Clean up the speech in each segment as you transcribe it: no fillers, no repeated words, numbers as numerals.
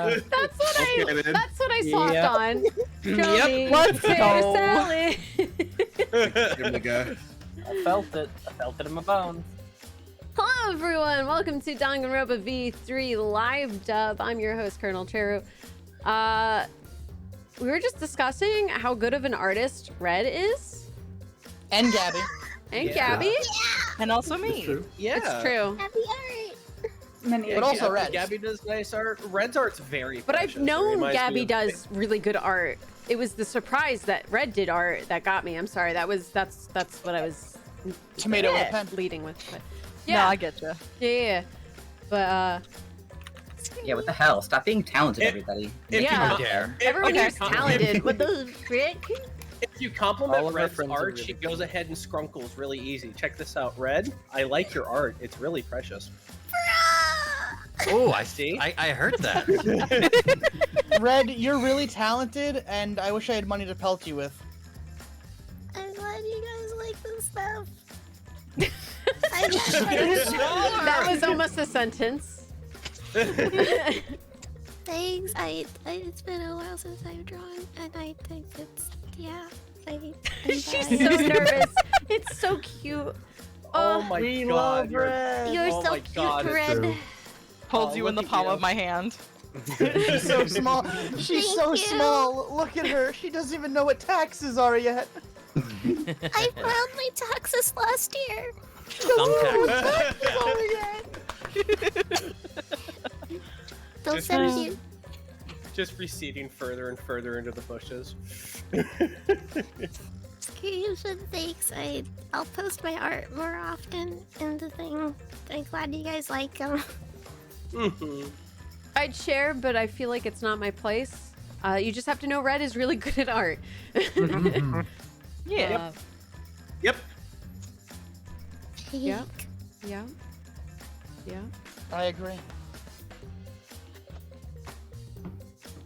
That's what I swapped on. Yep. Let's go. Salad. Give me guy. I felt it. I felt it in my bones. Hello everyone, welcome to Danganronpa V3 live dub. I'm your host, ColonelCheru. We were just discussing how good of an artist Red is. And Gabby. And Gabby. And also me. Yeah. It's true. Happy art. But also Red. Gabby does nice art. Red's art's very But precious. I've known Gabby of does really good art. It was the surprise that Red did art that got me. I'm sorry, that's what I was Tomato with pen. leading with. But Yeah, no, I get you. Yeah. But yeah, what the hell? Stop being talented, everybody. Yeah. Everyone here's talented. What the frick? If you compliment Red's art, she goes ahead and scrunkles really easy. Check this out, Red. I like your art. It's really precious. Oh, I see. I heard that. Red, you're really talented, and I wish I had money to pelt you with. I'm glad you guys like this stuff. That was almost a sentence. Thanks. It's been a while since I've drawn, and I think it's She's so nervous. It's so cute. Oh my god, Red. You're oh so my cute, god, Red. Holds you in the palm of my hand. She's so small. She's so small. Look at her. She doesn't even know what taxes are yet. I filed my taxes last year. Don't send you. Just receding further and further into the bushes. Thanks. I'll post my art more often in the thing. I'm glad you guys like them. I'd share, but I feel like it's not my place. You just have to know Red is really good at art. Yeah. Yep. Yeah. Yeah. Yeah. I agree.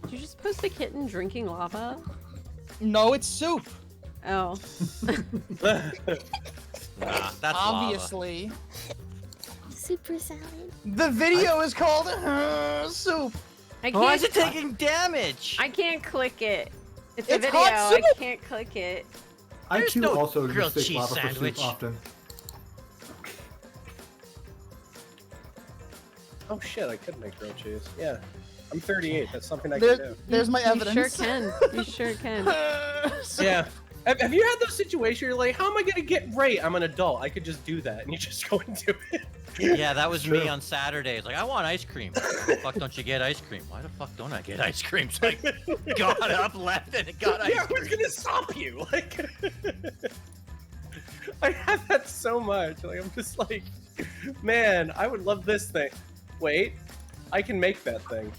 Did you just post a kitten drinking lava? No, it's soup. Oh. Nah, that's obviously. lava. Super salad. The video is called soup. Why is it taking damage? I can't click it. It's a video. hot soup. I can't click it. I too no also grilled use steak cheese lava for sandwich. soup often. Oh shit, I could make grilled cheese. Yeah. I'm 38. That's something I can do. There's my evidence. You sure can. You sure can. Yeah. Have you had those situations where you're like, how am I gonna get right? I'm an adult. I could just do that, and you just go and do it. Yeah, that was me on Saturdays. Like, I want ice cream. Why the fuck don't you get ice cream? Why the fuck don't I get ice cream? So I got up, left, and got ice Yeah, cream. who's gonna stop you? Like, I have that so much. Like, I'm just like, man, I would love this thing. Wait, I can make that thing.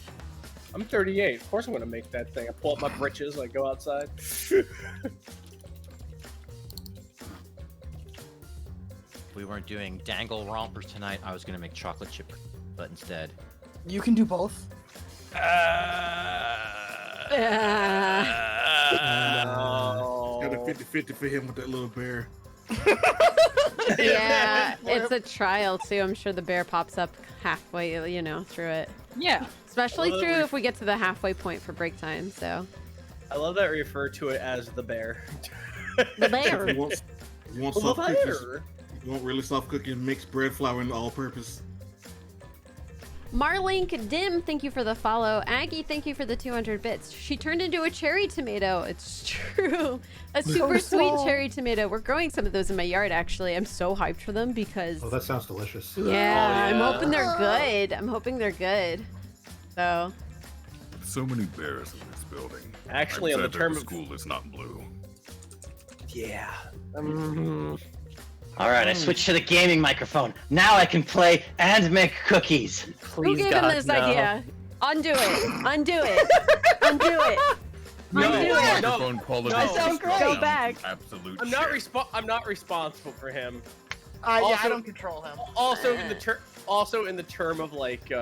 I'm 38. Of course I'm gonna make that thing. I pull up my britches, I go outside. If we weren't doing Danganronpa tonight, I was gonna make chocolate chip, but instead. You can do both. No. Got a 50-50 for him with that little bear. Yeah, it's a trial too. I'm sure the bear pops up halfway, through it. Yeah. Especially true if we get to the halfway point for break time, so. I love that we refer to it as the bear. The bear. You want The soft cookies? bear. You want really soft cooking? Mix bread flour into all-purpose. Marlink Dim, thank you for the follow. Aggie, thank you for the 200 bits. She turned into a cherry tomato. It's true. A super sweet cherry tomato. We're growing some of those in my yard, actually. I'm so hyped for them because... Oh, that sounds delicious. Yeah, I'm hoping they're good. I'm hoping they're good. So... So many bears in this building. Actually, I'm on the sad term that of... school is not blue. Yeah. Alright, I switched to the gaming microphone. Now I can play and make cookies. Who gave him this idea? Undo it. Undo it. Undo it. Undo it. Microphone quality That is sounds great. Go back. Absolute I'm not responsible for him. Yeah, I don't control him. Also in the term of like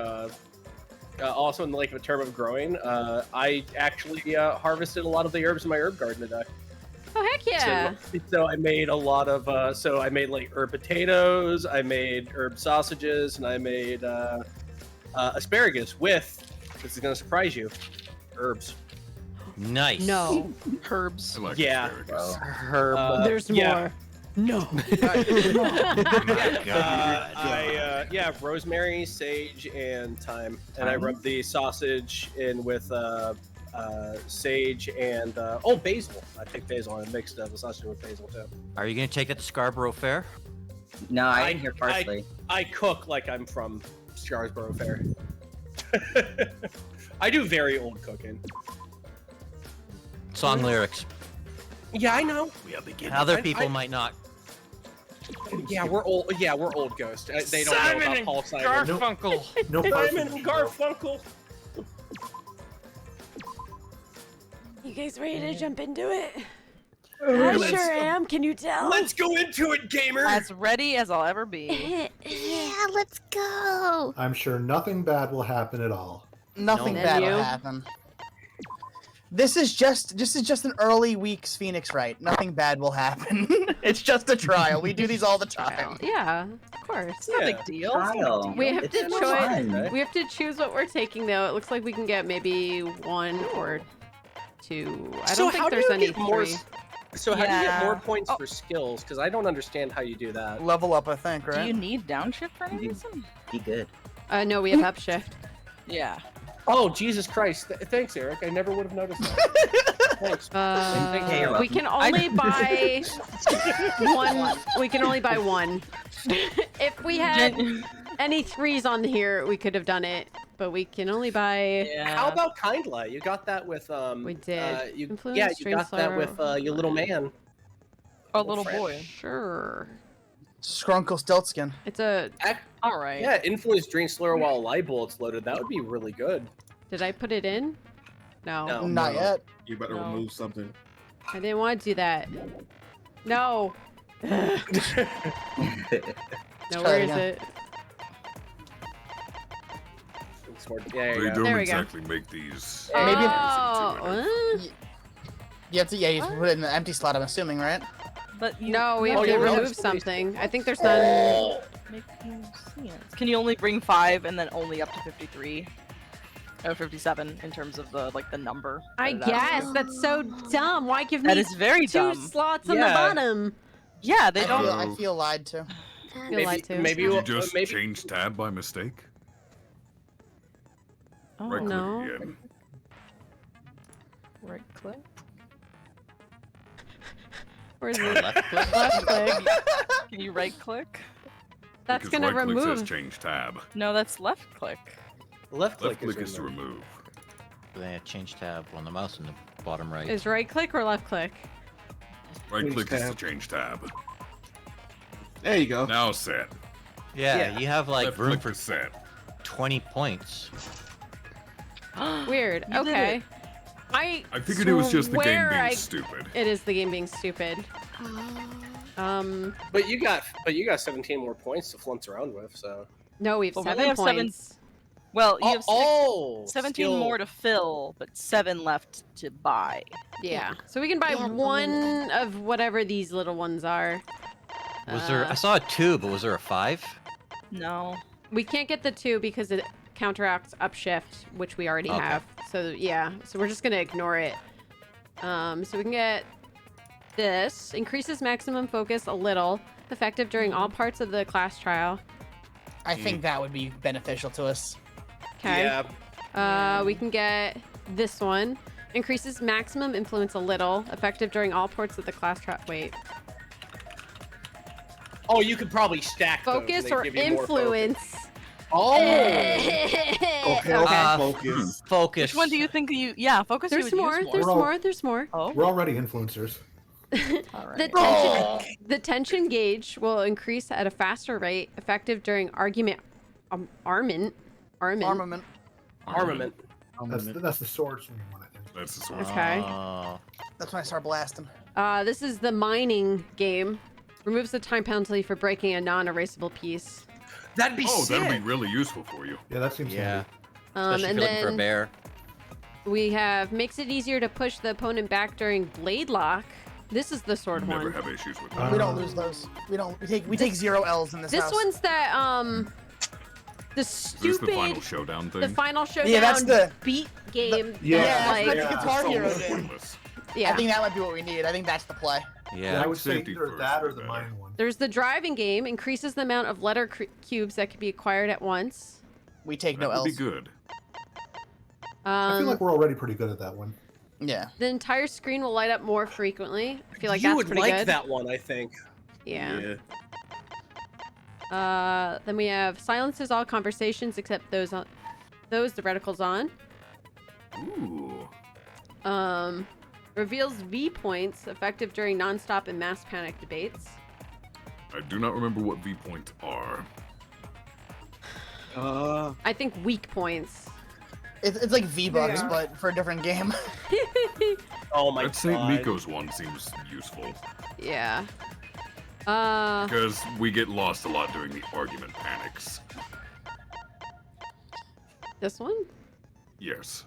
also in like a term of growing, I actually harvested a lot of the herbs in my herb garden today. Oh heck yeah! So I made a lot of I made like herb potatoes, I made herb sausages, and I made asparagus with This is gonna surprise you. Herbs. Nice. No. Herbs. I like Yeah. asparagus. Herb. There's yeah. more. No. Yeah, rosemary, sage, and thyme. And I rub the sausage in with sage and basil. I take basil and mixed the sausage with basil too. Are you gonna take it to Scarborough Fair? No, I didn't hear parsley. I cook like I'm from Scarborough Fair. I do very old cooking. Song lyrics. Yeah, I know. We are beginning. Other people might not. Yeah, we're old. Yeah, we're old ghosts. They don't know about Paul Simon. Garfunkel. No Simon perfect. and Garfunkel. You guys ready to jump into it? I sure am. Can you tell? Let's go into it, gamer. As ready as I'll ever be. Yeah, let's go. I'm sure nothing bad will happen at all. Nothing No. bad Then will you? happen. This is just an early week's Phoenix Wright. Nothing bad will happen. It's just a trial. We do these all the time. Yeah, of course. It's no big deal. Trial. We have It's to fun. choose. We have to choose what we're taking, though. It looks like we can get maybe 1 or 2. I don't think there's any 3. So how do you get Yeah. more points for skills? Because I don't understand how you do that. Level up, I think, Do right? you need downshift for any You- reason? Be good. No, we have upshift. Yeah. Oh, Jesus Christ. Thanks, Eric. I never would have noticed that. Thanks. Hey, you're We can only buy 1. We can only buy 1. If we had any 3s on here, we could have done it. But we can only buy. Yeah. How about Kindla? You got that with We did. you Influence, got strength, that with sorrow. your little man. A little friend. boy. Sure. Skrunkle Stiltskin. It's a. All right. Yeah, influence drain slower while light bullets loaded. That would be really good. Did I put it in? No. No. Not yet. You better No. remove something. I didn't want to do that. No. No, try where it is again. it? Yeah, They yeah. don't There we go. exactly make these. Maybe- Oh, You have to, yeah, you have to put it in the empty slot, I'm assuming, right? But you no, we have Oh, to yeah, we have remove to- something. I think there's none. make you see it. Can you only bring 5 and then only up to 53? Or 57 in terms of the the number. I that it asks guess you. that's so dumb. Why give That me is very 2 dumb. slots on the Yeah. bottom? Yeah, they don't. I feel lied to. Feel lied to. Maybe Did you you just maybe change tab by mistake? Oh, Right click no. again. right click. Where's the Left click. left click? Can you right click? That's Because gonna right click says remove. change tab. No, that's left click. left Left click click is to removed. remove. Then change tab on the mouse in the bottom right. Is right click or left click? Right Change click is to tab. change tab. There you go. Now set. Yeah, Yeah. you have like Left room click for to set. 20 points. Weird. You did Okay. it. I figured it was just the game swear being I- stupid. It is the game being stupid. But you got 17 more points to flunce around with, so. No, we have Well, we 7 have 7 points. Well, you have 17 skill. more to fill, but 7 left to buy. Yeah. So we can buy Yeah, one of whatever these little ones are. Was there? I saw a 2, but was there a 5? No. We can't get the 2 because it counteracts upshift, which we already Okay. have. So yeah, so we're just gonna ignore it. So we can get this. Increases maximum focus a little. Effective during all parts of the class trial. I think that would be beneficial to us. Okay. Yeah. We can get this one. Increases maximum influence a little. Effective during all parts of the class trial. Wait. Oh, you could probably stack those and Focus they or give you more focus. influence? Oh. Okay. Focus. Focus. Which one do you think you? Yeah, focus. There's you would more. use There's We're all- more. There's more. Oh, We're already influencers. all right. The tension gauge will increase at a faster rate, effective during armament. Armament. Armament. That's the sword swinging one, I think. That's the sword. Okay. That's when I start blasting. This is the mining game. Removes the time penalty for breaking a non-erasable piece. That'd be Oh, sick. that'll be really useful for you. Yeah, that seems Yeah. handy. Especially if And you're looking for a then bear. we have makes it easier to push the opponent back during blade lock. This is the sword Never one. have issues with We that. don't lose those. We take 0 L's in this This house. one's that the Is this the final stupid, showdown thing? the final showdown Yeah, that's the- beat game. Yeah, like, that's the Guitar Hero It's game. pointless. yeah. I think that might be what we need. I think that's the play. Yeah, I would say Safety either first that or is the better. mine one. There's the driving game, increases the amount of letter cubes that can be acquired at once. We take That no would be L's. good. I feel like we're already pretty good at that one. Yeah. The entire screen will light up more frequently. I feel like you that's would pretty like good. that one, I think. Yeah. Then we have silences all conversations except those the reticles on. Ooh. Reveals V points effective during non-stop and mass panic debates. I do not remember what V points are. I think weak points. It's like V-Bucks, but for a different game. Oh my That St. god. Miko's one seems useful. Yeah. Because we get lost a lot during the argument panics. This one? Yes.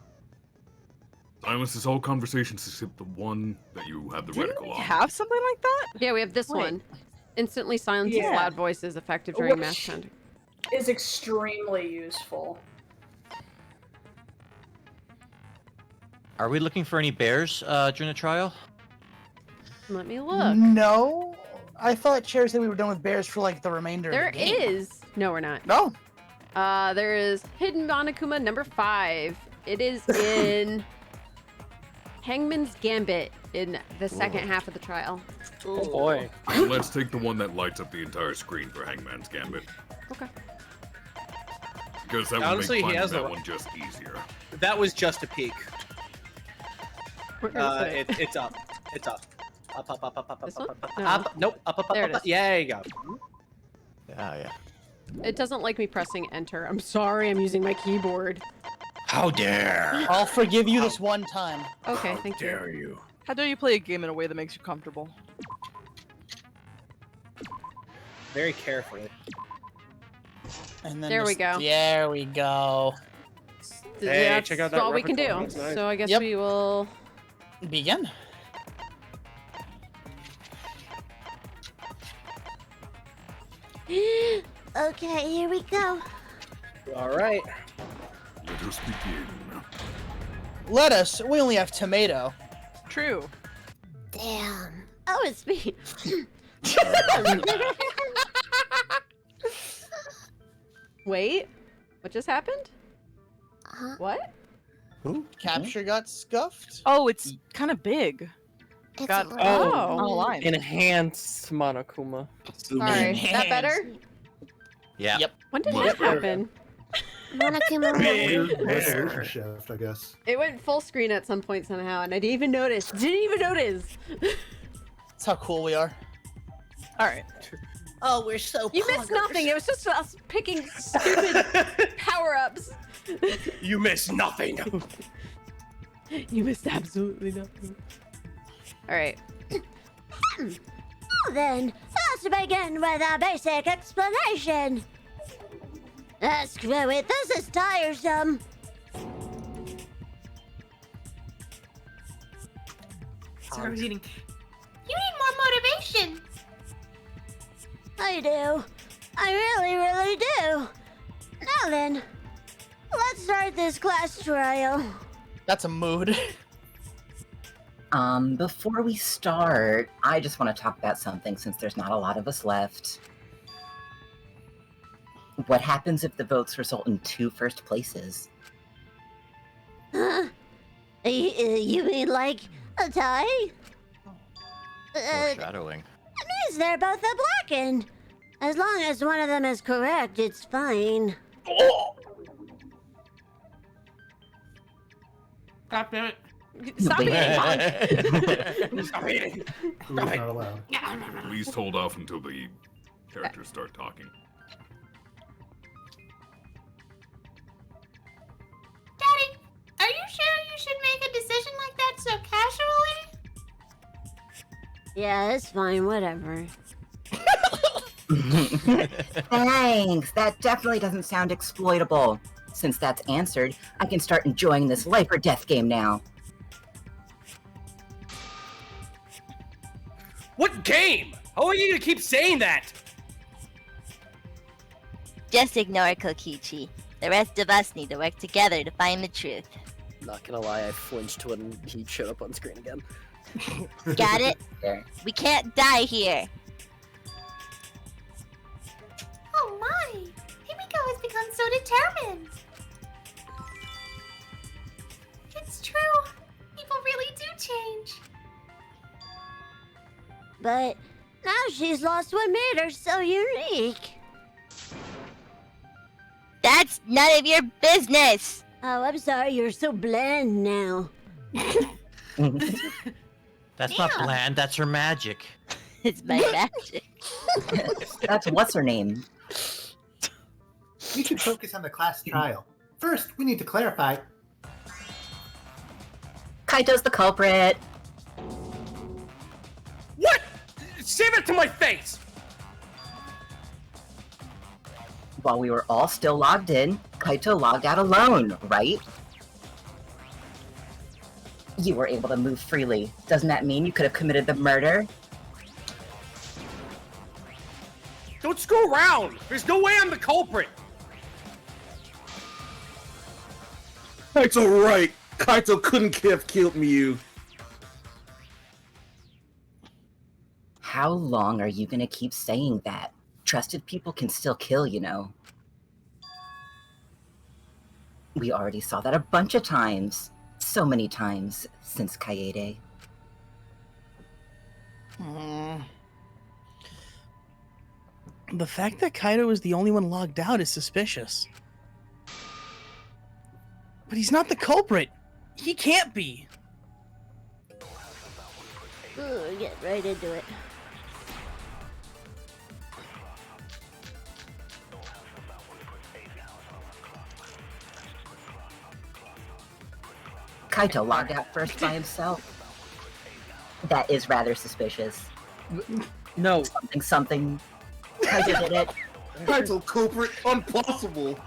Silences all conversations except the one that you have the reticle on. Have something like that? Yeah, we have this Wait. one. Instantly silences Yeah. loud voices effective during mass Which panic. is extremely useful. Are we looking for any bears during the trial? Let me look. No. I thought Cher said we were done with bears for like the remainder There of the game. is. No, we're not. No. There is Hidden Monokuma number 5. It is in Hangman's Gambit in the second half of the trial. Oh boy. And let's take the one that lights up the entire screen for Hangman's Gambit. Okay. Because that Honestly, would he make has finding the- that one just easier. That was just a peek. Where is it? It's up. It's up. Up, up, up, up, up, This up, one? up, up, No. up. Nope. Up, up, up, There up, it up. is. Yeah, there you go. Yeah. It doesn't like me pressing enter. I'm sorry, I'm using my keyboard. How dare! I'll forgive you this one time. Okay, thank you. you? How dare you play a game in a way that makes you comfortable? Very carefully. And then There we just- go. There we go. Hey, That's check out that all we can do. repertoire. That's nice. So I guess Yep. we will. Begin. Okay, here we go. All right. Let us begin. Lettuce. We only have tomato. True. Damn. Oh, it's me. Wait, what just happened? Huh? What? Capture got scuffed. Oh, it's kind of big. It's Got a on Oh. a line. Enhanced Monokuma. Sorry, that better? Yeah. Yep. When did Much that better. happen? Monokuma. Weird resolution shift, I guess. It went full screen at some point somehow, and I didn't even notice. Didn't even notice. That's how cool we are. All right. Oh, we're so. You missed nothing. It was just us picking stupid power-ups. You missed nothing. You missed absolutely nothing. All right. Well then, let's begin with a basic explanation. Screw it, this is tiresome. Sorry, I was eating. You need more motivation. I do. I really, really do. Now then, let's start this class trial. That's a mood. Before we start, I just want to talk about something since there's not a lot of us left. What happens if the votes result in 2 first places? Huh? You mean like a tie? Foreshadowing. It means they're both a blacken. As long as one of them is correct, it's fine. Stop it. Stop Wait. it. Stop eating. Food is not allowed. Please hold off until the characters start talking. Daddy, are you sure you should make a decision like that so casually? Yeah, it's fine, whatever. Thanks. That definitely doesn't sound exploitable. Since that's answered, I can start enjoying this life or death game now. What game? How are you gonna keep saying that? Just ignore Kokichi. The rest of us need to work together to find the truth. Not gonna lie, I flinched when he showed up on screen again. Got it? We can't die here. Oh my! Himiko has become so determined! It's true! People really do change! But now she's lost what made her so unique. That's none of your business! Oh, I'm sorry, you're so bland now. That's not bland, that's her magic. It's my magic. That's what's her name. We should focus on the class trial. First, we need to clarify. Kaito's the culprit. What? Say that to my face! While we were all still logged in, Kaito logged out alone, right? You were able to move freely. Doesn't that mean you could have committed the murder? Don't screw around! There's no way I'm the culprit! That's alright. Kaito couldn't have killed Mew. How long are you gonna keep saying that? Trusted people can still kill, you know. We already saw that a bunch of times. So many times since Kaede. The fact that Kaito is the only one logged out is suspicious. But he's not the culprit. He can't be. Ooh, get right into it. Kaito logged out first by himself. That is rather suspicious. No. Something. Kaito did it. Kaito culprit, impossible.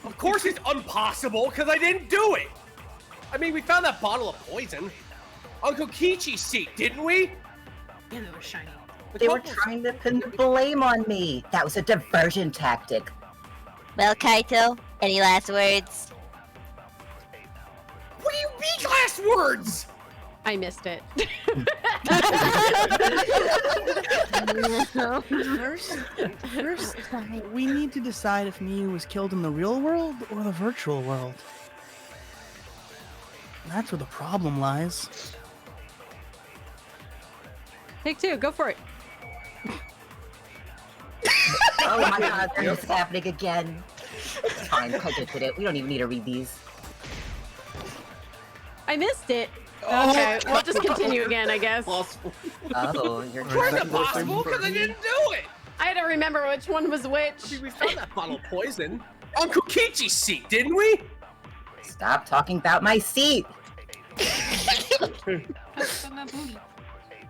Of course it's impossible, because I didn't do it! I mean, we found that bottle of poison on Kokichi's seat, didn't we? Yeah, they were shiny. They were trying to pin the blame on me. That was a diversion tactic. Well, Kaito, any last words? What do you mean last words? I missed it. First, we need to decide if Miyu was killed in the real world or the virtual world. That's where the problem lies. Take two, go for it. Oh my god, this is happening again. It's fine, Kaito did it. We don't even need to read these. I missed it. Okay, we'll just continue again, I guess. Oh, you're Of course it's possible, because I didn't do it! I had to remember which one was which. We found that bottle of poison on Kokichi's seat, didn't we? Stop talking about my seat.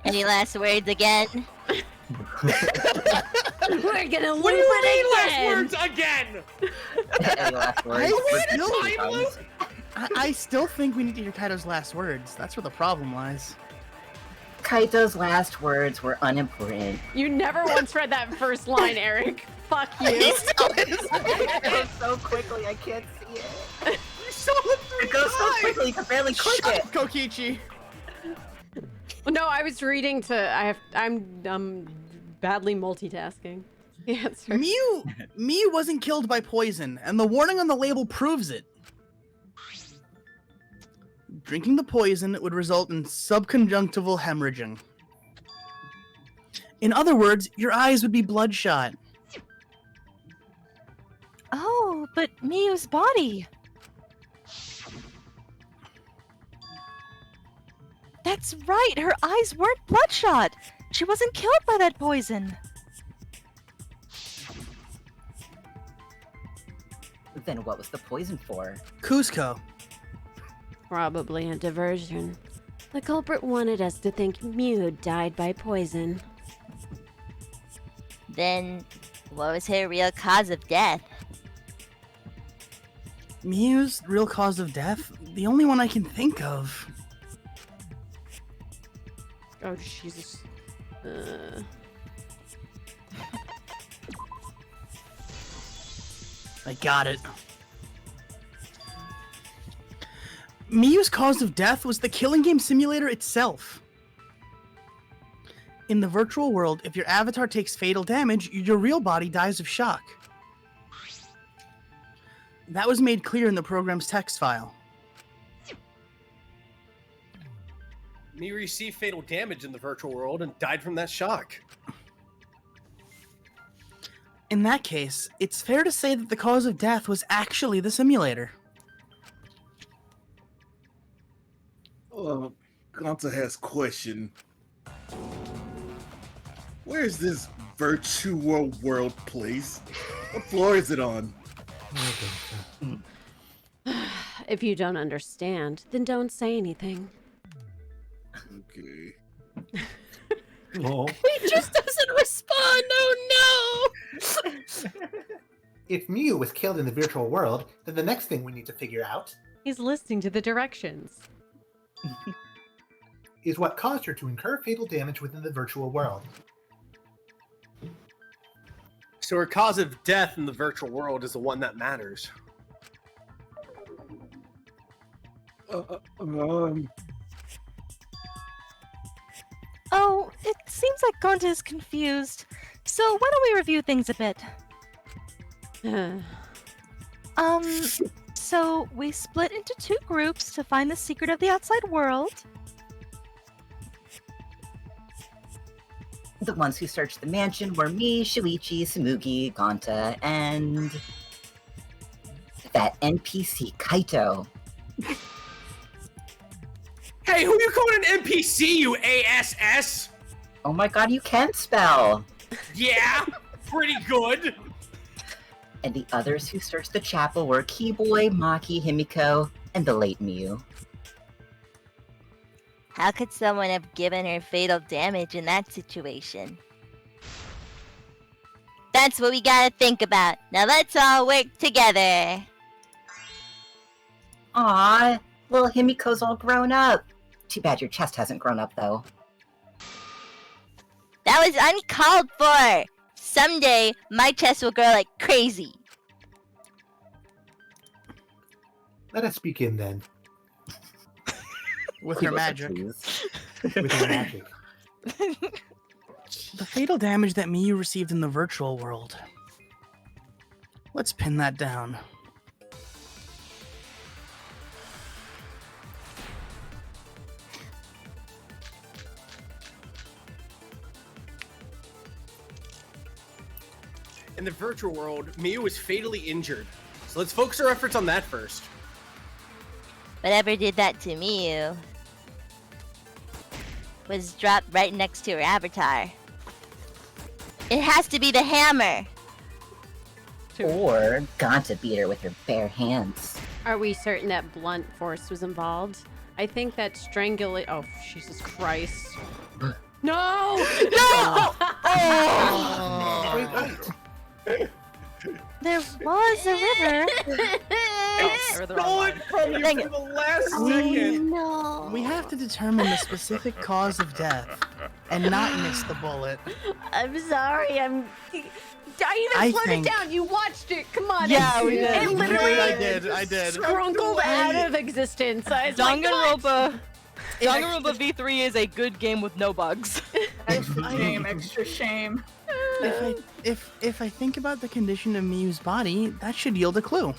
Any last words again? We're gonna lose What do you mean it last again! words again? Any last words? I still think we need to hear Kaito's last words. That's where the problem lies. Kaito's last words were unimportant. You never once read that first line, Eric. Fuck you. It goes so quickly, I can't see it. You saw it 3 It goes so times! quickly, you can barely click Shut it. up, Kokichi. No, I was reading to. I'm badly multitasking. The answer. Miyu wasn't killed by poison, and the warning on the label proves it. Drinking the poison would result in subconjunctival hemorrhaging. In other words, your eyes would be bloodshot. Oh, but Miyu's body. That's right, her eyes weren't bloodshot. She wasn't killed by that poison. Then what was the poison for? Cusco. Probably a diversion. The culprit wanted us to think Miyu died by poison. Then, what was her real cause of death? Miyu's real cause of death? The only one I can think of. Oh, Jesus. I got it. Miyu's cause of death was the killing game simulator itself. In the virtual world, if your avatar takes fatal damage, your real body dies of shock. That was made clear in the program's text file. Me received fatal damage in the virtual world and died from that shock. In that case, it's fair to say that the cause of death was actually the simulator. Gonta has question. Where's this virtual world place? What floor is it on? If you don't understand, then don't say anything. Okay. Oh. He just doesn't respond. Oh no! If Mew was killed in the virtual world, then the next thing we need to figure out He's listening to the directions. is what caused her to incur fatal damage within the virtual world. So her cause of death in the virtual world is the one that matters. Oh, it seems like Gonta is confused. So why don't we review things a bit? So we split into 2 groups to find the secret of the outside world. The ones who searched the mansion were me, Shuichi, Tsumugi, Gonta, and that NPC Kaito. Hey, who you calling an NPC, you ASS? Oh my god, you can spell! Yeah, pretty good. And the others who searched the chapel were Keyboy, Maki, Himiko, and the late Mew. How could someone have given her fatal damage in that situation? That's what we gotta think about. Now let's all work together. Aww, little Himiko's all grown up. Too bad your chest hasn't grown up, though. That was uncalled for! Someday, my chest will grow like crazy. Let us begin then. With her magic. With her magic. The fatal damage that Miyu received in the virtual world. Let's pin that down. In the virtual world, Miyu was fatally injured. So let's focus our efforts on that first. Whatever did that to Miyu was dropped right next to her avatar. It has to be the hammer. Or Gonta beat her with her bare hands. Are we certain that blunt force was involved? I think that strangulation. Oh, Jesus Christ. No! No! There was a river. Stole it from you for the last second. No. We have to determine the specific cause of death and not miss the bullet. I'm sorry. I even slowed it down. You watched it. Come on. Yeah, we did. It literally I did. scrunkled out of existence. I was like, Danganronpa. Danganronpa V3 is a good game with no bugs. Extra shame, extra shame. If I think about the condition of Miyu's body, that should yield a clue.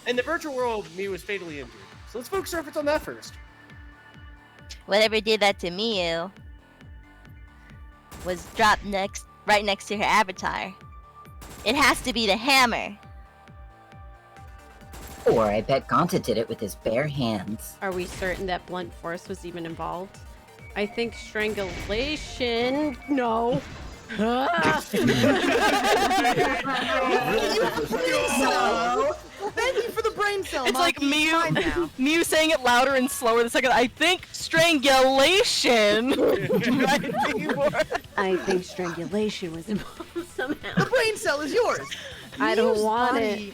In the virtual world, Miyu was fatally injured. So let's focus our efforts on that first. Whatever did that to Miyu was dropped right next to her avatar. It has to be the hammer. Or I bet Gonta did it with his bare hands. Are we certain that blunt force was even involved? I think strangulation. No. Thank you for the brain cell. It's like Maki. Mew saying it louder and slower the second. I think strangulation. I think strangulation was involved somehow. The brain cell is yours. I don't want it.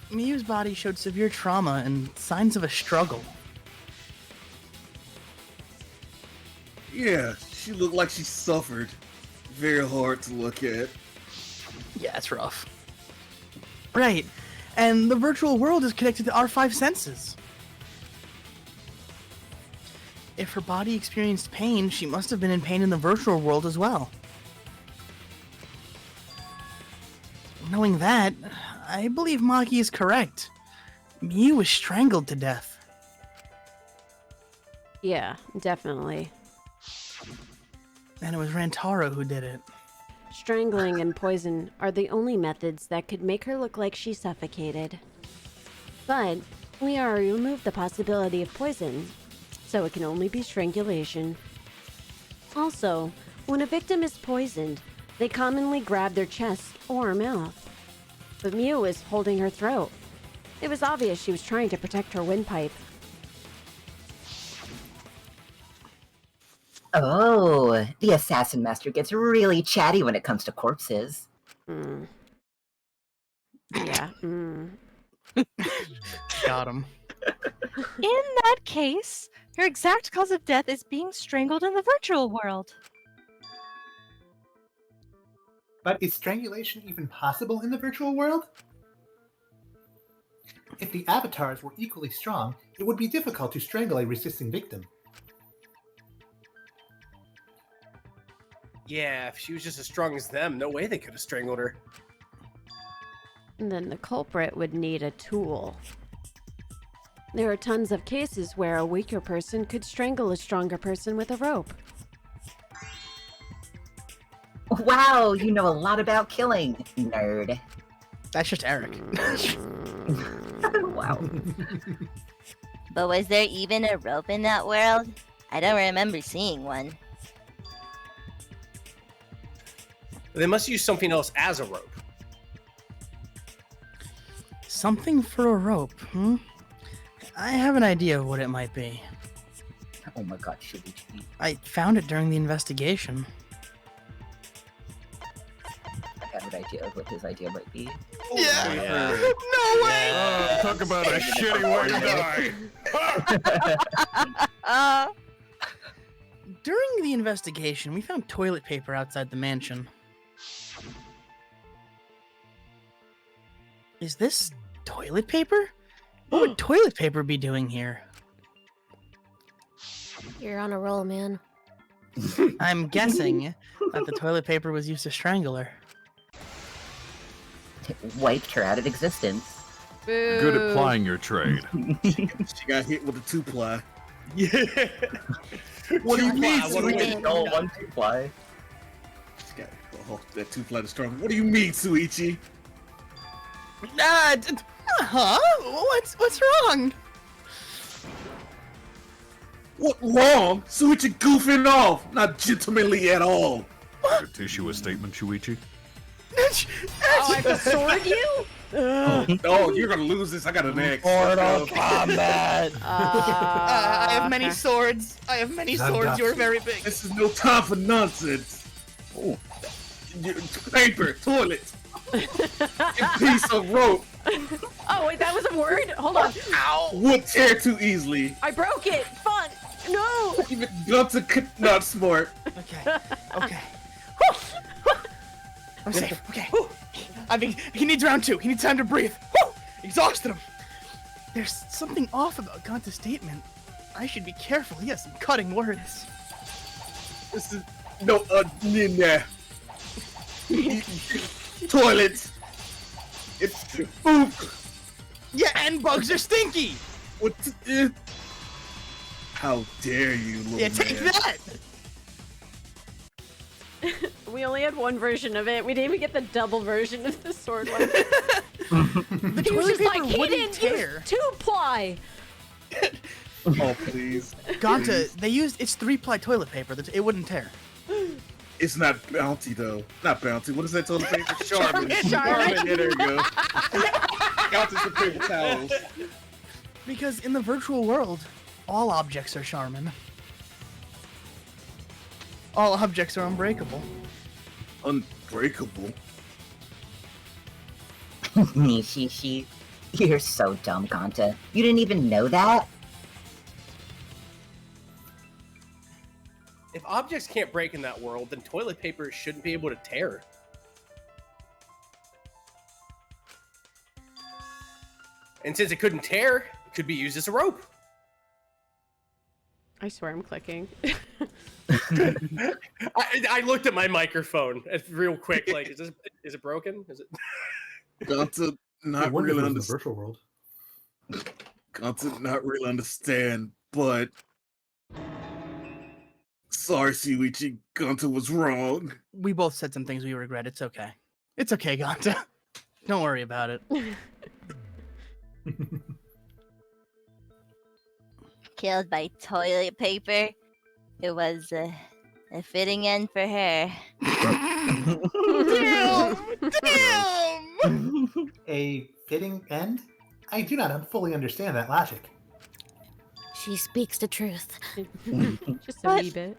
Miyu's body showed severe trauma and signs of a struggle. Yeah, she looked like she suffered. Very hard to look at. Yeah, it's rough. Right. And the virtual world is connected to our 5 senses. If her body experienced pain, she must have been in pain in the virtual world as well. Knowing that, I believe Maki is correct. Miu was strangled to death. Yeah, definitely. And it was Rantaro who did it. Strangling and poison are the only methods that could make her look like she suffocated. But we already removed the possibility of poison, so it can only be strangulation. Also, when a victim is poisoned, they commonly grab their chest or mouth. But Miu was holding her throat. It was obvious she was trying to protect her windpipe. Oh, the assassin master gets really chatty when it comes to corpses. Yeah. Got him. In that case, her exact cause of death is being strangled in the virtual world. But is strangulation even possible in the virtual world? If the avatars were equally strong, it would be difficult to strangle a resisting victim. Yeah, if she was just as strong as them, no way they could have strangled her. And then the culprit would need a tool. There are tons of cases where a weaker person could strangle a stronger person with a rope. Wow, you know a lot about killing, nerd. That's just Eric. Wow. But was there even a rope in that world? I don't remember seeing one. They must use something else as a rope. Something for a rope, I have an idea of what it might be. Oh my god, Shuichi. I found it during the investigation. I have an idea of what his idea might be. Yeah. No way! Talk about a shitty way to die. During the investigation, we found toilet paper outside the mansion. Is this toilet paper? What would toilet paper be doing here? You're on a roll, man. I'm guessing that the toilet paper was used to strangle her. It wiped her out of existence. Good at plying your trade. She got hit with a 2-ply. Yeah. What do you mean? No, 1 2-ply. Oh, that 2-ply is strong. What do you mean, Shuichi? What's wrong? What wrong? Shuichi goofing off. Not gentlemanly at all. Could issue a statement, Shuichi? Oh, I have to sword you? Oh, you're gonna lose this. I got an X. Mortal Kombat. I have many swords. You're very big. This is no time for nonsense. Oh. Paper, toilet. A piece of rope. Oh, wait, that was a word? Hold on. Ow. Would tear too easily. I broke it. Fuck. No. Even Gonta could not smart. Okay. I'm safe. Okay. I think he needs round 2. He needs time to breathe. Exhausted him. There's something off about Gonta's statement. I should be careful. He has some cutting words. This is no Nina. Toilets. It's poop. Yeah, and bugs are stinky. What? How dare you, little Yeah, take man. that. We only had one version of it. We didn't even get the double version of the sword one. The He was toilet just like, paper he wouldn't didn't tear. use 2-ply. Oh, please. Gonta, it's 3-ply toilet paper. It wouldn't tear. It's not Bounty, though. Not Bounty. What is that toilet paper? Charmin. Charmin. Yeah, there you go. Bounty's for paper towels. Because in the virtual world, all objects are Charmin. All objects are unbreakable. Unbreakable? Nishishi. You're so dumb, Gonta. You didn't even know that? If objects can't break in that world, then toilet paper shouldn't be able to tear. And since it couldn't tear, it could be used as a rope. I swear I'm clicking. I looked at my microphone real quick. Like, is it broken? Is it? Gonta not Wonder if really it was in the understand. virtual world. Gonta not really understand, but sorry, Shuichi. Gonta was wrong. We both said some things we regret. It's okay. It's okay, Gonta. Don't worry about it. Killed by toilet paper. It was a fitting end for her. Damn! A fitting end? I do not fully understand that logic. She speaks the truth. Just a wee bit.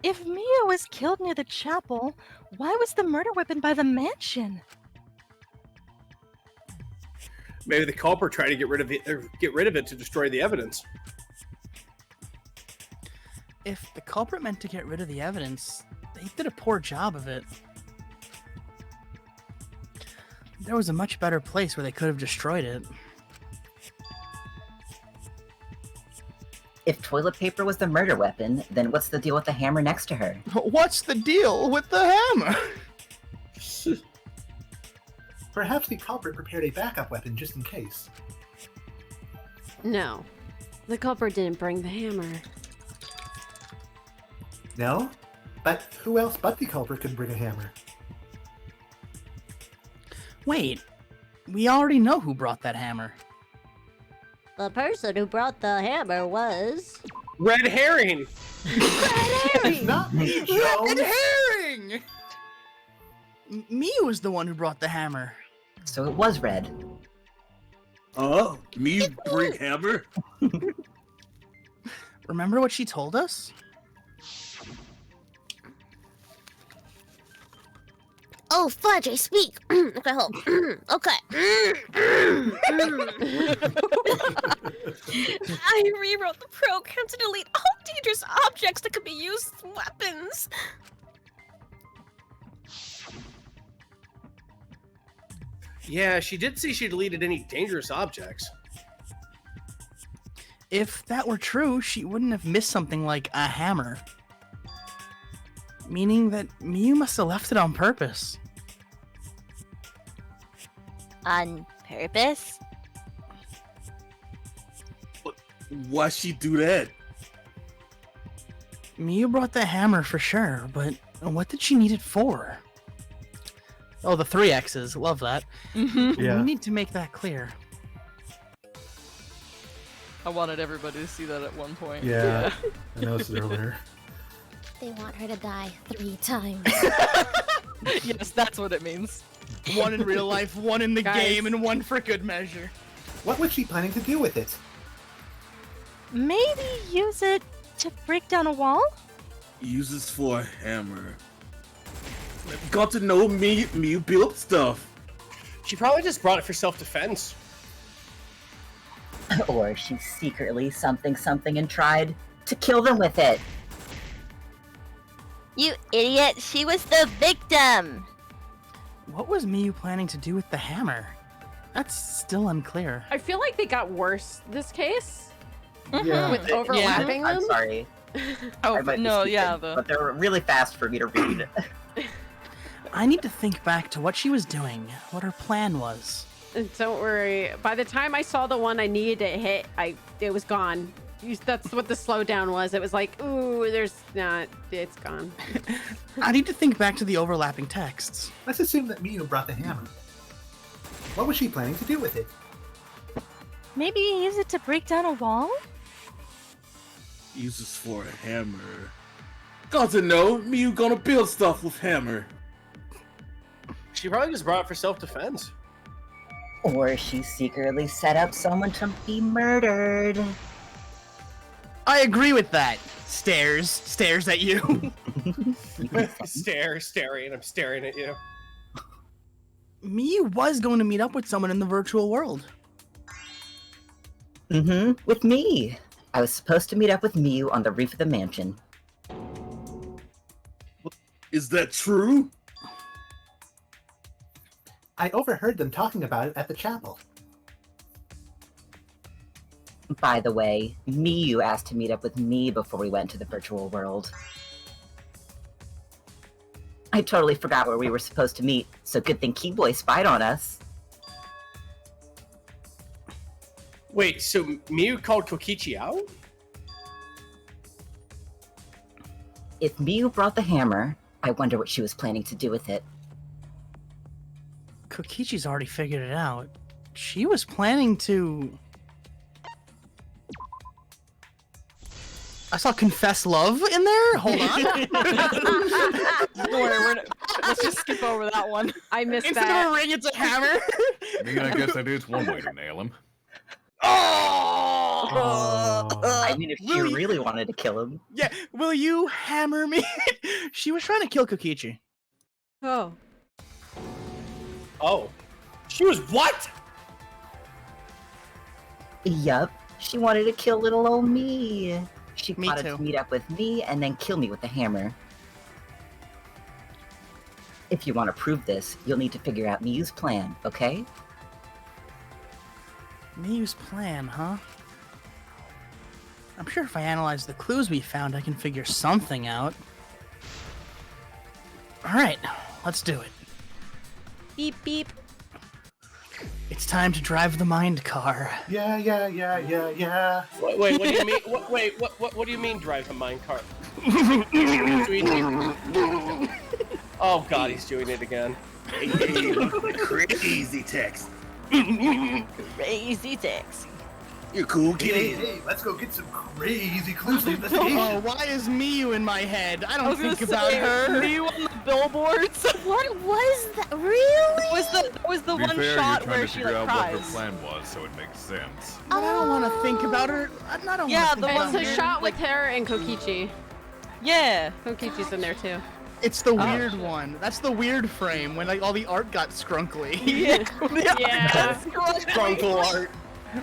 If Mia was killed near the chapel, why was the murder weapon by the mansion? Maybe the culprit tried to get rid of it to destroy the evidence. If the culprit meant to get rid of the evidence, they did a poor job of it. There was a much better place where they could have destroyed it. If toilet paper was the murder weapon, then what's the deal with the hammer next to her? What's the deal with the hammer? Perhaps the culprit prepared a backup weapon just in case. No. The culprit didn't bring the hammer. No? But who else but the culprit could bring a hammer? Wait, we already know who brought that hammer. The person who brought the hammer was... Red herring! It's not me, Joe! Red herring! Miu was the one who brought the hammer. So it was red. Oh, me bring hammer? Remember what she told us? Oh, fudge, I speak. Okay, hold. Okay. I rewrote the program to delete all dangerous objects that could be used as weapons. Yeah, she did say she deleted any dangerous objects. If that were true, she wouldn't have missed something like a hammer. Meaning that Miu must have left it on purpose. On purpose? Why'd she do that? Miu brought the hammer for sure, but what did she need it for? Oh, the 3 X's. Love that. Yeah. We need to make that clear. I wanted everybody to see that at one point. Yeah, I noticed it earlier. They want her to die 3 times. Yes, that's what it means. One in real life, one in the Guys. game, and one for good measure. What was she planning to do with it? Maybe use it to break down a wall? Uses for a hammer. Got to know me built stuff. She probably just brought it for self-defense. Or she secretly something and tried to kill them with it. You idiot! She was the victim! What was Miu planning to do with the hammer? That's still unclear. I feel like they got worse this case. Yeah. With overlapping I'm them. sorry. Oh, I might be no, stupid, yeah, but they're really fast for me to read. I need to think back to what she was doing, what her plan was. Don't worry. By the time I saw the one I needed to hit, it was gone. That's what the slowdown was. It was like, ooh, there's not. It's gone. I need to think back to the overlapping texts. Let's assume that Miu brought the hammer. What was she planning to do with it? Maybe use it to break down a wall? Uses for a hammer. Got to know me gonna build stuff with hammer. She probably just brought it for self-defense. Or she secretly set up someone to be murdered. I agree with that. Stares at you. Staring. I'm staring at you. Miu was going to meet up with someone in the virtual world. With me. I was supposed to meet up with Miu on the roof of the mansion. Is that true? I overheard them talking about it at the chapel. By the way, Miyu asked to meet up with me before we went to the virtual world. I totally forgot where we were supposed to meet, so good thing Keyboy spied on us. Wait, so Miyu called Kokichi out? If Miyu brought the hammer, I wonder what she was planning to do with it. Kokichi's already figured it out. She was planning to... I saw confess love in there? Hold on. Don't worry, let's just skip over that one. I missed Instead that. of a ring, it's a hammer. I mean, I guess that is one way to nail him. I mean, if she really wanted to kill him. Yeah, will you hammer me? She was trying to kill Kokichi. Oh. Oh. She was what? Yup, she wanted to kill little old me. She Me plotted too. to meet up with me and then kill me with the hammer. If you want to prove this, you'll need to figure out Miyu's plan, okay? Miyu's plan, huh? I'm sure if I analyze the clues we found, I can figure something out. Alright, let's do it. Beep, beep. It's time to drive the mind car. Yeah. Wait, what do you mean? What do you mean drive a minecart? Oh god, he's doing it again. Crazy text. Crazy text. You're cool, kitty. Hey, let's go get some crazy clues to the investigation. Oh, why is Miyu in my head? I I don't was gonna think about say, her. Miyu on the billboards. What was that? Really? That was the To be one fair, shot you're trying where to she figure like out what her cries. plan was, so it makes sense. But I don't want to think about her. I don't Yeah, want to the think one about It's a her. shot with her and Kokichi. Yeah. Kokichi's in there too. It's the weird one. That's the weird frame when like all the art got scrunkly. Yeah. Grunkle art.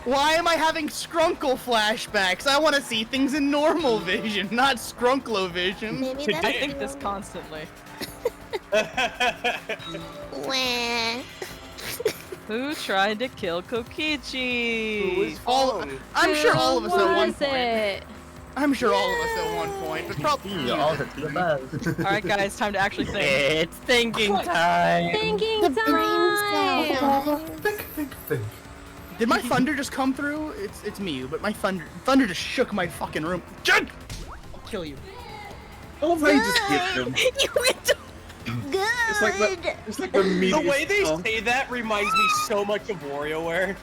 Why am I having Skrunkle flashbacks? I want to see things in normal vision, not Skrunklo vision. Maybe that's I think this constantly. Wah. Who tried to kill Kokichi? I'm sure all of us at one Was point. it? I'm sure all of us at one point, but probably All of the above. Alright guys, time to actually think. It's thinking time. Thinking The brain cell. Think. Did my thunder just come through? It's Miyu, but my thunder just shook my fucking room. Jud! I'll kill you. I love how you just hit them. You went to... Good. It's like the media The way they stuff. say that reminds me so much of WarioWare.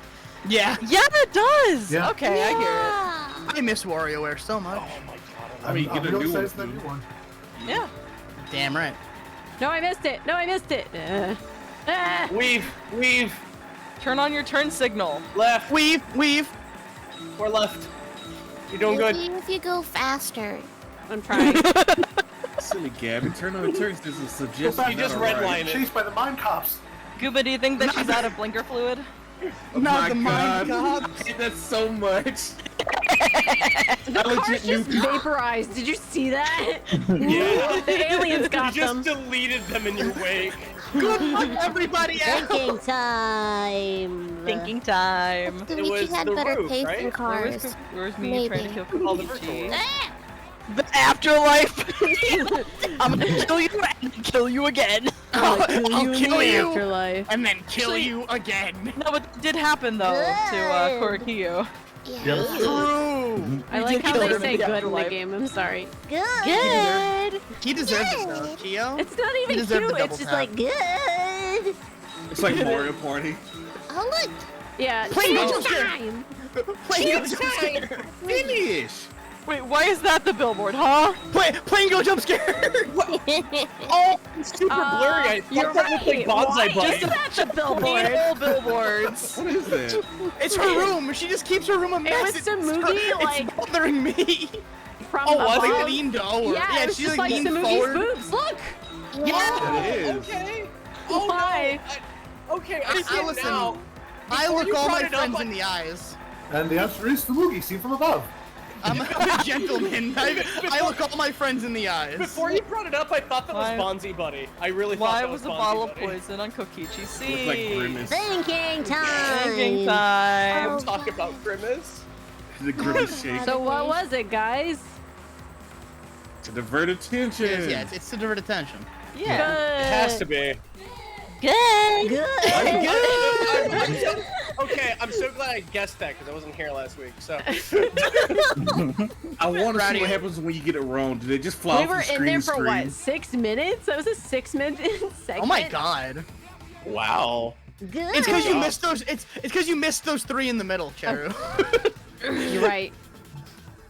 Yeah. Yeah, it does! Yeah. Okay, I hear I miss WarioWare so much. Oh my god. I mean, I'm get a real new excited one. for that new one. it. Yeah. Damn right. No, I missed it. No, I missed it. Weave. Turn on your turn signal. Left. Weave. Or left. You're doing good. Maybe if you go faster. I'm trying. Silly Gabby, turn on the turns. There's a suggestion. You just redline it. Chased by the mine cops. Gooba, do you think that she's out of blinker fluid? Oh Not my the mind God. cops. I hate that so much. The car's just vaporized. Did you see that? Yeah. The aliens got You them. just deleted them in your wake. Good luck, everybody else. Thinking time. Thinking time. Kokichi had the better roof, pace right? than cars. Where's me Maybe. trying to kill Kokichi? Ah! The afterlife! I'm gonna kill you and kill you again. I'll in kill the you afterlife. and then kill Actually- you again. No, but it did happen though to Korekiyo. Yeah. True. I like how kill they him in say the good in the afterlife. game. I'm sorry. Good. He deserves it though, Kyo. It's not He even deserved the cute. double It's just tap. like Good. It's like Mario Party. Oh look. yeah. Play it's Ninja Scare. time. Playing Go Jump Scare. Finish. Wait, why is that the billboard, huh? Playing Go Jump Scare. Oh, it's super blurry. I You're thought that looked like right. bonsai Why bunny. is that the Plain billboard? old billboards. What is that? It's her room. She just keeps her room a mess. was Samugi, like- it's bothering me. From Oh, was above. it leaned over? Yeah, it was she just like like leaned Samugi's forward. boobs. Look. Yeah. It is. Okay. Oh, Why? no. Okay, I see it listen, now. I Before look you all my brought it up, friends I- in the eyes. And the answer is Samugi, seen from above. I'm a gentleman. I look all my friends in the eyes. Before you brought it up, I thought that was Why- Bonzi Buddy. I really thought Why that was was a Bonzi bottle of Buddy. poison on Kokichi's seat? Look like Grimace. Thinking time. Thinking time. Don't talk about Grimace. The grimace shake. So what was it, guys? To divert attention. Yeah, it's to divert attention. Yeah. It has to be. Good. Okay, I'm so glad I guessed that because I wasn't here last week. So I want to see what happens when you get it wrong. Do they just fly We off were the screen? in there for what, 6 minutes? That was a 6-minute segment. Oh my god. wow. Good. It's because you missed those. It's because you missed those 3 in the middle, Cheru. You're right.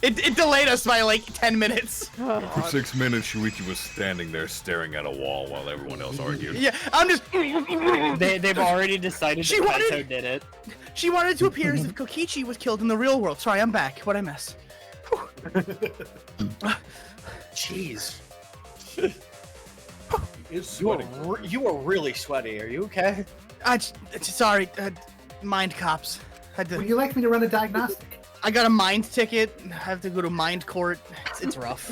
It delayed us by like 10 minutes. For 6 minutes, Shuichi was standing there staring at a wall while everyone else argued. Yeah, I'm just. They've already decided She that wanted- Kaito did it. She wanted to appear as if Kokichi was killed in the real world. Sorry, I'm back. What'd I miss? Jeez. It's sweating. You are really sweaty. Are you okay? Sorry, mind cops. Had to. Would you like me to run a diagnostic? I got a mind ticket. I have to go to mind court. It's rough.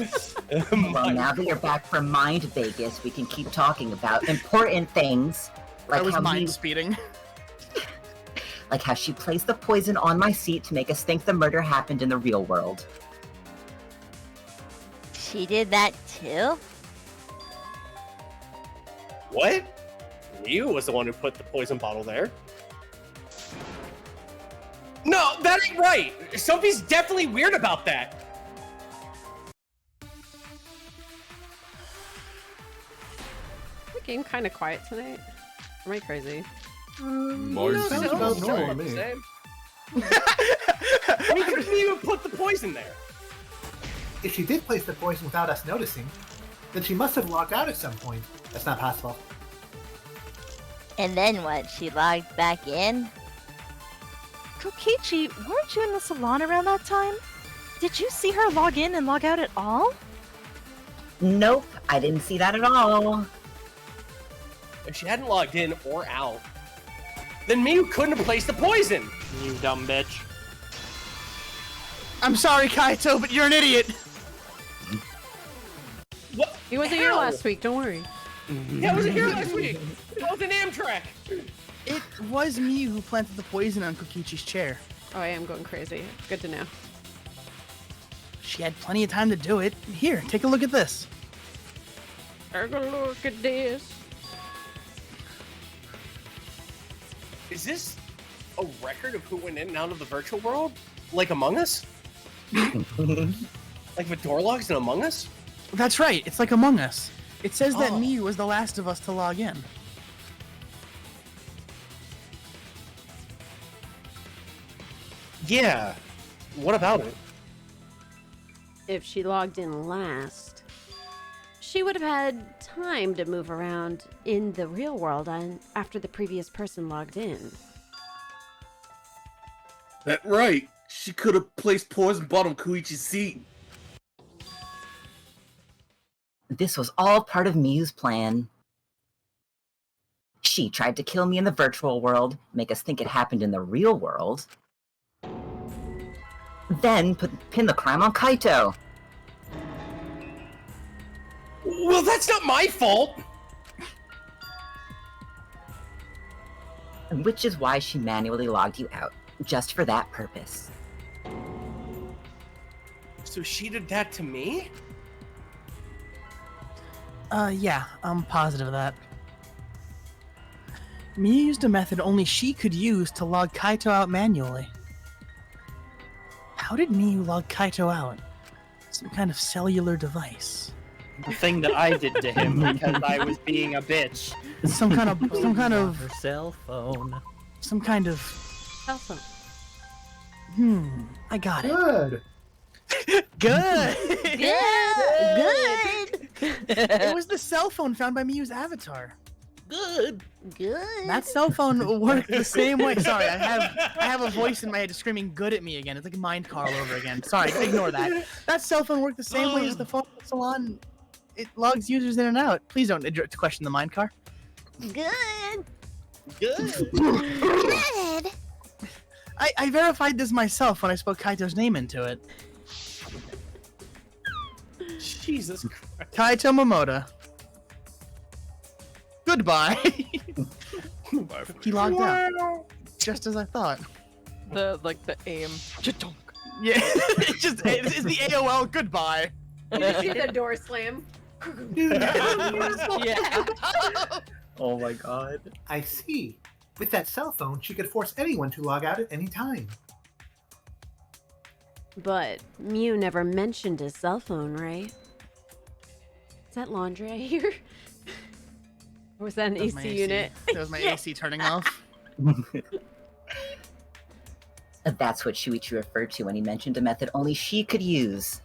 Well, now that you're back from Mind Vegas, we can keep talking about important things. I was how mind speeding. Like how she placed the poison on my seat to make us think the murder happened in the real world. She did that too? What? You was the one who put the poison bottle there. No, that ain't right. Sophie's definitely weird about that. The game kind of quiet tonight. Am I crazy? Sounds about normal to me. We couldn't even put the poison there. If she did place the poison without us noticing, then she must have logged out at some point. That's not possible. And then what? She logged back in? Kokichi, weren't you in the salon around that time? Did you see her log in and log out at all? Nope, I didn't see that at all. If she hadn't logged in or out, then Miyu couldn't have placed the poison. You dumb bitch. I'm sorry, Kaito, but you're an idiot. What? He wasn't here last week, don't worry. Yeah, I wasn't here last week. It was an Amtrak. It was me who planted the poison on Kokichi's chair. Oh, I am going crazy. Good to know. She had plenty of time to do it. Here, take a look at this. Take a look at this. Is this a record of who went in and out of the virtual world? Like Among Us? Like with door logs in Among Us? That's right, it's like Among Us. It says that Oh. Miyu was the last of us to log in. Yeah. What about it? If she logged in last, she would have had time to move around in the real world after the previous person logged in. That's right. She could have placed poison bottom Koichi's seat. This was all part of Miyu's plan. She tried to kill me in the virtual world, make us think it happened in the real world. Then pin the crime on Kaito. Well, that's not my fault. Which is why she manually logged you out, just for that purpose. So she did that to me? Yeah, I'm positive of that. Miyu used a method only she could use to log Kaito out manually. How did Miyu log Kaito out? Some kind of cellular device. The thing that I did to him because I was being a bitch. Some kind of Her cell phone. some kind of Cell phone. I got it. Good. Good. Good. It was the cell phone found by Miyu's avatar. Good. That cell phone worked the same way. Sorry, I have a voice in my head just screaming "good" at me again. It's like a mind car all over again. Sorry, ignore that. That cell phone worked the same way as the phone in the salon. It logs users in and out. Please don't question the mind car. Good. Good. Good. I verified this myself when I spoke Kaito's name into it. Jesus Christ. Kaito Momota. Goodbye. He logged out. Just as I thought. The aim. Yeah, it's the AOL goodbye. You just see the door slam. Yeah. Oh my god. I see. With that cell phone, she could force anyone to log out at any time. But Mew never mentioned his cell phone, right? Is that laundry I hear? Or was that an That was AC unit? That was my AC turning off. That's what Shuichi referred to when he mentioned a method only she could use.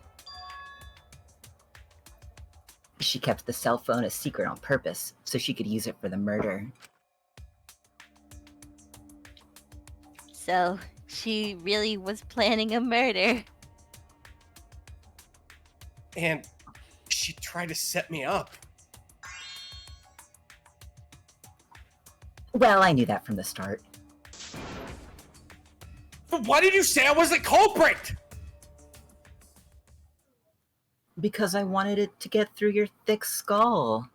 She kept the cell phone a secret on purpose, so she could use it for the murder. So, she really was planning a murder. And she tried to set me up. Well, I knew that from the start. But why did you say I was the culprit? Because I wanted it to get through your thick skull.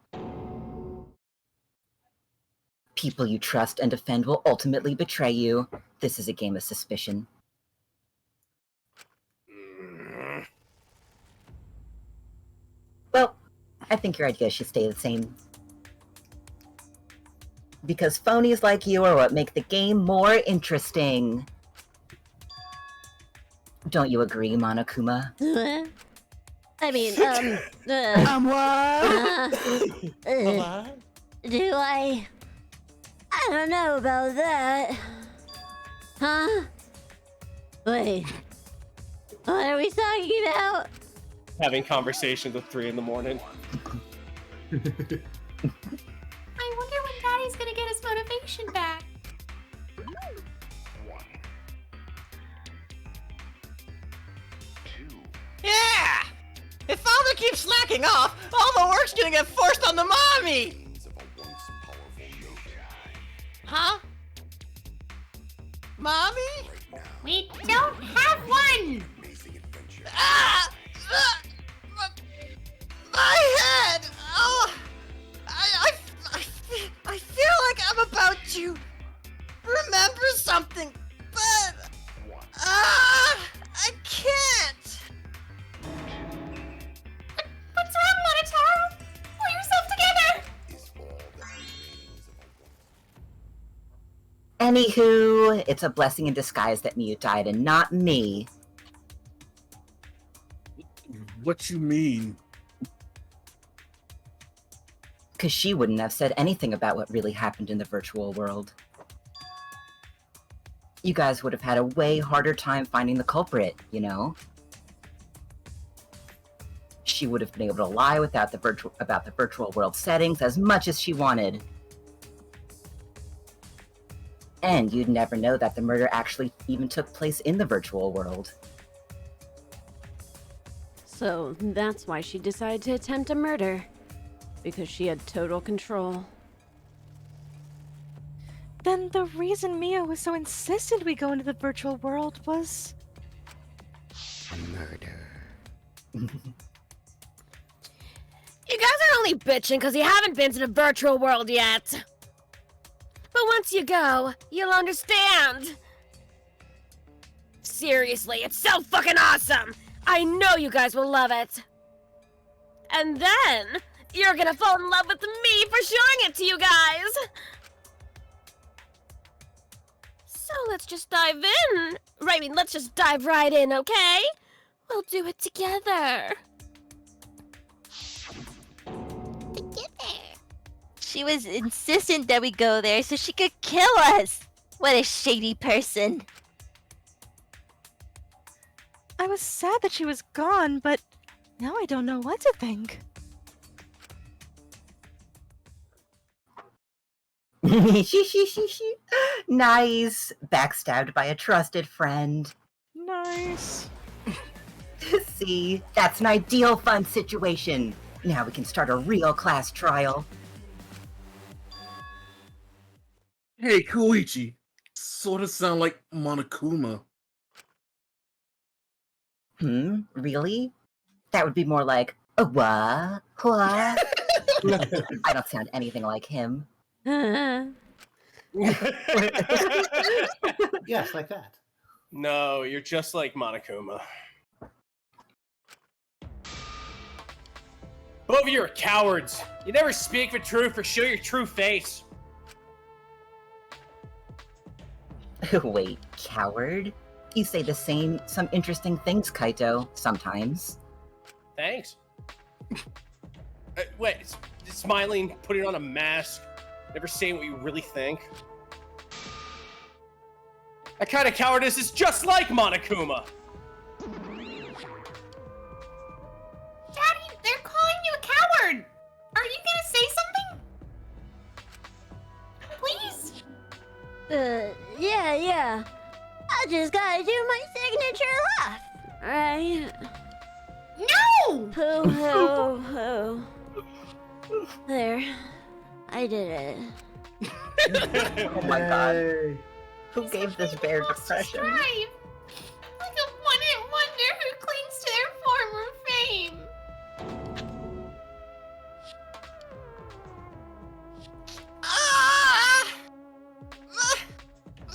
People you trust and defend will ultimately betray you. This is a game of suspicion. Well, I think your idea should stay the same. Because phonies like you are what make the game more interesting. Don't you agree, Monokuma? I mean, what? Do I don't know about that. Huh? Wait. What are we talking about? Having conversations at 3 in the morning. I wonder when Daddy's gonna get his motivation back. Yeah! If Father keeps slacking off, all the work's gonna get forced on the mommy! Huh? Mommy? We don't have one! Ah! My head! Oh! I feel like I'm about to remember something, but I can't. What's wrong, Monotaro? Pull yourself together! Anywho, it's a blessing in disguise that Mew died and not me. What you mean? Because she wouldn't have said anything about what really happened in the virtual world. You guys would have had a way harder time finding the culprit, you know? She would have been able to lie about the virtual world settings as much as she wanted. And you'd never know that the murder actually even took place in the virtual world. So that's why she decided to attempt a murder. Because she had total control. Then the reason Mia was so insistent we go into the virtual world was... Murder. You guys are only bitching because you haven't been to the virtual world yet. But once you go, you'll understand. Seriously, it's so fucking awesome! I know you guys will love it. And then, you're gonna fall in love with me for showing it to you guys! So let's just dive in. I mean, let's just dive right in, okay? We'll do it together. She was insistent that we go there so she could kill us. What a shady person. I was sad that she was gone, but now I don't know what to think. Nice. Backstabbed by a trusted friend. Nice. See, that's an ideal fun situation. Now we can start a real class trial. Hey, Koichi. Sort of sound like Monokuma. Really? That would be more like, what? What? I don't sound anything like him. Yes, like that. No, you're just like Monokuma. Both of you are cowards. You never speak the truth or show your true face. Wait, coward? You say some interesting things, Kaito, sometimes. Thanks. Wait, smiling, putting on a mask, never saying what you really think. That kind of cowardice is just like Monokuma. Daddy, they're calling you a coward. Are you gonna say something? Please? Yeah. I just gotta do my signature laugh. Right? No! There. I did it. Oh my god. Who gave this bear depression? Strive. Like a one-hit wonder who clings to their former fame.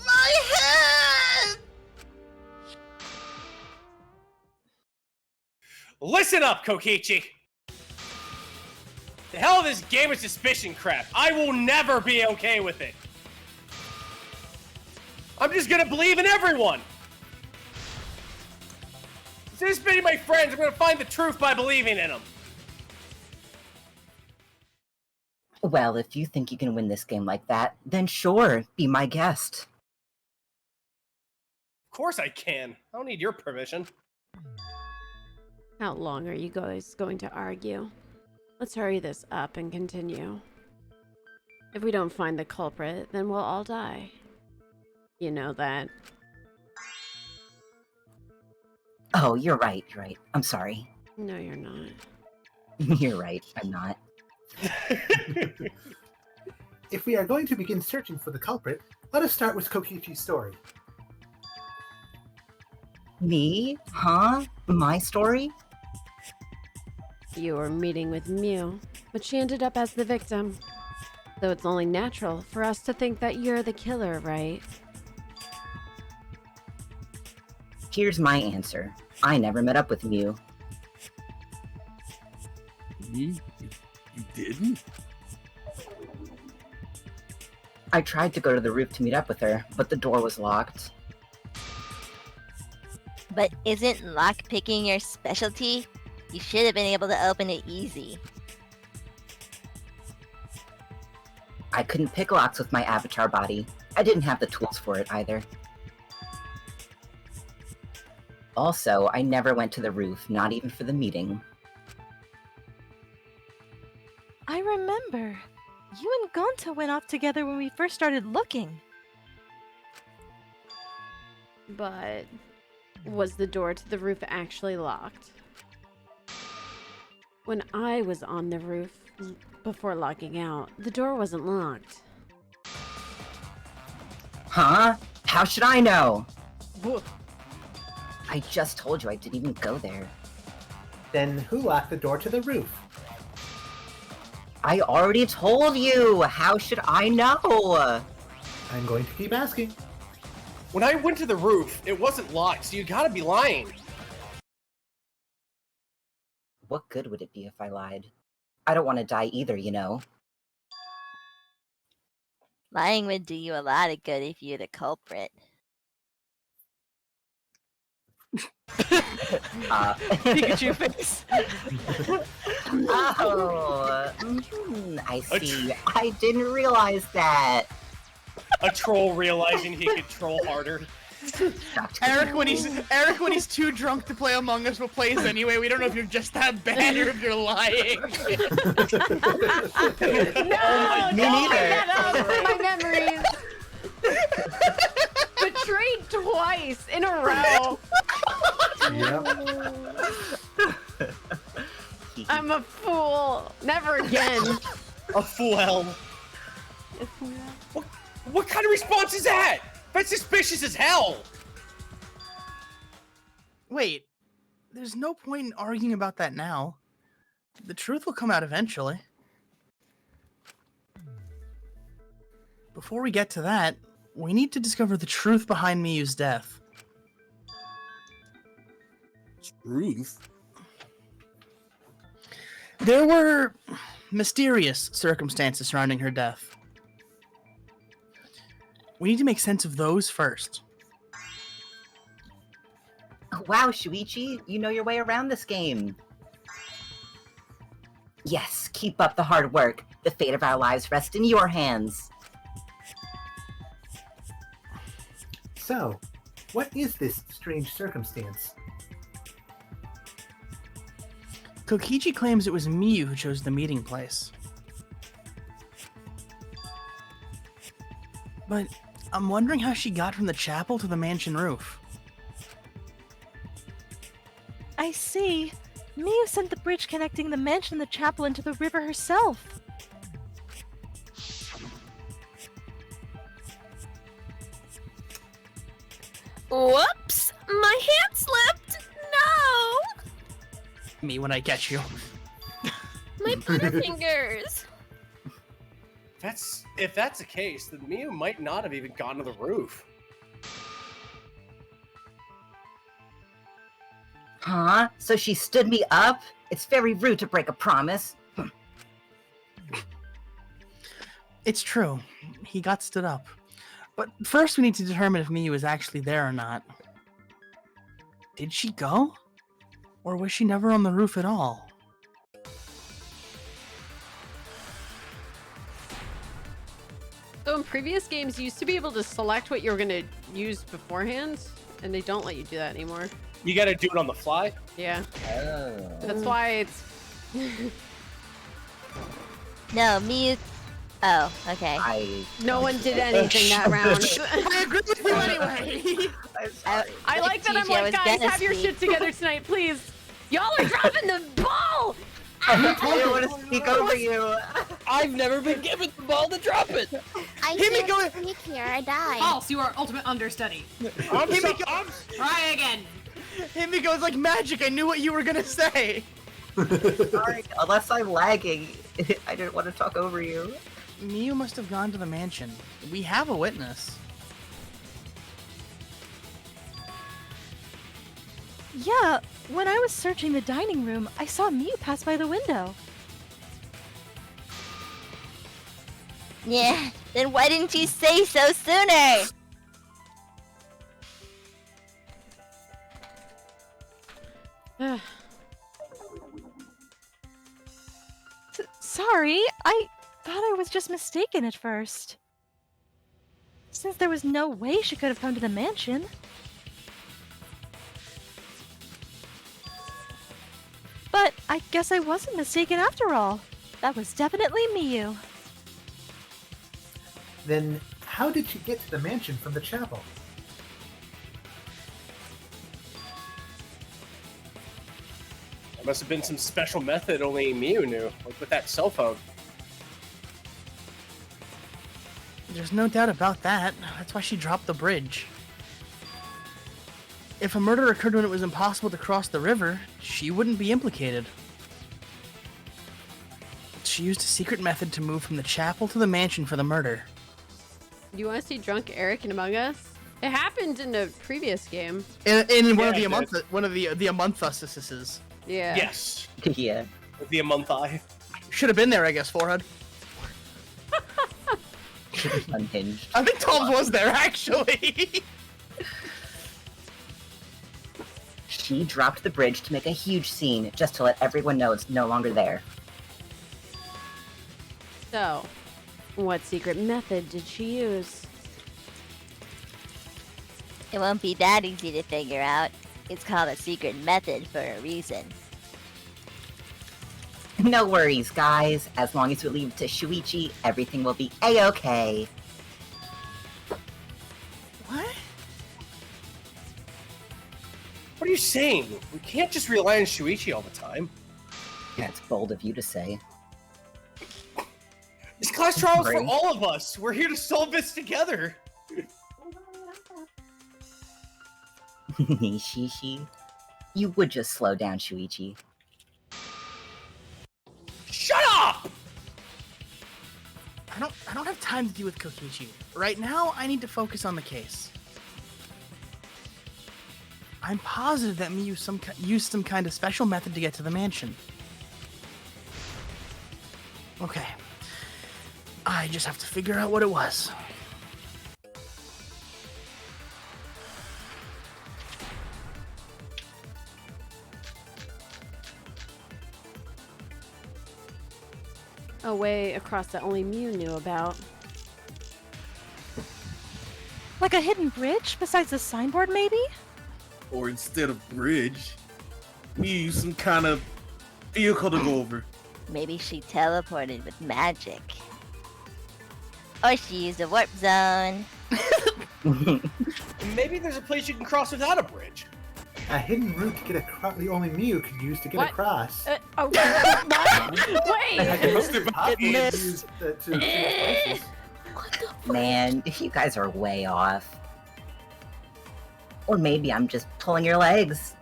My head! Listen up, Kokichi! The hell of this game of suspicion crap. I will never be okay with it. I'm just gonna believe in everyone. Instead of spitting my friends, I'm gonna find the truth by believing in them. Well, if you think you can win this game like that, then sure, be my guest. Of course I can. I don't need your permission. How long are you guys going to argue? Let's hurry this up and continue. If we don't find the culprit, then we'll all die. You know that. Oh, you're right. I'm sorry. No, you're not. You're right, I'm not. If we are going to begin searching for the culprit, let us start with Kokichi's story. Me? Huh? My story? You were meeting with Mew, but she ended up as the victim. Though it's only natural for us to think that you're the killer, right? Here's my answer. I never met up with Mew. You didn't? I tried to go to the roof to meet up with her, but the door was locked. But isn't lockpicking your specialty? You should have been able to open it easy. I couldn't pick locks with my avatar body. I didn't have the tools for it either. Also, I never went to the roof, not even for the meeting. I remember. You and Gonta went off together when we first started looking. But was the door to the roof actually locked? When I was on the roof before logging out, the door wasn't locked. Huh? How should I know? I just told you I didn't even go there. Then who locked the door to the roof? I already told you! How should I know? I'm going to keep asking. When I went to the roof, it wasn't locked, so you gotta be lying. What good would it be if I lied? I don't want to die either, you know. Lying would do you a lot of good if you're the culprit. Pikachu face. I see. I didn't realize that. A troll realizing he could troll harder. Eric, when he's too drunk to play Among Us, but plays anyway. We don't know if you're just that bad or if you're lying. No, Me don't neither. bring that up for my memories. Betrayed twice in a row. I'm a fool. Never again. A fool hell. What kind of response is that? That's suspicious as hell. Wait, there's no point in arguing about that now. The truth will come out eventually. Before we get to that, we need to discover the truth behind Miyu's death. Ruth? There were mysterious circumstances surrounding her death. We need to make sense of those first. Wow, Shuichi, you know your way around this game. Yes, keep up the hard work. The fate of our lives rests in your hands. So, what is this strange circumstance? Kokichi claims it was Miyu who chose the meeting place. But I'm wondering how she got from the chapel to the mansion roof. I see. Miyu sent the bridge connecting the mansion and the chapel into the river herself. Whoops! My hand slipped! No! Me when I get you. My butterfingers! If that's the case, then Miyu might not have even gone to the roof. Huh? So she stood me up? It's very rude to break a promise. It's true. He got stood up. But first we need to determine if Miyu is actually there or not. Did she go? Or was she never on the roof at all? So in previous games, you used to be able to select what you were going to use beforehand, and they don't let you do that anymore. You gotta do it on the fly? Yeah. Oh. That's why it's... No, Miyu. Oh, okay. No one did anything that round. I agree with you anyway. I like that I'm Gigi, I like, was guys, gonna have your speak." shit together tonight, please. Y'all are dropping the ball! I don't want to speak over you. I've never been given the ball to drop it. I Himiko- can't speak here. I died. False, you are ultimate understudy. Try again. Himiko, it's like magic. I knew what you were gonna say. Sorry, unless I'm lagging, I didn't want to talk over you. Miyu must have gone to the mansion. We have a witness. Yeah, when I was searching the dining room, I saw Miyu pass by the window. Yeah, then why didn't you say so sooner? Sorry, I thought I was just mistaken at first. Since there was no way she could have come to the mansion. But I guess I wasn't mistaken after all. That was definitely Miyu. Then, how did she get to the mansion from the chapel? There must have been some special method only Miyu knew, like with that cell phone. There's no doubt about that. That's why she dropped the bridge. If a murder occurred when it was impossible to cross the river, she wouldn't be implicated. She used a secret method to move from the chapel to the mansion for the murder. You want to see drunk Eric in Among Us? It happened in a previous game. In one of Yeah, the Amonthus. Yeah. Yes. Yeah. With the month eye. Should have been there, I guess, Forehead. Unhinged. I think Tom's was there, actually. She dropped the bridge to make a huge scene, just to let everyone know it's no longer there. So, what secret method did she use? It won't be that easy to figure out. It's called a secret method for a reason. No worries, guys. As long as we leave it to Shuichi, everything will be a-okay. What? What are you saying? We can't just rely on Shuichi all the time. That's bold of you to say. This class trial is for Right. all of us. We're here to solve this together. Nishishi, you would just slow down, Shuichi. Shut up! I don't have time to deal with Kokichi. Right now, I need to focus on the case. I'm positive that Miyu used some kind of special method to get to the mansion. Okay. I just have to figure out what it was. A way across that only Mew knew about. Like a hidden bridge besides the signboard, maybe? Or instead of bridge, we use some kind of vehicle to go over. Maybe she teleported with magic. Or she used a warp zone. Maybe there's a place you can cross without a bridge. A hidden route to get across the only Mew could use to get What? across. Wait! Man, you guys are way off. Or maybe I'm just pulling your legs.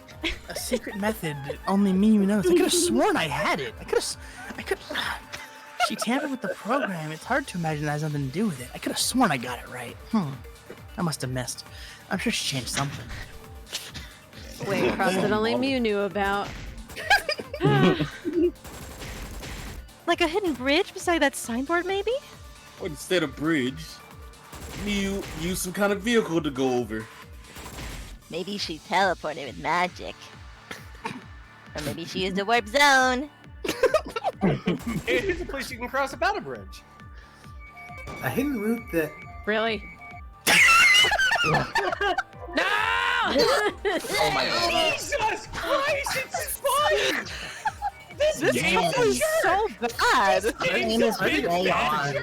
A secret method that only Miyu knows. I could have sworn I had it. I could. She tampered with the program. It's hard to imagine that has nothing to do with it. I could have sworn I got it right. I must have missed. I'm sure she changed something. Way across that only Mew knew about. Like a hidden bridge beside that signboard, maybe? Or instead of bridge, Mew used some kind of vehicle to go over. Maybe she teleported with magic. Or maybe she used a warp zone. Maybe there's a place you can cross without a bridge. A hidden route that... Really? No! Oh my god. Jesus Christ, it's fine! This game is so bad. This game is way on.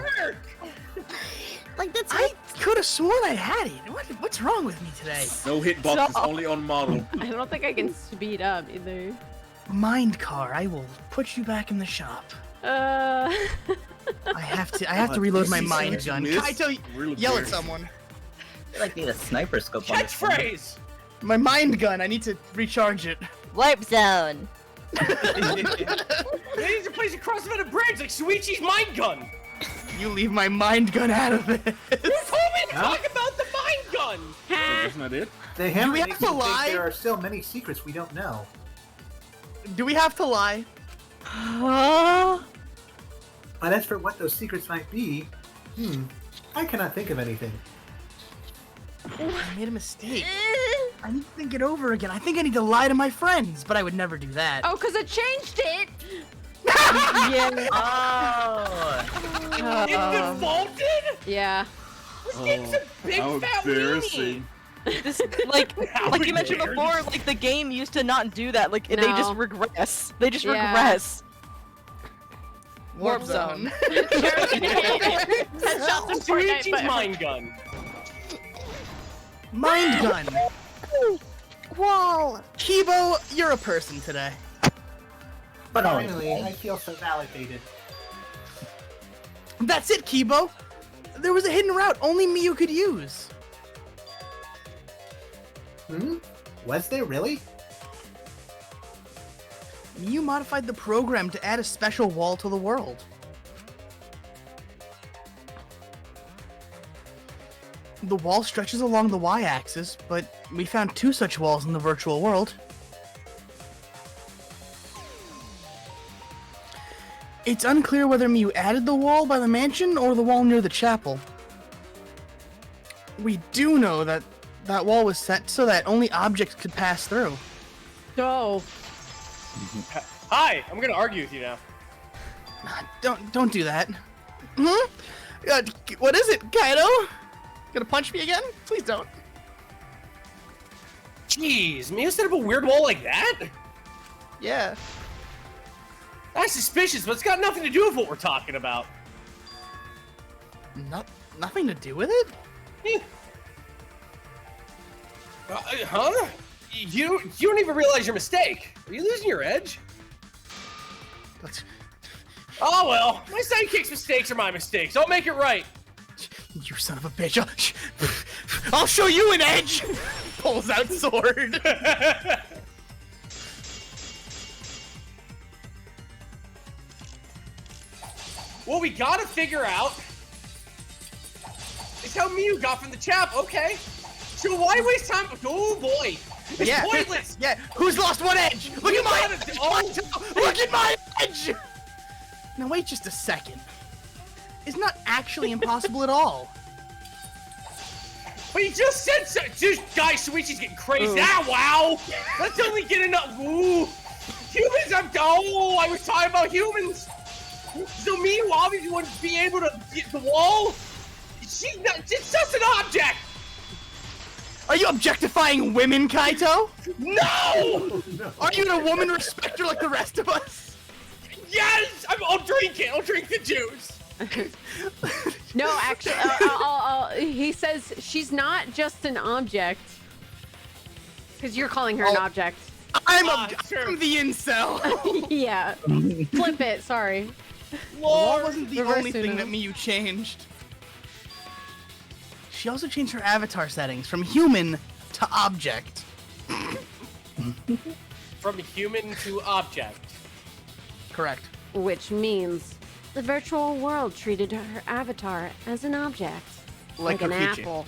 Like that's I could have sworn I had it. What's wrong with me today? No hitboxes, only on model. I don't think I can speed up either. Mind car, I will put you back in the shop. Uh. I have to reload my mind gun. Kaito, yell at someone. I feel like I need a sniper scope on this one. Catchphrase! My mind gun, I need to recharge it. Warp zone. There's a place to cross without a bridge, like Shuichi's mind gun! You leave my mind gun out of it. You told me to talk about the mind gun! That's not it. They Do we make have you to think lie? there are still many secrets we don't know. Do we have to lie? But as for what those secrets might be, I cannot think of anything. I made a mistake. I need to think it over again. I think I need to lie to my friends, but I would never do that. Oh, because it changed it! Yeah. It defaulted? Yeah. This game's a big how fat embarrassing. This like you mentioned before, like the game used to not do that. Like they just regress. They just regress. Warp zone. Shuichi's mind gun. Mind gun. Wall. Kibo, you're a person today. But finally, I feel so validated. That's it, Kibo. There was a hidden route only Miyu could use. Was there really? Miyu modified the program to add a special wall to the world. The wall stretches along the y-axis, but we found 2 such walls in the virtual world. It's unclear whether Miyu added the wall by the mansion or the wall near the chapel. We do know that that wall was set so that only objects could pass through. No. Hi, I'm gonna argue with you now. Don't do that. What is it, Kaito? Gonna punch me again? Please don't. Jeez, Mio set up a weird wall like that? Yeah. That's suspicious, but it's got nothing to do with what we're talking about. Nothing to do with it? Huh? You don't even realize your mistake. Are you losing your edge? Oh well, my sidekick's mistakes are my mistakes. I'll make it right. You son of a bitch. I'll show you an edge! Pulls out sword. What we gotta figure out is how Miyu got from the chapel. Okay, So why waste time? Oh boy. It's Yeah. pointless. Yeah. Who's lost one edge? Look at my Look at my edge. Now wait just a second. It's not actually impossible at all. But he just said so. Dude, guys, Shuichi's getting crazy. Ah, wow. Let's only get enough. Ooh. Humans, I was talking about humans. So me, who obviously wouldn't be able to get the wall, it's just an object. Are you objectifying women, Kaito? No! Are you a woman respecter like the rest of us? Yes! I'll drink it. I'll drink the juice. No, actually, he says she's not just an object. Because you're calling her an object. I'm the incel. Yeah. Flip it, sorry. Law wasn't the Reverse only thing Uno. that Miyu changed. She also changed her avatar settings from human to object. From human to object. Correct. Which means the virtual world treated her avatar as an object. Like an Kokichi. apple.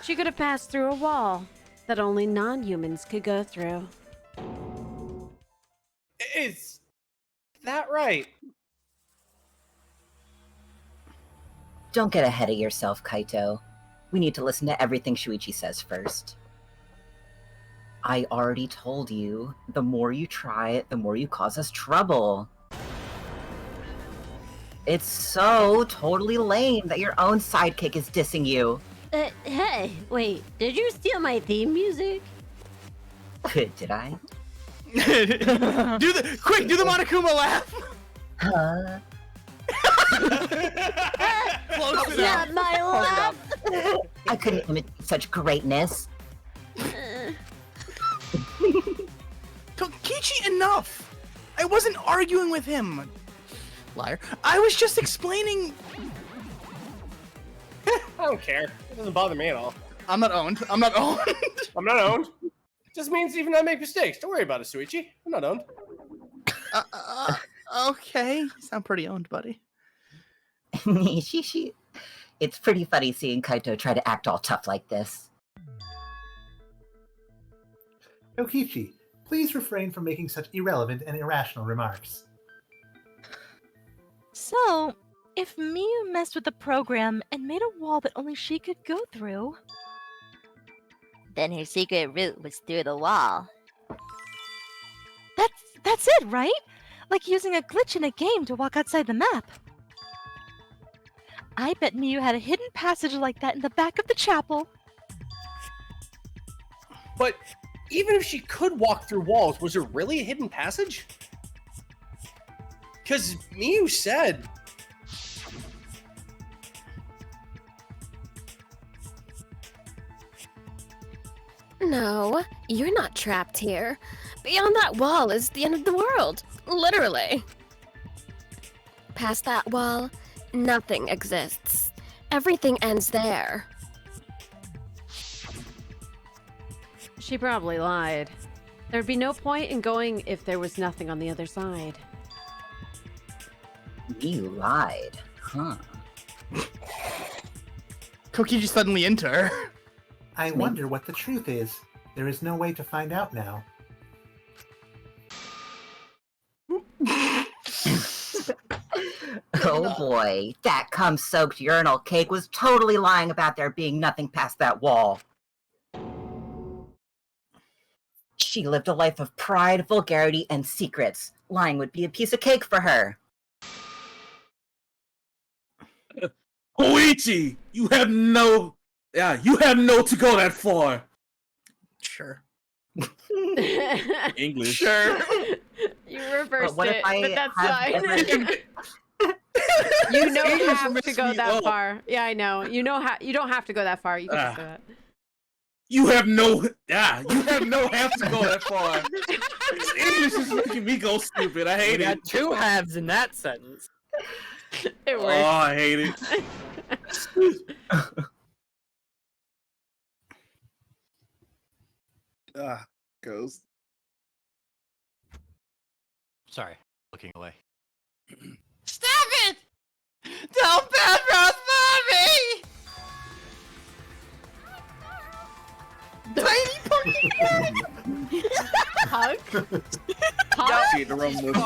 She could have passed through a wall that only non-humans could go through. Is that right? Don't get ahead of yourself, Kaito. We need to listen to everything Shuichi says first. I already told you, the more you try it, the more you cause us trouble. It's so totally lame that your own sidekick is dissing you. Hey, wait, did you steal my theme music? Did I? do the Monokuma laugh. Huh? Close That's not my laugh. I couldn't imitate such greatness. Kokichi, enough! I wasn't arguing with him. Liar. I was just explaining. I don't care. It doesn't bother me at all. I'm not owned. I'm not owned. I'm not owned. Just means even I make mistakes. Don't worry about it, Shuichi. I'm not owned. Okay. You sound pretty owned, buddy. Shishi. It's pretty funny seeing Kaito try to act all tough like this. Kokichi, please refrain from making such irrelevant and irrational remarks. So, if Miyu messed with the program and made a wall that only she could go through, Then her secret route was through the wall. that's it, right? Like using a glitch in a game to walk outside the map. I bet Miyu had a hidden passage like that in the back of the chapel. But even if she could walk through walls, was there really a hidden passage? Because Miyu said... No, you're not trapped here. Beyond that wall is the end of the world. Literally. Past that wall, nothing exists. Everything ends there. She probably lied. There'd be no point in going if there was nothing on the other side. You lied, huh? Kokichi suddenly into her. I wonder what the truth is. There is no way to find out now. Oh boy, that cum-soaked urinal cake was totally lying about there being nothing past that wall. She lived a life of pride, vulgarity, and secrets. Lying would be a piece of cake for her. Koichi, you have no to go that far. Sure. English. Sure. You reversed what if it, but that's fine. You know you have to go that far. Yeah, I know. You know how you don't have to go that far. You can just do that. You have no have to go that far. English is making me go stupid. I hate We it. got two halves in that sentence. It Oh, works. I hate it. Ghost. Sorry, looking away. Stop it! Don't bad mouth mommy! Tiny pumpkin head! Hug? She had the wrong movie.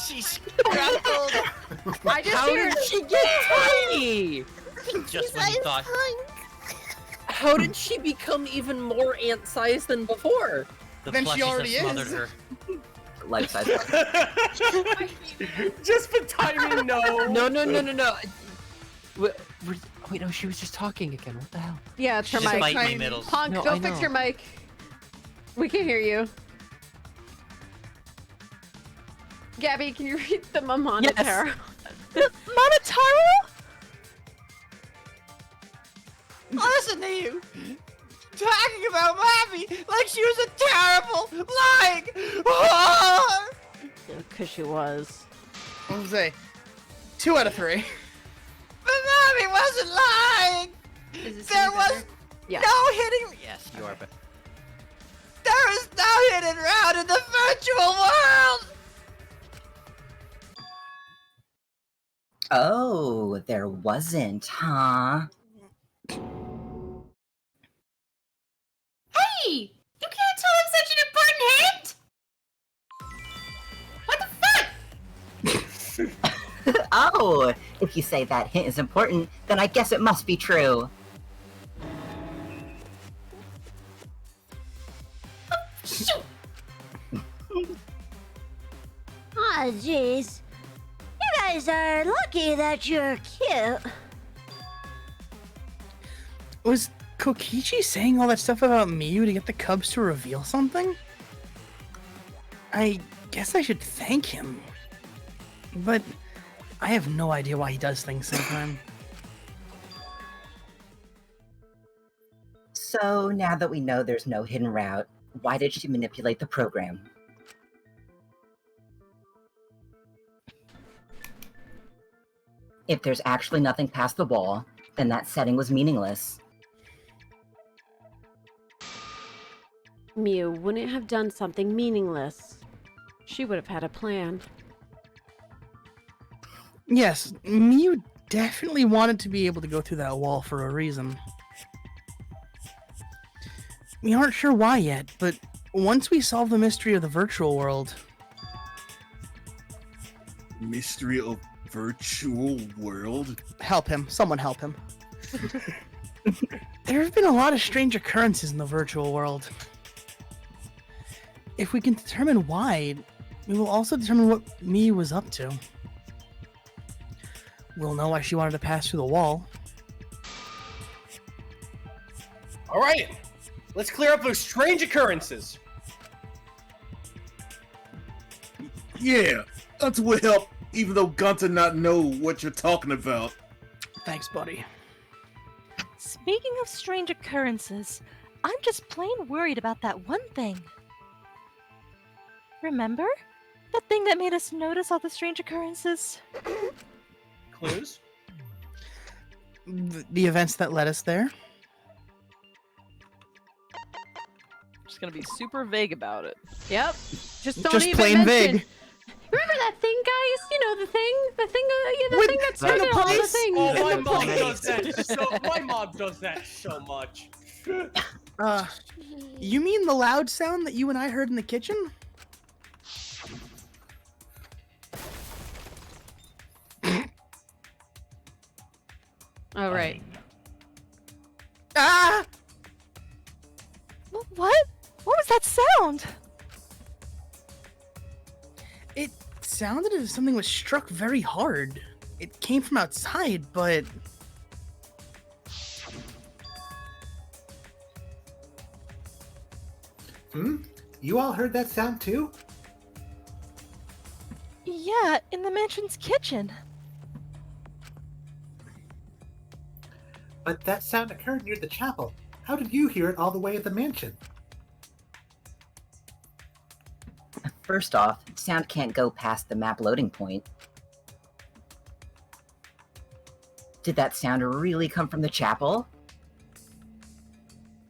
She's crumpled. I just How heard. did she get tiny? Just when you thought. How did she become even more ant-sized than before? The Then she plushies have already is. smothered her. Life size. Just for timing, no. No. Wait, no, she was just talking again. What the hell? Yeah, it's her Just mic. bite me, Middles. Punk, No, go I fix know. your mic. We can hear you. Gabby, can you read the Monotaro? Monotaro? Listen to you! Talking about Mommy like she was a terrible, lying whore! Because she was. What was I? 2 out of 3. But Mommy wasn't lying! There was Yeah. no hidden... Yes, you are. But There is no hidden route in the virtual world! Oh, there wasn't, huh? Hey! You can't tell him such an important hint! What the fuck? Oh, if you say that hint is important, then I guess it must be true. Shoot! Aw, jeez. You guys are lucky that you're cute. Was Kokichi saying all that stuff about Miyu to get the Cubs to reveal something? I guess I should thank him. But I have no idea why he does things sometimes. So now that we know there's no hidden route, why did she manipulate the program? If there's actually nothing past the wall, then that setting was meaningless. Miyu wouldn't have done something meaningless. She would have had a plan. Yes, Miyu definitely wanted to be able to go through that wall for a reason. We aren't sure why yet, but once we solve the mystery of the virtual world... Mystery of virtual world? Help him. Someone help him. There have been a lot of strange occurrences in the virtual world. If we can determine why, we will also determine what Miyu was up to. We'll know why she wanted to pass through the wall. All right, let's clear up those strange occurrences. Yeah, that will help, even though Gonta not know what you're talking about. Thanks, buddy. Speaking of strange occurrences, I'm just plain worried about that one thing. Remember? That thing that made us notice all the strange occurrences? Clues? The events that led us there? I'm just gonna be super vague about it. Yep. Just don't Just even plain mention. vague. Remember that thing, guys? You know, the thing Wait, that is that started a all the place? things. Oh, my mom does that my mom does that so much. You mean the loud sound that you and I heard in the kitchen? Oh, right. Ah! What? What was that sound? It sounded as if something was struck very hard. It came from outside, but... You all heard that sound too? Yeah, in the mansion's kitchen. But that sound occurred near the chapel. How did you hear it all the way at the mansion? First off, sound can't go past the map loading point. Did that sound really come from the chapel?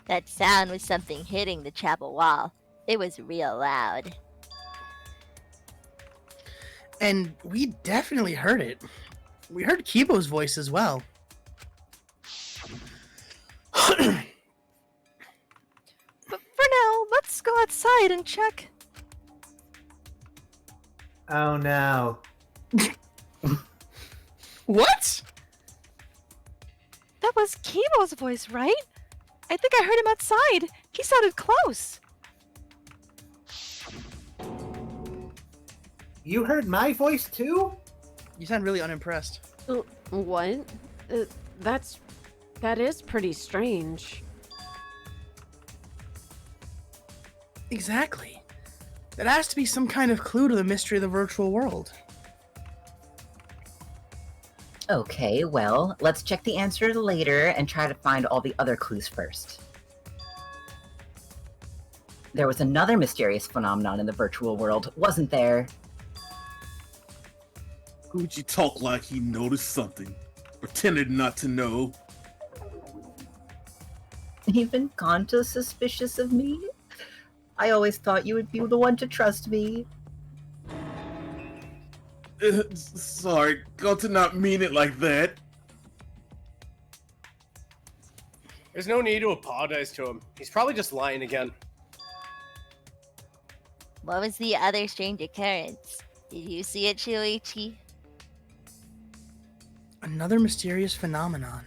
That sound was something hitting the chapel wall. It was real loud. And we definitely heard it. We heard Kibo's voice as well. outside and check. Oh no. What? That was Kibo's voice, right? I think I heard him outside. He sounded close. You heard my voice too? You sound really unimpressed. What? That is pretty strange. Exactly. That has to be some kind of clue to the mystery of the virtual world. Okay, well, let's check the answer later and try to find all the other clues first. There was another mysterious phenomenon in the virtual world, wasn't there? Gucci talk like he noticed something, pretended not to know. Even Gonta's suspicious of me? I always thought you would be the one to trust me. Sorry, got to not mean it like that. There's no need to apologize to him. He's probably just lying again. What was the other strange occurrence? Did you see it, Shuichi? Another mysterious phenomenon.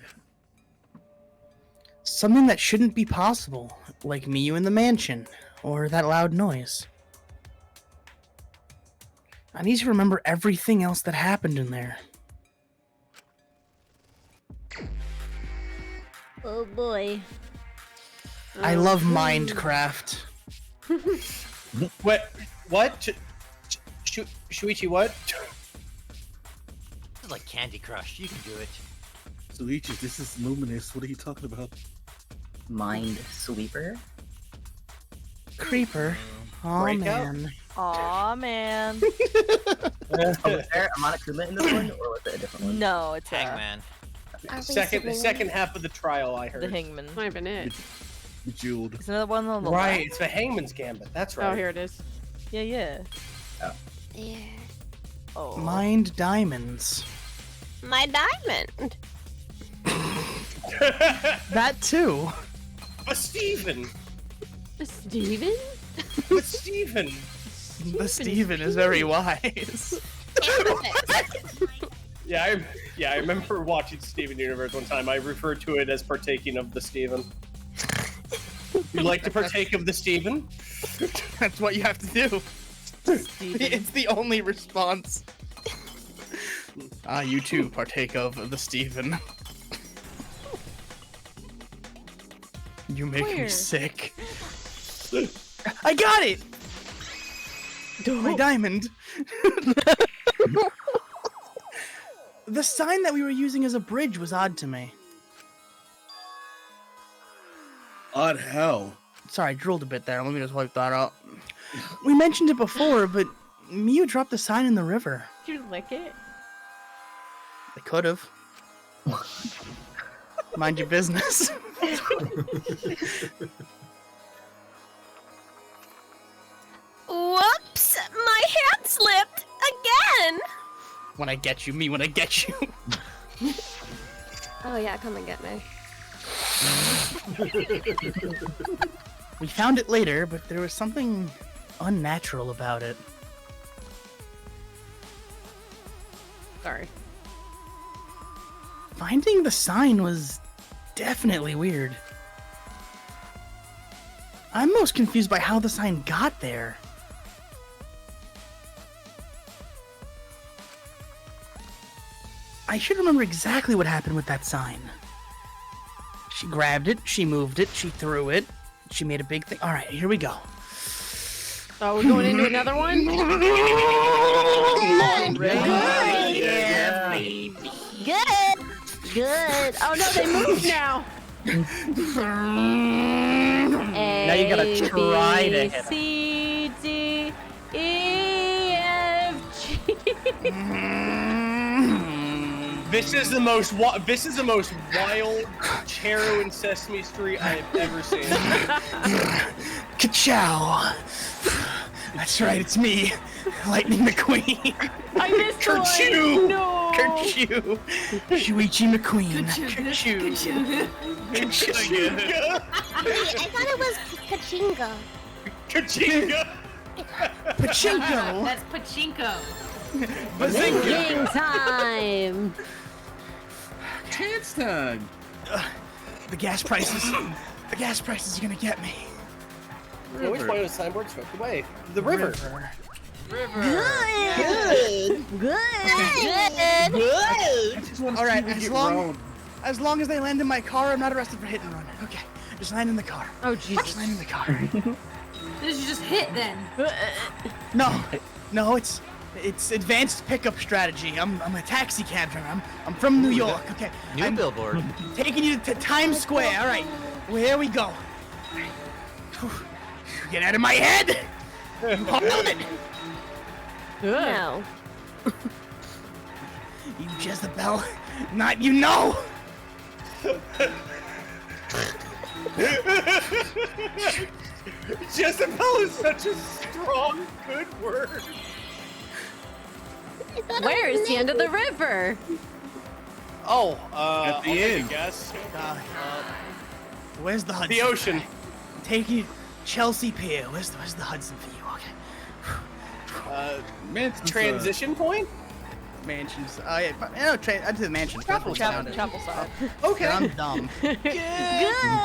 Something that shouldn't be possible, like Miyu in the mansion, or that loud noise. I need to remember everything else that happened in there. Oh boy. I love Minecraft. What? Shuichi, what? This is like Candy Crush. You can do it. Shuichi, this is Luminous. What are you talking about? Mind Sweeper? Creeper. Oh Breakout? man. Aw, man. Was there a Monokuma in this one, or was it a different one? No, it's Hangman. Second half of the trial, I heard. the Hangman. Might have been it. Bejeweled. There's another one on the Right, left. it's the Hangman's Gambit. That's right. Oh, here it is. Yeah. Yeah. Oh. Mind Diamonds. My diamond. That too. But Steven! Steven? But Steven! The Steven is very wise. Yeah, I remember watching Steven Universe one time. I referred to it as partaking of the Steven. You like to partake of the Steven? That's what you have to do. It's the only response. You too partake of the Steven. You make me Where? sick. I got it! My diamond. The sign that we were using as a bridge was odd to me. Odd how? Sorry, I drooled a bit there. Let me just wipe that out. We mentioned it before, but Miyu dropped the sign in the river. Did you lick it? They could have. Mind your business. Whoops! My hand slipped again! When I get you, when I get you. Oh yeah, come and get me. We found it later, but there was something unnatural about it. Sorry. Finding the sign was definitely weird. I'm most confused by how the sign got there. I should remember exactly what happened with that sign. She grabbed it, she moved it, she threw it, she made a big thing. Alright, here we go. Oh, we're going into another one? Yeah, baby. Good. Good. Oh no, they moved now. Now you gotta try to hit 'em. C, D, E, F, G. This is the most wild Cheru and Sesame Street I have ever seen. Ka-chow! That's right, it's me, Lightning McQueen. I missed Kerchoo! one. No. Kerchoo! Shuichi McQueen. Kerchoo! I thought it was Kachinga. Kachinga. Pachinko. That's pachinko. Game time. Chance time. The gas prices. The gas prices are gonna get me. Yeah, which way was the signboard swept away? The river. Good. Good. All right, as long as they land in my car, I'm not arrested for hit and run. Okay, just land in the car. Oh, Jesus. Just land in the car. This is just hit then. No, it's advanced pickup strategy. I'm a taxi cab driver. I'm from New York. Okay. New billboard. Taking you to Times Square. All right, well, here we go. Get out of my head. Hold it. No. You Jezebel. Not you know. Jezebel is such a strong, good word. Where is the end of the river? Oh, at the end. I guess. Where's the Hudson? The ocean. Take you, Chelsea Pier. Where's the Hudson for you? Okay. Transition point? Mansions. I to the mansion. Chapel side. Okay. I'm dumb. Good.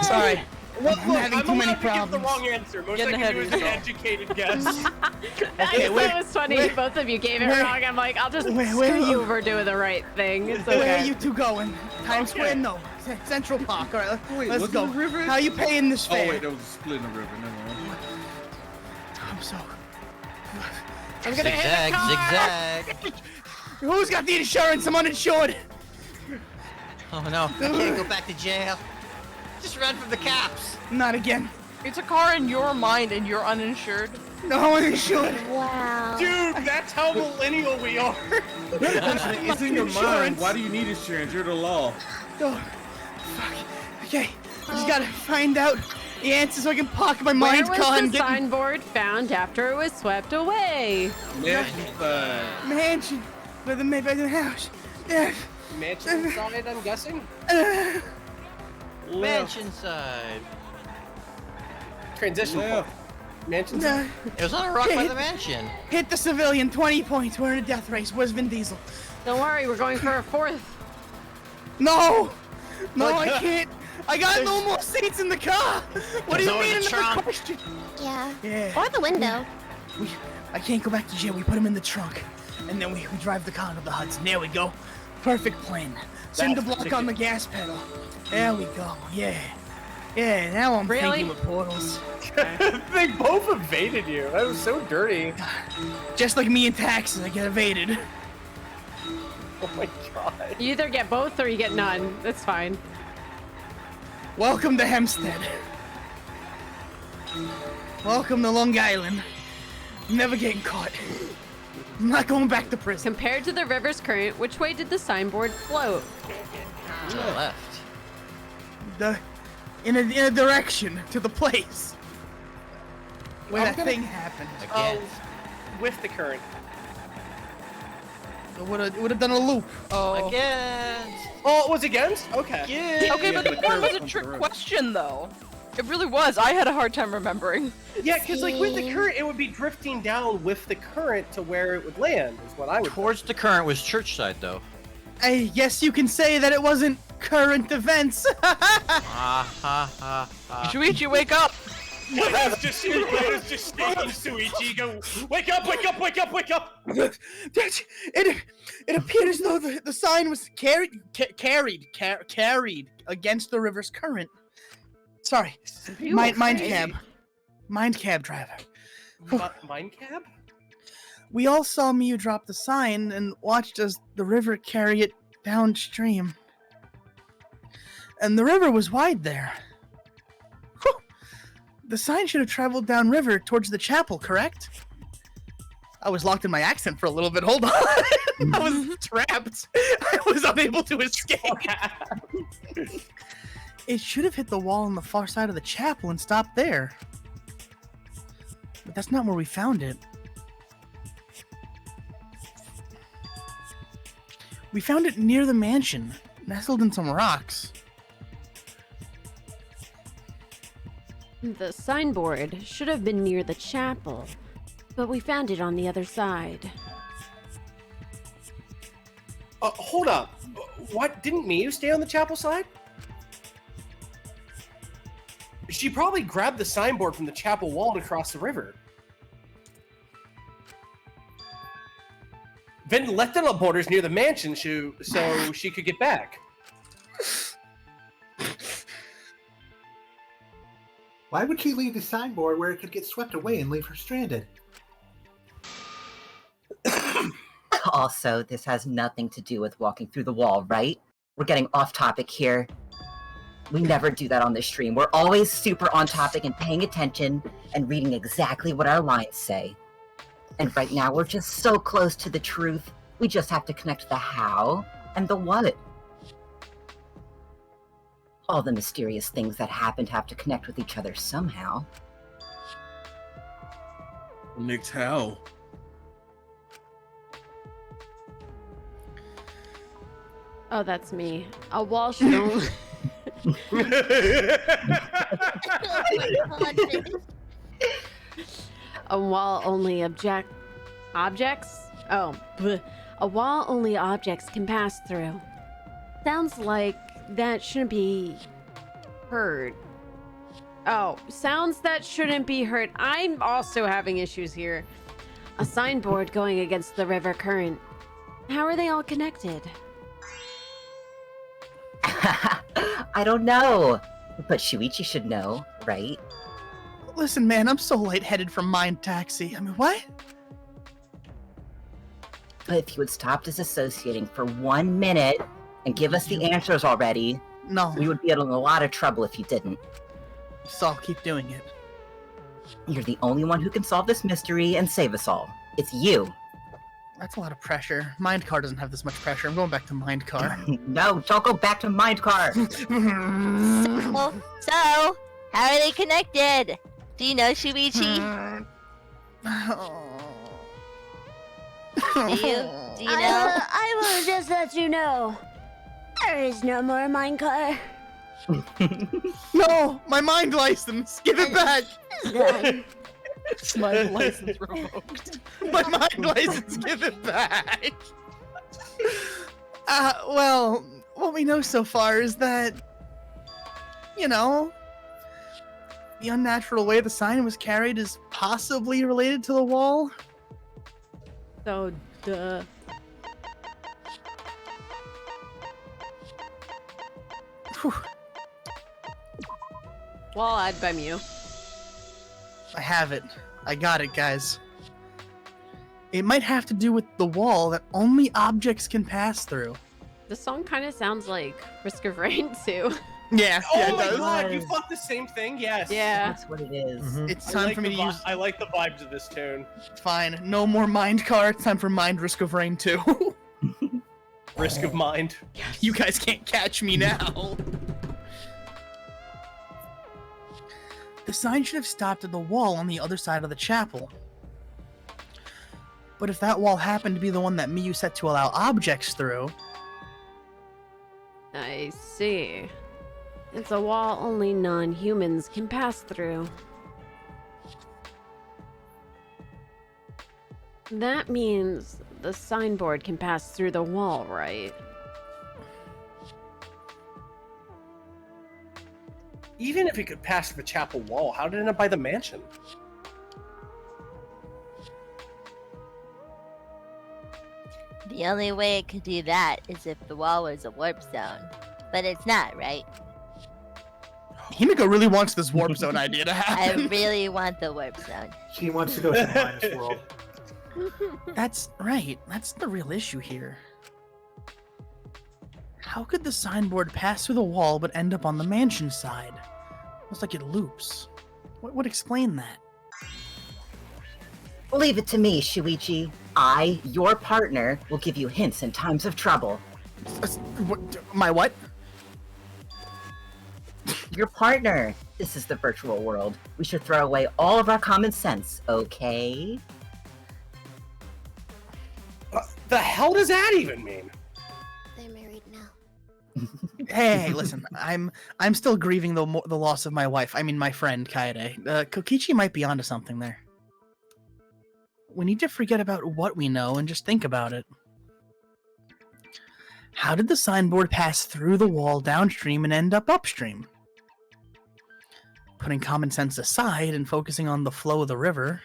Sorry. Look, I'm having too many allowed to give the problems. wrong answer. Most Get I in can the do is head an of educated guess. I Okay, thought it was funny. Both of you gave it where- wrong. I'm like, I'll just where are screw you? over doing the right thing. It's okay. Where are you two going? Times Square? No. Central Park. All right, Wait, let's was it go. the river? How you paying this fare? Oh wait, there was a split in the river. Never mind. I'm so. I'm gonna hit Zigzag, the car. zigzag. Who's got the insurance? I'm uninsured. Oh no, I can't go back to jail. Just run from the cops. Not again. It's a car in your mind and you're uninsured. No, uninsured. Wow. Dude, that's how millennial we are. It's in your mind. Insurance. Why do you need insurance? You're the law. Oh, fuck. Okay, I just gotta find out the answer so I can park my Where mind was car the and get signboard found after it was swept away? mansion with a mid house. Yeah. Mansion side, I'm guessing? Mansion side. Transition Yeah. point. Mansion Nah. side. It was on a rock by the mansion. Hit the civilian, 20 points. We're in a death race. Where's Vin Diesel? Don't worry, we're going for a fourth. No! No, Like, I can't. I got no more seats in the car. What do you There's mean in always the a trunk. question? Yeah. Yeah. Or the window. I can't go back to jail. We put him in the trunk, and then we drive the car to the Hudson. There we go. Perfect plan. Cinder block on the gas pedal. There we go. Yeah. Yeah, now I'm Really? thinking with portals. They both evaded you. That was so dirty. Just like me in taxes, I get evaded. Oh my god. You either get both or you get none. That's fine. Welcome to Hempstead. Welcome to Long Island. Never getting caught. I'm not going back to prison. Compared to the river's current, which way did the signboard float? To the left. In a direction to the place where I'm that gonna- thing happened. Again. With the current. It would have done a loop. Oh. Again. Oh, it was against? Okay. Okay, but Yeah, the the one was curve a trick comes around. question though. It really was. I had a hard time remembering. Yeah, because like with the current, it would be drifting down with the current to where it would land, is what I would Towards the current was church side though. I guess you can say that it wasn't current events. Shuichi, wake up! I was just shaking Shuichi. Go, wake up, wake up, wake up, wake up! It appeared as though the sign was carried against the river's current. Sorry, mind cab driver. Mind cab? We all saw Miyu drop the sign and watched as the river carry it downstream. And the river was wide there. Whew. The sign should have traveled downriver towards the chapel, correct? I was locked in my accent for a little bit. Hold on. I was trapped. I was unable to escape. It should have hit the wall on the far side of the chapel and stopped there. But that's not where we found it. We found it near the mansion, nestled in some rocks. The signboard should have been near the chapel, but we found it on the other side. Hold up. What? Didn't Miyu stay on the chapel side? She probably grabbed the signboard from the chapel wall to cross the river. Then left it on borders near the mansion so she could get back. Why would she leave the signboard where it could get swept away and leave her stranded? Also, this has nothing to do with walking through the wall, right? We're getting off topic here. We never do that on this stream. We're always super on topic and paying attention and reading exactly what our lines say. And right now, we're just so close to the truth. We just have to connect the how and the what. All the mysterious things that happened have to connect with each other somehow. Nick's how? Oh, that's me. A wall should only... A wall only objects? Oh, bleh. A wall only objects can pass through. Sounds like that shouldn't be heard. Oh, sounds that shouldn't be heard. I'm also having issues here. A signboard going against the river current. How are they all connected? I don't know. But Shuichi should know, right? Listen, man, I'm so lightheaded from Mind Taxi. I mean, what? But if you would stop disassociating for 1 minute and give us the answers already, no, we would be in a lot of trouble if you didn't. So I'll keep doing it. You're the only one who can solve this mystery and save us all. It's you. That's a lot of pressure. Mindcar doesn't have this much pressure. I'm going back to Mindcar. No, don't go back to Mindcar. So, how are they connected? Do you know Shuichi? Do you know? I will just let you know. There is no more Mindcar. No! My mind license! Give it back! Done. My license revoked. My mind license, give it back! Well, what we know so far is that, you know, the unnatural way the sign was carried is possibly related to the wall. So, duh. Whew. Wall ad by Mew. I have it. I got it, guys. It might have to do with the wall that only objects can pass through. The song kind of sounds like Risk of Rain too. Yeah, Oh yeah, it my does. god, you thought the same thing? Yes. Yeah. That's what it is. It's time for me to use... I like the vibes of this tune. Fine, no more Mindcar. It's time for Mind Risk of Rain 2. Risk of Mind. You guys can't catch me now. The sign should have stopped at the wall on the other side of the chapel. But if that wall happened to be the one that Miyu set to allow objects through... I see. It's a wall only non-humans can pass through. That means the signboard can pass through the wall, right? Even if it could pass the chapel wall, how did it end up by the mansion? The only way it could do that is if the wall was a warp zone. But it's not, right? Himiko really wants this warp zone idea to happen. I really want the warp zone. She wants to go to the minus world. That's right. That's the real issue here. How could the signboard pass through the wall but end up on the mansion side? Looks like it loops. What would explain that? Leave it to me, Shuichi. I, your partner, will give you hints in times of trouble. My what? Your partner. This is the virtual world. We should throw away all of our common sense, okay? The hell does that even mean? They're married now. Hey, listen. I'm still grieving the loss of my wife. I mean, my friend Kaede. Kokichi might be onto something there. We need to forget about what we know and just think about it. How did the signboard pass through the wall downstream and end up upstream? Putting common sense aside and focusing on the flow of the river,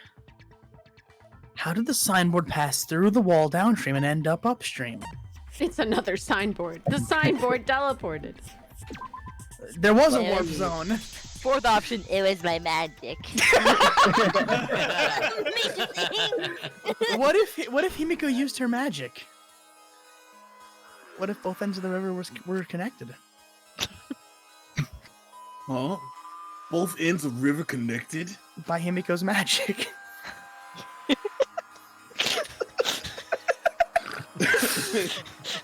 how did the signboard pass through the wall downstream and end up upstream? It's another signboard. The signboard teleported. There was a warp zone. Fourth option, it was my magic. What if Himiko used her magic? What if both ends of the river were connected? Huh? Both ends of river connected? By Himiko's magic.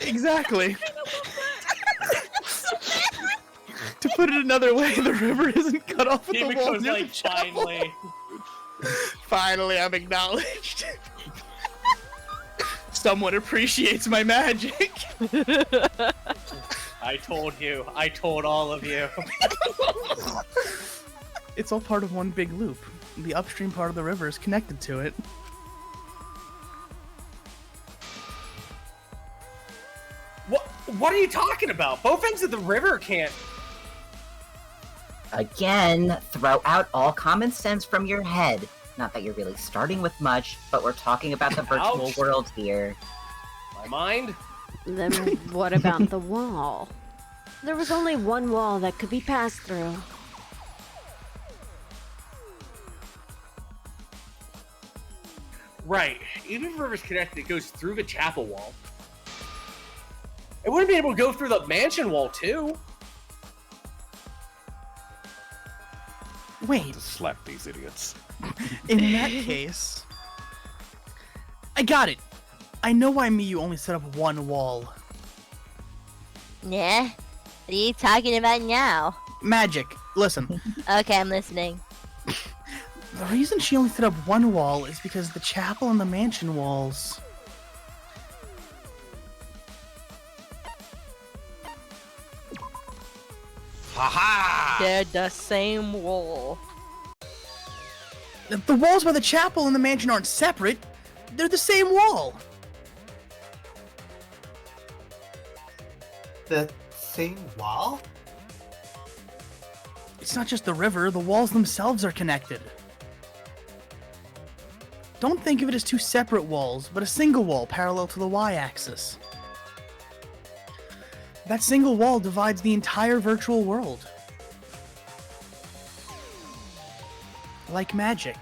Exactly. To put it another way, the river isn't cut off at the wall. Himiko's like, finally. Finally, I'm acknowledged. Someone appreciates my magic. I told you. I told all of you. It's all part of one big loop. The upstream part of the river is connected to it. What are you talking about? Both ends of the river can't. Again, throw out all common sense from your head. Not that you're really starting with much, but we're talking about the virtual Ouch. world here. My mind? Then what about the wall? There was only one wall that could be passed through. Right. Even if the river's connected, it goes through the chapel wall. It wouldn't be able to go through the mansion wall, too. Wait. Just slap these idiots. In that case... I got it! I know why Miyu only set up one wall. Yeah? What are you talking about now? Magic. Listen. Okay, I'm listening. The reason she only set up one wall is because the chapel and the mansion walls... Haha! They're the same wall. The walls by the chapel and the mansion aren't separate. They're the same wall. The same wall? It's not just the river, the walls themselves are connected. Don't think of it as two separate walls, but a single wall parallel to the y-axis. That single wall divides the entire virtual world. Like magic.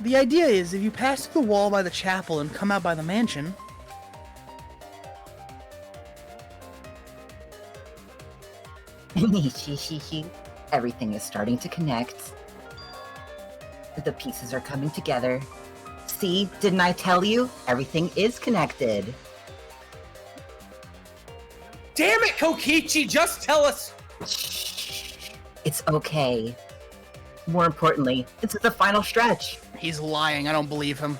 The idea is, if you pass through the wall by the chapel and come out by the mansion, everything is starting to connect. The pieces are coming together. See, didn't I tell you? Everything is connected. Damn it, Kokichi! Just tell us! It's okay. More importantly, this is the final stretch. He's lying, I don't believe him.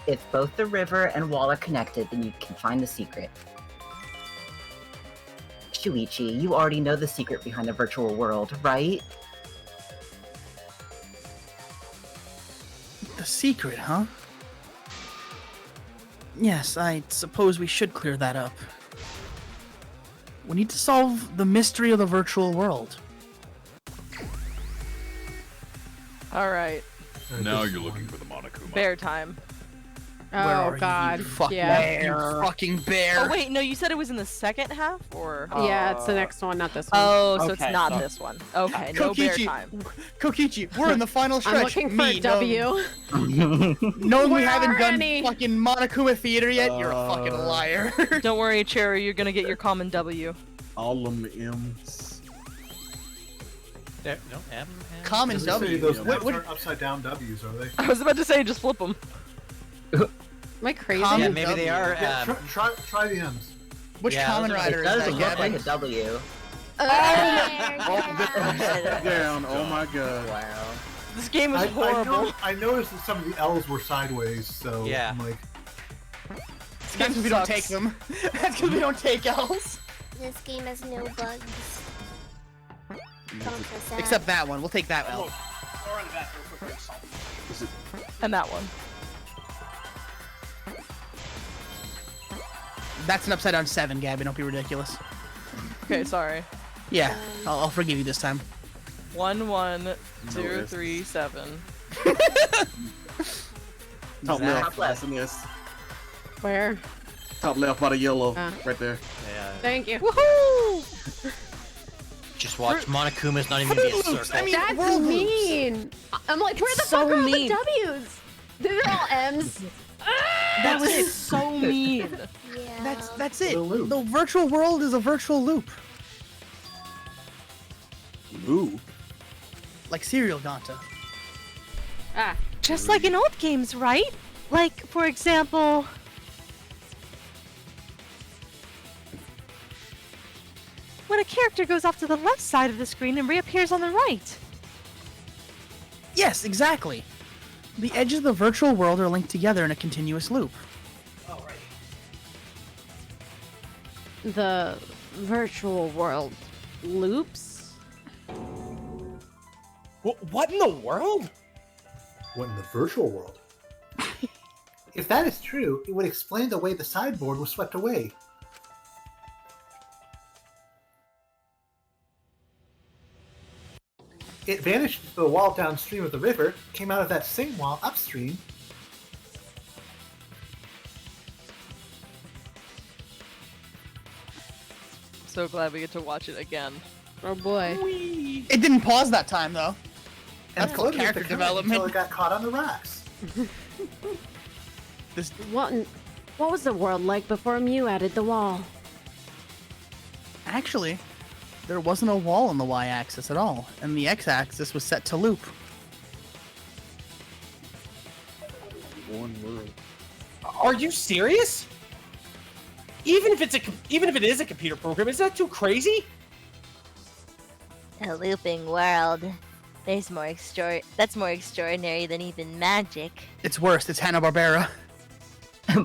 If both the river and wall are connected, then you can find the secret. Shuichi, you already know the secret behind the virtual world, right? The secret, huh? Yes, I suppose we should clear that up. We need to solve the mystery of the virtual world. Alright. Now you're looking for the Monokuma. Bear time. Oh god. Fucking yeah. bear. Fucking bear. Oh wait, no, you said it was in the second half, or? Yeah, it's the next one, not this one. Oh, so Okay, it's not so- this one. Okay, no bear Kokichi, time. Kokichi, we're in the final stretch. I'm looking for a W. Knowing we Where haven't are done any? fucking Monokuma theater yet, you're a fucking liar. Don't worry, Cheru, you're gonna get your common W. All them M's. There, no, Common W. Those What- what- aren't upside down W's, are they? I was about to say, just flip them. Am I crazy? Yeah, maybe they are. Yeah, try the M's. Which Yeah, common those are- rider It is does that, look Gabby? like a W. Down. Oh my god. Wow. This game is horrible. I noticed that some of the L's were sideways, so Yeah. I'm like, That's because we don't take them. That's because we don't take L's. This game has no bugs. Except that one. We'll take that L. And that one. That's an upside down 7, Gabby. Don't be ridiculous. Okay, sorry. Yeah, I'll forgive you this time. 1 1 2 3 7. Top left. Listen this. Where? Top left by the yellow, right there. Yeah. Thank you. Woohoo! Just watch. Monokuma's not even gonna be a circle. That's mean. I'm like, where the fuck are all the W's? These are all M's. That was It's so mean. That's it. The virtual world is a virtual loop. Ooh. Like serial Gonta. Just like in old games, right? Like, for example... when a character goes off to the left side of the screen and reappears on the right. Yes, exactly. The edges of the virtual world are linked together in a continuous loop. The virtual world loops? What in the world? what in the virtual world? If that is true, it would explain the way the sideboard was swept away. It vanished into the wall downstream of the river, came out of that same wall upstream. So glad we get to watch it again. Oh boy. It didn't pause that time though. That's called floated character the current development. until it got caught on the rocks. What was the world like before Mew added the wall? Actually, there wasn't a wall on the y-axis at all, and the x-axis was set to loop. One world. Are you serious? Even if it is a computer program, is that too crazy? A looping world. That's more extraordinary than even magic. It's worse. It's Hanna-Barbera.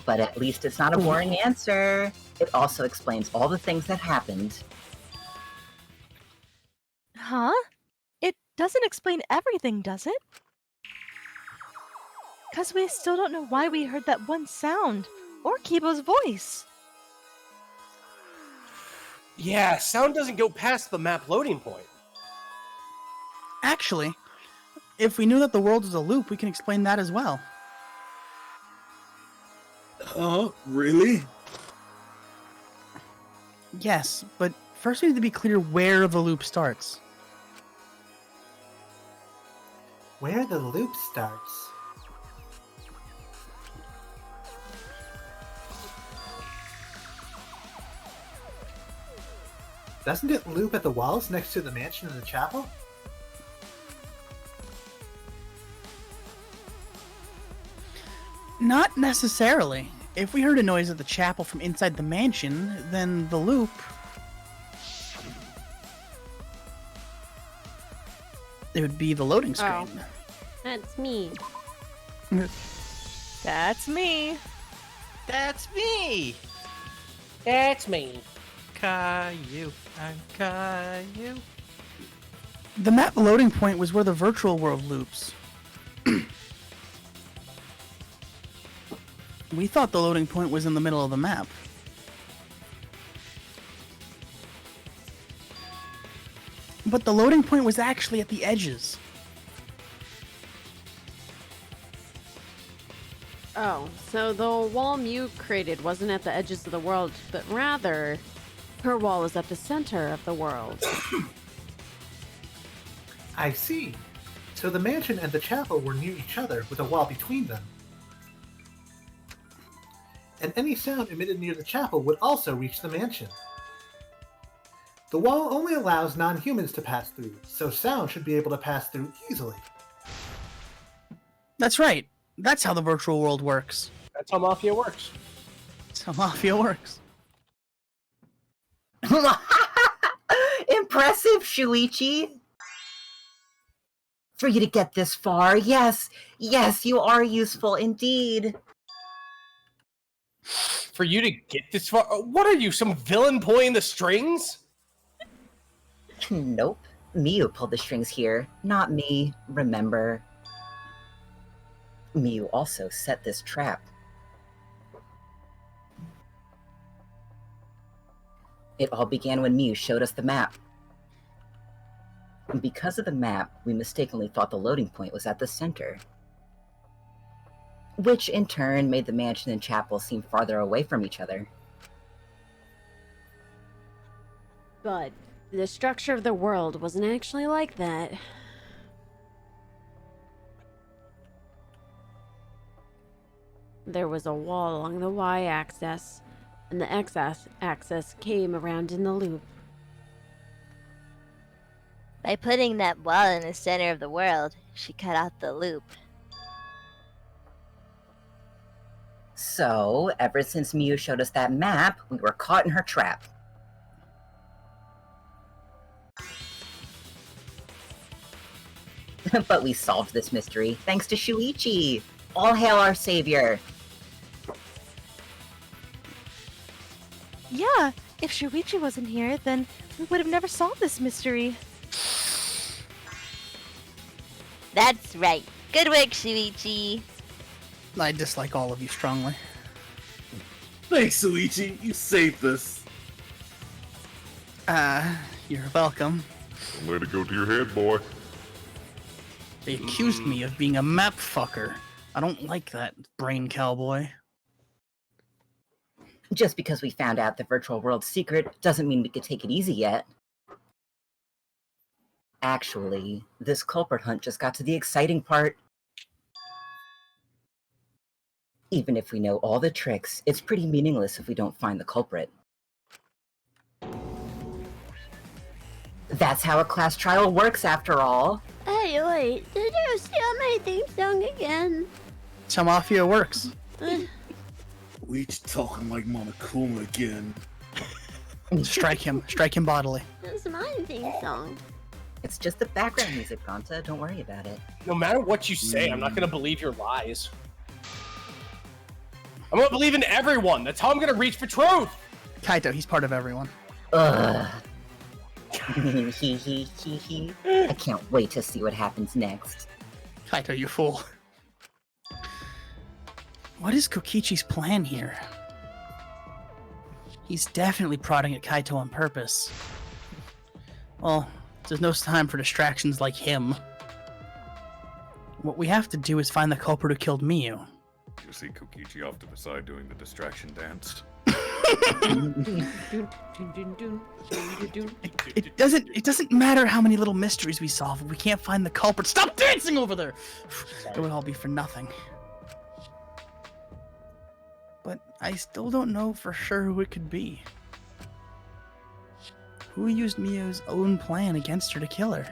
But at least it's not a boring answer. It also explains all the things that happened. Huh? It doesn't explain everything, does it? Because we still don't know why we heard that one sound, or Kibo's voice. Yeah, sound doesn't go past the map loading point. Actually, if we knew that the world is a loop, we can explain that as well. Really? Yes, but first we need to be clear where the loop starts. Where the loop starts. Doesn't it loop at the walls next to the mansion and the chapel? Not necessarily. If we heard a noise at the chapel from inside the mansion, then the loop... it would be the loading screen. Oh. That's me. That's me. That's me. That's me. Caillou, I'm Caillou. The map loading point was where the virtual world loops. We thought the loading point was in the middle of the map. But the loading point was actually at the edges. Oh, so the wall Mew created wasn't at the edges of the world, but rather, her wall is at the center of the world. I see. So the mansion and the chapel were near each other with a wall between them. And any sound emitted near the chapel would also reach the mansion. The wall only allows non-humans to pass through, so sound should be able to pass through easily. That's right. That's how the virtual world works. That's how Mafia works. That's how Mafia works. Impressive, Shuichi! For you to get this far, yes, you are useful indeed. For you to get this far? What are you, some villain pulling the strings? Nope. Miyu pulled the strings here, not me, remember. Miyu also set this trap. It all began when Miyu showed us the map. And because of the map, we mistakenly thought the loading point was at the center. Which in turn made the mansion and chapel seem farther away from each other. But the structure of the world wasn't actually like that. There was a wall along the y-axis, and the x-axis came around in the loop. By putting that wall in the center of the world, she cut out the loop. So, ever since Miyu showed us that map, we were caught in her trap. But we solved this mystery, thanks to Shuichi! All hail our savior! Yeah, if Shuichi wasn't here, then we would have never solved this mystery. That's right. Good work, Shuichi. I dislike all of you strongly. Thanks, Shuichi. You saved us. You're welcome. Don't let it go to your head, boy. They accused me of being a map fucker. I don't like that, brain cowboy. Just because we found out the virtual world's secret doesn't mean we could take it easy yet. Actually, this culprit hunt just got to the exciting part. Even if we know all the tricks, it's pretty meaningless if we don't find the culprit. That's how a class trial works, after all. Hey, wait, did you steal my theme song again? That's how Mafia works. We talking like Monokuma again. Strike him bodily. It's my theme song. It's just the background music, Gonta. Don't worry about it. No matter what you say, I'm not gonna believe your lies. I'm gonna believe in everyone. That's how I'm gonna reach for truth. Kaito, he's part of everyone. Ugh. I can't wait to see what happens next. Kaito, you fool. What is Kokichi's plan here? He's definitely prodding at Kaito on purpose. Well, there's no time for distractions like him. What we have to do is find the culprit who killed Miyu. You see Kokichi off to the side doing the distraction dance. It doesn't matter how many little mysteries we solve if we can't find the culprit. Stop dancing over there! It would all be for nothing. But I still don't know for sure who it could be. Who used Miyu's own plan against her to kill her?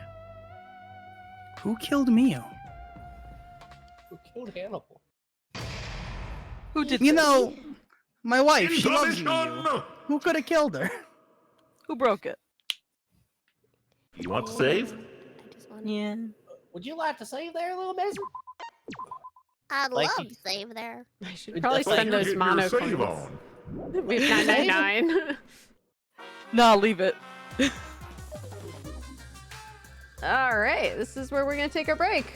Who killed Miyu? Who killed Hannibal? Who did You know, my wife, she loves Miyu. Who could have killed her? Who broke it? You want to save? Yeah. Would you like to save there, little miss? I'd Like love you- to save there. I should probably spend those Getting mono your save coins. on. We have 999. Nah, leave it. All right, this is where we're gonna take our break.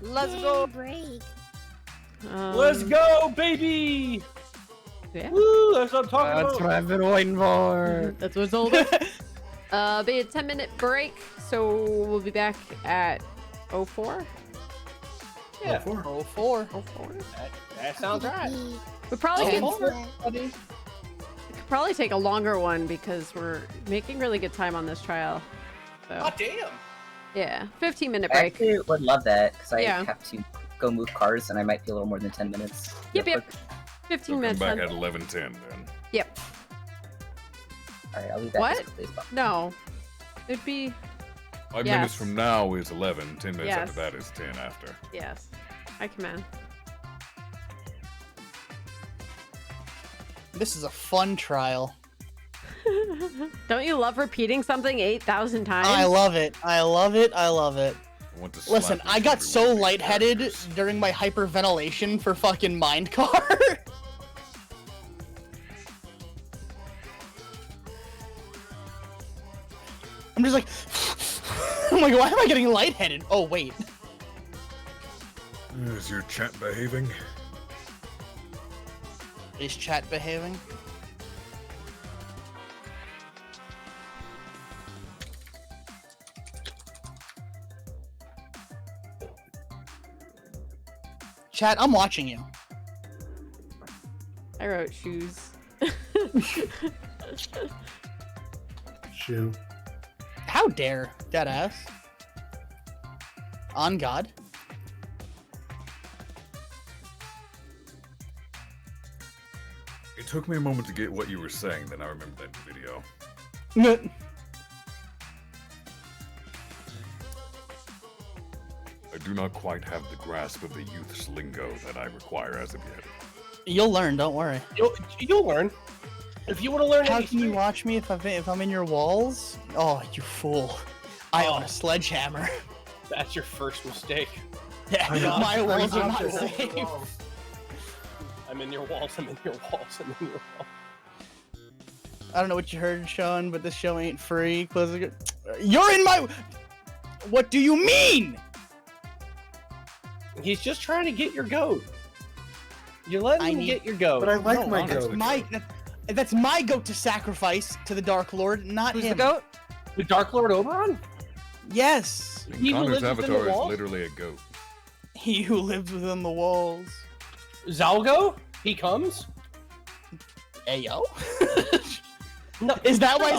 Let's go. Break. Let's go, baby! Yeah. Woo, that's what I'm talking That's about. what I've been waiting for. That's what's older. Be a 10-minute break, so we'll be back at 04. Yeah, 04. that sounds right. We probably could, 04. we could probably take a longer one because we're making really good time on this trial. So, Oh, damn. yeah, 15-minute I break. actually would love that, because I Yeah. have to go move cars, and I might be a little more than 10 minutes. Yep. 15 Come minutes. back then. at 11:10 then. Yep. Alright, I'll leave that What? as quickly as possible. No. It'd be 5 Yes. minutes from now is 11. 10 minutes Yes. after that is 10 after. yes. I command. This is a fun trial. Don't you love repeating something 8,000 times? I love it. I love it. I love it. I want to Listen, slap I got each so and every one of these lightheaded characters. during my hyperventilation for fucking Mind Car. I'm just like, I'm like, why am I getting lightheaded? Oh, wait. Is your chat behaving? Is chat behaving? Chat, I'm watching you. I wrote shoes. Shoe. How dare, deadass. On God. It took me a moment to get what you were saying, then I remembered that video. I do not quite have the grasp of the youth's lingo that I require as of yet. You'll learn, don't worry. You'll learn. If you want to learn How any can you watch me if I'm in your walls? Oh, you fool. I own a sledgehammer. That's your first mistake. Yeah, my walls are not safe. I'm in your walls, I'm in your walls, I'm in your walls. I don't know what you heard, Sean, but this show ain't free. You're in my... What do you mean? He's just trying to get your goat. You're letting him get your goat. But I like No, my that's goat. That's my goat to sacrifice to the Dark Lord, not Who's him. the goat? The Dark Lord Oberon? Yes. He who Connor's lives within the avatar is walls? literally a goat. He who lives within the walls. Zalgo? He comes? Ayo. No. Is that why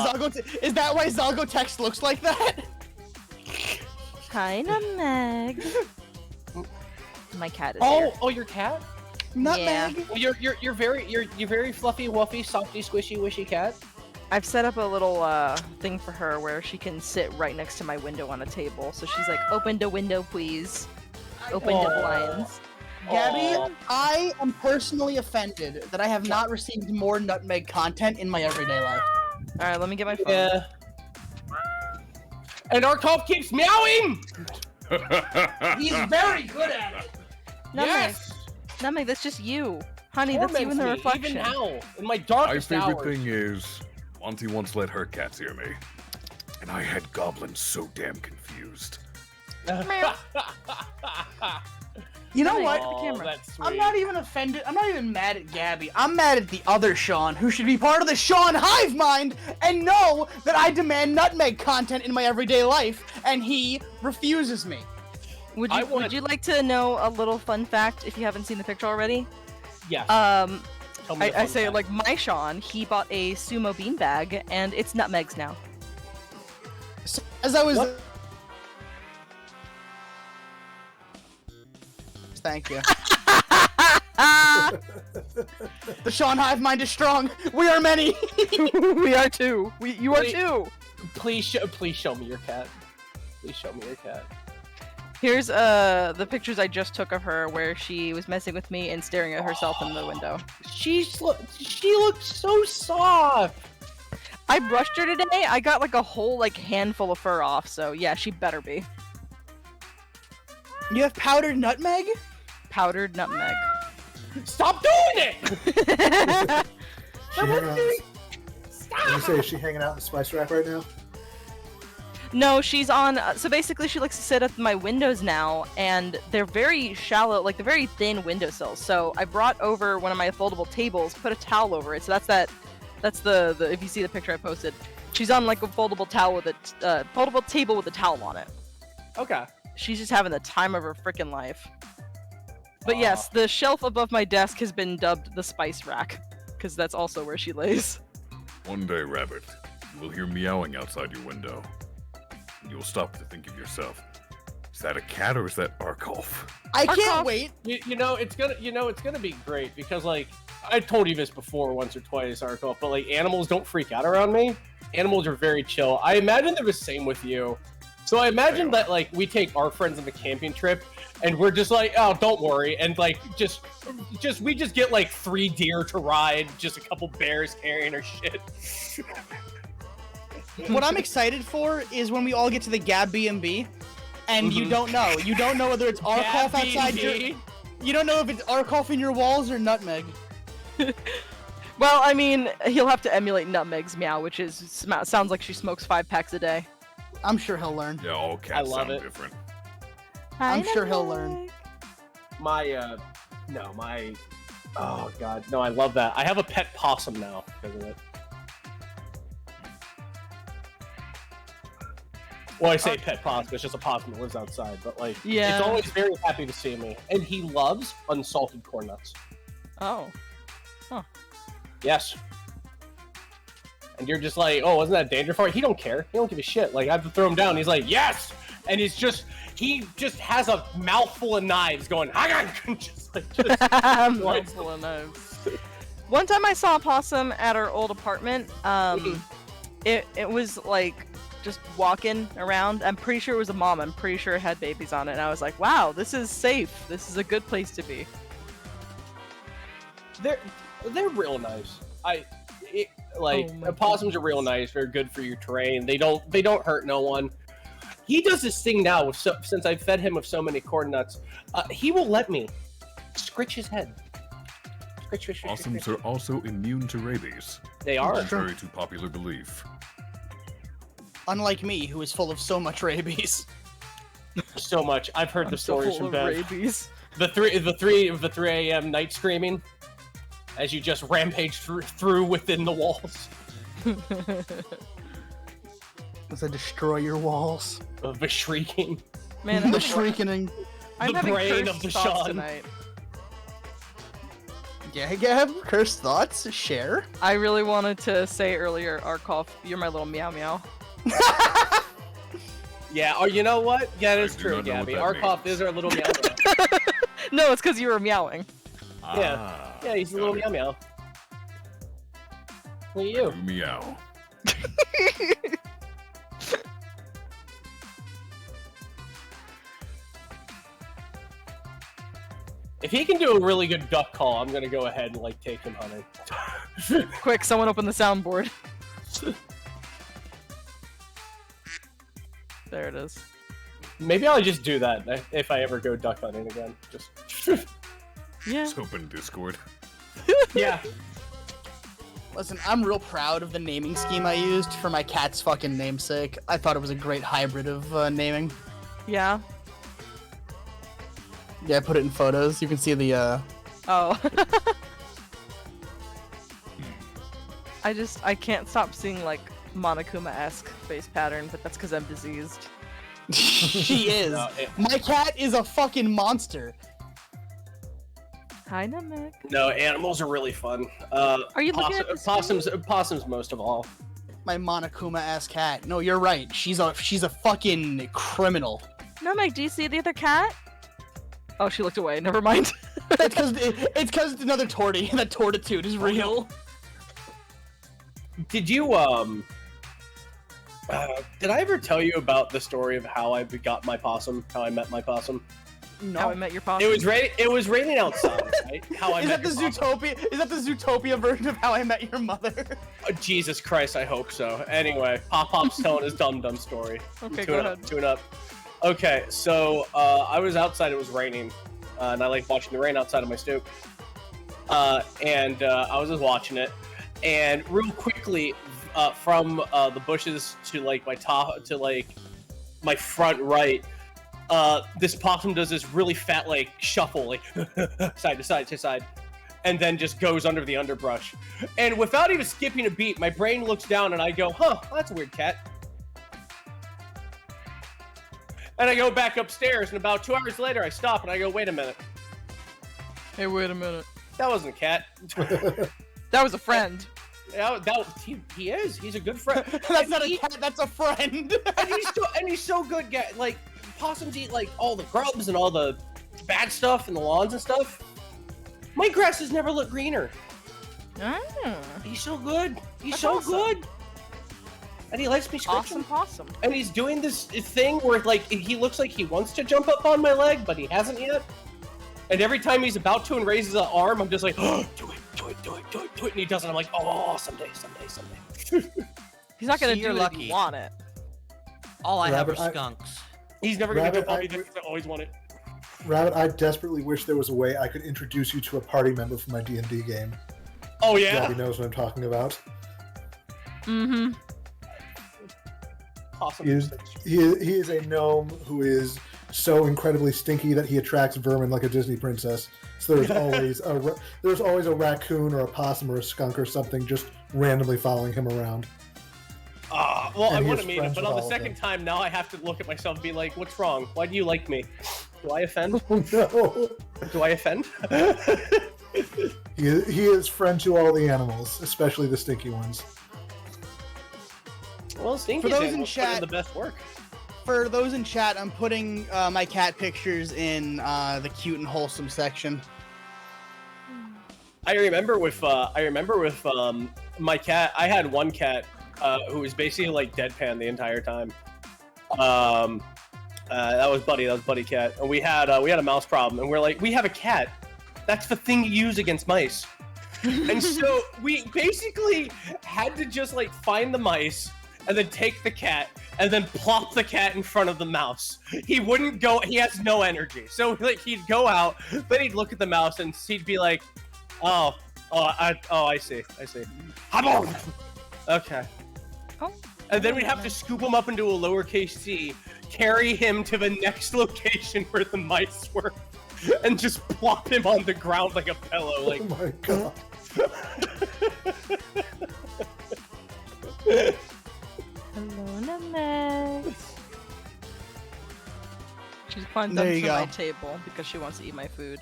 Zalgo text looks like that? Hi, Meg. My cat is Oh, here. oh, your cat? Nutmeg. Yeah. You're very fluffy, wuffy, softy, squishy, wishy cat. I've set up a little thing for her where she can sit right next to my window on a table. So she's like, "Open the window, please. Open the blinds." Gabby, I am personally offended that I have not received more Nutmeg content in my everyday life. All right, let me get my phone. Yeah. And Arcolf keeps meowing. He's very good at it. Yes. Nutmeg, that's just you. Honey, that's you in the Torments me, reflection. Even now, in my My darkest favorite hours. thing is, Monty once let her cats hear me. And I had goblins so damn confused. You know what? That's sweet. I'm not even offended. I'm not even mad at Gabby. I'm mad at the other Sean, who should be part of the Sean hive mind and know that I demand Nutmeg content in my everyday life, and he refuses me. Would you like to know a little fun fact if you haven't seen the picture already? Yes. Tell me the fun I say fact. like my Sean, he bought a sumo beanbag and it's Nutmeg's now. As I was... Thank you. The Sean hive mind is strong. We are many. We are too. You are too. Please show me your cat. Please show me your cat. Here's the pictures I just took of her where she was messing with me and staring at herself in the window. She looks so soft. I brushed her today. I got like a whole like handful of fur off, so yeah, she better be. You have powdered nutmeg? Powdered nutmeg. Stop doing it! You say, is she hanging out in the spice rack right now? No, she's on. So basically, she likes to sit at my windows now, and they're very shallow, like they're very thin windowsills. So I brought over one of my foldable tables, put a towel over it. So that's the if you see the picture I posted, she's on like a foldable towel with a foldable table with a towel on it. Okay. She's just having the time of her freaking life. But yes, the shelf above my desk has been dubbed the spice rack, because that's also where she lays. One day, Rabbit, you will hear meowing outside your window. You will stop to think of yourself. Is that a cat or is that Arcolf? I can't wait. You know it's gonna be great because like I told you this before once or twice, Arcolf, but like animals don't freak out around me. Animals are very chill. I imagine they're the same with you. So I imagine that like we take our friends on the camping trip, and we're just like, oh, don't worry, and like we just get like 3 deer to ride, just a couple bears carrying our shit. What I'm excited for is when we all get to the Gab B&B, and you don't know whether it's Arcolf outside your. You don't know if it's Arcolf in your walls or Nutmeg. Well, I mean, he'll have to emulate Nutmeg's meow, which is sounds like she smokes 5 packs a day. I'm sure he'll learn. Yeah, all cats sound different. I'm sure he'll learn. Oh god, no, I love that. I have a pet possum now because of it. Well, I say pet possum, it's just a possum that lives outside, but like, Yeah. it's always very happy to see me. And he loves unsalted corn nuts. Oh. Huh. Yes. And you're just like, oh, wasn't that dangerous for you? He don't care. He don't give a shit. Like, I have to throw him down. He's like, yes! And he just has a mouthful of knives going, just Mouthful of knives. One time I saw a possum at our old apartment. It was like just walking around. I'm pretty sure it was a mom. I'm pretty sure it had babies on it. And I was like, wow, this is safe. This is a good place to be. They're real nice. Possums are real nice. They're good for your terrain. They don't hurt no one. He does this thing now since I've fed him with so many corn nuts. He will let me scritch his head. Scritch. Possums are also immune to rabies. They are. Contrary to popular belief. Unlike me, who is full of so much rabies. So much. I've heard the stories from Bev. Rabies. The 3 a.m. night screaming as you just rampage through within the walls. As I destroy your walls. Of the shrieking. Man, the shrieking. I'm the having brain cursed of the thoughts Sean. tonight. Yeah, Gab, cursed thoughts, share. I really wanted to say earlier, Arcolf, you're my little meow meow. Yeah, or you know what? Yeah, that's do true, not know what Gabby. that Arcolf means. is our little meow meow. No, it's because you were meowing. Yeah, he's a little meow meow. Look at you. Meow. If he can do a really good duck call, I'm gonna go ahead and like take him hunting. Quick, someone open the soundboard. There it is. Maybe I'll just do that if I ever go duck hunting again. Just yeah. Just open Discord. Yeah. Listen, I'm real proud of the naming scheme I used for my cat's fucking namesake. I thought it was a great hybrid of naming. Yeah. Yeah, I put it in photos. You can see the, Oh. I can't stop seeing, like, Monokuma-esque face pattern, but that's because I'm diseased. She is. No, My cat is a fucking monster. Hi, Namek. No, animals are really fun. Are you looking at the possums most of all. My Monokuma-ass cat. No, you're right. She's a fucking criminal. Namek, do you see the other cat? Oh, she looked away. Never mind. it's because it's another tortie. That tortitude is real. Did you did I ever tell you about the story of how I got my possum? How I met my possum? No. How I met your possum? It was raining outside, right? How I Is met that the your possum. Zootopia? Is that the Zootopia version of How I Met Your Mother? Oh, Jesus Christ, I hope so. Anyway, Pop's telling his dum-dum story. Okay, go ahead. Tune up. Okay, so I was outside, it was raining, and I like watching the rain outside of my stoop. And I was just watching it, and real quickly, from the bushes to like my top, to like my front right, this possum does this really fat like shuffle, like side to side to side, and then just goes under the underbrush. And without even skipping a beat, my brain looks down and I go, huh, that's a weird cat. And I go back upstairs, and about 2 hours later, I stop and I go, wait a minute. Hey, wait a minute. That wasn't a cat. That was a friend. Yeah, he is. He's a good friend. That's not a cat. That's a friend. and he's so good. Like possums eat like all the grubs and all the bad stuff in the lawns and stuff. My grasses never look greener. Ah. He's so good. He's That's so awesome. good. and he likes me scratching. Awesome. And he's doing this thing where like he looks like he wants to jump up on my leg, but he hasn't yet. And every time he's about to and raises an arm, I'm just like, oh, do it, and he doesn't. I'm like, oh, someday. He's not gonna See, do you're it lucky. if you want it. All I have are Rabbit, skunks. He's never gonna Rabbit, jump on me because I always want it. Rabbit, I desperately wish there was a way I could introduce you to a party member for my D&D game. Oh yeah. Gabby knows what I'm talking about. Mm-hmm. Awesome. He is a gnome who is so incredibly stinky that he attracts vermin like a Disney princess. So there's always a raccoon or a possum or a skunk or something just randomly following him around. Well, And I he want is to meet him, friends but with on the all of second them. time, now I have to look at myself and be like, what's wrong? Why do you like me? Do I offend? No. Do I offend? He is friend to all the animals, especially the stinky ones. Well, Stinky's For those in animals put in chat- the best work. For those in chat, I'm putting my cat pictures in the cute and wholesome section. I remember with my cat. I had one cat who was basically like deadpan the entire time. That was Buddy Cat, and we had a mouse problem, and we're like, we have a cat. That's the thing you use against mice. And so we basically had to just like find the mice and then take the cat and then plop the cat in front of the mouse. He wouldn't go. He has no energy. So like he'd go out, then he'd look at the mouse and he'd be like, I see. Okay. Oh. And then we'd have to scoop him up into a lowercase c, carry him to the next location where the mice were, and just plop him on the ground like a pillow. Like, oh my god. Hello, Max. She's climbed There up you to go. my table because she wants to eat my food.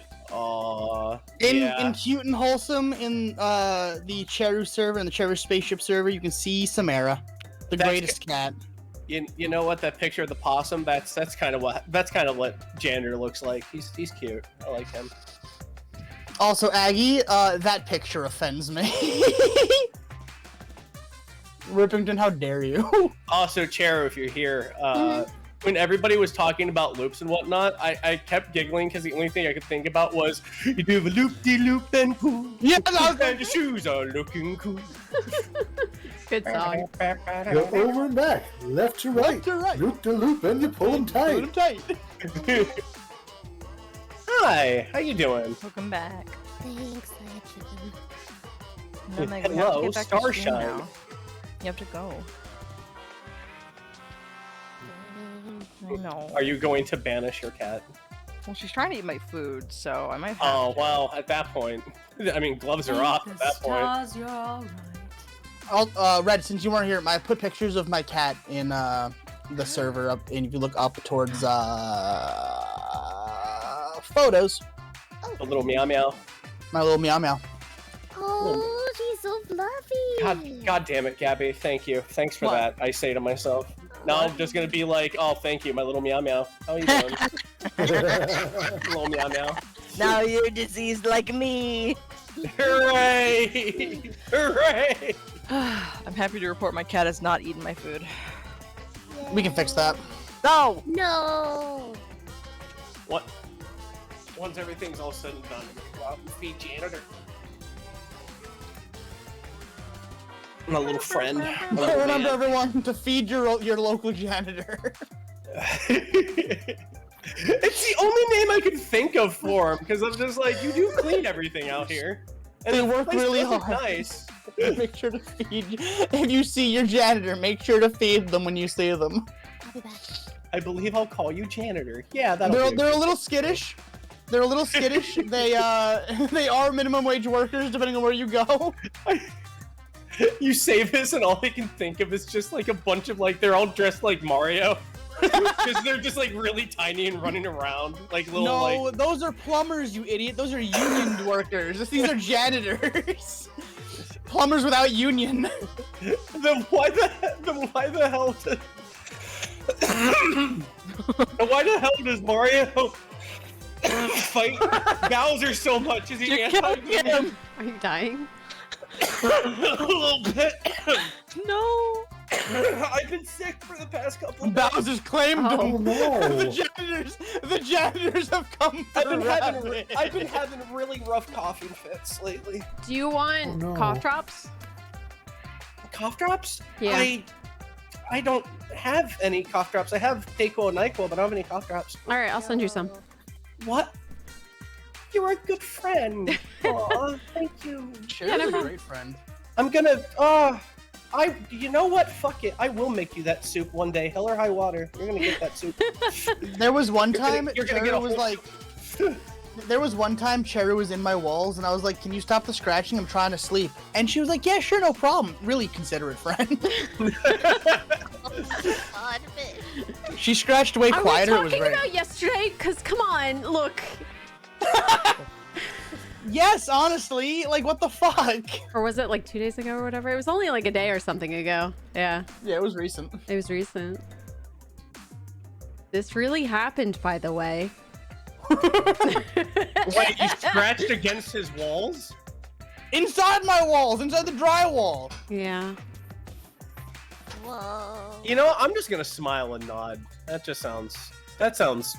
In cute and wholesome in the Cheru server and the Cheru spaceship server, you can see Samara, the greatest cat. You know what? That picture of the possum. That's kind of what Janitor looks like. He's cute. I like him. Also, Aggie, that picture offends me. Rippington, how dare you? Also, Cheru, if you're here, when everybody was talking about loops and whatnot, I kept giggling because the only thing I could think about was you do the loop-de-loop and cool. Yeah, and your shoes are looking cool. Good song. Go over and back, left to right, loop to loop, and you pull them tight. Hi, how you doing? Welcome back. Thanks, No, Meg, we have to Hello, get back to stream Starshine. now. You have to go. I know. Are you going to banish your cat? Well, she's trying to eat my food, so I might have Oh, to. well, at that point, I mean, gloves are off at that point. You're all right. Red, since you weren't here, I put pictures of my cat in the server up, and if you look up towards photos, A little meow meow. my little meow meow. Oh, she's so fluffy. God damn it, Gabby. Thank you. Thanks for that, I say to myself. Now I'm just gonna be like, oh, thank you, my little meow meow. How are you doing? Little meow meow. Now you're diseased like me. Hooray! Hooray! I'm happy to report my cat has not eaten my food. We can fix that. No! No. What? Once everything's all said and done, I'm gonna go out and feed Janitor. My little friend. My little Remember, man. everyone, to feed your local janitor. It's the only name I could think of for him, because I'm just like, you do clean everything out here. And They the work place really does look hard. nice. Make sure to feed. If you see your janitor, make sure to feed them when you see them. I'll be back. I believe I'll call you Janitor. Yeah, that'll They're a little skittish. They're a little skittish. They are minimum wage workers, depending on where you go. You say this, and all I can think of is just like a bunch of like, they're all dressed like Mario. Because they're just like really tiny and running around like little No, like. those are plumbers, you idiot. Those are union workers. These are janitors. Plumbers without union. Then why the hell? Why the hell does Mario fight Bowser so much? Is he anti-union? Are you dying? A little bit. No. I've been sick for the past couple of days. Bowser's claimed Oh him. no! The janitors have come I've through. been having really rough coughing fits lately. Do you want no. cough drops? Cough drops? Yeah. I don't have any cough drops. I have Dayquil and NyQuil, but I don't have any cough drops. All right, I'll send you some. What? You're a good friend. Aw, thank you. Cheryl's a great friend. I'm gonna, you know what? Fuck it. I will make you that soup one day. Hell or high water. You're gonna get that soup. There was one time you're gonna get Cheru a was whole- like, there was one time Cheru was in my walls, and I was like, "Can you stop the scratching? I'm trying to sleep." And she was like, "Yeah, sure, no problem." Really considerate friend. She scratched way quieter. Are we It was talking great. about yesterday? Cause come on, look. Yes, honestly, like what the fuck? Or was it like 2 days ago or whatever? It was only like a day or something ago. Yeah. Yeah, it was recent. It was recent. This really happened, by the way. Wait, you scratched against his walls? Inside my walls, inside the drywall. Yeah. Whoa. You know, I'm just gonna smile and nod. That sounds,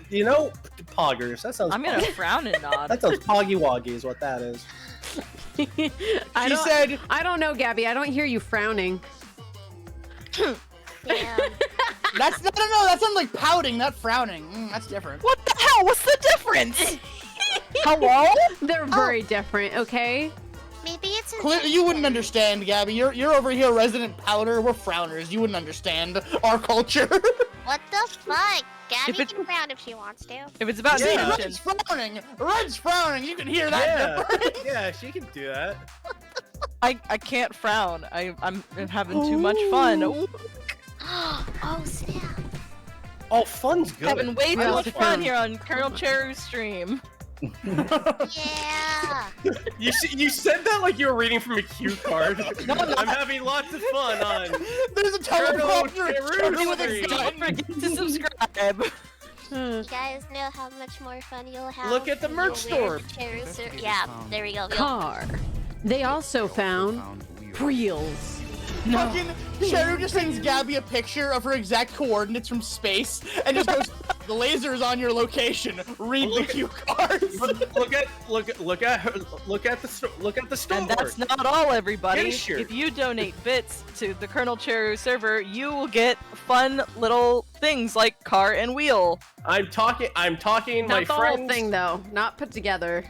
you know, poggers. That sounds. I'm gonna frown and nod. That sounds poggy woggy is what that is. I said, I don't know, Gabby. I don't hear you frowning. Damn. That's no, that sounds like pouting, not frowning. That's different. What the hell? What's the difference? Hello? They're very different, okay? Maybe it's Clearly, you wouldn't understand, Gabby. You're over here, resident powder. We're frowners. You wouldn't understand our culture. What the fuck? Gabby If it- can frown if she wants to. If it's about Yeah, intention. Red's frowning. Red's frowning. You can hear that difference. Yeah, she can do that. I can't frown. I'm having too much fun. Ooh, Oh snap. Oh, fun's good. having way too Well, much it's fun fun. here on ColonelCheru's stream. Yeah. You said that like you were reading from a cue card. I'm having lots of fun on. There's a teleprompter. ColonelCheru Don't forget to subscribe. You guys know how much more fun you'll have. Look at the when merch you wear store. Cheru's yeah, there we go. Car. They also found wheels. Fucking Cheru just sends Gabby a picture of her exact coordinates from space and just goes, "The laser is on your location. Read the cue cards." Look at the store. And that's not all, everybody. Hey, sure. If you donate bits to the ColonelCheru server, you will get fun little things like car and wheel. I'm talking. My Not the friends. whole thing, though. Not put together.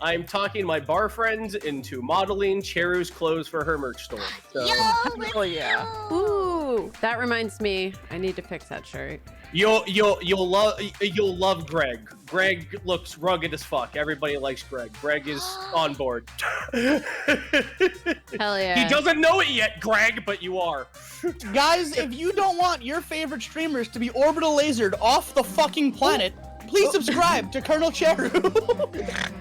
I'm talking my bar friends into modeling Cheru's clothes for her merch store. So Yo, let's Oh yeah. go. Ooh, that reminds me. I need to fix that shirt. you'll love Greg. Greg looks rugged as fuck. Everybody likes Greg. Greg is on board. Hell yeah. He doesn't know it yet, Greg, but you are. Guys, if you don't want your favorite streamers to be orbital lasered off the fucking planet, please subscribe to ColonelCheru.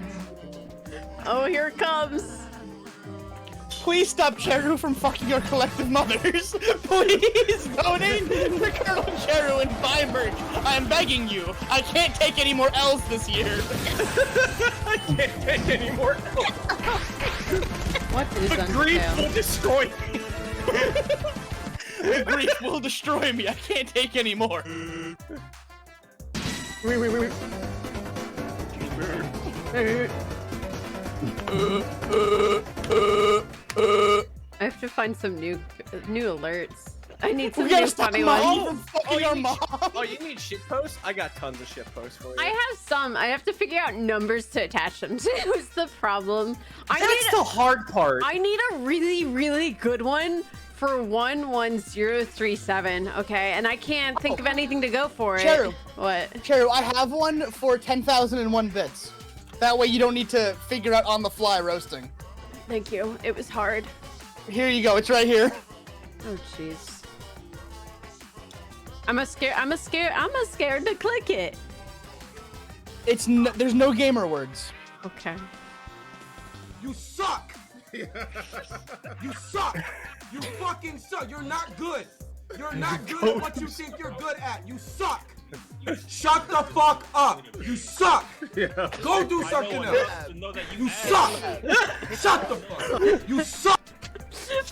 Oh, here it comes. Please stop Cheru from fucking our collective mothers. Please donate to ColonelCheru and buy merch. I'm begging you. I can't take any more L's this year. I can't take any more. What is The grief Undertale? will destroy me. The grief will destroy me. I can't take any more. Wait. I have to find some new alerts. I need some We gotta new stop funny Mom ones. from fucking our mom. Oh, you need shit posts? I got tons of shit posts for you. I have some. I have to figure out numbers to attach them to. Is the problem? That's the hard part. I need a really, really good one for 11037. Okay, and I can't think of anything to go for it. Cheru. What? Cheru, I have one for 10,001 bits. That way you don't need to figure out on the fly roasting. Thank you. It was hard. Here you go. It's right here. Oh jeez. I'm scared to click it. There's no gamer words. Okay. You suck! You suck! You fucking suck! You're not good! You're not good at what you think you're good at! You suck! Shut the fuck up! You suck! Go do something else! You suck! Shut the fuck up! You suck!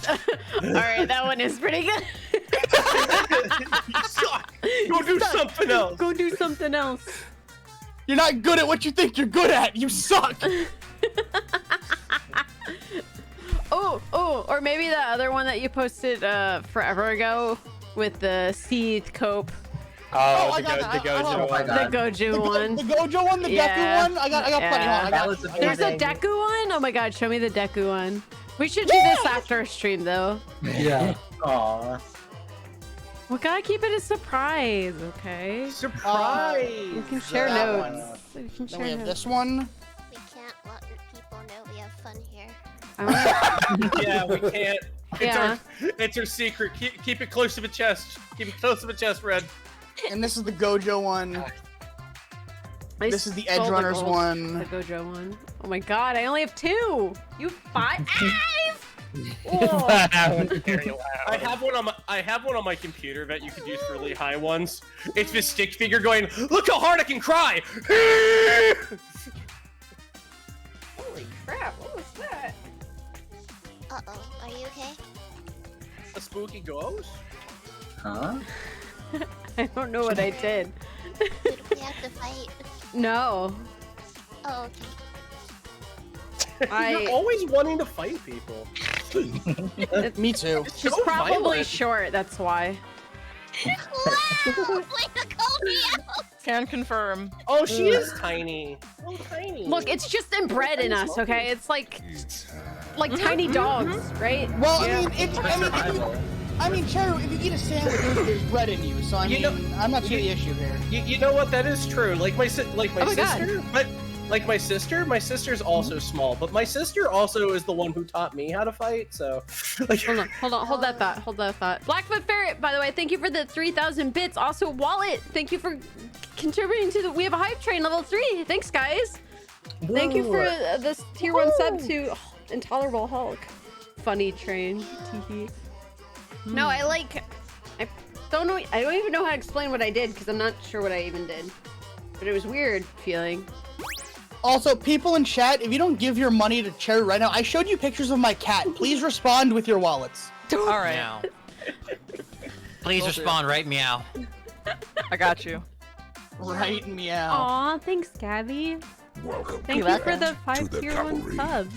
Alright, that one is pretty good. You suck. Go do something else. Go do something else. You're not good at what you think you're good at. You suck. Oh, or maybe the other one that you posted forever ago with the seethed cope. Oh, the Gojo one. The Gojo one. The Gojo one, the Deku one. I got plenty. Hold on, There's a Deku one? Oh my god, show me the Deku one. We should do this after our stream though. Yeah. Aw. We gotta keep it a surprise, okay? Surprise! We can share notes. We can Then share we have notes. this one. We can't let people know we have fun here. Yeah, we can't. Yeah. It's our secret. Keep it close to the chest. Keep it close to the chest, Red. And this is the Gojo one. I This is the stole Edge Runners gold- one. The Gojo one. Oh my god, I only have 2. You 5. Oh. I have one on my computer that you could use for really high ones. It's this stick figure going, look how hard I can cry! Holy crap, what was that? Uh-oh, are you okay? A spooky ghost? Huh? I don't know what I did. Did we have to fight? No. Oh, You're always wanting to fight people. Me too. She's so probably violent. short, that's why. Wow! Way to call me out! Can confirm. Oh, she is tiny. Oh, tiny. Look, it's just inbred in us, okay? It's like tiny dogs, right? Well, Yeah. I mean, Cheru, if you eat a sandwich, there's bread in you. So I mean, I'm not sure the issue here. You know what? That is true. Like my sister, God. but like my sister's also small, but my sister also is the one who taught me how to fight. So, like, Hold on, hold that thought. Blackfoot Ferret, by the way, thank you for the 3,000 bits. Also, Wallet, thank you for contributing to the. We have a hype train level 3. Thanks, guys. Thank you for this tier 1 sub to Intolerable Hulk. Funny train. Teehee. No, I don't know. I don't even know how to explain what I did because I'm not sure what I even did. But it was weird feeling. Also, people in chat, if you don't give your money to Cheru right now, I showed you pictures of my cat. Please respond with your wallets. All right. Meow. Please respond, right, meow. I got you. Right, meow. Aw, thanks, Gabby. Welcome. Thank you for the 5 the tier 1 cavalry. subs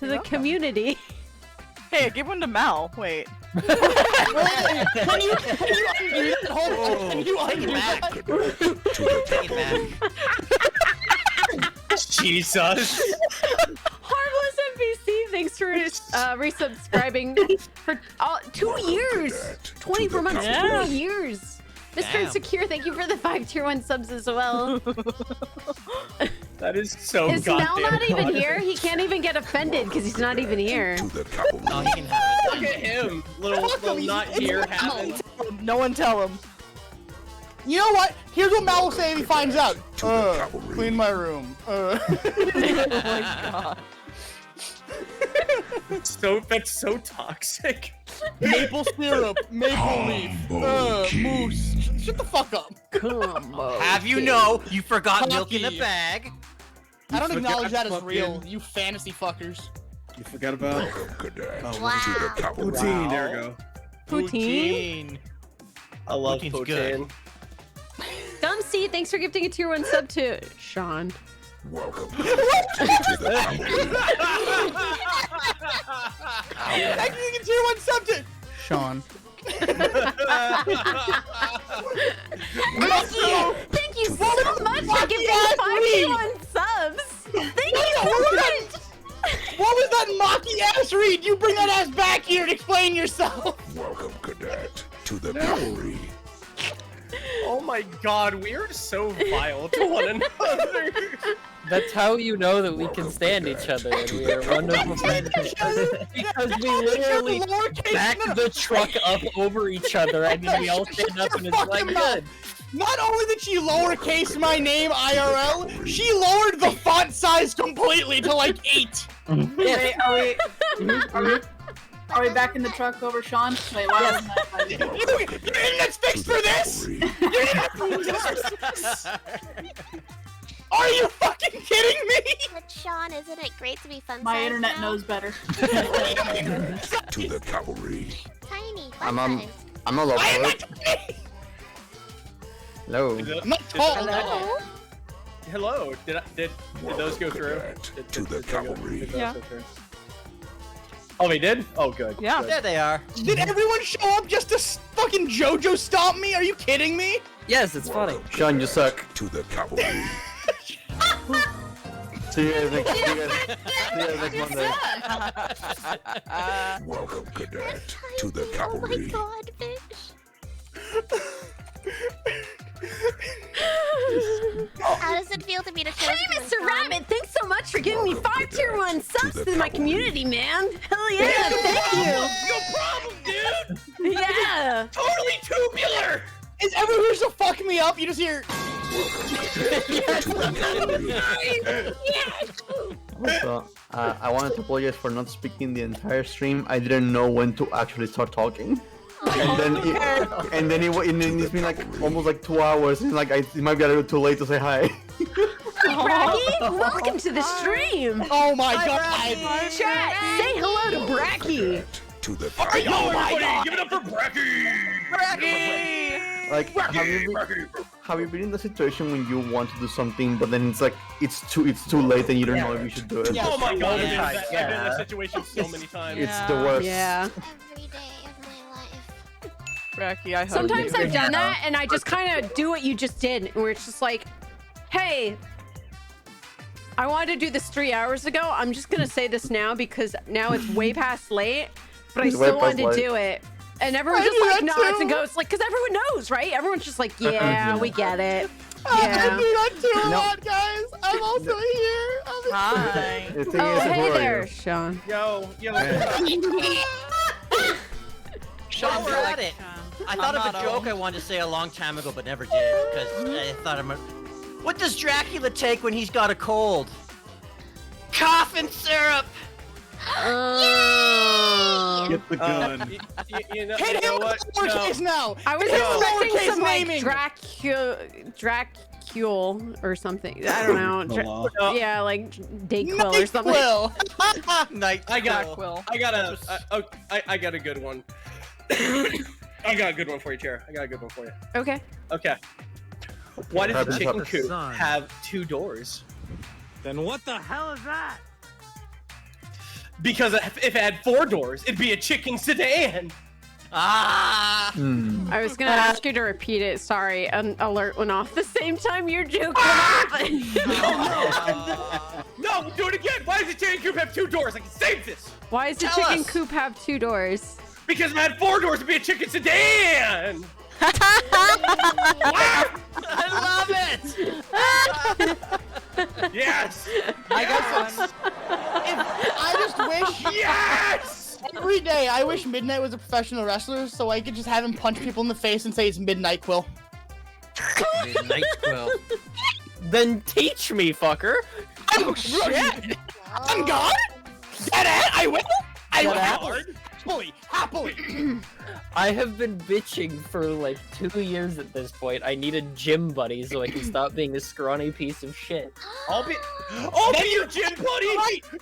to the community. Hey, give one to Mal. Wait. Can you undo that? Hold on. Can you undo that? Take it back. Jesus. Harmless NPC, thanks for resubscribing for 2 years. 24 months, Yeah. 2 years. Mr. Damn. Insecure, thank you for the 5 tier 1 subs as well. That is so Is Mel goddamn not even funny. here? He can't even get offended because he's not even here. Oh, he can have Look at him, little not here having. No one tell him. You know what? Here's what Mal will say if he finds out. Clean my room. Oh my god. That's so toxic. Maple syrup, maple leaf, moose. Shut the fuck up. Combo. Have you know you forgot milk in the Cocky. bag? I don't forgot acknowledge that as fucking- real, you fantasy fuckers. You forgot about Wow. poutine. There we go. Poutine. I love Poutine's poutine. good. Dumb C, thanks for gifting a tier 1 sub to Sean. Welcome. I can get tier 1 subject. Sean. Maki, thank you so much for giving us 5 tier 1 subs. Thank you so much. What was that Maki ass read? You bring that ass back here and explain yourself. Welcome, cadet, to the cavalry. Oh my god, we are so vile to one another. That's how you know that we can stand each other and we are wonderful friends. Because we literally back the truck up over each other. I mean, we all stand up and it's like good. Not only did she lowercase my name IRL, she lowered the font size completely to like 8. Wait, are we back in the truck over Sean? Wait, why wasn't that? Your internet's fixed for this? Your internet's fixed. Are you fucking kidding me? But Sean, on, isn't it great to be fun My size internet now? knows better. To the cavalry. Tiny, I'm fun size. I'm a local. Hello. I'm not tall. Hello. Hello. Did those go through? To the cavalry. Did those go through? Oh, they did? Oh, good. Yeah. Good. There they are. Did everyone show up just to fucking JoJo stomp me? Are you kidding me? Yes, it's funny. Sean, you suck. To the cavalry. See you guys next Monday. Welcome, cadet, to the cavalry. Oh my god, bitch. How does it feel to be the chosen Hey, one, Mr. Sean? Rabbit, thanks so much for giving me 5 tier 1 subs to my community, man. Hell yeah, thank you. No problem, dude. Yeah. Totally tubular. Is everyone here to fuck me up? You just hear. So, I wanted to apologize for not speaking the entire stream. I didn't know when to actually start talking. And then it's been like almost like 2 hours. And like it might be a little too late to say hi. Bracky, welcome to the stream. Oh my god. Chat, say hello to Bracky. To the Oh my cavalry. god. Give it up for Bracky. Like, have you been in the situation when you want to do something, but then it's like it's too late and you don't know if you should do it? Oh my god. Yeah. I've been in that situation so many times. It's the worst. Yeah. Every day of my life. Bracky, I hope Sometimes you. I've done that and I just kind of do what you just did, where it's just like, hey, I wanted to do this 3 hours ago. I'm just gonna say this now because now it's way past late, but I It's still way wanted to past do it. And everyone I just do like that nods too. and goes like, because everyone knows, right? Everyone's just like, yeah, we get it. I Yeah. do that too a No. lot, guys. I'm also here. Hi. The thing Oh, is, hey where are there, you? Sean. Yo. Sean, Sean, at it. I thought of a joke I wanted to say a long time ago, but never did because I thought what does Dracula take when he's got a cold? Cough and syrup. Get the gun. You know, Hit you know him what? with lowercase now. I was Hit him with expecting lowercase some like naming. Dracule or something. I don't know. Yeah, like Dayquil or something. NyQuil. Night. I got a good one. I got a good one for you, Chair. I got a good one for you. Okay. Okay. Why does the Rabbit's chicken up. coop have 2 doors? Then what the hell is that? Because if it had 4 doors, it'd be a chicken sedan. Ah! I was gonna ask you to repeat it. Sorry, an alert went off the same time your joke went off. No, do it again. Why does the chicken coop have 2 doors? I can save this. Why does the Tell chicken us. coop have 2 doors? Because if it had 4 doors, it'd be a chicken sedan. I love it. Yes. I guess it's. I just wish. Yes. Every day, I wish Midnight was a professional wrestler so I could just have him punch people in the face and say it's Midnight Quill. Midnight quill. Then teach me, fucker. Oh shit! I'm God? That it? I will? I will happily. I have been bitching for like 2 years at this point. I need a gym buddy so I can stop being a scrawny piece of shit. I'll be your gym buddy.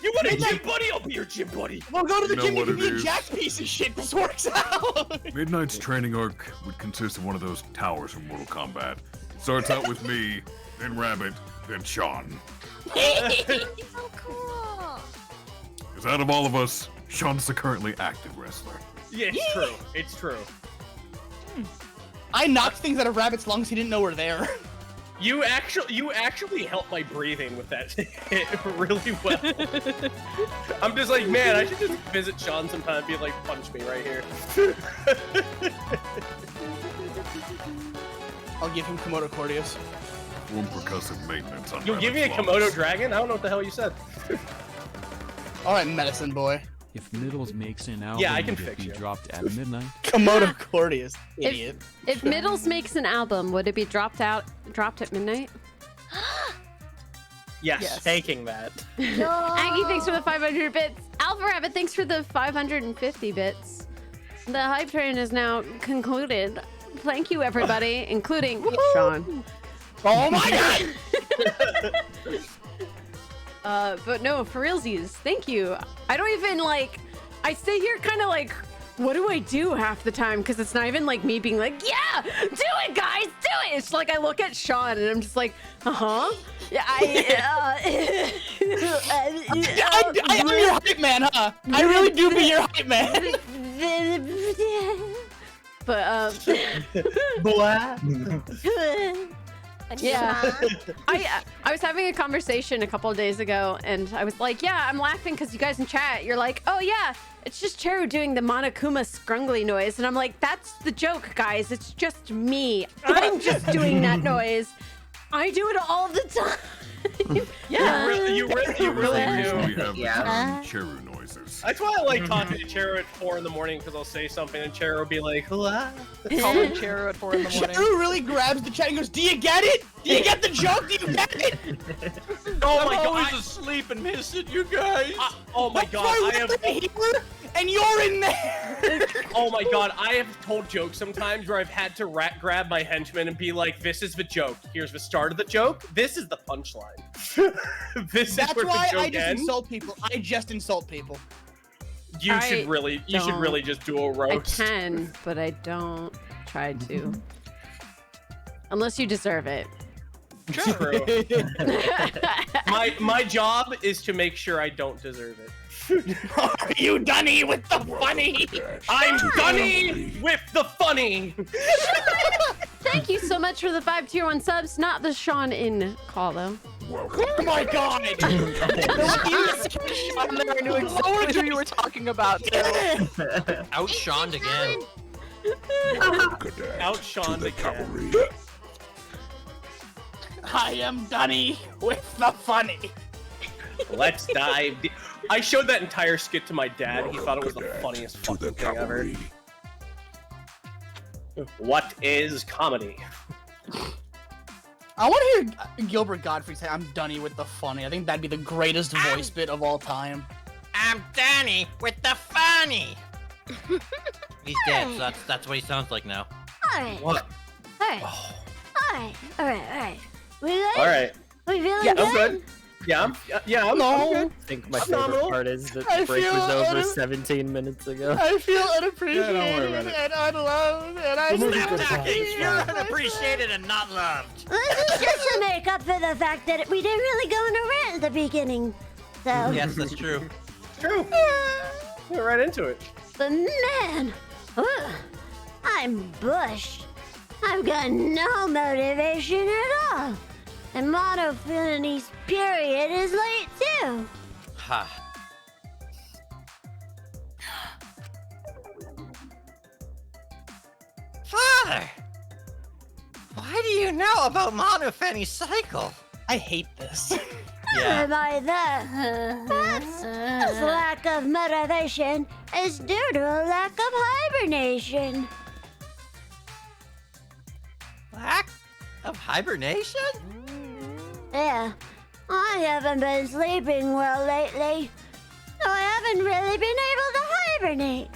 You want a gym buddy? I'll be your gym buddy. We'll go to the You know gym. You what can it be a is? jack piece of shit. This works out. Midnight's training arc would consist of one of those towers from Mortal Kombat. It starts out with me, then Rabbit, then Sean. Oh, cool. Because out of all of us, Sean's the currently active wrestler. Yeah, it's true. It's true. I knocked things out of Rabbit's lungs he didn't know were there. You actually helped my breathing with that really well. I'm just like, man, I should just visit Sean sometime and be like, punch me right here. I'll give him Komodo Cordius. Full percussive maintenance on You'll give me a Rabbit's Komodo lungs. dragon? I don't know what the hell you said. Alright, medicine boy. If Middles makes an album, Yeah, I can would it fix be you. dropped at midnight? Komodo Cordius. Idiot. If Middles makes an album, would it be dropped at midnight? Yes. Taking that. Aggie, thanks for the 500 bits. Alpha Rabbit, thanks for the 550 bits. The hype train is now concluded. Thank you, everybody, including Sean. Oh my god! But no, for realsies, thank you. I don't even like, I stay here kind of like, what do I do half the time? Because it's not even like me being like, yeah, do it, guys, do it. It's like I look at Sean and I'm just like, yeah, I am your hype man, huh? I really do be your hype man. But yeah, I was having a conversation a couple of days ago, and I was like, yeah, I'm laughing because you guys in chat, you're like, oh yeah, it's just Cheru doing the Monokuma scrungly noise, and I'm like, that's the joke, guys. It's just me. I'm just doing that noise. I do it all the time. Yeah, you really do. We have Cheru noises. That's why I like talking to Cheru at 4 in the morning, because I'll say something and Cheru will be like, "What?" ColonelCheru at 4 in the morning. Cheru really grabs the chat and goes, "Do you get it? Do you get the joke? Do you get it?" Oh my god! always I'm asleep and missing you guys. Oh my god! I have. And you're in there! Oh my god, I have told jokes sometimes where I've had to grab my henchman and be like, this is the joke. Here's the start of the joke. This is the punchline. This That's is where why the joke I just ends. insult people. I just insult people. You should really just do a roast. I can, but I don't try to. Unless you deserve it. True. my job is to make sure I don't deserve it. Are you dunny with the funny? I'm dunny with the funny. Thank you so much for the 5 tier 1 subs. Not the Sean in call though. Oh my god! I knew exactly who you were talking about too. Outshined again. Outshined again. I am dunny with the funny. Let's dive deep. I showed that entire skit to my dad. He thought it was the funniest fucking thing ever. What is comedy? I want to hear Gilbert Gottfried say, "I'm dunny with the funny." I think that'd be the greatest voice bit of all time. I'm Danny with the funny. He's dead, so that's what he sounds like now. Alright. What? Alright. Alright. We good? Alright. We feeling Yeah, good? I'm good. Yeah, I'm good. I think my favorite part is that the break was over 17 minutes ago. I feel unappreciated about it. and unloved, and I Stop talking! You're unappreciated and not loved. This is just to make up for the fact that we didn't really go on a rant at the beginning. So. Yes, that's true. True. Went right into it. But man, I'm bushed. I've got no motivation at all. And Monofinity's period is late too. Ha. Father! Why do you know about Monofinity's cycle? I hate this. Yeah. Am I this lack of motivation is due to a lack of hibernation. Lack of hibernation? Yeah, I haven't been sleeping well lately, so I haven't really been able to hibernate.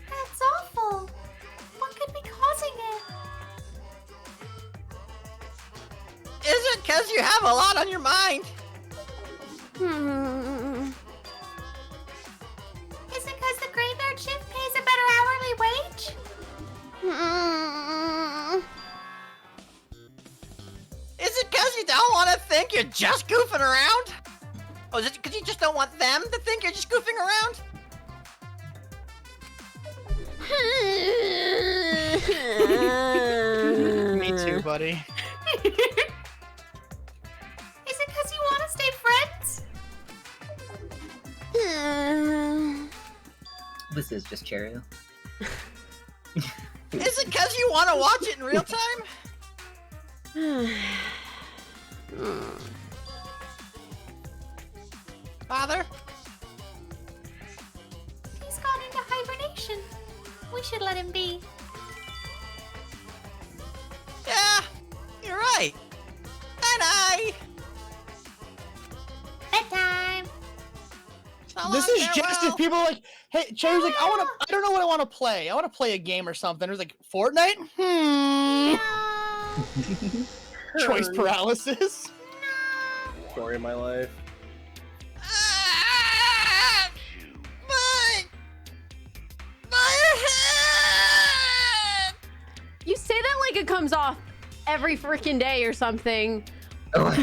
That's awful. What could be causing it? Is it because you have a lot on your mind? Is it because the graveyard shift pays a better hourly wage? Is it because you don't want to think you're just goofing around? Or is it because you just don't want them to think you're just goofing around? Me too, buddy. Is it because you want to stay friends? This is just Cheru. Is it because you want to watch it in real time? Father? He's gone into hibernation. We should let him be. Yeah, you're right. Night-night. Bedtime. This is just if people are like, hey, Cheru's like, I don't know what I want to play. I want to play a game or something. There's like, Fortnite? Choice paralysis. story of my life. My head! You say that like it comes off every freaking day or something. not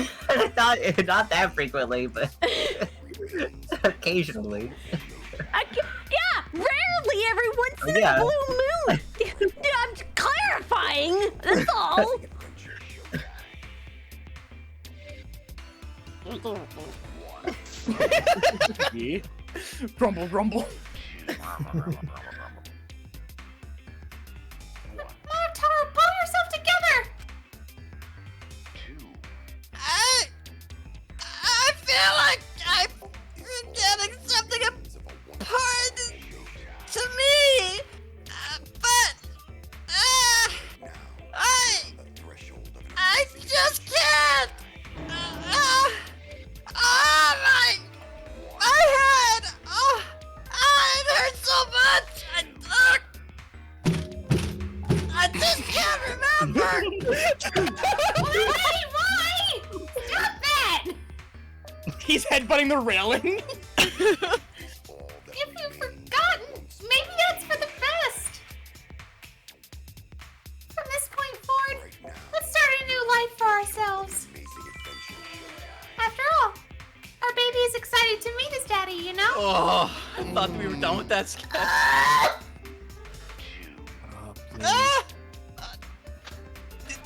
that frequently, but occasionally. Yeah, rarely every once in a blue moon. I'm clarifying. That's all. Grumble, grumble. Monotaro, pull yourself together! I feel like I'm getting something important to me, but I just can't. My head! Oh, it hurts so much! I just can't remember! Why? Stop that! He's headbutting the railing. If you've forgotten, maybe that's for the best. From this point forward, let's start a new life for ourselves. After all, our baby is excited to meet his daddy, you know? Oh, I thought we were done with that sketch.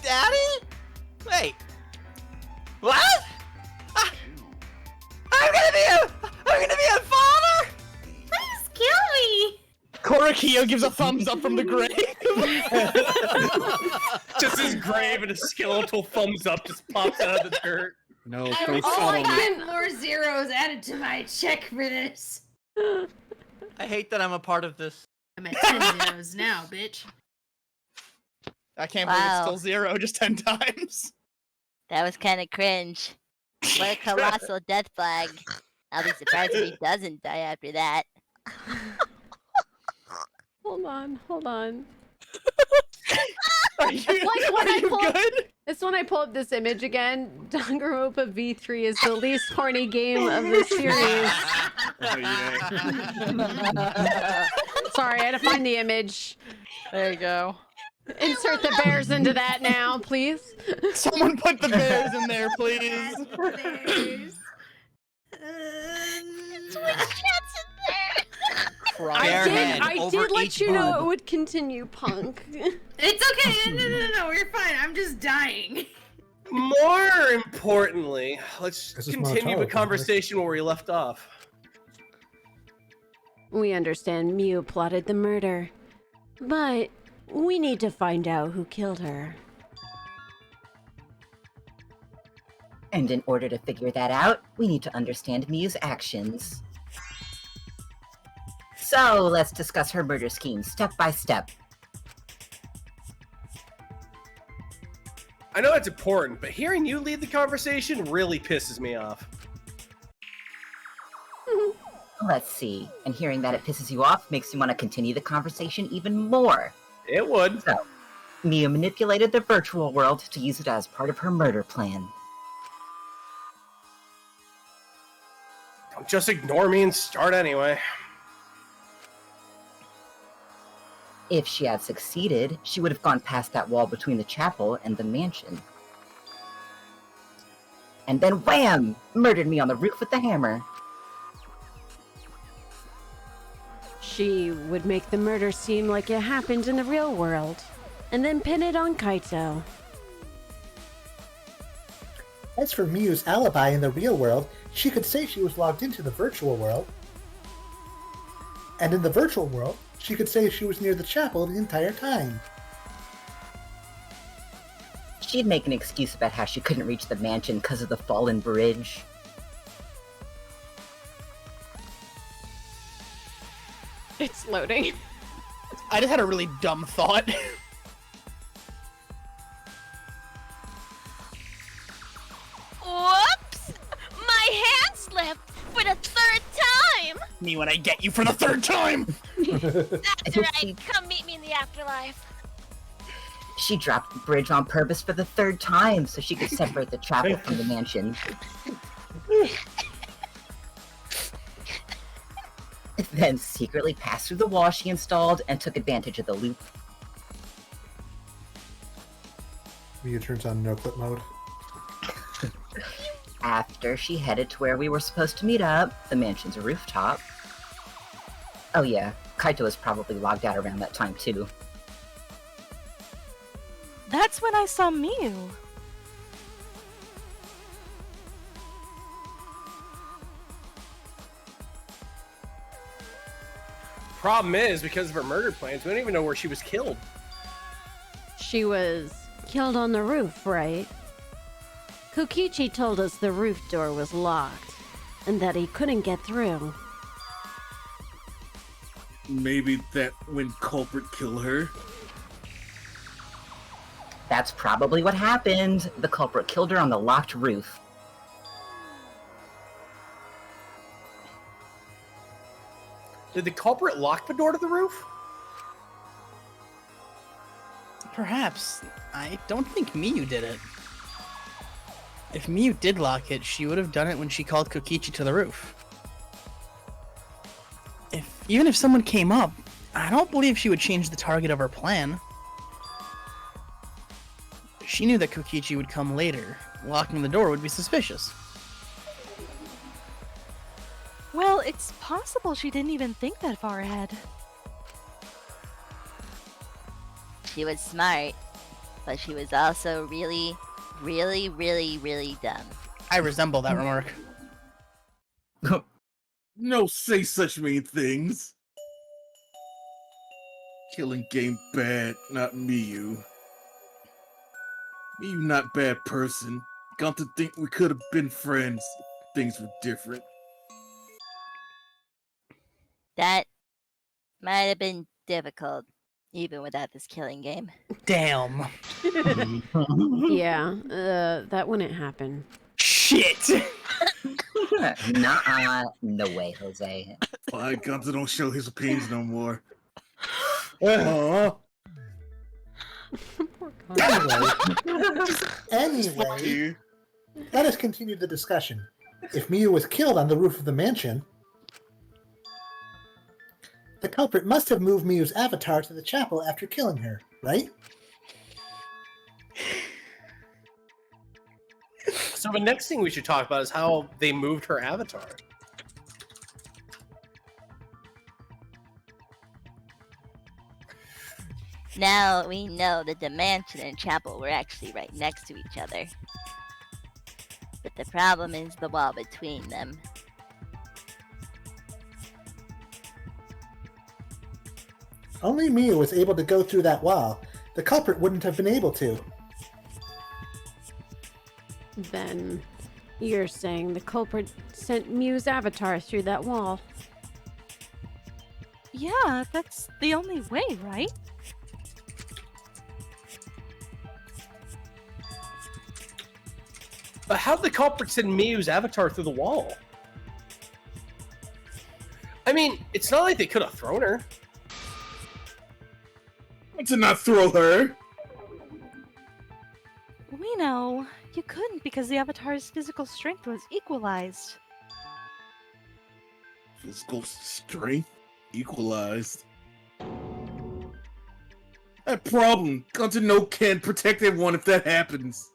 Daddy? Wait. What? I'm gonna be a father? Please kill me! Korekiyo gives a thumbs up from the grave. Just his grave and a skeletal thumbs up just pops out of the dirt. No, I don't only follow me. get more zeros added to my check for this. I hate that I'm a part of this. I'm at 10 zeros now, bitch. I can't believe it's Wow. still 0, just 10 times. That was kind of cringe. What a colossal death flag. I'll be surprised if he doesn't die after that. Hold on. Are you, It's when I pull up this image again. Danganronpa V3 is the least horny game of the series. Sorry, I had to find the image. There you go. Insert the bears into that now, please. Someone put the bears in there, please. I did let you know it would continue, Punk. It's okay. No, you're fine. I'm just dying. More importantly, let's This is continue Monotaro, the conversation where we left off. We understand Mew plotted the murder, but we need to find out who killed her. And in order to figure that out, we need to understand Mew's actions. So, let's discuss her murder scheme step by step. I know it's important, but hearing you lead the conversation really pisses me off. Let's see. And hearing that it pisses you off makes you want to continue the conversation even more. It would. So, Mew manipulated the virtual world to use it as part of her murder plan. Don't just ignore me and start anyway. If she had succeeded, she would have gone past that wall between the chapel and the mansion. And then wham! Murdered me on the roof with the hammer. She would make the murder seem like it happened in the real world, and then pin it on Kaito. As for Mew's alibi in the real world, she could say she was logged into the virtual world. And in the virtual world, she could say she was near the chapel the entire time. She'd make an excuse about how she couldn't reach the mansion because of the fallen bridge. It's loading. I just had a really dumb thought. Whoops! My hand slipped for the third time! Me when I get you for the third time! That's right. Come meet me in the afterlife. She dropped the bridge on purpose for the third time so she could separate the chapel from the mansion. Then secretly passed through the wall she installed and took advantage of the loop. Mia turns on no clip mode. After she headed to where we were supposed to meet up, the mansion's rooftop. Oh yeah, Kaito was probably logged out around that time too. That's when I saw Miu. Problem is, because of her murder plans, we don't even know where she was killed. She was killed on the roof, right? Kokichi told us the roof door was locked and that he couldn't get through. Maybe that when culprit killed her. That's probably what happened. The culprit killed her on the locked roof. Did the culprit lock the door to the roof? Perhaps. I don't think Miu did it. If Miu did lock it, she would have done it when she called Kokichi to the roof. Even if someone came up, I don't believe she would change the target of her plan. She knew that Kokichi would come later. Locking the door would be suspicious. Well, it's possible she didn't even think that far ahead. She was smart, but she was also really dumb. I resemble that remark. No, say such mean things. Killing game bad, not Miu. Miu not bad person. Got to think we could have been friends. Things were different. That might have been difficult, even without this killing game. Damn. Yeah, that wouldn't happen. Shit! Nuh-uh. No way, Jose. Why Gonta don't show his opinions no more. Anyway, let us continue the discussion. If Miu was killed on the roof of the mansion, the culprit must have moved Miu's avatar to the chapel after killing her, right? So the next thing we should talk about is how they moved her avatar. Now we know that the mansion and chapel were actually right next to each other. But the problem is the wall between them. Only Miu was able to go through that wall. The culprit wouldn't have been able to. Then you're saying the culprit sent Miu's avatar through that wall. Yeah, that's the only way, right? But how'd the culprit send Miu's avatar through the wall? I mean, it's not like they could have thrown her. To not throw her. We know. You couldn't because the avatar's physical strength was equalized. Physical strength equalized. That problem. Gonta no can protect everyone if that happens.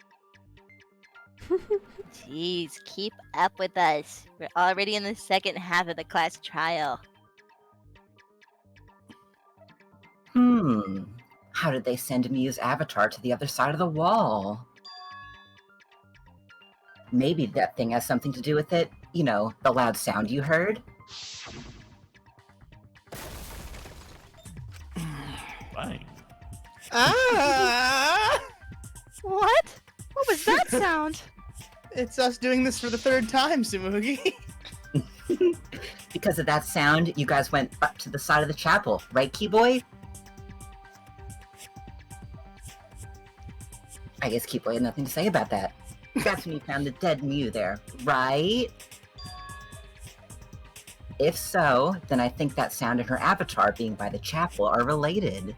Jeez, keep up with us. We're already in the second half of the class trial. How did they send Miu's avatar to the other side of the wall? Maybe that thing has something to do with it. You know, the loud sound you heard? Fine. Ah! What? What was that sound? It's us doing this for the third time, Tsumugi. Because of that sound, you guys went up to the side of the chapel, right, Keyboy? I guess Keyboy had nothing to say about that. That's when you found the dead Miu there, right? If so, then I think that sound and her avatar being by the chapel are related.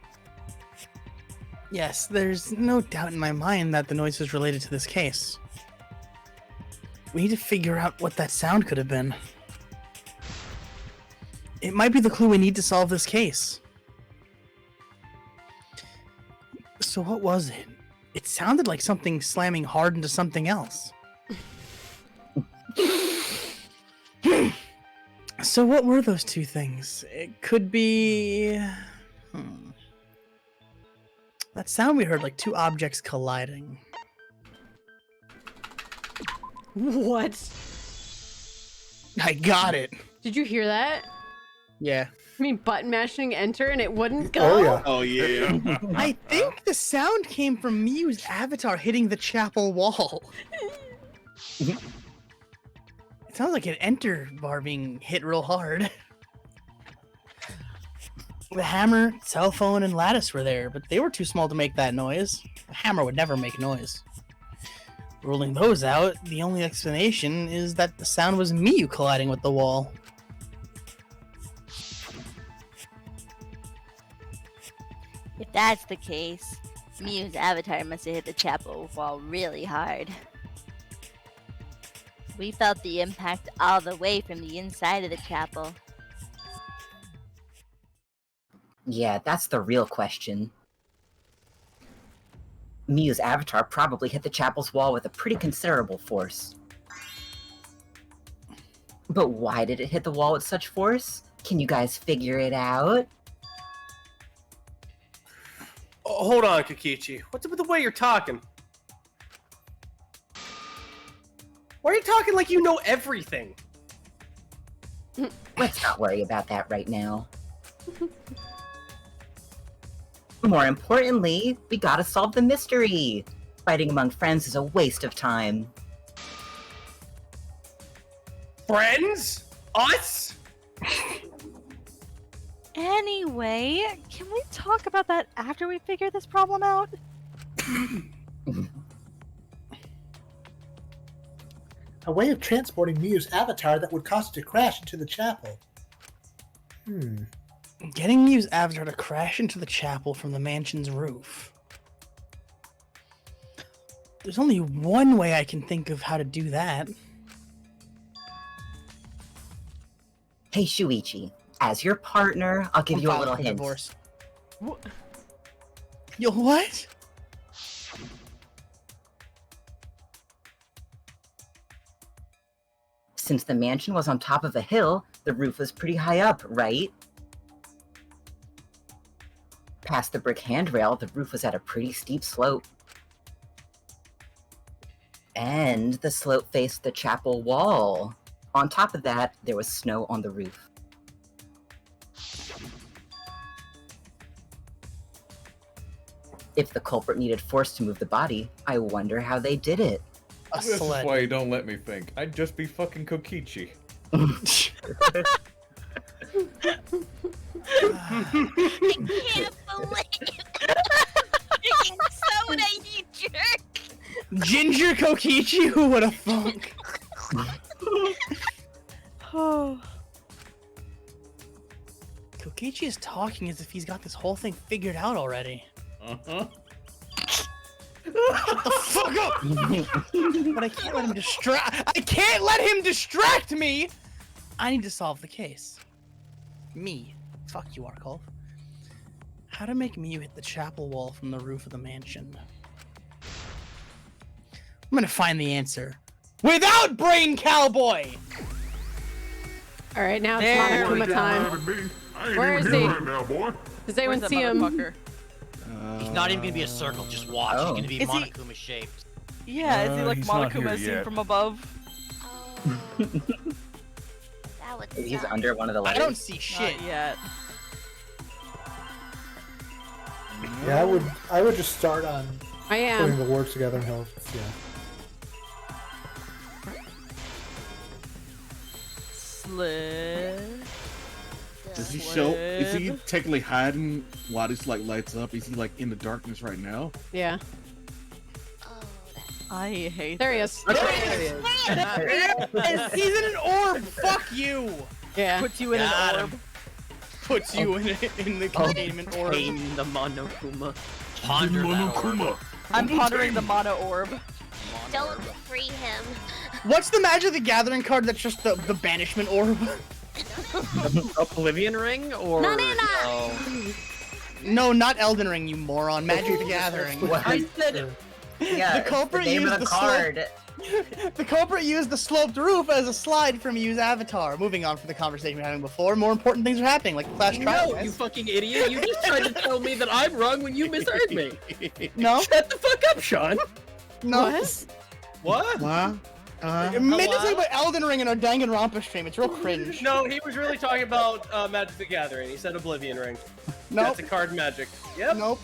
Yes, there's no doubt in my mind that the noise is related to this case. We need to figure out what that sound could have been. It might be the clue we need to solve this case. So what was it? It sounded like something slamming hard into something else. So what were those two things? It could be... That sound we heard, like two objects colliding. What? I got it. Did you hear that? Yeah. I mean, button mashing enter and it wouldn't go? Oh yeah. Oh yeah. I think the sound came from Mew's avatar hitting the chapel wall. It sounds like an enter bar being hit real hard. The hammer, cell phone, and lattice were there, but they were too small to make that noise. A hammer would never make noise. Ruling those out, the only explanation is that the sound was Mew colliding with the wall. If that's the case, Mew's avatar must have hit the chapel wall really hard. We felt the impact all the way from the inside of the chapel. Yeah, that's the real question. Mew's avatar probably hit the chapel's wall with a pretty considerable force. But why did it hit the wall with such force? Can you guys figure it out? Oh, hold on, Kokichi. What's up with the way you're talking? Why are you talking like you know everything? Let's not worry about that right now. More importantly, we gotta solve the mystery. Fighting among friends is a waste of time. Friends? Us? Anyway, can we talk about that after we figure this problem out? A way of transporting Mew's avatar that would cause it to crash into the chapel. Getting Mew's avatar to crash into the chapel from the mansion's roof. There's only one way I can think of how to do that. Hey Shuichi, as your partner, I'll give you a little hint. Divorce. What? Yo, what? Since the mansion was on top of a hill, the roof was pretty high up, right? Past the brick handrail, the roof was at a pretty steep slope. And the slope faced the chapel wall. On top of that, there was snow on the roof. If the culprit needed force to move the body, I wonder how they did it. This is why you don't let me think. I'd just be fucking Kokichi. I can't believe drinking soda, you jerk! Ginger Kokichi, who would have thunk? Oh. Kokichi is talking as if he's got this whole thing figured out already. Uh-huh. Shut the fuck up! But I can't let him I can't let him distract me! I need to solve the case. Me. Fuck you, Arcolf. How to make Mew hit the chapel wall from the roof of the mansion. I'm gonna find the answer. Without Brain Cowboy! Alright, now it's Monokuma time. Where is he? Does anyone see him? He's not even gonna be a circle, just watch. He's gonna be Is he- Monokuma shaped. Yeah, is he like he's not Monokuma here seen yet. from above? That would Maybe he's suck. under one of the I letters. don't see shit. Not yet. Yeah, I would just start on I putting am. the words together and help. Yeah. Slid. Does he show? Is he technically hiding while this like lights up? Is he like in the darkness right now? Yeah. I hate There he this. is. Yes, he's in an orb! Fuck you! Yeah. Puts you in Got an orb. him. Puts you in the containment orb. Tame the Monokuma. Ponder that orb. Monokuma. I'm pondering the mono orb. Don't free him. What's the Magic the Gathering card that's just the banishment orb? Oblivion Ring or no? No, not Elden Ring, you moron. Magic the Gathering. What? I said Yeah, the culprit name used of the the card. The culprit used the sloped roof as a slide from Yu's avatar. Moving on from the conversation we were having before, more important things are happening, like the Clash trial. No, you fucking idiot! You just tried to tell me that I'm wrong when you misheard me. No. Shut the fuck up, Sean. No. What? Made us talk about Elden Ring in our Danganronpa stream. It's real cringe. No, he was really talking about Magic the Gathering. He said Oblivion Ring. Nope. That's a card magic. Yep. Nope.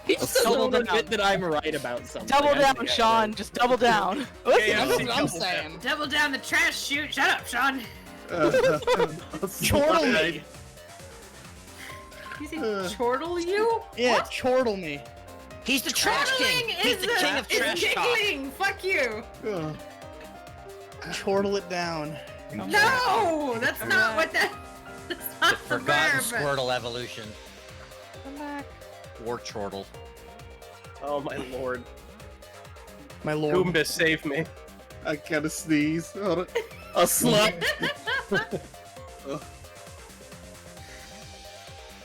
He just doesn't admit that I'm right about something. Double down, Sean. Just double down. Listen, that's what I'm saying. Double down the trash chute. Shut up, Sean. Chortle me. You said chortle you? Yeah, What? chortle me. He's the trash king. He's the king of trash talk. giggling. Fuck you. Chortle it down. No, that's not what that. That's not the Forgotten verb. Squirtle evolution. Come back. War chortle. Oh my lord. My lord. Goomba, save me. I gotta sneeze. Hold on. A slut.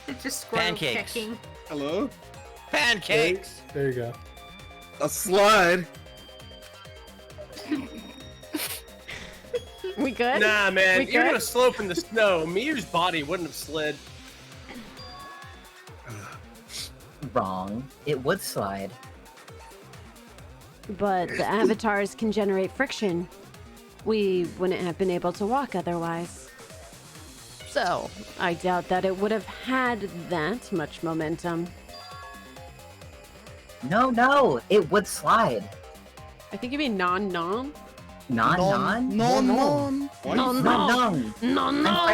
It's just squirrel Pancakes. pecking. Hello? Pancakes. There you go. A slide. We good? Nah, man. We You're good? gonna slope in the snow. Miu's body wouldn't have slid. Wrong. It would slide. But the avatars can generate friction. We wouldn't have been able to walk otherwise. So, I doubt that it would have had that much momentum. No, it would slide. I think you mean non-nom? Non. Non. I'm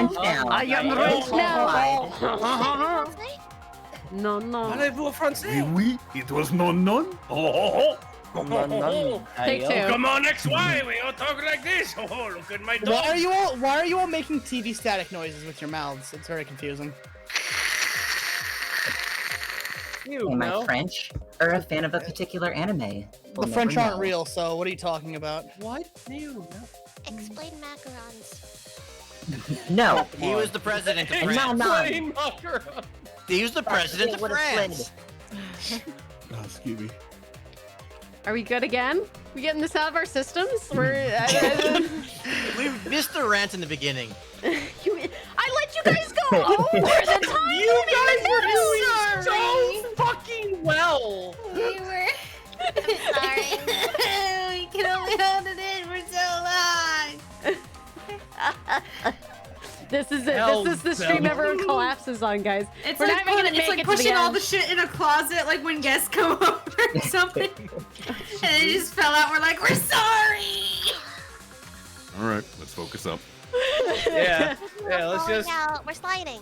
French now. I am French now. Non. Parlez-vous français? Oui, it was non. Oh. Take two. Come on, XY. We all talk like this. Oh, look at my dog. Why are you all making TV static noises with your mouths? It's very confusing. Am I French or a fan of a particular anime? The French aren't real, so what are you talking about? What? No. Explain macarons. No. He was the president of France. Explain macaron. He was the president of France. Oh, excuse me. Are we good again? We getting this out of our systems? We missed the rant in the beginning. I let you guys go over the time. You guys were doing so fucking well. We were. Sorry. We can only hold it in for so long. This is it. This is the stream everyone collapses on, guys. It's We're like, not even gonna it's make like it to pushing the all end. the shit in a closet, like when guests come over or something, and it just fell out. We're like, we're sorry. All right, let's focus up. Yeah, let's just. Out. We're sliding.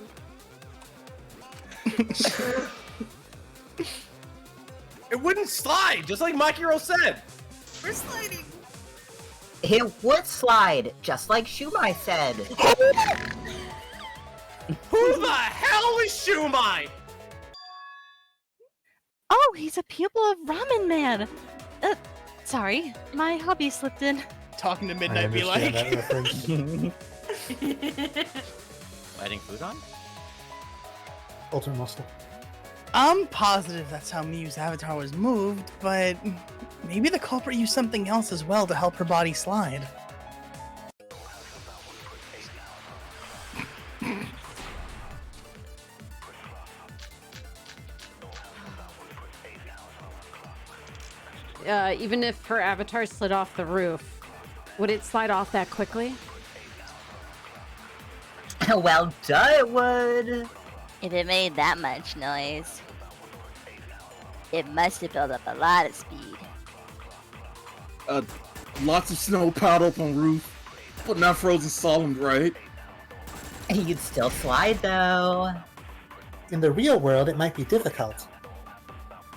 It wouldn't slide, just like Makiro said. We're sliding. It would slide, just like Shumai said. Who the hell is Shumai? Oh, he's a pupil of Ramen Man. Sorry, my hobby slipped in. Talking to Midnight be like. Lighting food on? Ultimate muscle. I'm positive that's how Miu's avatar was moved, but maybe the culprit used something else as well to help her body slide. Even if her avatar slid off the roof, would it slide off that quickly? Well, duh, it would. If it made that much noise, it must have built up a lot of speed. Lots of snow piled up on roof, but not frozen solid, right? You'd still slide, though. In the real world, it might be difficult.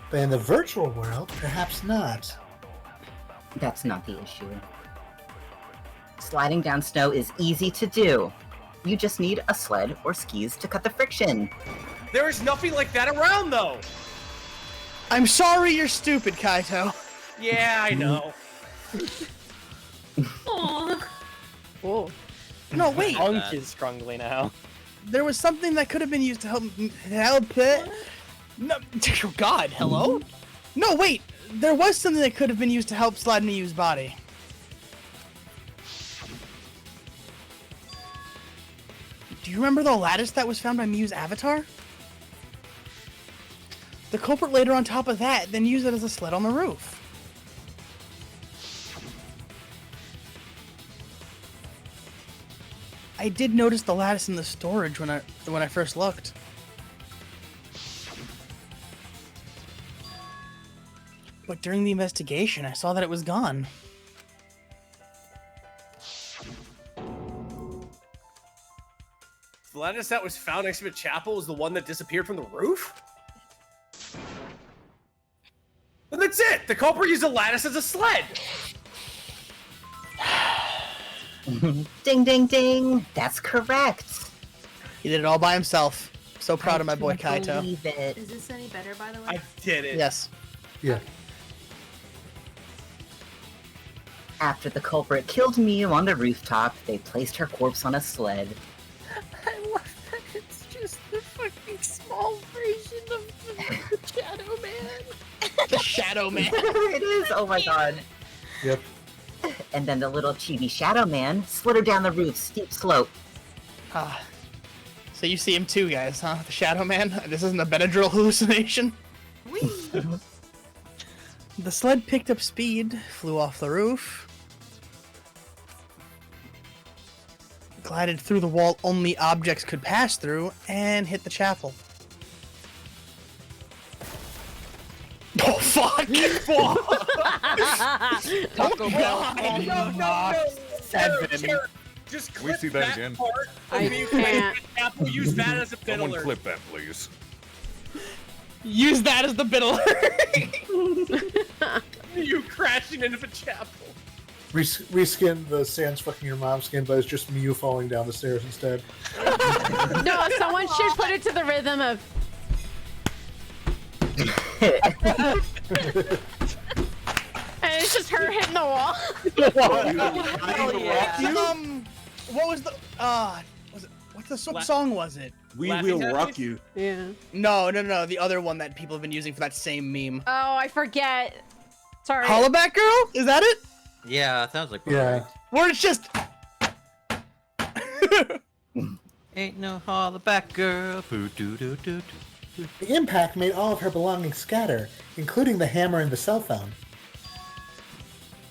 But in the virtual world, perhaps not. That's not the issue. Sliding down snow is easy to do. You just need a sled or skis to cut the friction. There is nothing like that around, though. I'm sorry you're stupid, Kaito. Yeah, I know. Oh. No, wait. Punk is scrungly now. There was something that could have been used to help it. No, oh God, hello? No, wait. There was something that could have been used to help slide Miyu's body. Do you remember the lattice that was found by Miyu's avatar? The culprit laid her on top of that, then used it as a sled on the roof. I did notice the lattice in the storage when I first looked. But during the investigation, I saw that it was gone. The lattice that was found next to the chapel was the one that disappeared from the roof? And that's it! The culprit used a lattice as a sled! Ding, ding, ding. That's correct. He did it all by himself. So proud of my boy can't Kaito. believe it. Is this any better, by the way? I did it. Yes. Yeah. After the culprit killed Miyu on the rooftop, they placed her corpse on a sled. I love that it's just the fucking small version of the Shadow Man. The Shadow Man. It is. Oh my god. Yep. And then the little chibi Shadow Man slid her down the roof, steep slope. Ah. So you see him too, guys, huh? The Shadow Man? This isn't a Benadryl hallucination? The sled picked up speed, flew off the roof, glided through the wall only objects could pass through, and hit the chapel. Oh, fuck! Taco Bell. No. Seven. Just Can we clip see that again? part I of you can't. Apple use that as a Someone fiddler. clip that, please. Use that as the biddler. You crashing into the chapel. Reskin the Sans fucking your mom skin, but it's just Miyu falling down the stairs instead. No, someone should put it to the rhythm of. And it's just her hitting the wall. What was the was it what song was it? We Will Rock You. Yeah. No, the other one that people have been using for that same meme. Oh, I forget. Sorry. Hollaback Girl? Is that it? Yeah, it sounds like. Yeah. Where it's just Ain't no hollaback girl. Boo doo doo doo doo. The impact made all of her belongings scatter, including the hammer and the cell phone.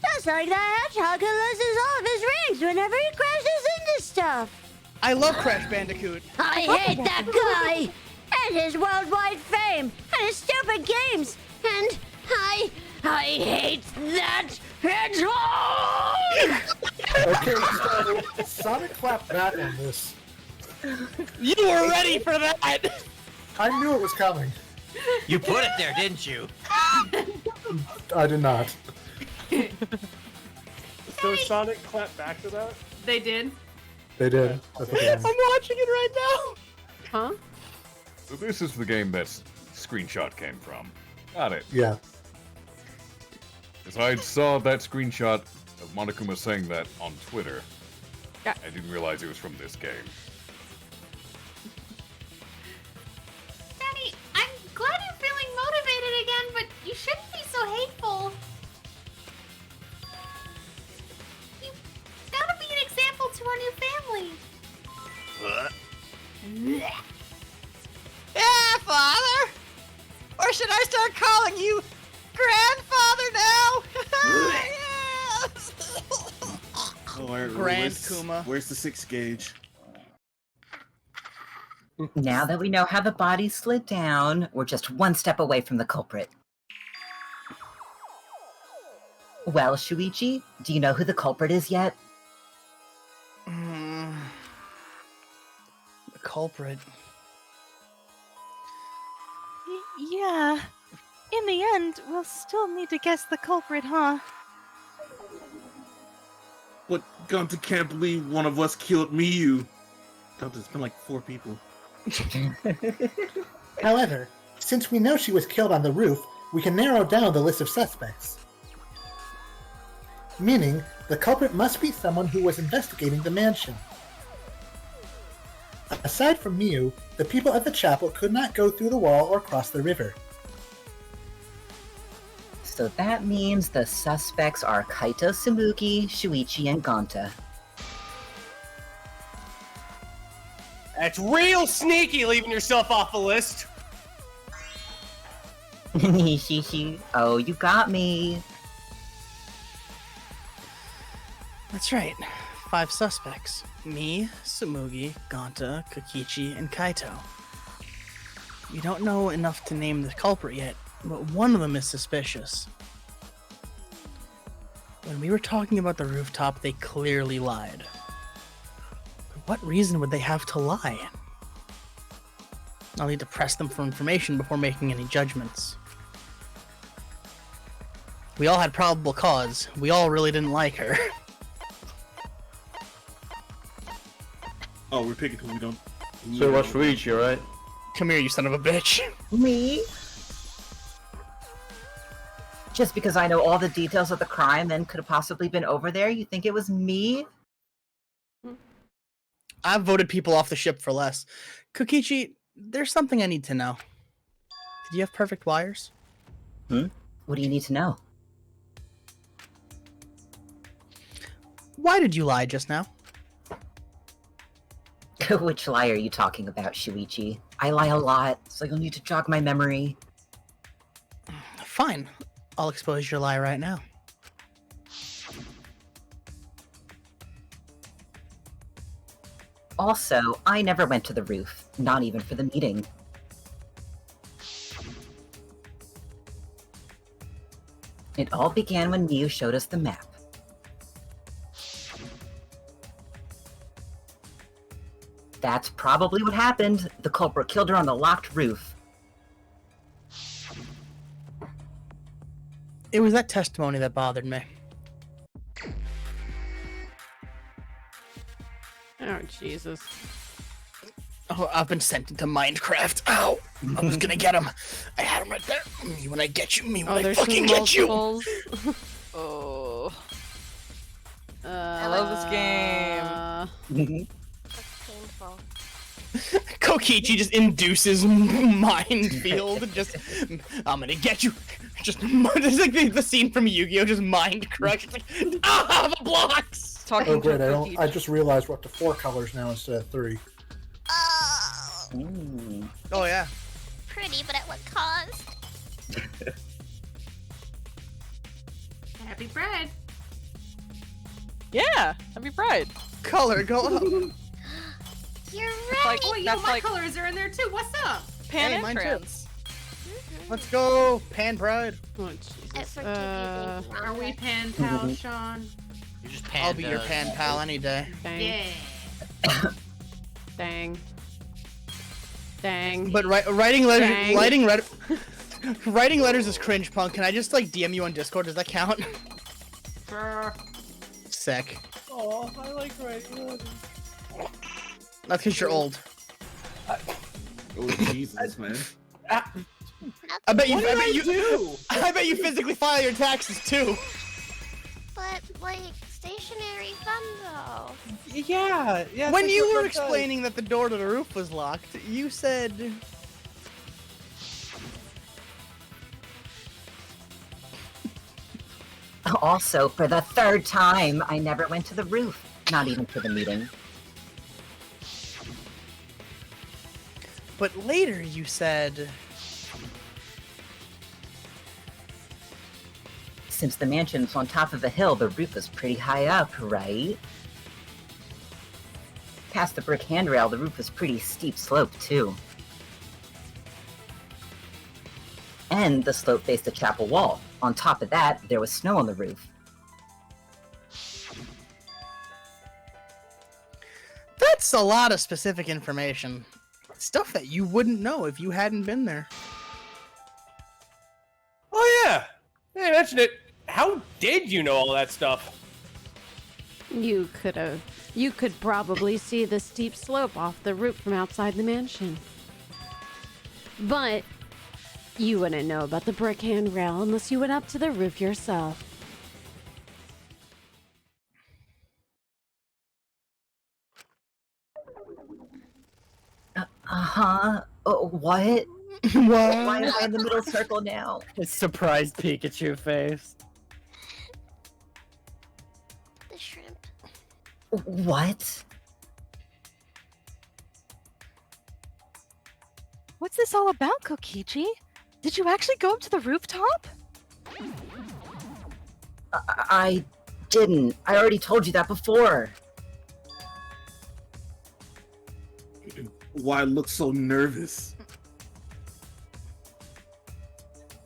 Just like the hedgehog who loses all of his rings whenever he crashes into stuff. I love Crash Bandicoot. I hate that guy and his worldwide fame and his stupid games and I hate that hedgehog. Okay, so Sonic clapped back on this. You were ready for that. I knew it was coming. You put it there, didn't you? I did not. So Sonic clapped back to that? They did. They did. That's what they I'm watching it right now. Huh? So this is the game that screenshot came from. Got it. Yeah. Because I saw that screenshot of Monokuma saying that on Twitter. Yeah. I didn't realize it was from this game. Daddy, I'm glad you're feeling motivated again, but you shouldn't be so hateful. You gotta be an example to our new family. What? Yeah, Father? Or should I start calling you grandfather now? Grand Kuma. Where's the 6 gauge? Now that we know how the body slid down, we're just one step away from the culprit. Well, Shuichi, do you know who the culprit is yet? The culprit. Yeah. In the end, we'll still need to guess the culprit, huh? But Gonta can't believe one of us killed Miyu. Gonta's been like 4 people. However, since we know she was killed on the roof, we can narrow down the list of suspects. meaning the culprit must be someone who was investigating the mansion. Aside from Miu, the people at the chapel could not go through the wall or cross the river. So that means the suspects are Kaito, Tsumugi, Shuichi, and Gonta. That's real sneaky, leaving yourself off the list. Nishishi. Oh, you got me. That's right. 5 suspects. Me, Tsumugi, Gonta, Kokichi, and Kaito. We don't know enough to name the culprit yet, but one of them is suspicious. When we were talking about the rooftop, they clearly lied. But what reason would they have to lie? I'll need to press them for information before making any judgments. We all had probable cause. We all really didn't like her. Oh, we're picking who we don't. So it was Shuichi, right? Come here, you son of a bitch. Me? Just because I know all the details of the crime and could have possibly been over there, you think it was me? I've voted people off the ship for less. Kokichi, there's something I need to know. Did you have perfect wires? What do you need to know? Why did you lie just now? Which lie are you talking about, Shuichi? I lie a lot, so you'll need to jog my memory. Fine. I'll expose your lie right now. Also, I never went to the roof, not even for the meeting. It all began when Miu showed us the map. That's probably what happened. The culprit killed her on the locked roof. It was that testimony that bothered me. Oh, Jesus. Oh, I've been sent into Minecraft. Ow! I was gonna get him. I had him right there. Me when I get you. Me when I fucking get you. Oh. I love this game. Painful. Kokichi just induces minefield. Just, I'm gonna get you. Just, it's like the scene from Yu-Gi-Oh! Just mind crush. Like, the blocks. Oh great! I just realized we're up to 4 colors now instead of 3. Oh yeah. Pretty, but at what cost? Happy Pride. Yeah, happy Pride. Color, go up. You're right. Like, oh, yo, that's my like- colors are in there too. What's up? Pan Hey, and mine too. trans. Let's go, Pan Pride. Oh, Jesus. Are we pen pals, Sean? You're just I'll be your pan pal any day. Dang. Yeah. Dang. Dang. But writing letters, Dang. writing letters is cringe, punk. Can I just like DM you on Discord? Does that count? Sure. Sick. Oh, I like writing letters. That's because you're old. Oh Jesus, man. I bet you. What did I do? I bet you physically file your taxes too. But, like, stationary fun, though. Yeah. When you were explaining that the door to the roof was locked, you said. Also, for the 3rd time, I never went to the roof, not even for the meeting. But later you said. Since the mansion's on top of a hill, the roof is pretty high up, right? Past the brick handrail, the roof is pretty steep slope, too. And the slope faced the chapel wall. On top of that, there was snow on the roof. That's a lot of specific information. Stuff that you wouldn't know if you hadn't been there. Oh yeah. Hey, mentioned it. How did you know all that stuff? You could probably see the steep slope off the roof from outside the mansion. But you wouldn't know about the brick handrail unless you went up to the roof yourself. Uh-huh. What? What? Why am I in the middle circle now? His surprised Pikachu face. The shrimp. What? What's this all about, Kokichi? Did you actually go up to the rooftop? I didn't. I already told you that before. Why look so nervous?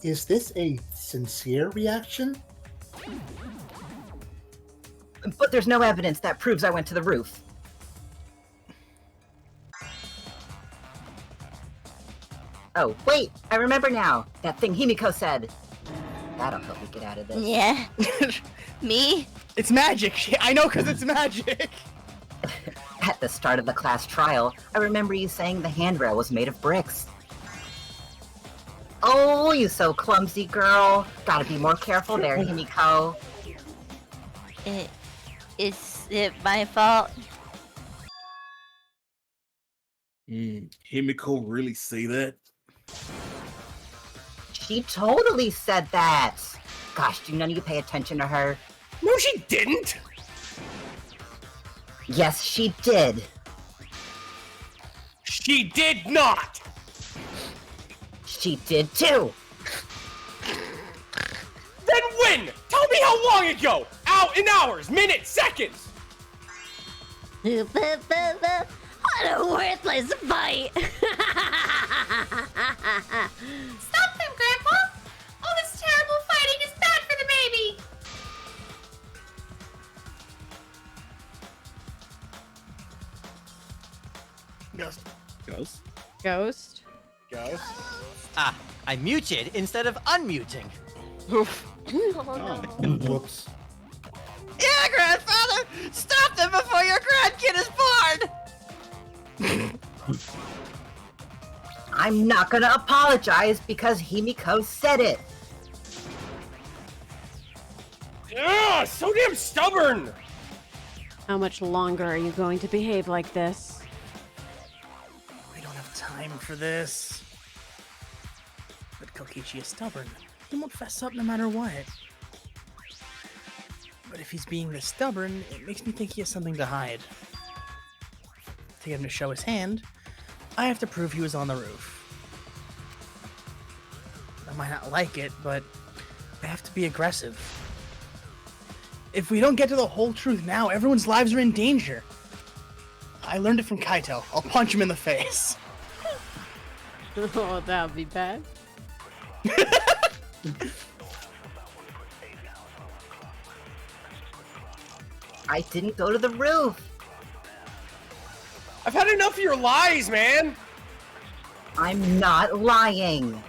Is this a sincere reaction? But there's no evidence that proves I went to the roof. Oh, wait! I remember now! That thing Himiko said! That'll help me get out of this. Yeah. Me? It's magic. I know because it's magic. At the start of the class trial, I remember you saying the handrail was made of bricks. Oh, you so clumsy girl. Gotta be more careful there, Himiko. Is it my fault? Himiko really say that? She totally said that. Gosh, do none of you pay attention to her? No, she didn't. Yes, she did. She did not. She did too. Then when? Tell me how long ago. Out in hours, minutes, seconds. What a worthless fight! Stop them, Grandpa! All this terrible fighting is bad for the baby! Ghost. Ghost? Ghost. Ghost. Ah, I muted instead of unmuting. Oof. Whoops. Yeah, grandfather! Stop them before your grandkid is born! I'm not gonna apologize because Himiko said it. Ugh, so damn stubborn! How much longer are you going to behave like this? We don't have time for this. But Kokichi is stubborn. He won't fess up no matter what. But if he's being this stubborn, it makes me think he has something to hide. To get him to show his hand, I have to prove he was on the roof. I might not like it, but I have to be aggressive. If we don't get to the whole truth now, everyone's lives are in danger. I learned it from Kaito. I'll punch him in the face. Oh, that would be bad. I didn't go to the roof. I've had enough of your lies, man. I'm not lying.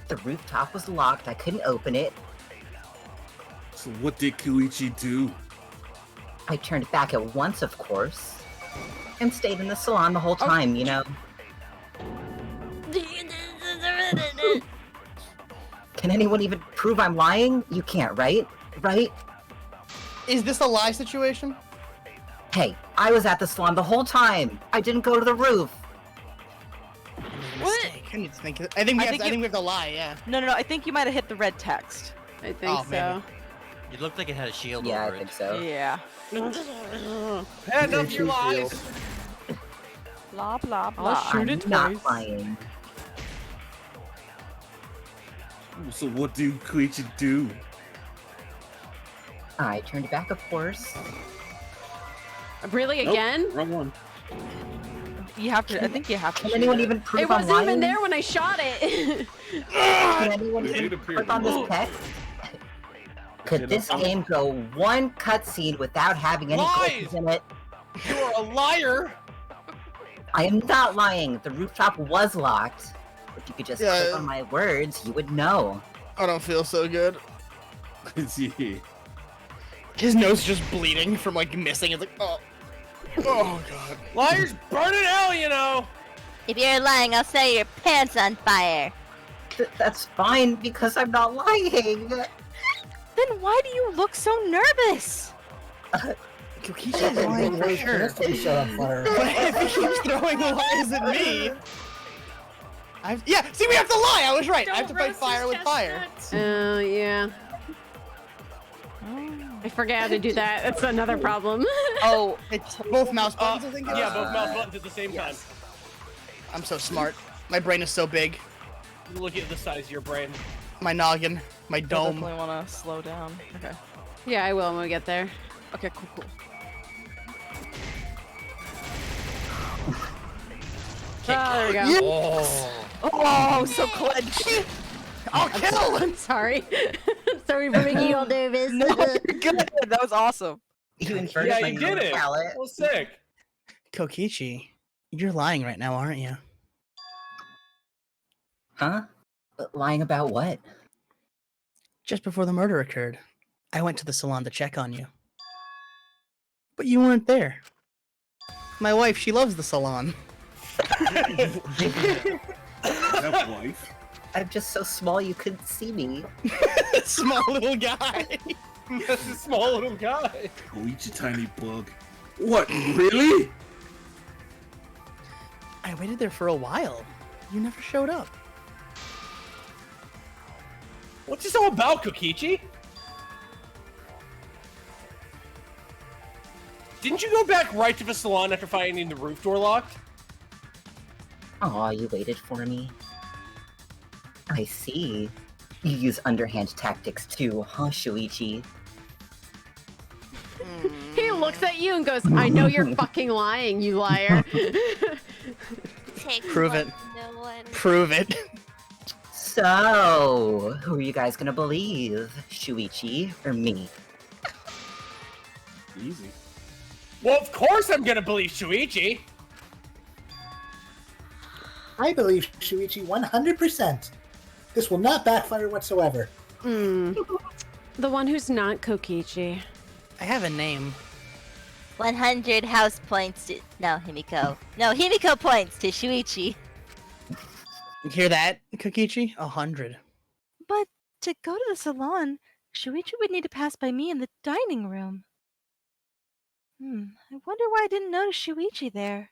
The rooftop was locked. I couldn't open it. So what did Koichi do? I turned back at once, of course. And stayed in the salon the whole time, you know. Can anyone even prove I'm lying? You can't, right? Right? Is this a lie situation? Hey, I was at the salon the whole time. I didn't go to the roof. What? I need to think. I think we have to lie. Yeah. No, I think you might have hit the red text. I think so. It looked like it had a shield Yeah, over I it. think so. Yeah. Had enough of your lies. Blah blah blah. I'll shoot it I'm not twice. lying. So what did Koichi do? I turned back, of course. Really, again? Wrong one. You have to. I think you have to. Can shoot anyone it. even prove It I'm wasn't lying? even there when I shot it. Can anyone even click on this text? Could this game go one cutscene without having any glitches in it? You're a liar. I am not lying. The rooftop was locked. If you could just click on my words, you would know. I don't feel so good. Yeah. His nose is just bleeding from like missing. It's like, oh god. Liars burn in hell, you know. If you're lying, I'll set your pants on fire. That's fine because I'm not lying. Then why do you look so nervous? Kokici's lying for sure. Set on fire. But if he keeps throwing lies at me, Yeah, see, we have to lie. I was right. I have to fight fire with fire. Oh, yeah. I forget how to do that. That's another problem. Oh, it's both mouse buttons, I think. Yeah, both mouse buttons at the same time. I'm so smart. My brain is so big. Look at the size of your brain. My noggin, my I dome. definitely want to slow down. Okay. Yeah, I will when we get there. Okay, cool. Oh, there we go. Yes! Oh, so clenched. I'll kill him. Sorry. Sorry for making you all nervous. No, you're good. That was awesome. You inverted Yeah, my you did it. palette. That was sick. Kokichi, you're lying right now, aren't you? Huh? Lying about what? Just before the murder occurred, I went to the salon to check on you. But you weren't there. My wife, she loves the salon. That wife. I'm just so small you couldn't see me. Small little guy. That's a small little guy. Go eat your tiny bug. What, really? I waited there for a while. You never showed up. What's this all about, Kokichi? Didn't you go back right to the salon after finding the roof door locked? Aw, you waited for me. I see. You use underhand tactics too, huh, Shuichi? He looks at you and goes, I know you're fucking lying, you liar. Prove it. Prove it. So, who are you guys gonna believe? Shuichi or me? Easy. Well, of course I'm gonna believe Shuichi. I believe Shuichi 100%. This will not backfire whatsoever. The one who's not Kokichi. I have a name. 100 house points to... No, Himiko. No, Himiko points to Shuichi. You hear that, Kokichi? 100. But to go to the salon, Shuichi would need to pass by me in the dining room. I wonder why I didn't notice Shuichi there.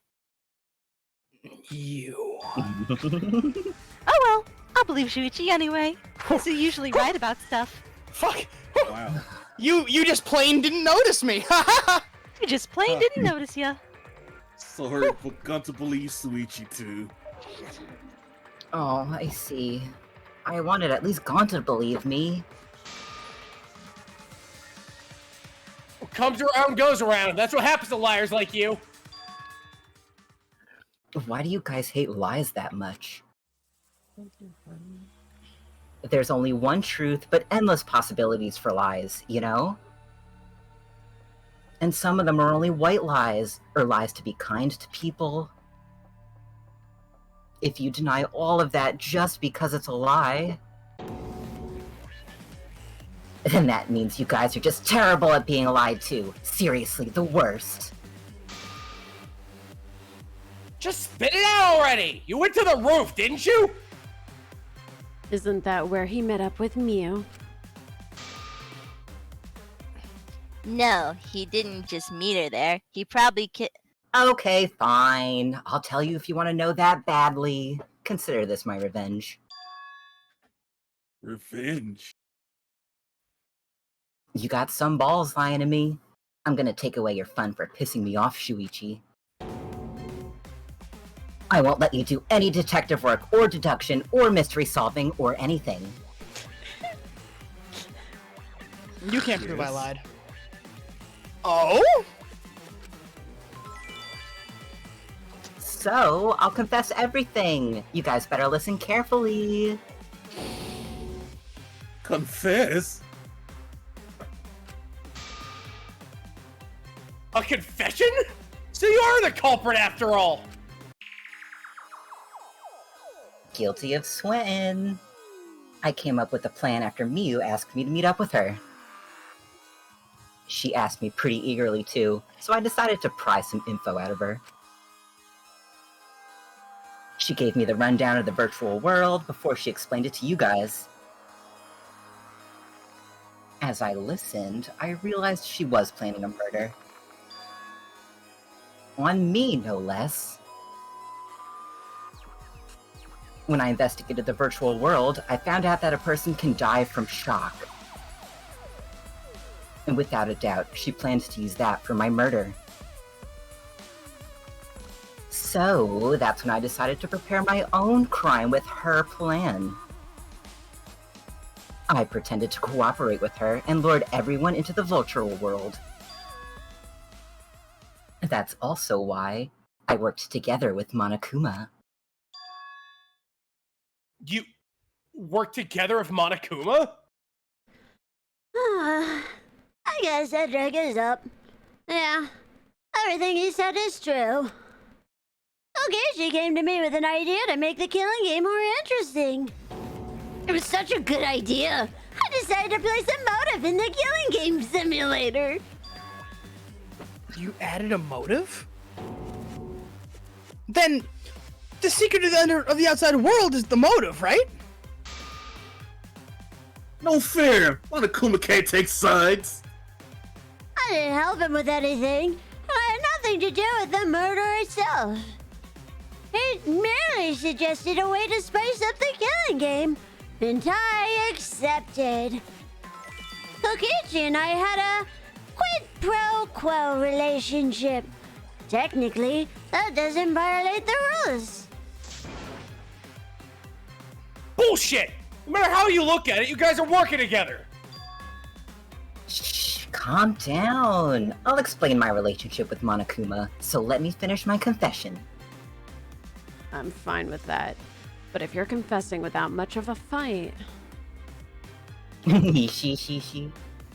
You. Oh well, I'll believe Shuichi anyway. He's usually right about stuff. Fuck! Wow. You just plain didn't notice me! You just plain didn't notice ya. Sorry, but Gonta believes Shuichi too. Oh, I see. I wanted at least Gonta to believe me. What comes around goes around. That's what happens to liars like you. Why do you guys hate lies that much? There's only one truth, but endless possibilities for lies, you know? And some of them are only white lies, or lies to be kind to people. If you deny all of that just because it's a lie, then that means you guys are just terrible at being lied to. Seriously, the worst. Just spit it out already! You went to the roof, didn't you? Isn't that where he met up with Mew? No, he didn't just meet her there. He probably Okay, fine. I'll tell you if you want to know that badly. Consider this my revenge. Revenge? You got some balls lying to me. I'm gonna take away your fun for pissing me off, Shuichi. I won't let you do any detective work, or deduction, or mystery solving, or anything. You can't prove I lied. Oh? So, I'll confess everything. You guys better listen carefully. Confess? A confession? So you are the culprit after all! Guilty of sweating. I came up with a plan after Miyu asked me to meet up with her. She asked me pretty eagerly too, so I decided to pry some info out of her. She gave me the rundown of the virtual world before she explained it to you guys. As I listened, I realized she was planning a murder. On me, no less. When I investigated the virtual world, I found out that a person can die from shock. And without a doubt, she plans to use that for my murder. So, that's when I decided to prepare my own crime with her plan. I pretended to cooperate with her and lured everyone into the virtual world. That's also why I worked together with Monokuma. You worked together with Monokuma? I guess that drag is up. Yeah, everything he said is true. Kokichi came to me with an idea to make the killing game more interesting. It was such a good idea. I decided to place a motive in the killing game simulator. You added a motive? Then, the secret of the outside world is the motive, right? No fair. Monokuma can't take sides. I didn't help him with anything. I had nothing to do with the murder itself. He merely suggested a way to spice up the killing game, and I accepted. Kokichi and I had a quid pro quo relationship. Technically, that doesn't violate the rules. Bullshit! No matter how you look at it, you guys are working together. Shh, calm down. I'll explain my relationship with Monokuma, so let me finish my confession. I'm fine with that. But if you're confessing without much of a fight... She.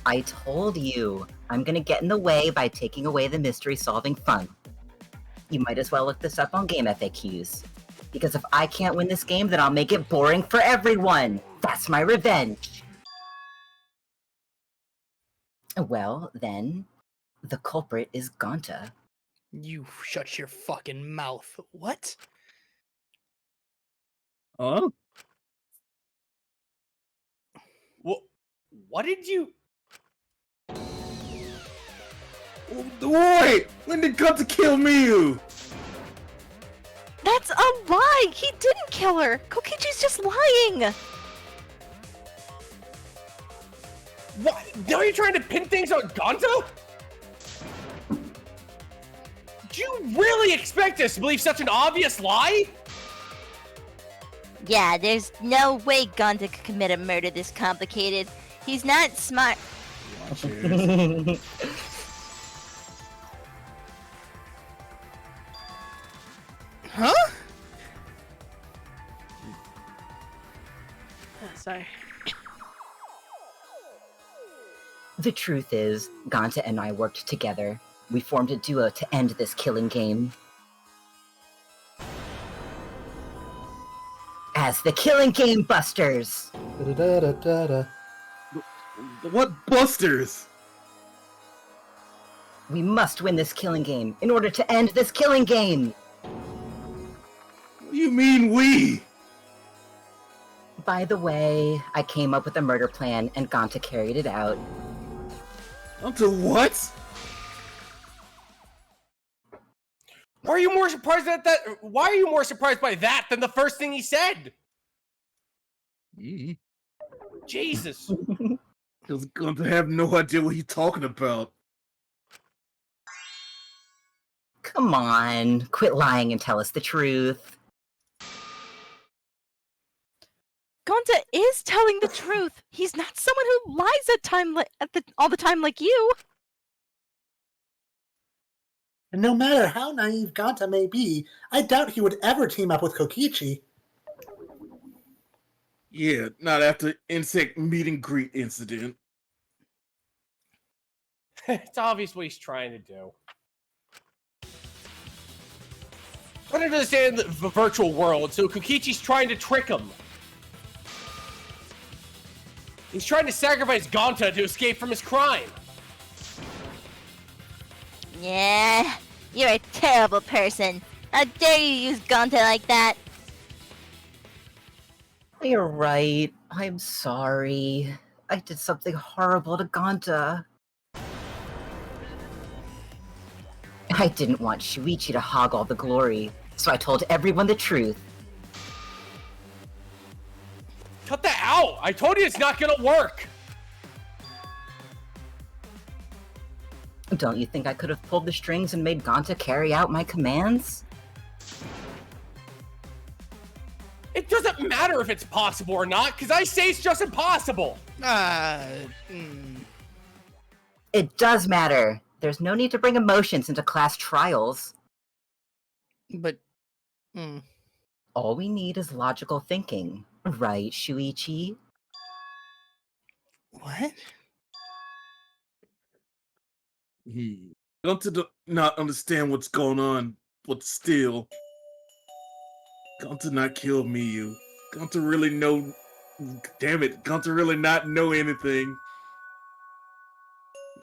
I told you. I'm gonna get in the way by taking away the mystery-solving fun. You might as well look this up on game FAQs. Because if I can't win this game, then I'll make it boring for everyone! That's my revenge! Well, then, the culprit is Gonta. You shut your fucking mouth. What? Huh? What did you... Wait! When did Gonta kill Miyu? That's a lie! He didn't kill her! Kokichi's just lying! What? Now you're trying to pin things on Gonta? Do you really expect us to believe such an obvious lie? Yeah, there's no way Gonta could commit a murder this complicated. He's not smart. Huh? Sorry. The truth is, Gonta and I worked together. We formed a duo to end this killing game. As the Killing Game Busters! What busters? We must win this killing game in order to end this killing game! What do you mean we? By the way, I came up with a murder plan and Gonta carried it out. Gonta what? Why are you more surprised at that? Why are you more surprised by that than the first thing he said? Jesus. Because Gonta have no idea what he's talking about. Come on, quit lying and tell us the truth. Gonta is telling the truth. He's not someone who lies all the time like you. And no matter how naive Gonta may be, I doubt he would ever team up with Kokichi. Yeah, not after insect meet and greet incident. It's obvious what he's trying to do. Put him to understand the virtual world, so Kokichi's trying to trick him. He's trying to sacrifice Gonta to escape from his crime. Yeah, you're a terrible person. How dare you use Gonta like that? You're right. I'm sorry. I did something horrible to Gonta. I didn't want Shuichi to hog all the glory, so I told everyone the truth. No, I told you it's not gonna work. Don't you think I could have pulled the strings and made Gonta carry out my commands? It doesn't matter if it's possible or not, because I say it's just impossible. It does matter. There's no need to bring emotions into class trials. But, all we need is logical thinking. Right, Shuichi? What? Gonta do not understand what's going on, but still. Gonta not kill Miyu. Gonta really know... Damn it, Gonta really not know anything.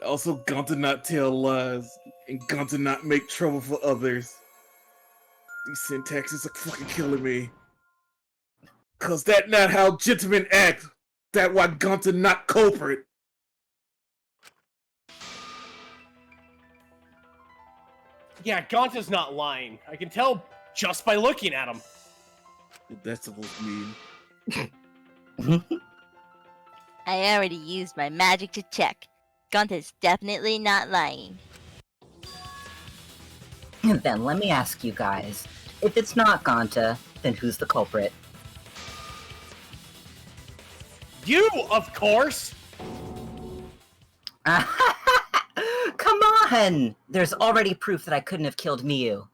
Also, Gonta not tell lies. And Gonta not make trouble for others. These syntaxes are fucking killing me. Cause that not how gentlemen act. That why Gonta not culprit. Yeah, Gonta's not lying. I can tell just by looking at him. What that's supposed to mean. I already used my magic to check. Gonta's definitely not lying. Then let me ask you guys. If it's not Gonta, then who's the culprit? You, of course! Come on! There's already proof that I couldn't have killed Miyu.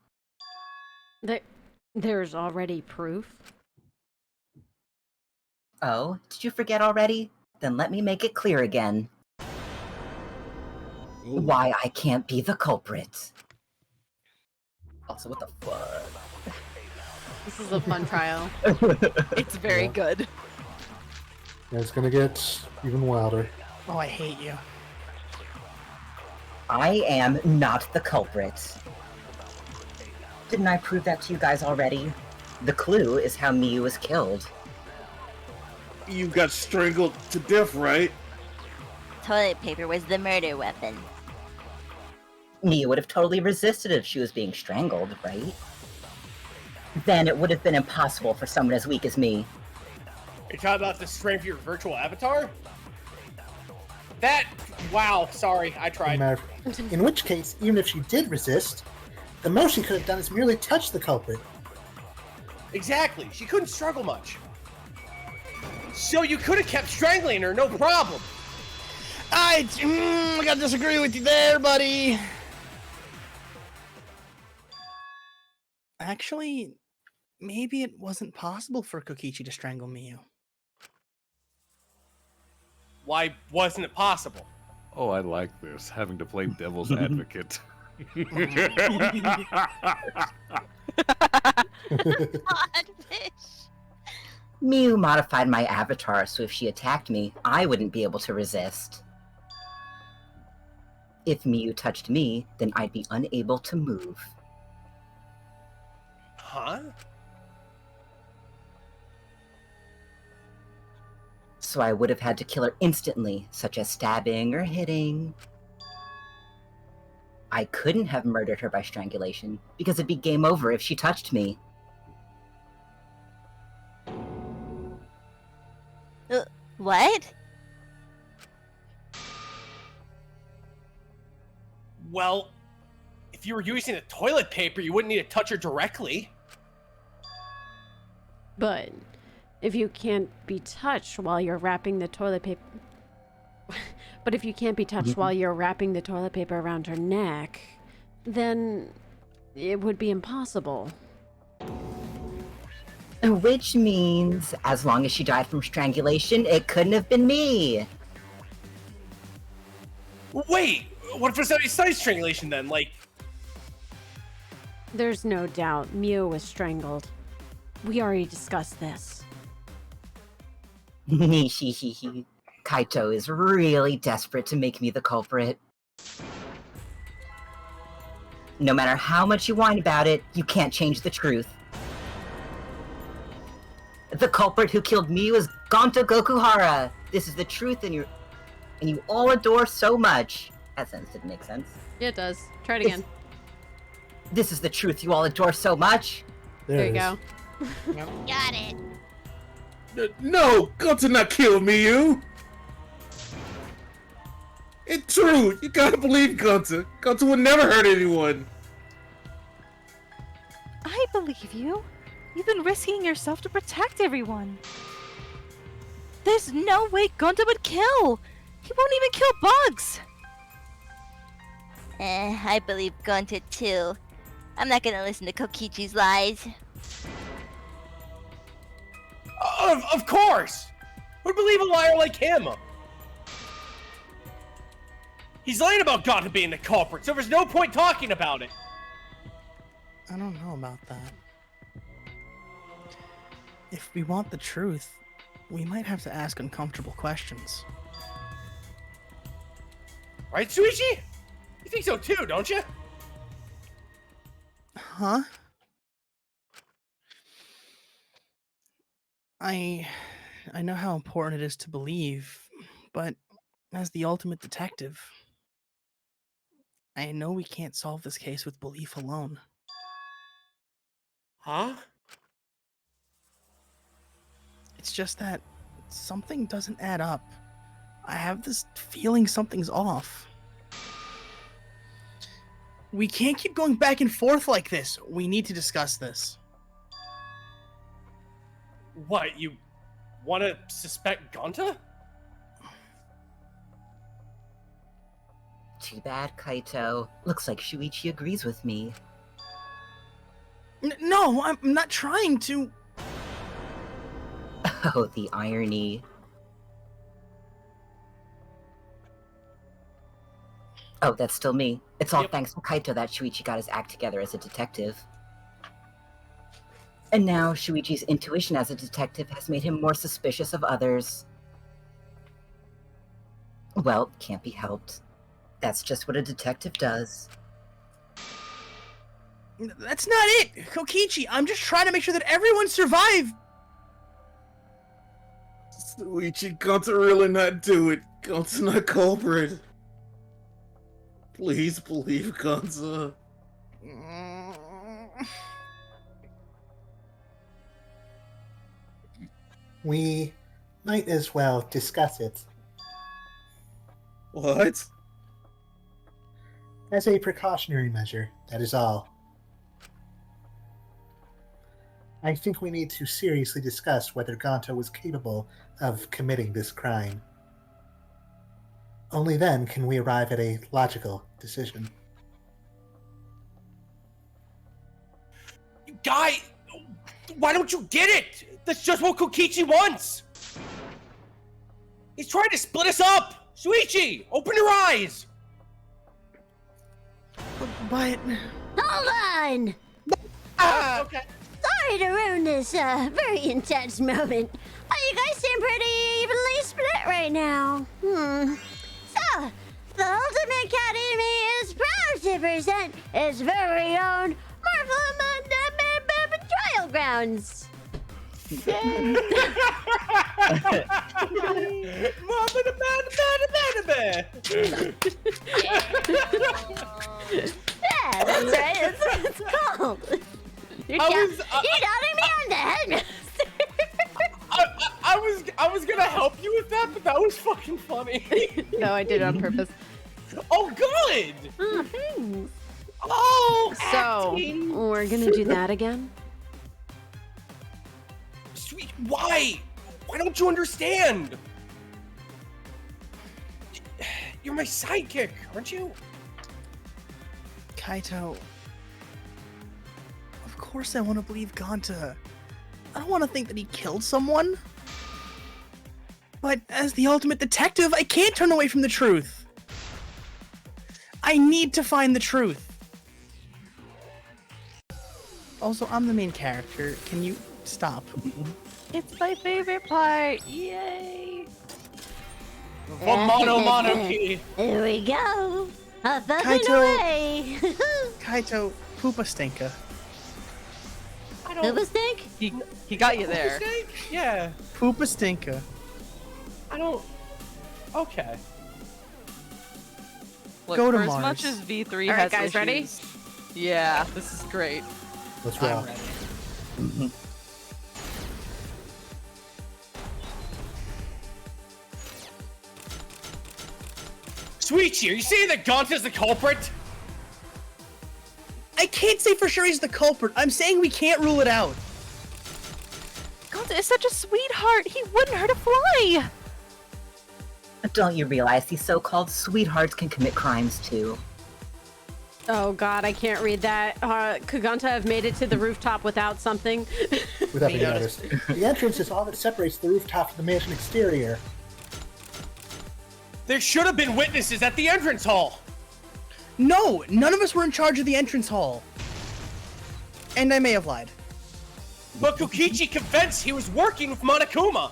There's already proof? Oh, did you forget already? Then let me make it clear again. Why I can't be the culprit. Also, what the fuck? This is a fun trial. It's very good. And it's gonna get even wilder. Oh, I hate you. I am not the culprit. Didn't I prove that to you guys already? The clue is how Miyu was killed. You got strangled to death, right? Toilet paper was the murder weapon. Miyu would have totally resisted if she was being strangled, right? Then it would have been impossible for someone as weak as me. You're talking about the strength of your virtual avatar? Wow, sorry, I tried. In which case, even if she did resist, the most she could have done is merely touch the culprit. Exactly, she couldn't struggle much. So you could have kept strangling her, no problem. I gotta disagree with you there, buddy. Actually, maybe it wasn't possible for Kokichi to strangle Miyu. Why wasn't it possible? Oh, I like this, having to play devil's advocate. Miyu modified my avatar, so if she attacked me, I wouldn't be able to resist. If Miyu touched me, then I'd be unable to move. Huh? So I would have had to kill her instantly, such as stabbing or hitting. I couldn't have murdered her by strangulation, because it'd be game over if she touched me. What? Well, if you were using the toilet paper, you wouldn't need to touch her directly. But if you can't be touched while you're wrapping the toilet paper... But if you can't be touched while you're wrapping the toilet paper around her neck, then it would be impossible. Which means, as long as she died from strangulation, it couldn't have been me. Wait, what if it's not side strangulation then? Like, There's no doubt Miyu was strangled. We already discussed this. Kaito is really desperate to make me the culprit. No matter how much you whine about it, you can't change the truth. The culprit who killed me was Gonta Gokuhara. This is the truth, and you all adore so much. That sentence didn't make sense. Yeah, it does. Try it again. This is the truth you all adore so much. There you go. Got it. No, Gonta not kill me, you. It's true. You gotta believe Gonta. Gonta would never hurt anyone. I believe you. You've been risking yourself to protect everyone. There's no way Gonta would kill. He won't even kill bugs. I believe Gonta too. I'm not gonna listen to Kokichi's lies. Of course! Who'd believe a liar like him? He's lying about Gonta being the culprit, so there's no point talking about it. I don't know about that. If we want the truth, we might have to ask uncomfortable questions. Right, Shuichi? You think so too, don't you? Huh? I know how important it is to believe, but as the ultimate detective, I know we can't solve this case with belief alone. Huh? It's just that something doesn't add up. I have this feeling something's off. We can't keep going back and forth like this. We need to discuss this. What, you want to suspect Gonta? Too bad, Kaito. Looks like Shuichi agrees with me. No, I'm not trying to. Oh, the irony. Oh, that's still me. It's all thanks to Kaito that Shuichi got his act together as a detective. And now, Shuichi's intuition as a detective has made him more suspicious of others. Well, can't be helped. That's just what a detective does. That's not it, Kokichi. I'm just trying to make sure that everyone survived. Shuichi, Gonta really not do it. Gonta not culprit. Please believe Gonta. We might as well discuss it. What? As a precautionary measure, that is all. I think we need to seriously discuss whether Gonta was capable of committing this crime. Only then can we arrive at a logical decision. Guy, why don't you get it? That's just what Kokichi wants. He's trying to split us up. Shuichi, open your eyes. But... Hold on! Okay. Sorry to ruin this very intense moment. You guys seem pretty evenly split right now. So, the Ultimate Academy is proud to present its very own Marvel Trial Grounds. Yeah, that's right. That's what it's called. You're nodding me on the head. I was gonna help you with that, but that was fucking funny. No, I did it on purpose. Oh, good. Oh, thanks. Oh, so acting. we're gonna do that again. Sweet. Why? Why don't you understand? You're my sidekick, aren't you? Kaito, of course I want to believe Gonta. I don't want to think that he killed someone. But as the ultimate detective, I can't turn away from the truth. I need to find the truth. Also, I'm the main character. Can you stop? It's my favorite part. Yay! Monokid. Here we go. Up and Kaito. away. Kaito, Poopa Stinka. Poopa Stink? He got you there. Yeah. Poopa Stinka. I don't. Okay. Look, Go to for Mars. as much as V3 All right, has guys, ready? issues- Yeah, this is great. Let's roll. Shuichi, are you saying that Gonta's the culprit? I can't say for sure he's the culprit. I'm saying we can't rule it out. Gonta is such a sweetheart. He wouldn't hurt a fly. Don't you realize these so-called sweethearts can commit crimes too? Oh god, I can't read that. Could Gonta have made it to the rooftop without something? Without being noticed. The entrance is all that separates the rooftop from the mansion exterior. There should have been witnesses at the entrance hall. No, none of us were in charge of the entrance hall. And I may have lied. But Kokichi confessed he was working with Monokuma.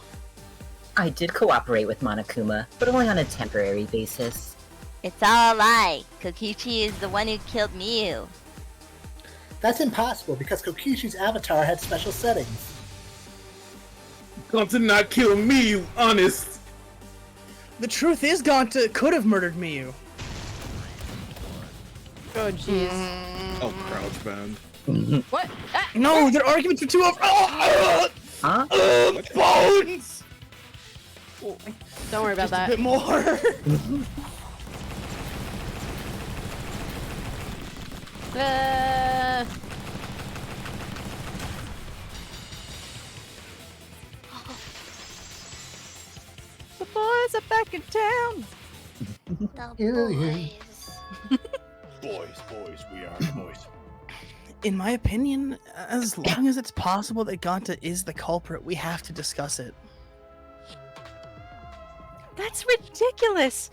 I did cooperate with Monokuma, but only on a temporary basis. It's all a lie. Kokichi is the one who killed Miyu. That's impossible because Kokichi's avatar had special settings. Gonta not kill me, you honest. The truth is Gonta could have murdered Miyu. Oh jeez. Oh, crouch bound. What? No, their arguments are too over. Huh? Bones! Don't worry about Just that. a bit more. The boys are back in town. Boys, we are boys. In my opinion, as long as it's possible that Gonta is the culprit, we have to discuss it. That's ridiculous.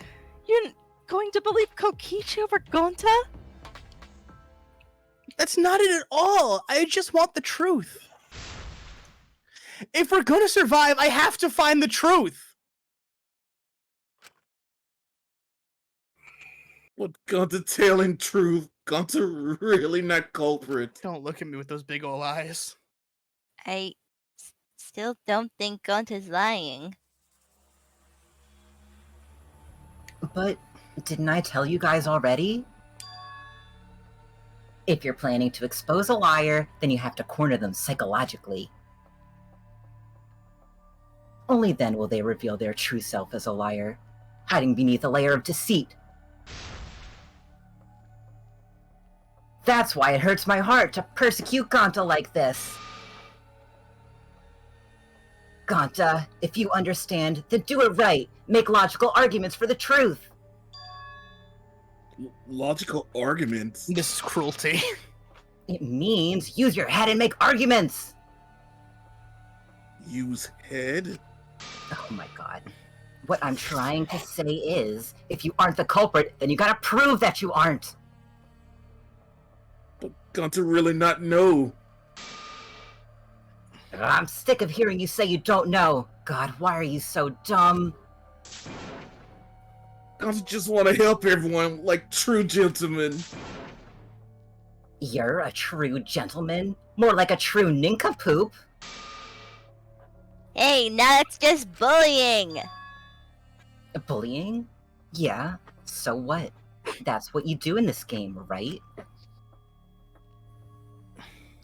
You're going to believe Kokichi over Gonta? That's not it at all. I just want the truth. If we're gonna survive, I have to find the truth. What Gonta telling truth? Gonta really not culprit. Don't look at me with those big ol' eyes. I still don't think Gonta's lying. But didn't I tell you guys already? If you're planning to expose a liar, then you have to corner them psychologically. Only then will they reveal their true self as a liar, hiding beneath a layer of deceit. That's why it hurts my heart to persecute Gonta like this. Gonta, if you understand, then do it right. Make logical arguments for the truth. Logical arguments? This is cruelty. It means use your head and make arguments. Use head? Oh my god. What I'm trying to say is, if you aren't the culprit, then you gotta prove that you aren't. But Gonta really not know. I'm sick of hearing you say you don't know. God, why are you so dumb? Gonta just want to help everyone like true gentlemen. You're a true gentleman? More like a true nincompoop. Hey, now that's just bullying! Bullying? Yeah, so what? That's what you do in this game, right?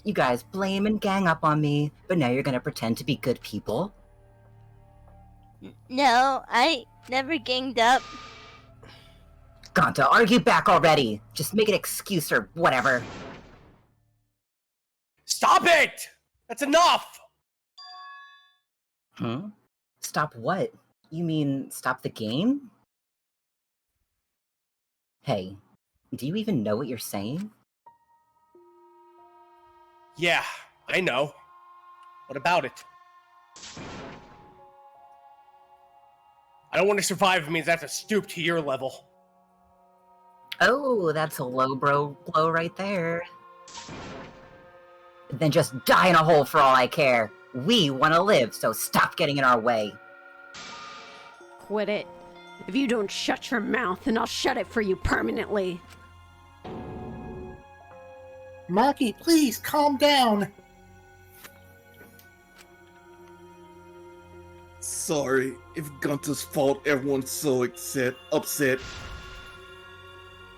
You guys blame and gang up on me, but now you're gonna pretend to be good people? No, I never ganged up. Gonta, argue back already! Just make an excuse or whatever. Stop it! That's enough! Huh? Stop what? You mean stop the game? Hey, do you even know what you're saying? Yeah, I know. What about it? I don't want to survive, it means I have to stoop to your level. Oh, that's a low blow right there. Then just die in a hole for all I care. We want to live, so stop getting in our way. Quit it. If you don't shut your mouth, then I'll shut it for you permanently. Maki, please calm down. Sorry if Gonta's fault everyone's so upset.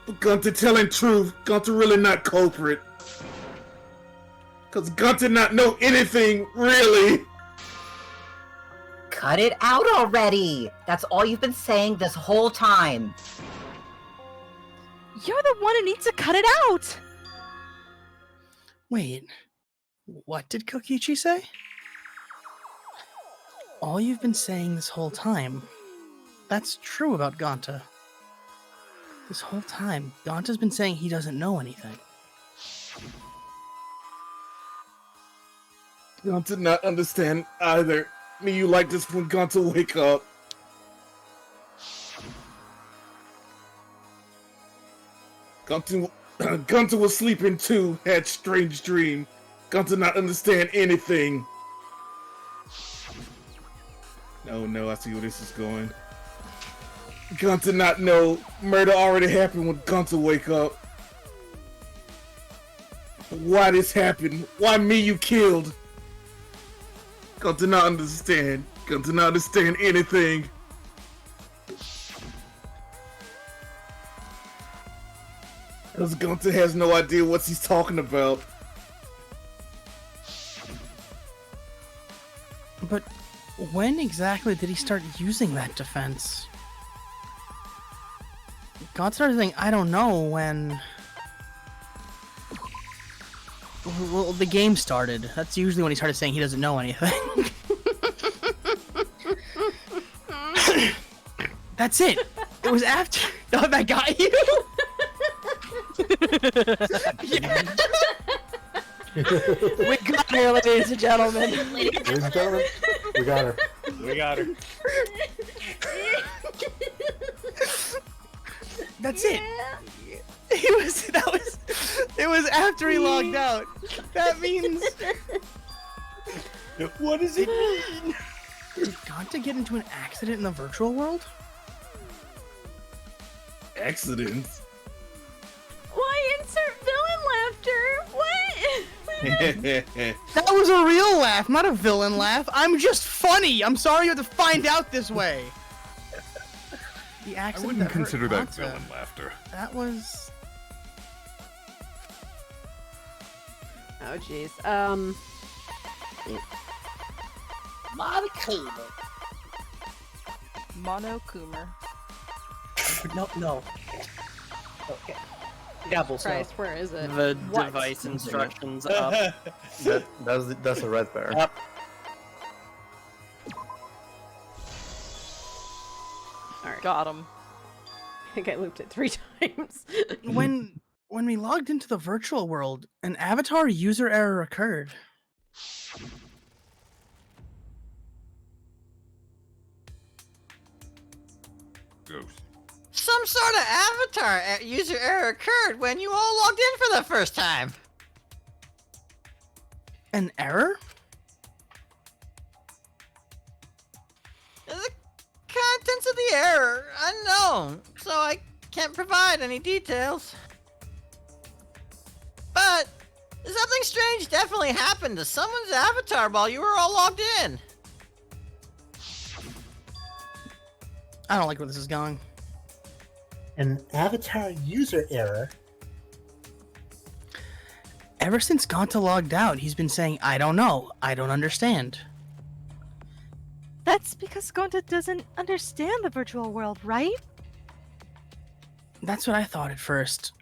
But Gonta telling truth, Gonta really not culprit. Cause Gonta not know anything, really. Cut it out already! That's all you've been saying this whole time. You're the one who needs to cut it out! Wait, what did Kokichi say? All you've been saying this whole time, that's true about Gonta. This whole time, Gonta's been saying he doesn't know anything. Gonta not understand either. Me, you like this when Gonta wake up. Gonta was sleeping too, had strange dream. Gonta not understand anything. No, I see where this is going. Gonta not know murder already happened when Gonta wake up. Why this happened? Why me you killed? Gonta not understand. Gonta not understand anything. Because Gonta has no idea what he's talking about. But when exactly did he start using that defense? Gonta started saying, I don't know, when... Well, the game started. That's usually when he started saying he doesn't know anything. That's it. It was after... Oh, that got you? We got her, ladies and gentlemen. Ladies and gentlemen, we got her. We got her. That's it. It was after he logged out. That means... What does it mean? Did Gonta get into an accident in the virtual world? Accidents? Why insert villain laughter? What? That was a real laugh, not a villain laugh. I'm just funny. I'm sorry you had to find out this way. The I accident wouldn't that hurt consider that Gonta, villain laughter. That was... Oh jeez. Monokuma. No. Okay. Double Christ, where is it? The What? device instructions up. That's a red bear. Up. Alright. Got him. I think I looped it 3 times. When we logged into the virtual world, an avatar user error occurred. Ghost. Some sort of avatar user error occurred when you all logged in for the first time. An error? The contents of the error unknown, so I can't provide any details. But something strange definitely happened to someone's avatar while you were all logged in. I don't like where this is going. An avatar user error? Ever since Gonta logged out, he's been saying, I don't know, I don't understand. That's because Gonta doesn't understand the virtual world, right? That's what I thought at first.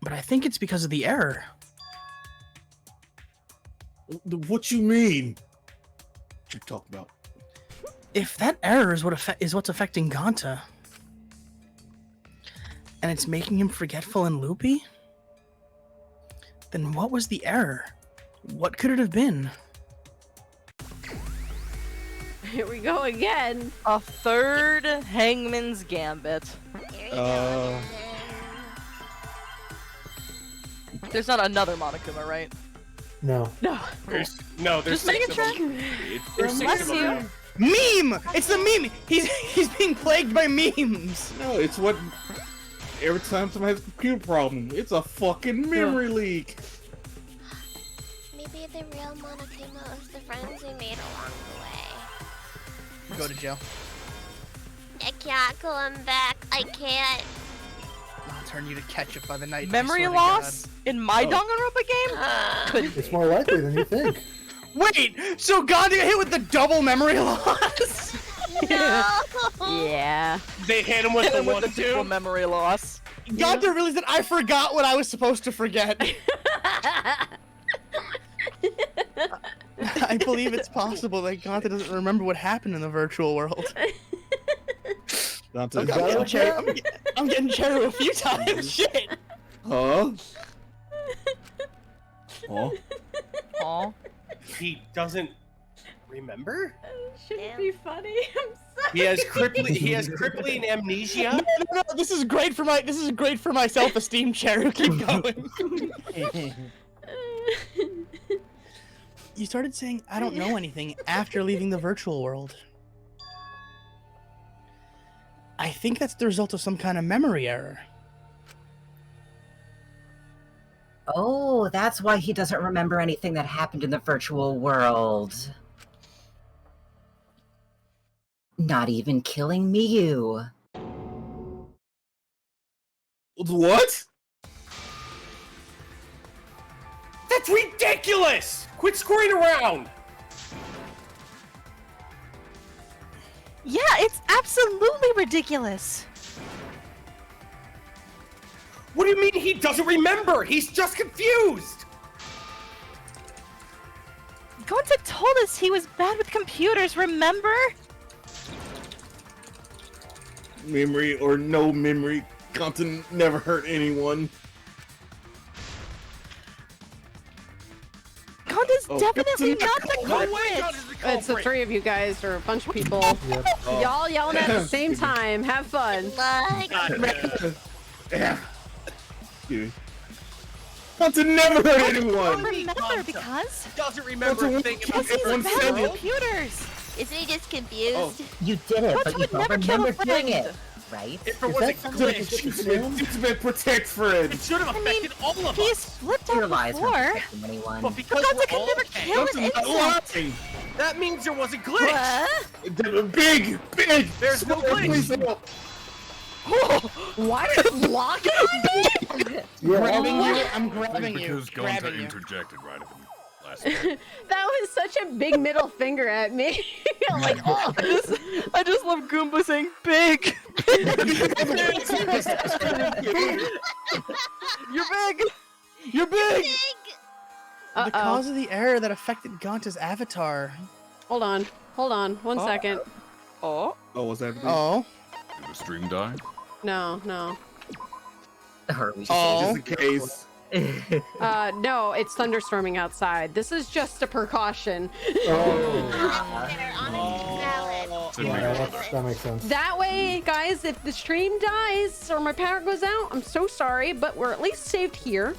But I think it's because of the error. What you mean? What you talking about? If that error is what's affecting Gonta, and it's making him forgetful and loopy, then what was the error? What could it have been? Here we go again. A third Hangman's Gambit. There's not another Monokuma, right? No. No. There's Just making sure. There's 6 Bless of you. them. Meme! It's the meme! He's being plagued by memes! No, it's what... Every time somebody has a computer problem, it's a fucking memory leak. Maybe the real Monokuma was the friends we made along the way. Go to jail. I can't go on back. I can't. I'll turn you to ketchup by the night. Memory I swear to loss God. in my Danganronpa game? Couldn't It's more likely than you think. Wait! So Gonta got hit with the double memory loss? No. Yeah. They hit him with the Hit him with 1, the 2. triple memory loss. Gonta really said, I forgot what I was supposed to forget. I believe it's possible that Gonta doesn't remember what happened in the virtual world. I'm getting Cheru a few times. Shit. Huh? Huh? Aw. He doesn't remember? Shouldn't be funny. I'm sorry. He has crippling amnesia. No, this is great for my self-esteem, Cheru. Keep going. You started saying I don't know anything after leaving the virtual world. I think that's the result of some kind of memory error. Oh, that's why he doesn't remember anything that happened in the virtual world. Not even killing Miyu. What? That's ridiculous! Quit screwing around! Yeah, it's absolutely ridiculous. What do you mean he doesn't remember? He's just confused! Gonta told us he was bad with computers, remember? Memory or no memory, Gonta never hurt anyone. Gonta's definitely not the culprit. It's the three of you guys, or a bunch of people. Y'all yelling at the same time. Have fun. Yeah. Gonta never hurt anyone. Remember because doesn't remember a thing about he's bad with computers. Isn't he just confused? Oh, you did it, but you don't remember doing it, right? If it was a glitch, It's been protect friends. it should have affected all of He's us. flipped Your out lies before. aren't protecting anyone. But because Gonta we're can all never okay, kill an insect. that means there was a glitch. Big. There's no glitch. Why did it block it? I'm grabbing you. Because Gonta interjected right up in the last That was such a big middle finger at me. I'm like, oh. I just love Goomba saying big. You're big. You're big. Uh-oh. The cause of the error that affected Gonta's avatar. Hold on. One second. Oh. Oh, what's that? Oh. Did the stream die? No. Just in case. No, it's thunderstorming outside. This is just a precaution. That makes sense. That way, guys, if the stream dies or my power goes out, I'm so sorry, but we're at least saved here.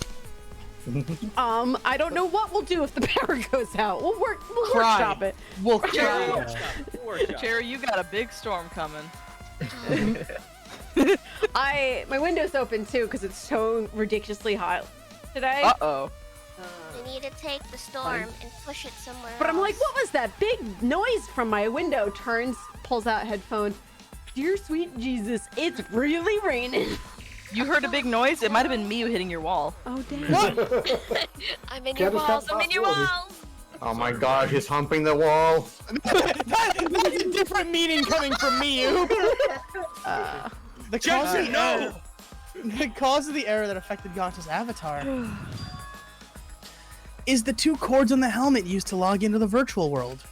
I don't know what we'll do if the power goes out. We'll workshop it. We'll cry. Cheru, you got a big storm coming. My window's open too because it's so ridiculously hot today. Uh-oh. We need to take the storm and push it somewhere But I'm else. like, what was that big noise from my window? Pulls out headphones. Dear sweet Jesus, it's really raining. You heard a big noise? It might have been Miyu hitting your wall. Oh, damn. I'm in your walls. I'm in your walls. Oh my god, he's humping the wall. That's a different meaning coming from Miyu. The cause of the error that affected Gonta's avatar is the two cords on the helmet used to log into the virtual world.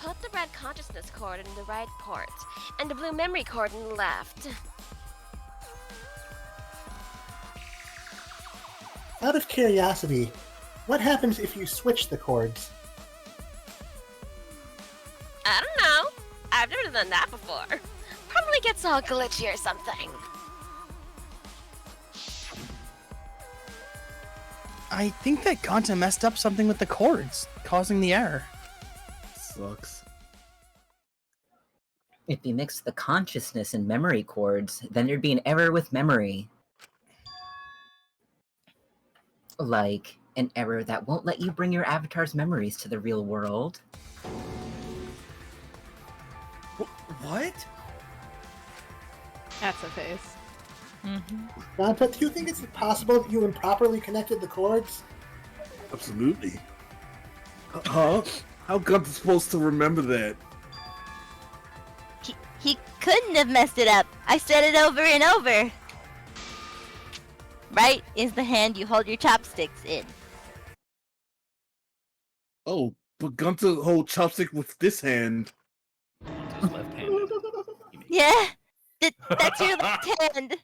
Put the red consciousness cord in the right port, and the blue memory cord in the left. Out of curiosity, what happens if you switch the cords? I don't know. I've never done that before. Probably gets all glitchy or something. I think that Gonta messed up something with the cords, causing the error. Sucks. If you mix the consciousness and memory cords, then there'd be an error with memory. Like an error that won't let you bring your avatar's memories to the real world. What? That's a face. Gonta, do you think it's possible that you improperly connected the cords? Absolutely. Huh? How Gonta's supposed to remember that? He couldn't have messed it up. I said it over and over. Right is the hand you hold your chopsticks in. Oh, but Gonta hold chopstick with this hand. Yeah, that's your left hand.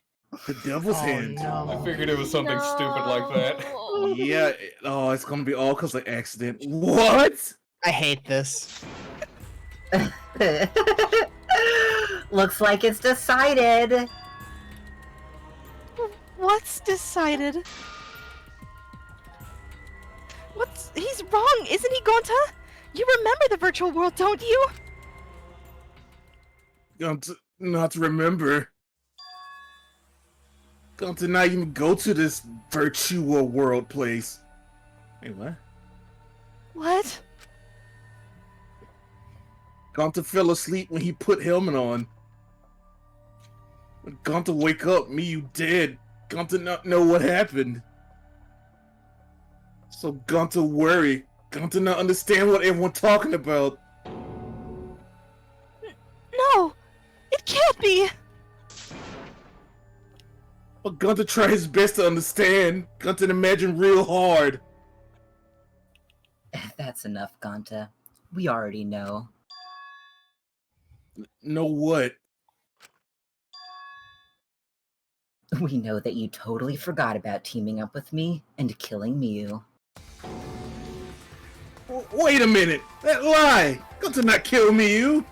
The devil's hand. I figured it was something stupid like that. Yeah. Oh, it's gonna be all because of accident. What? I hate this. Looks like it's decided. What's decided? He's wrong, isn't he, Gonta? You remember the virtual world, don't you? Gonta not remember. Gonta not even go to this virtual world place. Wait, what? What? Gonta fell asleep when he put helmet on. When Gonta wake up, me you dead. Gonta not know what happened. So Gonta worry. Gonta not understand what everyone talking about. No! It can't be! But Gonta try his best to understand. Gonta imagine real hard. That's enough, Gonta. We already know. Know what? We know that you totally forgot about teaming up with me and killing Miu. Wait a minute! That lie! Gonta not kill Miu!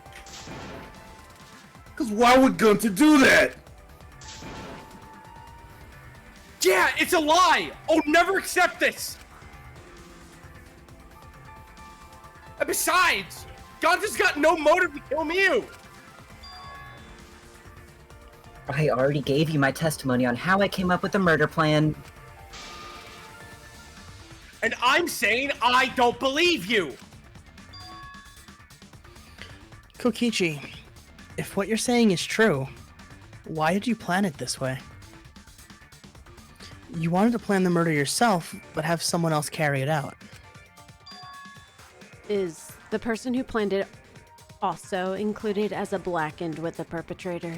Cause why would Gonta do that? Yeah, it's a lie! I'll never accept this! And besides, Gonta's got no motive to kill Miu! I already gave you my testimony on how I came up with the murder plan. And I'm saying I don't believe you! Kokichi, if what you're saying is true, why did you plan it this way? You wanted to plan the murder yourself, but have someone else carry it out. Is the person who planned it also included as a blackened with the perpetrator?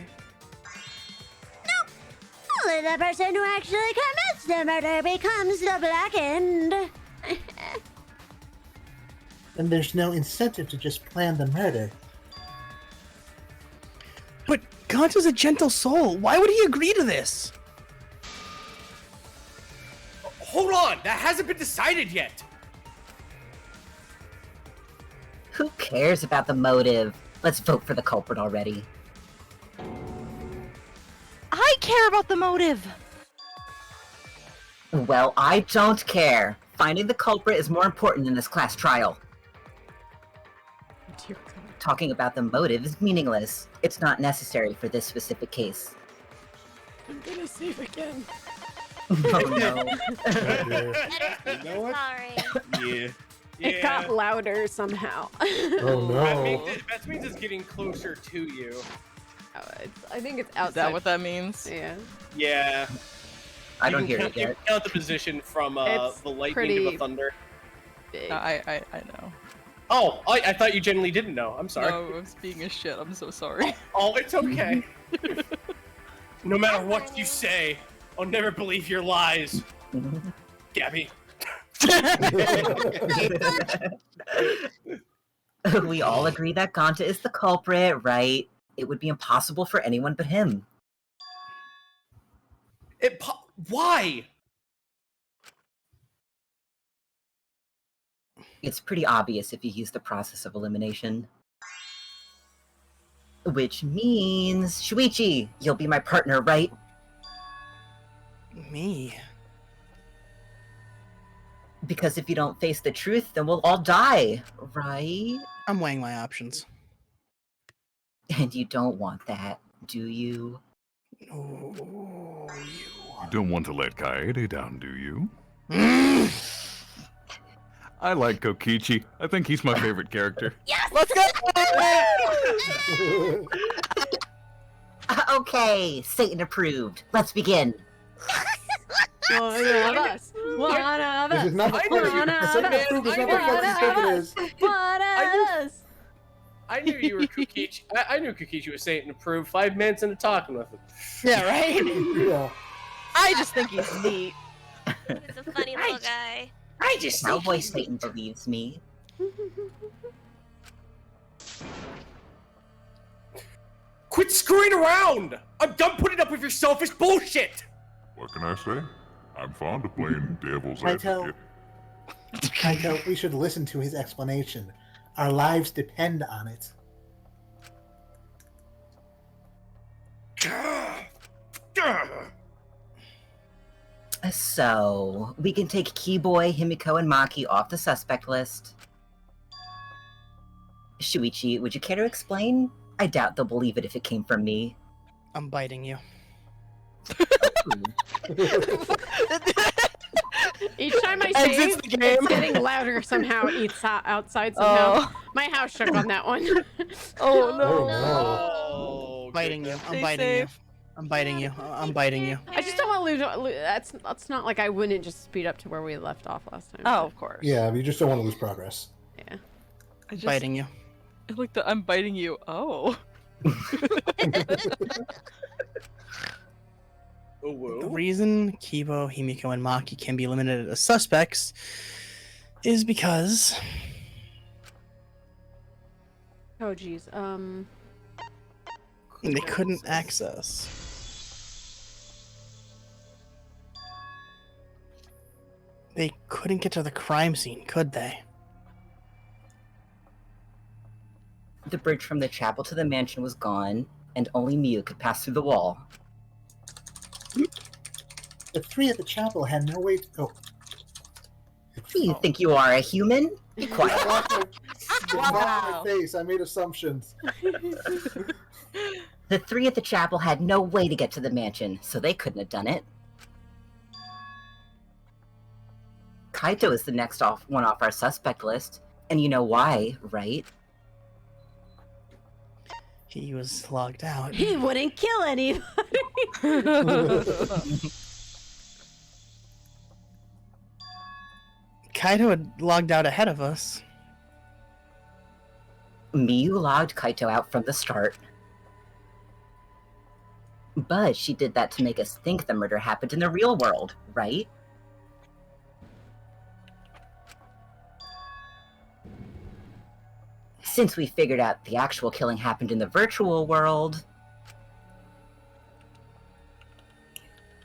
Only the person who actually commits the murder becomes the blackened. Then there's no incentive to just plan the murder. But Gonta's a gentle soul. Why would he agree to this? Hold on, that hasn't been decided yet! Who cares about the motive? Let's vote for the culprit already. I care about the motive! Well, I don't care. Finding the culprit is more important in this class trial. Dear God. Talking about the motive is meaningless. It's not necessary for this specific case. I'm gonna save again. Oh no. You know what? Sorry. Yeah. It got louder somehow. Oh no. That means it's getting closer to you. I think it's outside. Is that what that means? Yeah. Yeah. I You don't can hear count, it you yet. can count the position from It's the lightning to pretty the thunder. Big. I know. Oh, I thought you genuinely didn't know. I'm sorry. No, I was being a shit. I'm so sorry. Oh, it's okay. No matter what you say, I'll never believe your lies. Gabby. We all agree that Gonta is the culprit, right? It would be impossible for anyone but him. Why? It's pretty obvious if you use the process of elimination. Which means, Shuichi, you'll be my partner, right? Me? Because if you don't face the truth, then we'll all die, right? I'm weighing my options. And you don't want that, do you? Oh, You don't want to let Kaede down, do you? I like Kokichi. I think he's my favorite character. Yes! Let's go! Okay, Satan approved. Let's begin. One of us. One of This us. is not the One of Satan approved is not the fucking us. thing it is. One of us. I knew you were Kokichi. I knew Kokichi was Saint and approved 5 minutes into talking with him. Yeah, right? Yeah. I just think he's neat. He's a funny little guy. I just think Cowboy he's Satan believes me. Quit screwing around! I'm done putting up with your selfish bullshit! What can I say? I'm fond of playing devil's Kaito. advocate. Kaito, we should listen to his explanation. Our lives depend on it. So, we can take Keyboy, Himiko, and Maki off the suspect list. Shuichi, would you care to explain? I doubt they'll believe it if it came from me. I'm biting you. Each time I say Exits it, the game. it's getting louder somehow outside somehow. Oh. My house shook on that one. Oh no. Oh, Biting you. I'm Stay biting you. safe. I'm biting you. I'm biting you. I just don't want to lose. That's not like I wouldn't just speed up to where we left off last time. Oh, of course. Yeah, you just don't want to lose progress. Yeah. I just, Biting you. I like the I'm biting you. Oh. The reason Kibo, Himiko, and Maki can be eliminated as suspects is because Oh geez. they couldn't access. They couldn't get to the crime scene, could they? The bridge from the chapel to the mansion was gone, and only Miu could pass through the wall. The three at the chapel had no way to go. You think you are a human? Be quiet. My face. I made assumptions. The three at the chapel had no way to get to the mansion, so they couldn't have done it. Kaito is the next one off our suspect list, and you know why, right? He was logged out. He wouldn't kill anybody. Kaito had logged out ahead of us. Miu logged Kaito out from the start. But she did that to make us think the murder happened in the real world, right? Since we figured out the actual killing happened in the virtual world,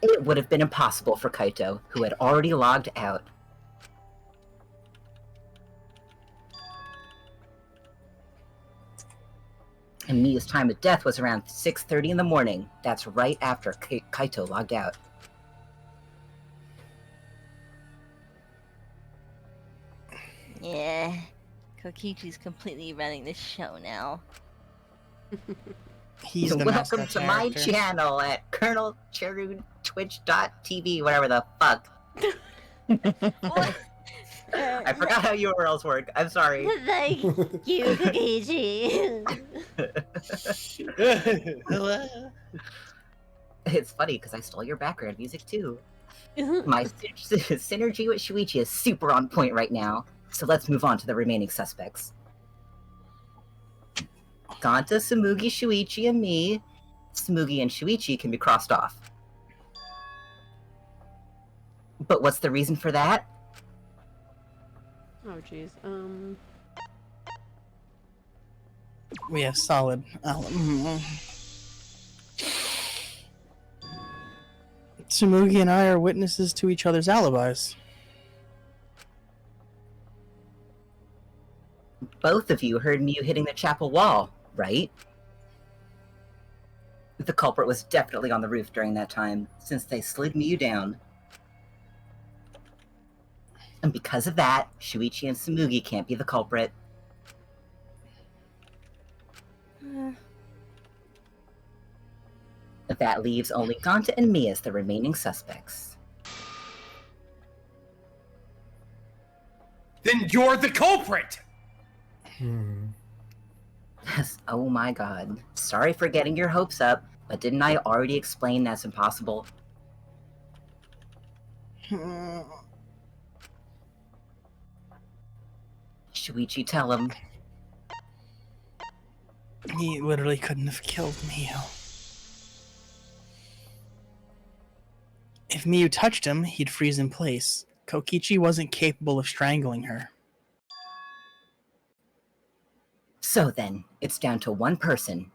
it would have been impossible for Kaito, who had already logged out. And Mia's time of death was around 6:30 in the morning. That's right after Kaito logged out. Yeah, Kokichi's completely running this show now. He's the Welcome to my channel at ColonelCheru Twitch.tv, whatever the fuck. I forgot how URLs work. I'm sorry. Thank you, Kokichi. It's funny because I stole your background music too. My synergy with Shuichi is super on point right now, so let's move on to the remaining suspects. Gonta, Tsumugi, Shuichi, and me. Tsumugi and Shuichi can be crossed off. But what's the reason for that? Oh jeez. We have solid. Tsumugi and I are witnesses to each other's alibis. Both of you heard Miu hitting the chapel wall, right? The culprit was definitely on the roof during that time, since they slid Miu down. And because of that, Shuichi and Tsumugi can't be the culprit. That leaves only Gonta and me as the remaining suspects. Then you're the culprit! Yes, oh my god. Sorry for getting your hopes up, but didn't I already explain that's impossible? Shuichi, tell him. He literally couldn't have killed Miyu. If Miyu touched him, he'd freeze in place. Kokichi wasn't capable of strangling her. So then, it's down to one person.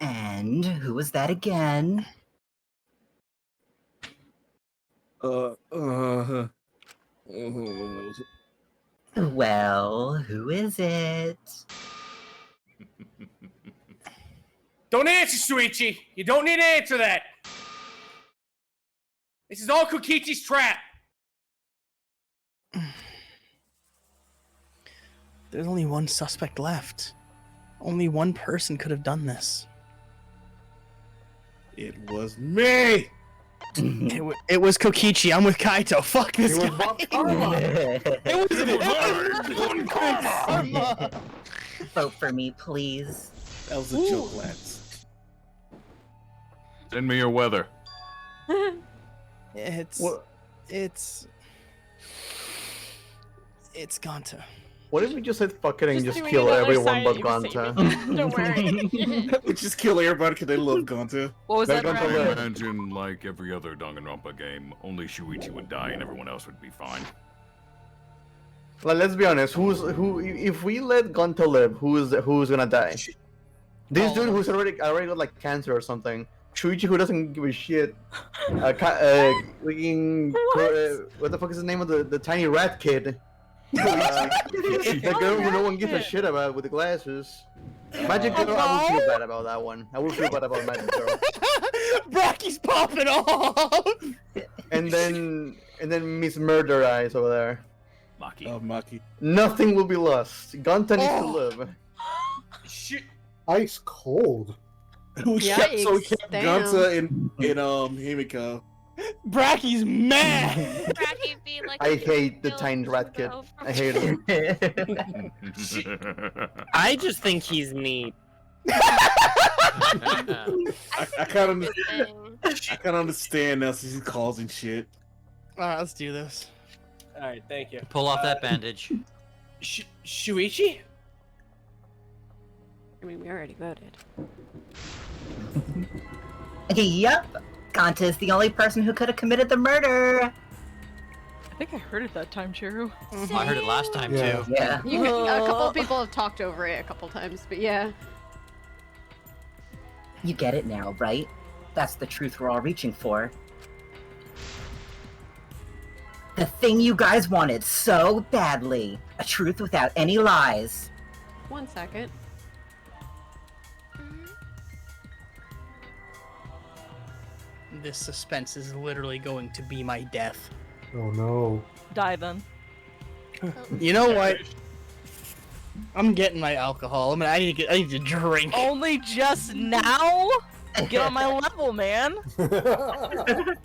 And who was that again? Well, who is it? Don't answer, Shuichi! You don't need to answer that! This is all Kokichi's trap! There's only one suspect left. Only one person could have done this. It was me! It was Kokichi. I'm with Kaito. Fuck this guy. Vote for me, please. That was a joke, lads. Send me your weather. It's Gonta. What if we just said fuck it and just doing kill another everyone but silent Gonta? Don't worry. We just kill everybody because they love Gonta. What was that? I Ryan? imagine, like every other Danganronpa game, only Shuichi would die and everyone else would be fine. Like, let's be honest. Who? If we let Gonta live, who's gonna die? This dude who's already got like cancer or something. Shuichi who doesn't give a shit. What the fuck is the name of the tiny rat kid? The girl who no one gives a shit about with the glasses. Magic Girl, I will feel bad about that one. I will feel bad about Magic Girl. Brachy's popping off. And then Miss Murder Eyes over there. Maki. Oh, Maki. Nothing will be lost. Gonta needs to live. Shit. Ice cold. We kept Gonta in Himiko. Brachy's mad. Bracky be like, I hate the tiny rat kid. I hate him. I just think he's neat. I kind of understand now since he's causing shit. Alright, let's do this. Alright, thank you. Pull off that bandage. Shuichi? I mean, we already voted. Yep. Gonta is the only person who could have committed the murder. I think I heard it that time, Cheru. I heard it last time too. Yeah. A couple of people have talked over it a couple times, but yeah. You get it now, right? That's the truth we're all reaching for. The thing you guys wanted so badly. A truth without any lies. 1 second. This suspense is literally going to be my death. Oh no. Die then. You know what? I'm getting my alcohol. I need to drink. Only just now? Get on my level, man. I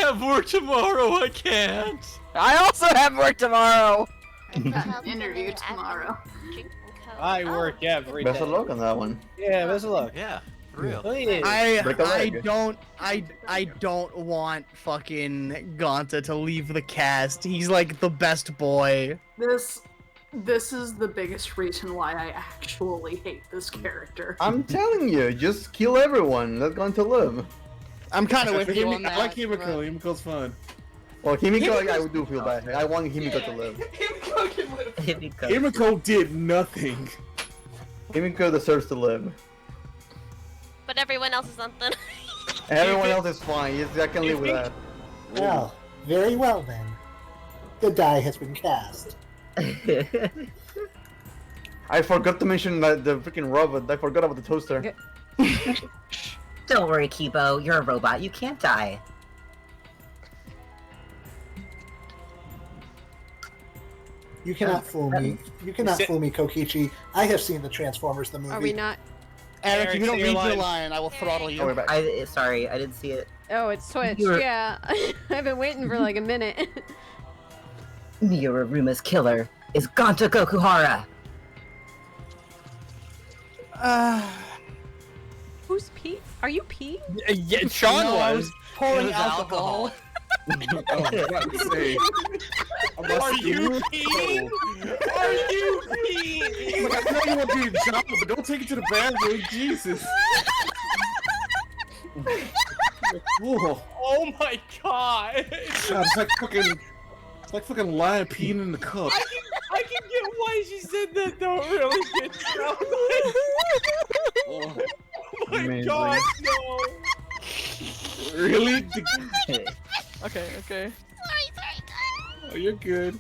have work tomorrow. I can't. I also have work tomorrow. Interview tomorrow. I work every day. Best of luck on that one. Yeah, best of luck. Yeah, for real. I don't want fucking Gonta to leave the cast. He's like the best boy. This is the biggest reason why I actually hate this character. I'm telling you, just kill everyone. Let Gonta live. I'm kind of with you on that. I like Himiko. Himiko's fun. Well, Himiko, I do feel bad. I want Himiko to live. Himiko did nothing. Himiko deserves to live. But everyone else is something. Everyone else is fine. Yes, I can live with that. Well, very well then. The die has been cast. I forgot to mention the freaking robot. I forgot about the toaster. Don't worry, Kibo. You're a robot. You can't die. You cannot fool me. You cannot fool me, Kokichi. I have seen the Transformers the movie. Are we not? Eric, if you don't say your read your line. line, I will throttle you. Sorry, I didn't see it. Oh, it's Twitch. You're- Yeah. I've been waiting for like a minute. Miuraruma's killer is Gonta Gokuhara. Who's Pete? Are you Pete? Yeah, Sean No, I was. was pouring It was alcohol. I was about to say. Are you peeing? Are you peeing? Look, I know you want to do your job, but don't take it to the bathroom. Jesus. Whoa. Oh my god! God, it's like fucking lion peeing in the cup. I can get why she said that though. It really did sound like. Oh, Oh my Amazing. god, no! really? Okay. Oh, you're good.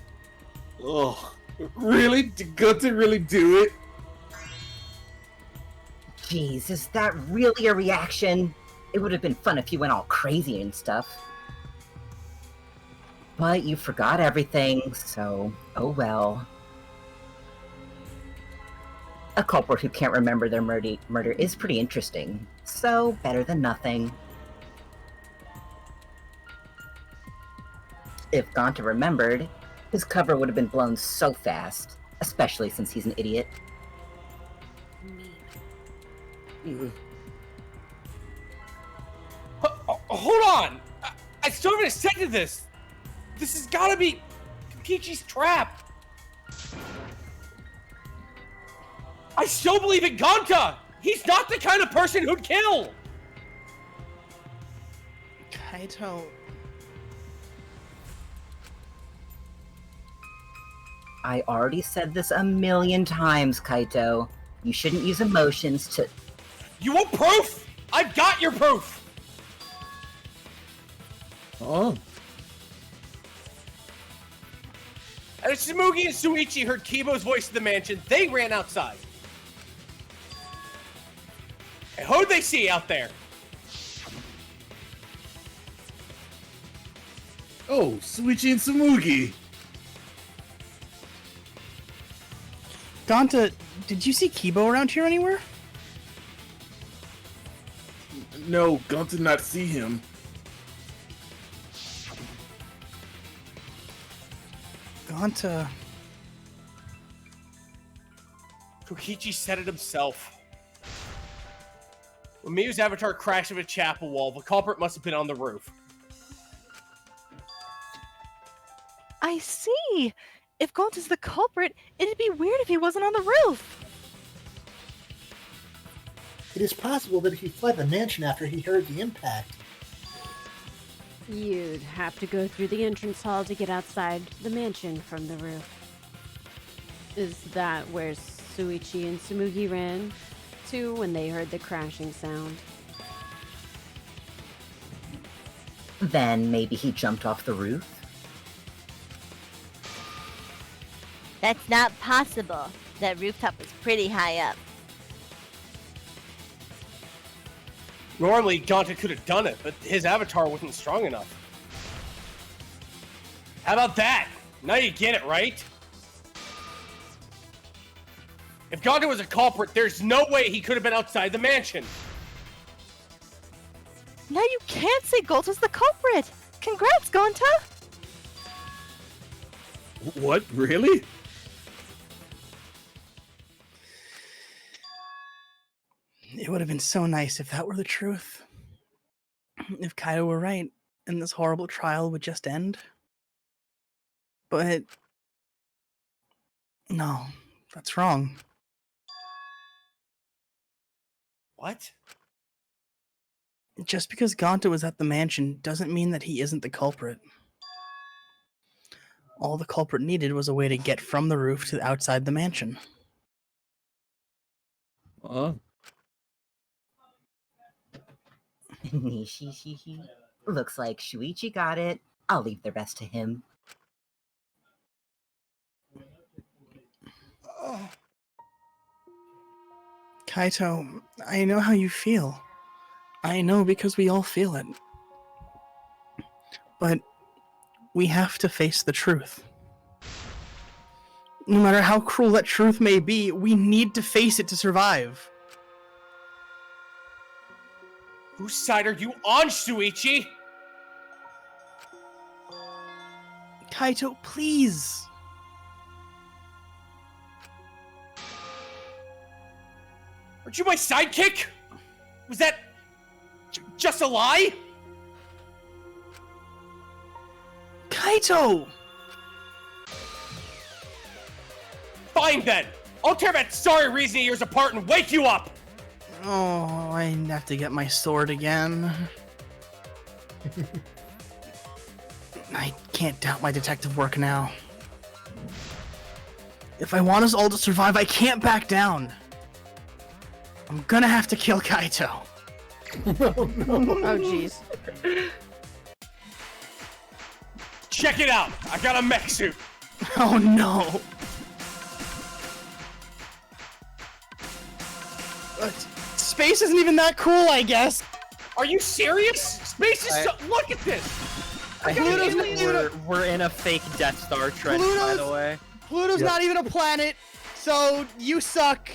Oh, really? Did Gonta really do it? Jeez, is that really a reaction? It would have been fun if you went all crazy and stuff. But you forgot everything, so oh well. A culprit who can't remember their murder is pretty interesting, so better than nothing. If Gonta remembered, his cover would have been blown so fast, especially since he's an idiot. Hold on! I still haven't said to this! This has gotta be Kokichi's trap! I still believe in Gonta! He's not the kind of person who'd kill! Kaito. I already said this a million times, Kaito. You shouldn't use emotions to... You want proof? I've got your proof! Oh. As Tsumugi and Shuichi heard Kibo's voice in the mansion, they ran outside. And who'd they see out there? Oh, Shuichi and Tsumugi. Gonta, did you see Kibo around here anywhere? No, Gonta did not see him. Gonta... Kokichi said it himself. When Miyu's avatar crashed into a chapel wall, the culprit must have been on the roof. I see. If Gonta's the culprit, it'd be weird if he wasn't on the roof. It is possible that he fled the mansion after he heard the impact. You'd have to go through the entrance hall to get outside the mansion from the roof. Is that where Shuichi and Tsumugi ran to when they heard the crashing sound? Then maybe he jumped off the roof? That's not possible. That rooftop was pretty high up. Normally, Gonta could have done it, but his avatar wasn't strong enough. How about that? Now you get it, right? If Gonta was a culprit, there's no way he could have been outside the mansion. Now you can't say Gonta's the culprit. Congrats, Gonta. What? Really? It would have been so nice if that were the truth. If Kaito were right, and this horrible trial would just end. But... no, that's wrong. What? Just because Gonta was at the mansion doesn't mean that he isn't the culprit. All the culprit needed was a way to get from the roof to outside the mansion. Looks like Shuichi got it. I'll leave the rest to him. Kaito, I know how you feel. I know because we all feel it. But we have to face the truth. No matter how cruel that truth may be, we need to face it to survive. Whose side are you on, Shuichi? Kaito, please. Aren't you my sidekick? Was that just a lie? Kaito! Fine then. I'll tear that sorry reason of yours apart and wake you up. Oh, I have to get my sword again. I can't doubt my detective work now. If I want us all to survive, I can't back down. I'm gonna have to kill Kaito. Oh, jeez. Check it out. I got a mech suit. Oh no. Space isn't even that cool, I guess. Are you serious? Space is so. Look at this. I hate it. We're in a fake Death Star trench, by the way. Pluto's not even a planet, so you suck.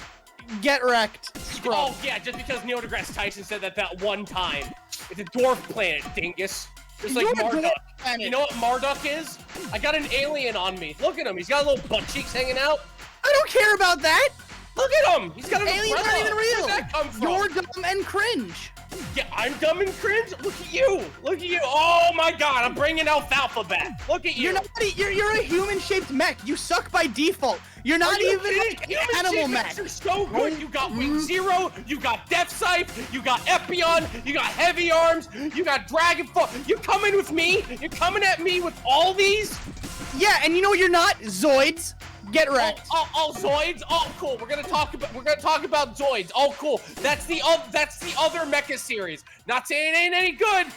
Get wrecked. Scrub. Oh yeah, just because Neil deGrasse Tyson said that one time. It's a dwarf planet, dingus. Just like Marduk. You know what Marduk is? I got an alien on me. Look at him. He's got little butt cheeks hanging out. I don't care about that. Look at him. He's got an aliens umbrella. aren't even real. Where'd that come from? You're dumb and cringe. Yeah, I'm dumb and cringe. Look at you. Look at you. Oh my God, I'm bringing alfalfa back. Look at you. You're a human-shaped mech. You suck by default. You're not even like an animal mech. You're so good. You got Wing Zero. You got Death Scythe. You got Epion. You got Heavy Arms. You got Dragonfall. You coming with me? You're coming at me with all these? Yeah, and you know what you're not? Zoids. Get wrecked. Oh, Zoids. Oh, cool. We're gonna talk about Zoids. Oh, cool. That's the other mecha series. Not saying it ain't any good.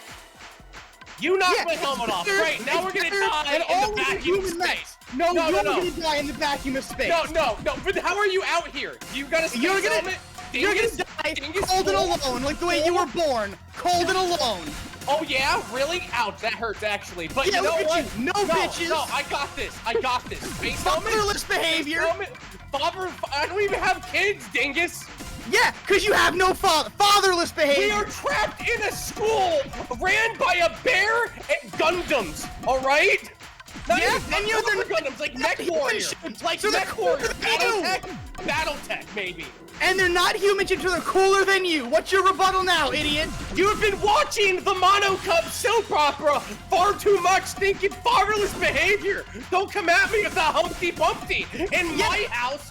You knocked my helmet off. Great. Now we're gonna die in the vacuum of space. No, you're gonna die in the vacuum of space. No. But how are you out here? You got a space helmet? You're gonna die cold and alone, like the way you were born. Cold and alone. Oh yeah? Really? Ouch, that hurts actually. But yeah, you know what? No, bitches. No, I got this. Space helmet? Fatherless behavior. I don't even have kids, dingus. Yeah, because you have no fatherless behavior. We are trapped in a school ran by a bear and Gundams, alright? Yeah, and you're the Gundams, like Mech Warrior. Like Mech Warrior. Battletech, maybe. And they're not human shaped, so they're cooler than you. What's your rebuttal now, idiot? You have been watching the Mono Cub soap opera far too much, stinking fatherless behavior. Don't come at me with that Humpty Bumpty. In my house,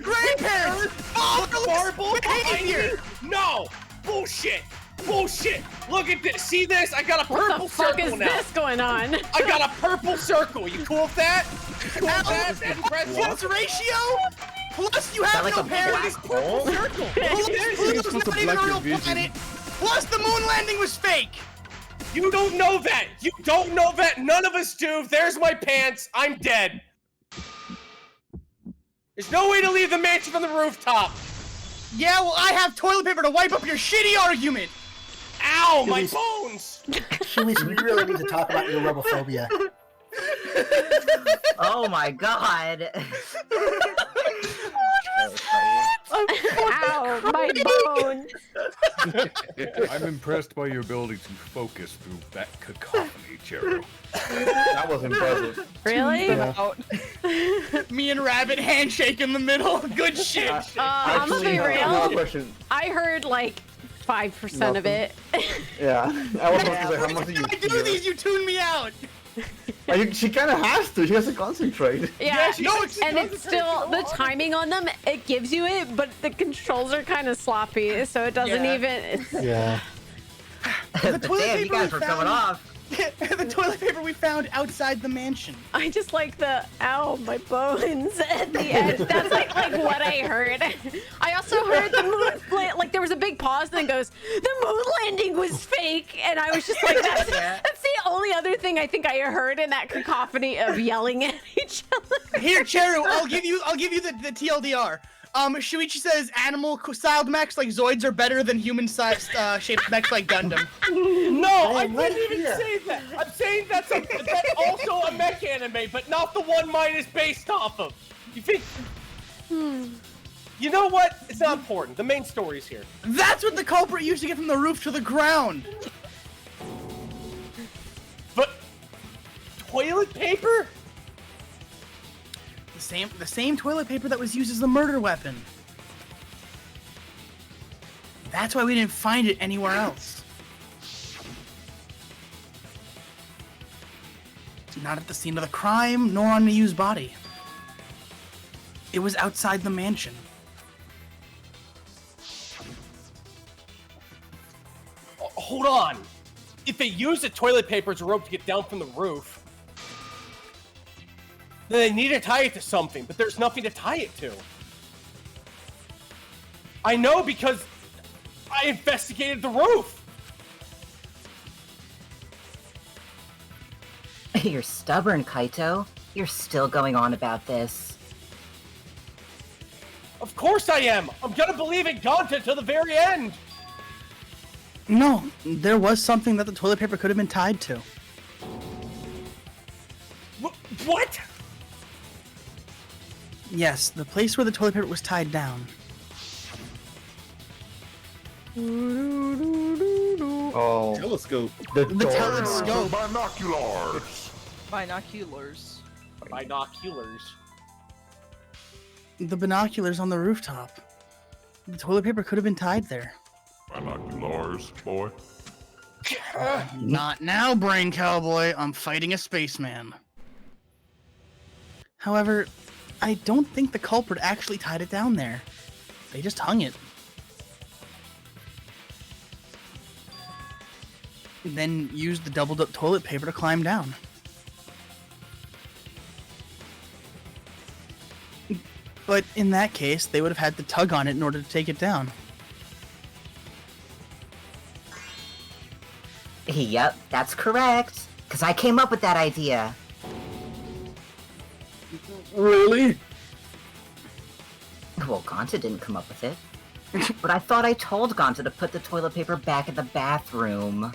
grandparents, marble behavior. No, bullshit. Look at this. See this? I got a purple circle now. What the fuck is this going on? I got a purple circle. You cool with that? Plus ratio? Plus you have no parents. Purple circle. Pluto's not even a real planet. Plus the moon landing was fake. You don't know that. None of us do. There's my pants. I'm dead. There's no way to leave the mansion from the rooftop. Yeah, well, I have toilet paper to wipe up your shitty argument. Ow, my bones! Shuichi, we really need to talk about your robophobia. Oh my god. Ow, my bones! I'm impressed by your ability to focus through that cacophony, Cheru. That was impressive. Really? Me and Rabbit handshake in the middle. Good shit. I'm gonna be real. Question. I heard like 5% of it. Yeah. I was about to say, how much do you I do these, you tune me out. She kind of has to. She has to concentrate. Yeah, and it's still the timing on them. It gives you it, but the controls are kind of sloppy, so it doesn't even. Yeah. The toilet Damn, you paper guys we were coming found- off. The toilet paper we found outside the mansion. I just like the ow, my bones at the end. That's like what I heard. I also heard the moon like there was a big pause and then goes, the moon landing was fake, and I was just like, that's the only other thing I think I heard in that cacophony of yelling at each other. Here, Cheru, I'll give you the TLDR. Shuichi says animal-styled mechs like Zoids are better than human-sized shaped mechs like Gundam. No, I didn't even say that. I'm saying that's also a mech anime, but not the one mine is based off of. You think? You know what? It's not important. The main story's here. That's what the culprit used to get from the roof to the ground. But toilet paper? The same toilet paper that was used as the murder weapon. That's why we didn't find it anywhere else. Not at the scene of the crime, nor on the used body. It was outside the mansion. Hold on. If they used the toilet paper as a rope to get down from the roof, then they need to tie it to something, but there's nothing to tie it to. I know because I investigated the roof. You're stubborn, Kaito. You're still going on about this. Of course I am. I'm gonna believe in Gonta till the very end. No, there was something that the toilet paper could have been tied to. What? Yes, the place where the toilet paper was tied down. Oh. Telescope. The telescope. Binoculars. Binoculars. Binoculars. The binoculars on the rooftop. The toilet paper could have been tied there. Binoculars, boy. Not now, Brain Cowboy. I'm fighting a spaceman. However, I don't think the culprit actually tied it down there. They just hung it. Then used the doubled up toilet paper to climb down. But in that case, they would have had to tug on it in order to take it down. Yep, that's correct. Because I came up with that idea. Really? Well, Gonta didn't come up with it. But I thought I told Gonta to put the toilet paper back in the bathroom.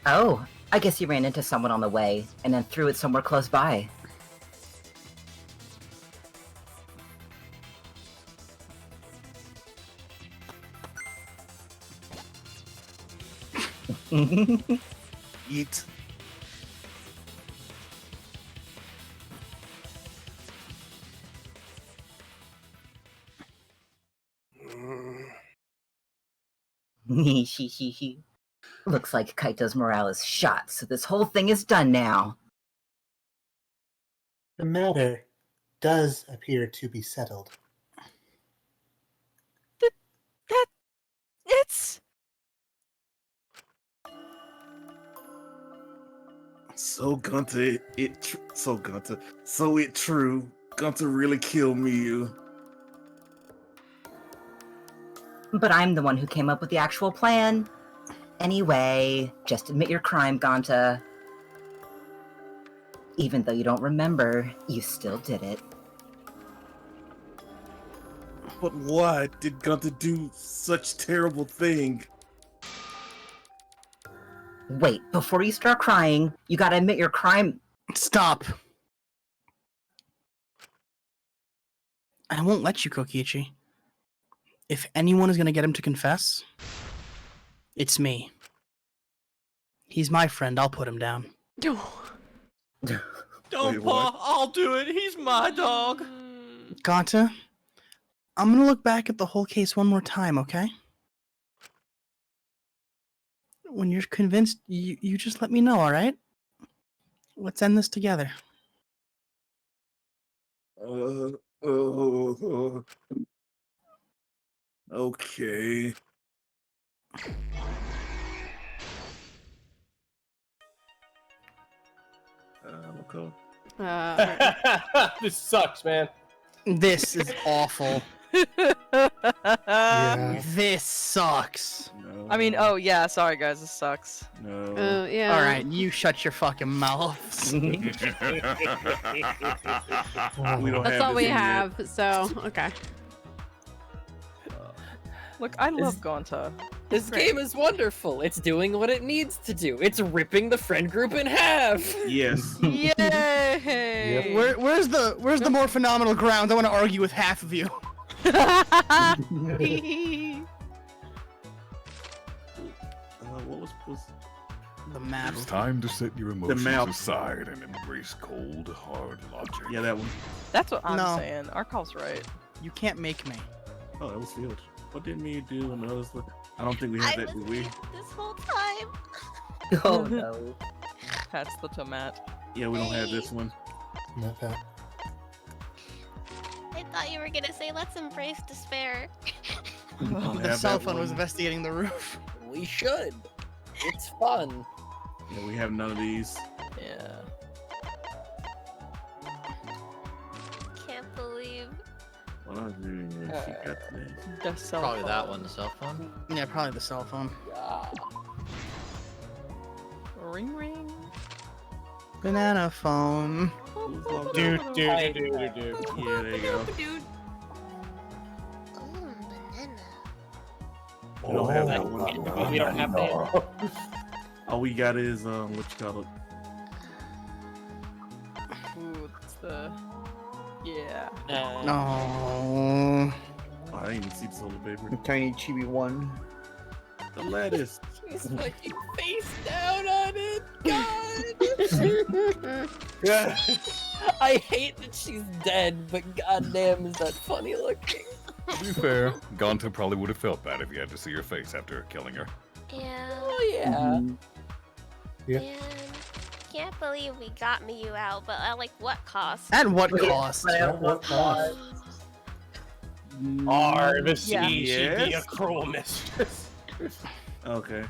Oh, I guess he ran into someone on the way, and then threw it somewhere close by. Eat. Looks like Kaito's morale is shot, so this whole thing is done now. The matter does appear to be settled. It's... So Gonta, so it true. Gonta really killed me. But I'm the one who came up with the actual plan. Anyway, just admit your crime, Gonta. Even though you don't remember, you still did it. But why did Gonta do such terrible thing? Wait, before you start crying, you gotta admit your crime. Stop. I won't let you, Kokichi. If anyone is gonna get him to confess, it's me. He's my friend, I'll put him down. Don't, Pa. I'll do it. He's my dog. Gonta, I'm gonna look back at the whole case one more time, okay? When you're convinced, you just let me know, alright? Let's end this together. Okay. Okay. This sucks, man. This is awful. Yeah. This sucks. No. I mean, oh yeah, sorry guys, this sucks. No. Yeah. Alright, you shut your fucking mouths. We don't That's have all this we in yet. have, so, okay. Look, I love Gonta. This game is wonderful. It's doing what it needs to do. It's ripping the friend group in half. Yes. Yay! Where's the more phenomenal ground? I want to argue with half of you. What was the map? It's time to set your emotions map. aside and embrace cold, hard logic. Yeah, that one. That's what I'm No. saying. Arcolf's right. You can't make me. Oh, that was Field. What did me do? And I don't think we had that, did we? This whole time. Oh no. That's the tomat. Yeah, we don't have this one. Not that. I thought you were gonna say, let's embrace despair. The cell phone was investigating the roof. We should. It's fun. Yeah, we have none of these. Yeah. Can't believe. What I do? Yeah, she got this. The cell Probably phone. that one, the cell phone. Yeah, probably the cell phone. Ring ring. Banana phone. Dude. Yeah, there you go. Dude. We don't have that one. We don't have that. All we got is what you call it? Ooh, it's the. Yeah. No. Oh, I didn't even see the solar paper. Tiny chibi one. The lettuce. She's fucking face down on it. God. Yeah. I hate that she's dead, but goddamn, is that funny looking? To be fair, Gonta probably would have felt bad if he had to see your face after killing her. Yeah. Oh yeah. Yeah. Man, can't believe we got Miyu out, but at like what cost? At what cost? At what cost? Arvasi, Yeah. she'd be a Yes. cruel mistress. Okay.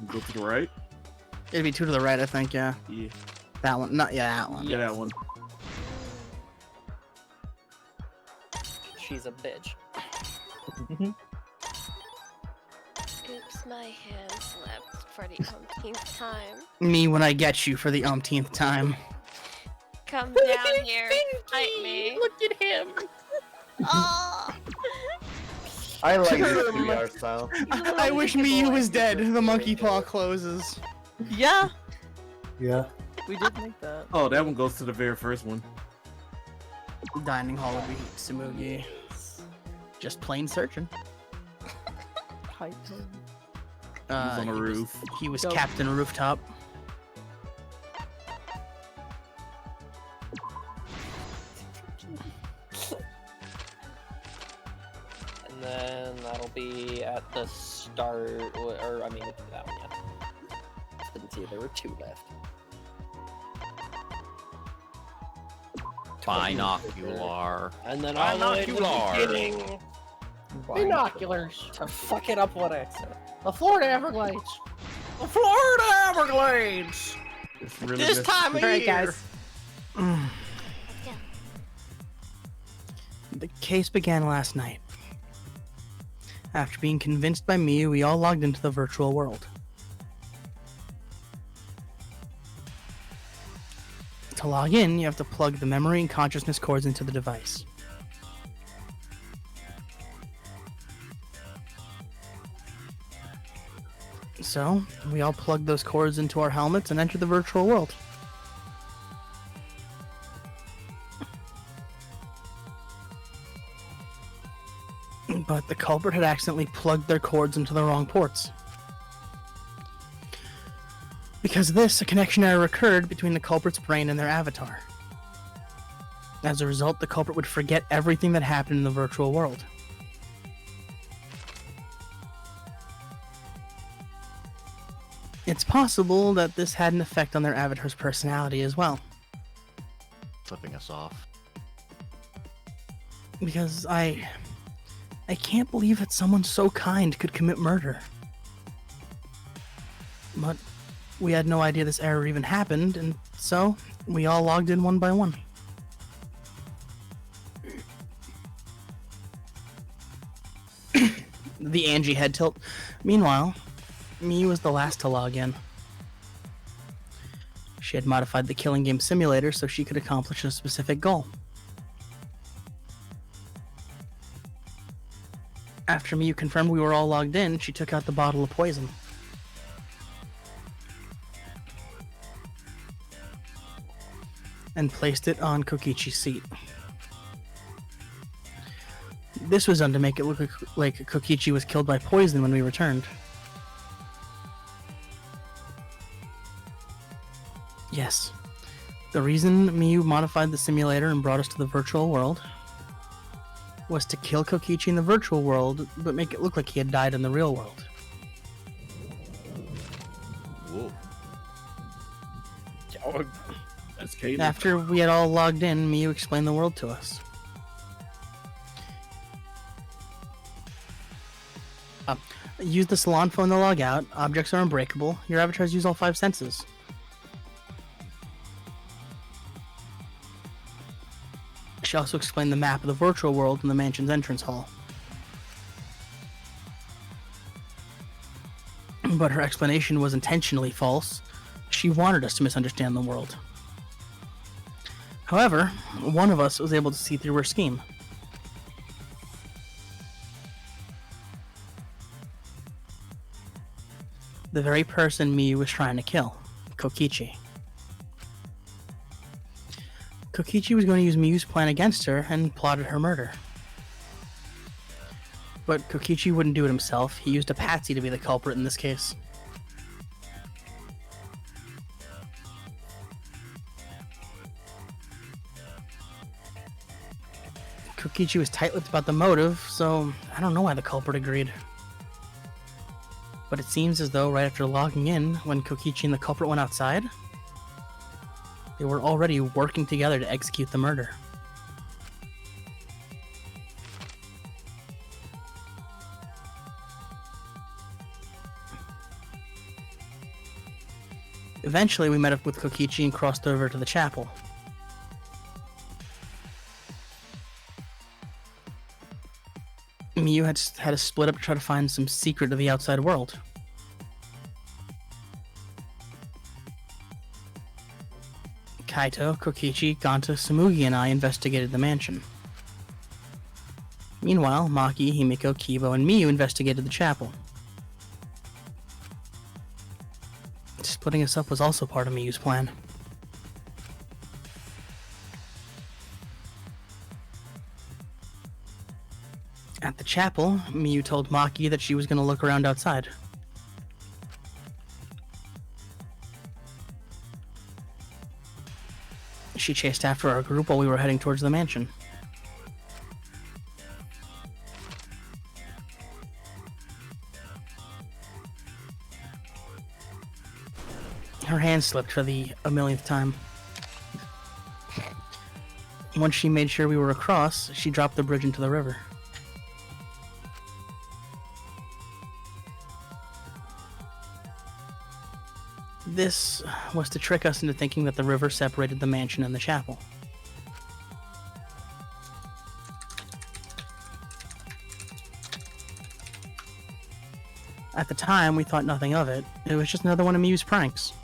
Go to the right. It'd be 2 to the right, I think. Yeah. Yeah. That one. Not yeah, that one. Yeah, that one. She's a bitch. Oops, my hand slipped for the umpteenth time. Me when I get you for the umpteenth time. Come down here, fight me. Look at him. Oh, I like this 3 art style. I wish Miyu was dead. The monkey paw closes. Yeah. Yeah. We did make that. Oh, that one goes to the very first one. Dining hall would be Samugi. Just plain searching. Kaito. He was on the roof. He was Dope. Captain Rooftop. And then that'll be at the start, or I mean, that one, yeah. Didn't see there were 2 left. Binocular. And then all the way to the Binocular. beginning. Binoculars. To fuck it up what I said. The Florida Everglades. The Florida Everglades. It's really This just- time of All right, year. guys. The case began last night. After being convinced by Miyu, we all logged into the virtual world. To log in, you have to plug the memory and consciousness cords into the device. So, we all plugged those cords into our helmets and entered the virtual world. But the culprit had accidentally plugged their cords into the wrong ports. Because of this, a connection error occurred between the culprit's brain and their avatar. As a result, the culprit would forget everything that happened in the virtual world. It's possible that this had an effect on their avatar's personality as well. Flipping us off. Because I can't believe that someone so kind could commit murder. But we had no idea this error even happened, and so we all logged in one by one. The Angie head tilt. Meanwhile, Miyu was the last to log in. She had modified the killing game simulator so she could accomplish a specific goal. After Miyu confirmed we were all logged in, she took out the bottle of poison. And placed it on Kokichi's seat. This was done to make it look like Kokichi was killed by poison when we returned. Yes. The reason Miyu modified the simulator and brought us to the virtual world was to kill Kokichi in the virtual world, but make it look like he had died in the real world. Whoa. That's Kaede. After we had all logged in, Miyu explained the world to us. Use the salon phone to log out. Objects are unbreakable. Your avatars use all 5 senses. She also explained the map of the virtual world in the mansion's entrance hall. But her explanation was intentionally false. She wanted us to misunderstand the world. However, one of us was able to see through her scheme. The very person Miyu was trying to kill, Kokichi. Kokichi was going to use Miyu's plan against her and plotted her murder. But Kokichi wouldn't do it himself. He used a patsy to be the culprit in this case. Kokichi was tight-lipped about the motive, so I don't know why the culprit agreed. But it seems as though right after logging in, when Kokichi and the culprit went outside, they were already working together to execute the murder. Eventually, we met up with Kokichi and crossed over to the chapel. Miyu had to split up to try to find some secret of the outside world. Kaito, Kokichi, Gonta, Tsumugi, and I investigated the mansion. Meanwhile, Maki, Himiko, Kibo, and Miyu investigated the chapel. Splitting us up was also part of Miyu's plan. At the chapel, Miyu told Maki that she was going to look around outside. She chased after our group while we were heading towards the mansion. Her hand slipped for the 1,000,000th time. Once she made sure we were across, she dropped the bridge into the river. This was to trick us into thinking that the river separated the mansion and the chapel. At the time, we thought nothing of it. It was just another one of Miyu's pranks.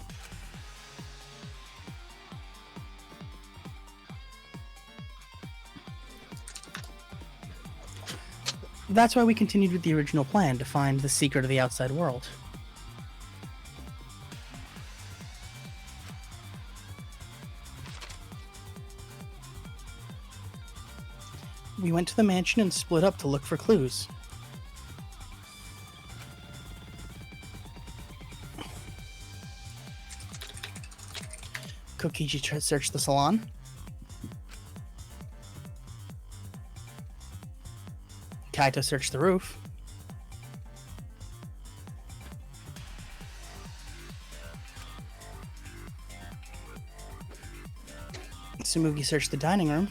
That's why we continued with the original plan, to find the secret of the outside world. We went to the mansion and split up to look for clues. Kokichi searched the salon. Kaito searched the roof. Tsumugi searched the dining room.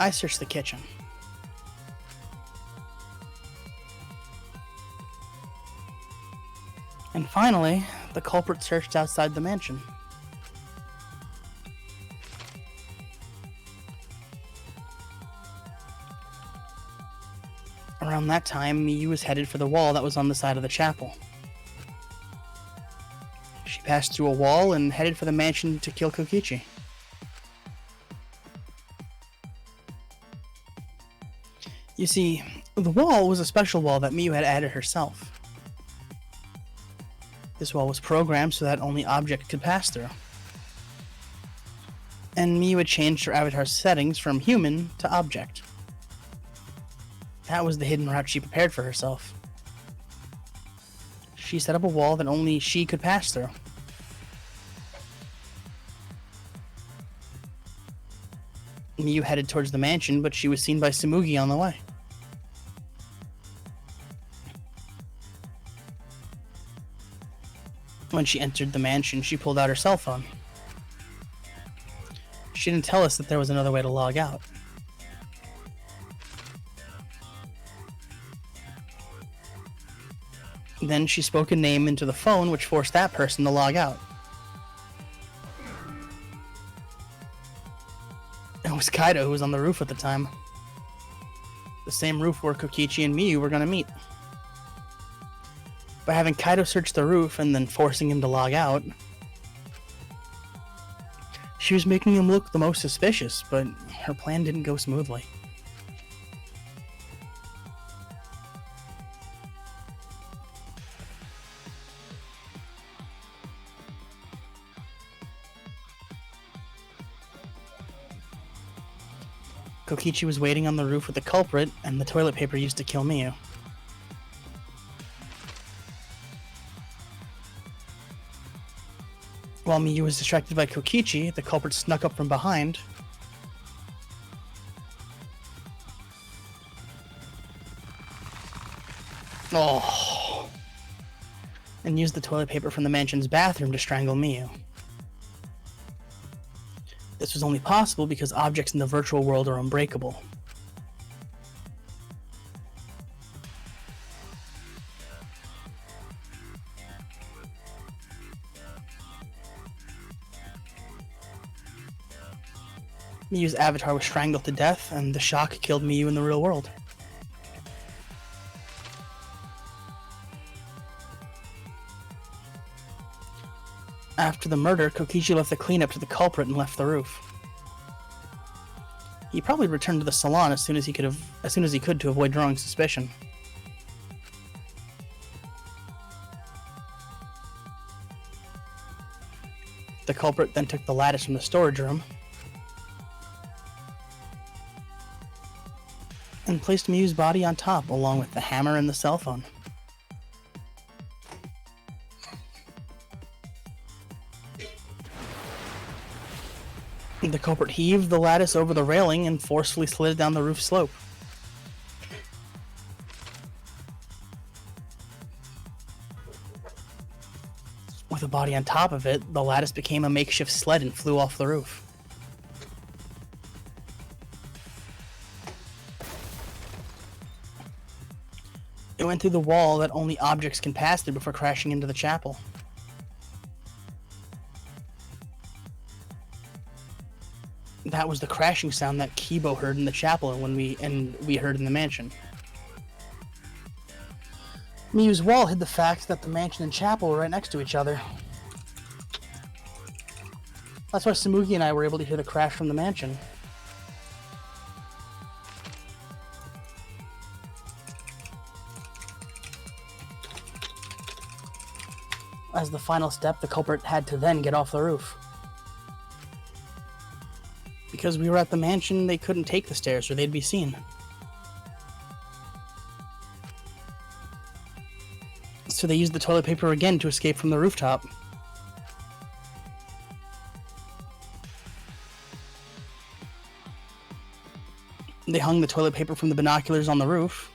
I searched the kitchen. And finally, the culprit searched outside the mansion. Around that time, Miyu was headed for the wall that was on the side of the chapel. She passed through a wall and headed for the mansion to kill Kokichi. You see, the wall was a special wall that Miyu had added herself. This wall was programmed so that only object could pass through. And Miyu had changed her avatar's settings from human to object. That was the hidden route she prepared for herself. she set up a wall that only she could pass through. Miyu headed towards the mansion, but she was seen by Tsumugi on the way. When she entered the mansion, she pulled out her cell phone. She didn't tell us that there was another way to log out. Then she spoke a name into the phone, which forced that person to log out. It was Kaito who was on the roof at the time. The same roof where Kokichi and Miyu were going to meet. By having Kaito search the roof and then forcing him to log out, she was making him look the most suspicious, but her plan didn't go smoothly. Kokichi was waiting on the roof with the culprit and the toilet paper used to kill Miyu. While Miyu was distracted by Kokichi, the culprit snuck up from behind. And used the toilet paper from the mansion's bathroom to strangle Miyu. This was only possible because objects in the virtual world are unbreakable. Miyu's avatar was strangled to death, and the shock killed Miyu in the real world. After the murder, Kokichi left the cleanup to the culprit and left the roof. He probably returned to the salon as soon as he could to avoid drawing suspicion. The culprit then took the lattice from the storage room and placed Miyu's body on top along with the hammer and the cell phone. The culprit heaved the lattice over the railing and forcefully slid it down the roof slope. With a body on top of it, the lattice became a makeshift sled and flew off the roof. It went through the wall that only objects can pass through before crashing into the chapel. That was the crashing sound that Kibo heard in the chapel and we heard in the mansion. Miyu's wall hid the fact that the mansion and chapel were right next to each other. That's why Tsumugi and I were able to hear the crash from the mansion. As the final step, the culprit had to then get off the roof. Because we were at the mansion, they couldn't take the stairs or they'd be seen. So they used the toilet paper again to escape from the rooftop. They hung the toilet paper from the binoculars on the roof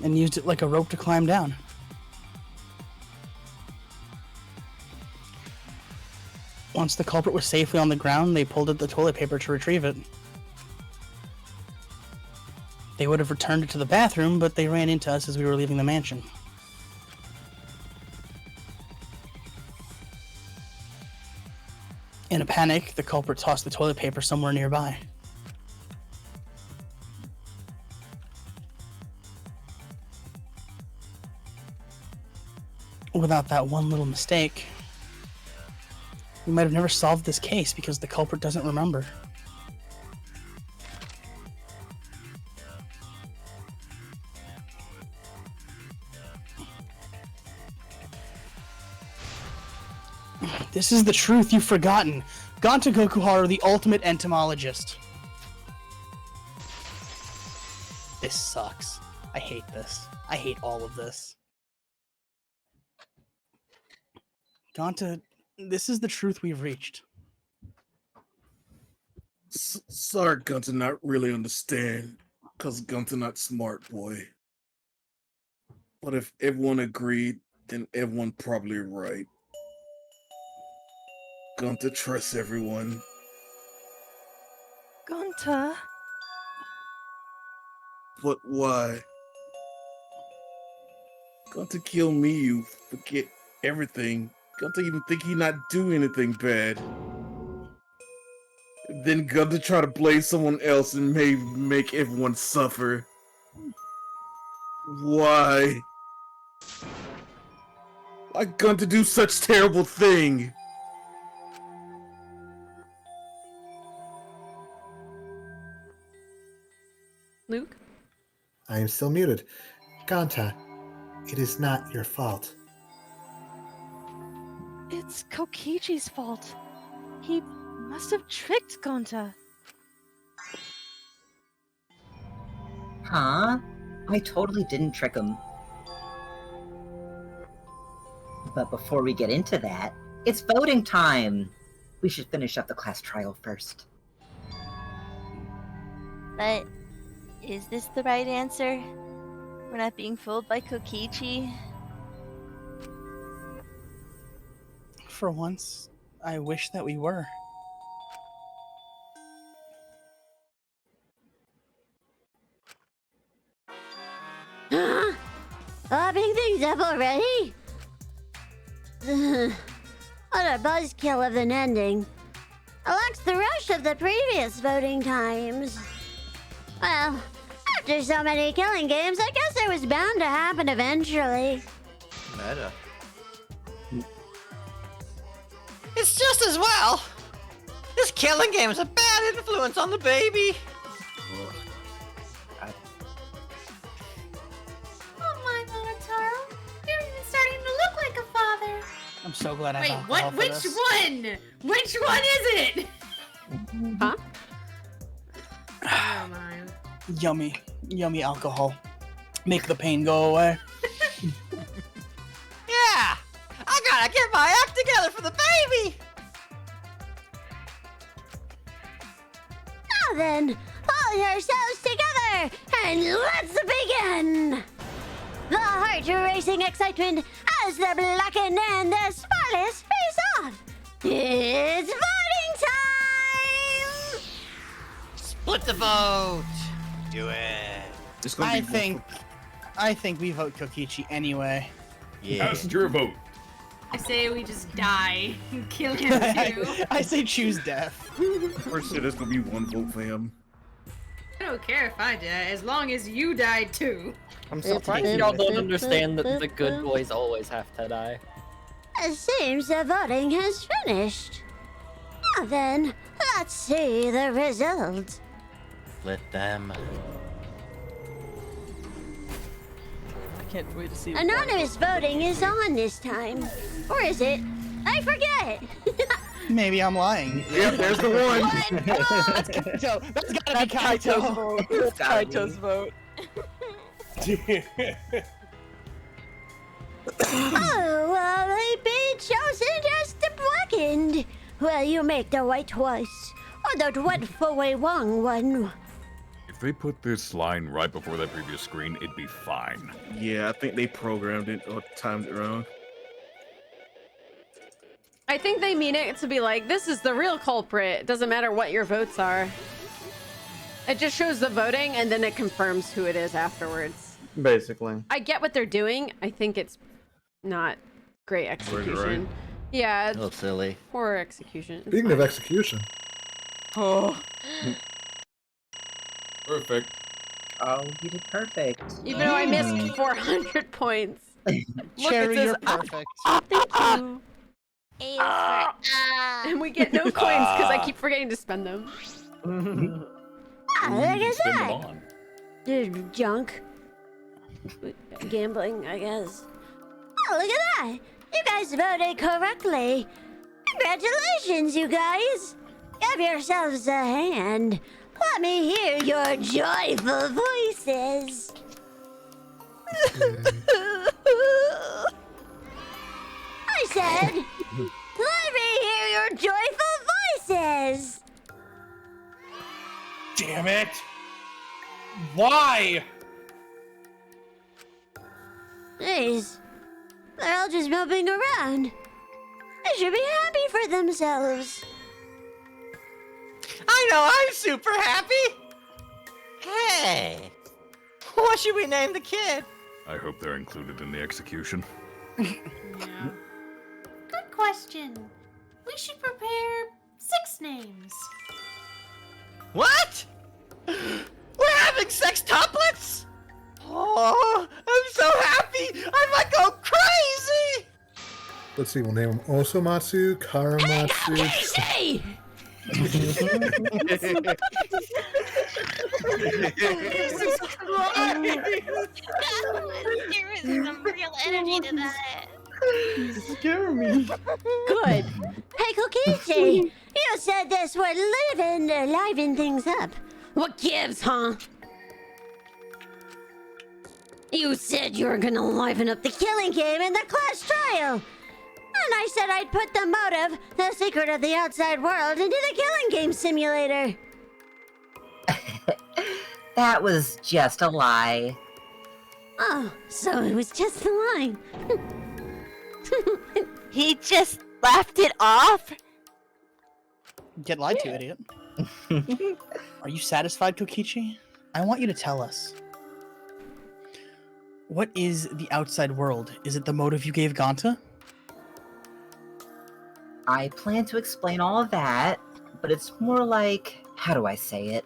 and used it like a rope to climb down. Once the culprit was safely on the ground, they pulled at the toilet paper to retrieve it. They would have returned it to the bathroom, but they ran into us as we were leaving the mansion. In a panic, the culprit tossed the toilet paper somewhere nearby. Without that one little mistake, we might have never solved this case because the culprit doesn't remember. This is the truth you've forgotten. Gonta Gokuhara, the ultimate entomologist. This sucks. I hate this. I hate all of this. Gonta, this is the truth we've reached. Sorry, Gunter, not really understand. Cause Gunter not smart, boy. But if everyone agreed, then everyone probably right. Gunter trusts everyone. Gonta. But why? Gunter kill me, you forget everything. Gunter even think he not do anything bad. Then Gunter try to blame someone else and make everyone suffer. Why? Why Gunter do such terrible thing? Luke? I am still muted. Gonta, it is not your fault. It's Kokichi's fault. He must have tricked Gonta. Huh? I totally didn't trick him. But before we get into that, it's voting time! We should finish up the class trial first. But is this the right answer? We're not being fooled by Kokichi? For once, I wish that we were. Huh? Wrapping things up already? What a buzzkill of an ending. It lacks the rush of the previous voting times. Well, after so many killing games, I guess it was bound to happen eventually. Meta. It's just as well. This killing game is a bad influence on the baby. Oh my, Monotaro. You're even starting to look like a father. I'm so glad I Wait, have what? alcohol for Which this. one? Which one is it? Huh? Never mind. Yummy, yummy alcohol. Make the pain go away. Yeah, I gotta get my act together for the baby. Now then, pull yourselves together and let's begin! The heart-racing excitement as the blackened and the spotless face off. It's voting time! Split the vote. Do it. I think we vote Kokichi anyway. Yeah. Cast your vote. I say we just die and kill him too. I say choose death. First, there's gonna be one vote for him. I don't care if I die, as long as you die too. I'm surprised y'all don't understand that the good boys always have to die. It seems the voting has finished. Now then, let's see the result. Split them. I can't wait to see. Anonymous voting is on this time. Or is it? I forget. Maybe I'm lying. Yep, there's the one. That's Kaito. That's gotta be Kaito. It's Kaito's vote. Oh, well, they be chosen just the blackened. Well, you make the right choice. Or the dreadfully wrong one. If they put this line right before that previous screen, it'd be fine. Yeah, I think they programmed it or timed it wrong. I think they mean it to be like, this is the real culprit. It doesn't matter what your votes are. It just shows the voting and then it confirms who it is afterwards. Basically. I get what they're doing. I think it's not great execution. Right. Yeah, A it's little silly. poor execution. Speaking of execution, Oh. Perfect. Oh, you did perfect. Even though I missed 400 points. Look, Cherry, it says, you're perfect. Thank you. A is for And we get no coins because I keep forgetting to spend them. Ah, look at Spin them that. on. Dude, junk. Gambling, I guess. Oh, look at that. You guys voted correctly. Congratulations, you guys. Give yourselves a hand. Let me hear your joyful voices. I said, let me hear your joyful voices. Damn it! Why? Jeez, they're all just moping around. They should be happy for themselves. I know, I'm super happy! Hey! What should we name the kid? I hope they're included in the execution. Good question. We should prepare 6 names. What? We're having sextuplets? Oh, I'm so happy! I might go crazy! Let's see, we'll name them Osomatsu, Karamatsu. Hey! There was some real energy to that. Scare me. Good. Hey, Kokichi, you said this would liven things up. What gives, huh? You said you were gonna liven up the killing game in the class trial. And I said I'd put the motive, the secret of the outside world, into the killing game simulator. That was just a lie. Oh, so it was just a lie. He just laughed it off? Get lied to, idiot. Are you satisfied, Kokichi? I want you to tell us. What is the outside world? Is it the motive you gave Gonta? I plan to explain all of that, but it's more like, how do I say it?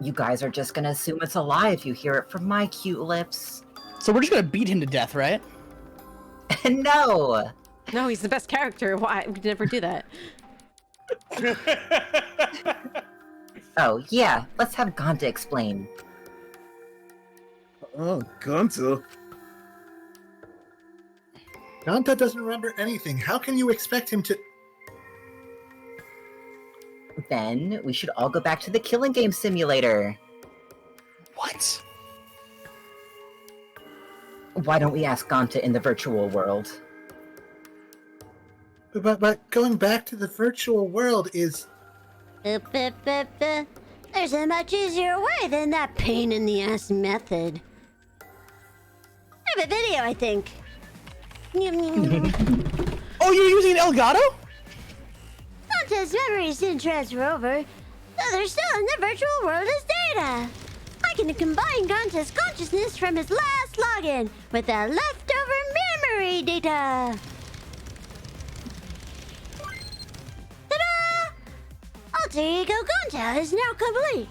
You guys are just gonna assume it's a lie if you hear it from my cute lips. So we're just gonna beat him to death, right? No! No, he's the best character. Why? We'd never do that. Oh, yeah, let's have Gonta explain. Oh, Gonta. Gonta doesn't remember anything. How can you expect him to... Then we should all go back to the killing game simulator. What? Why don't we ask Gonta in the virtual world? But going back to the virtual world is... There's a much easier way than that pain-in-the-ass method. I have a video, I think. Oh, you're using Elgato? Gonta's memories didn't transfer over, so they're still in the virtual world as data. I can combine Gonta's consciousness from his last login with the leftover memory data. Ta-da! Alter Ego Gonta is now complete.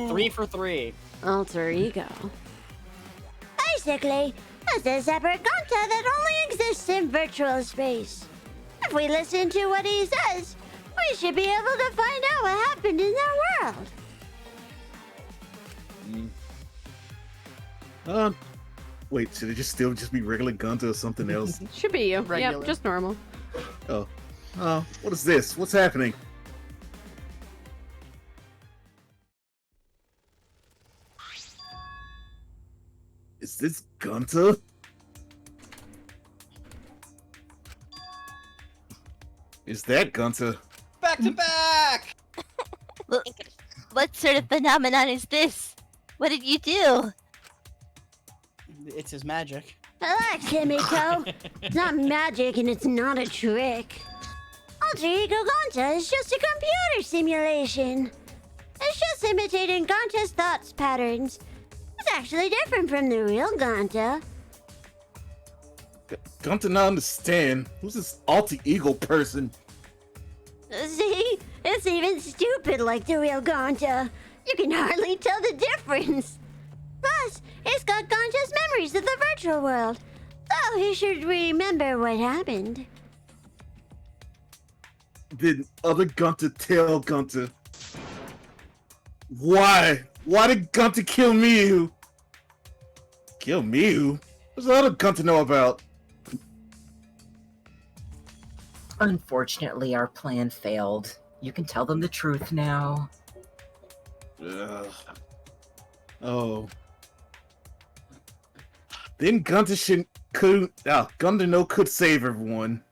3 for 3. Alter Ego. Basically, it's a separate Gonta that only exists in virtual space. If we listen to what he says, we should be able to find out what happened in that world. Wait, should it still be regular Gonta or something else? Should be you. Regular. Yep, just normal. Oh, what is this? What's happening? Is this Gonta? Is that Gonta? Back to back! What sort of phenomenon is this? What did you do? It's his magic. Relax, Himiko. It's not magic and it's not a trick. Alter Ego Gonta is just a computer simulation. It's just imitating Gonta's thoughts patterns. It's actually different from the real Gonta. Gonta not understand. Who's this alter ego person? See? It's even stupid like the real Gonta. You can hardly tell the difference. Plus, it's got Gonta's memories of the virtual world, so he should remember what happened. Did other Gonta tell Gonta? Why? Why did Gonta kill Miu? Kill Miu? What's the other Gonta know about? Unfortunately, our plan failed. You can tell them the truth now. Ugh. Oh. Then Gonta could save everyone.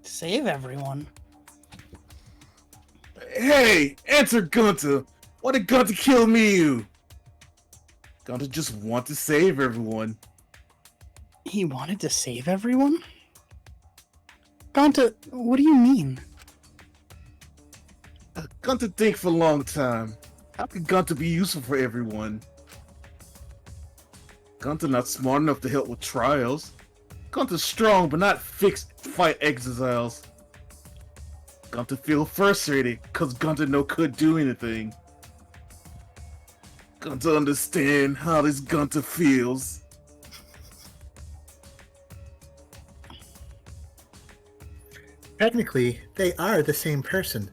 Save everyone? Hey, answer Gonta! Why did Gonta kill me? Gonta just want to save everyone. He wanted to save everyone? Gonta, what do you mean? Gonta think for a long time. How could Gonta be useful for everyone? Gonta not smart enough to help with trials. Gonta's strong but not fixed to fight exiles. Gonta feel frustrated cause Gonta no could do anything. Gonta understand how this Gonta feels. Technically, they are the same person.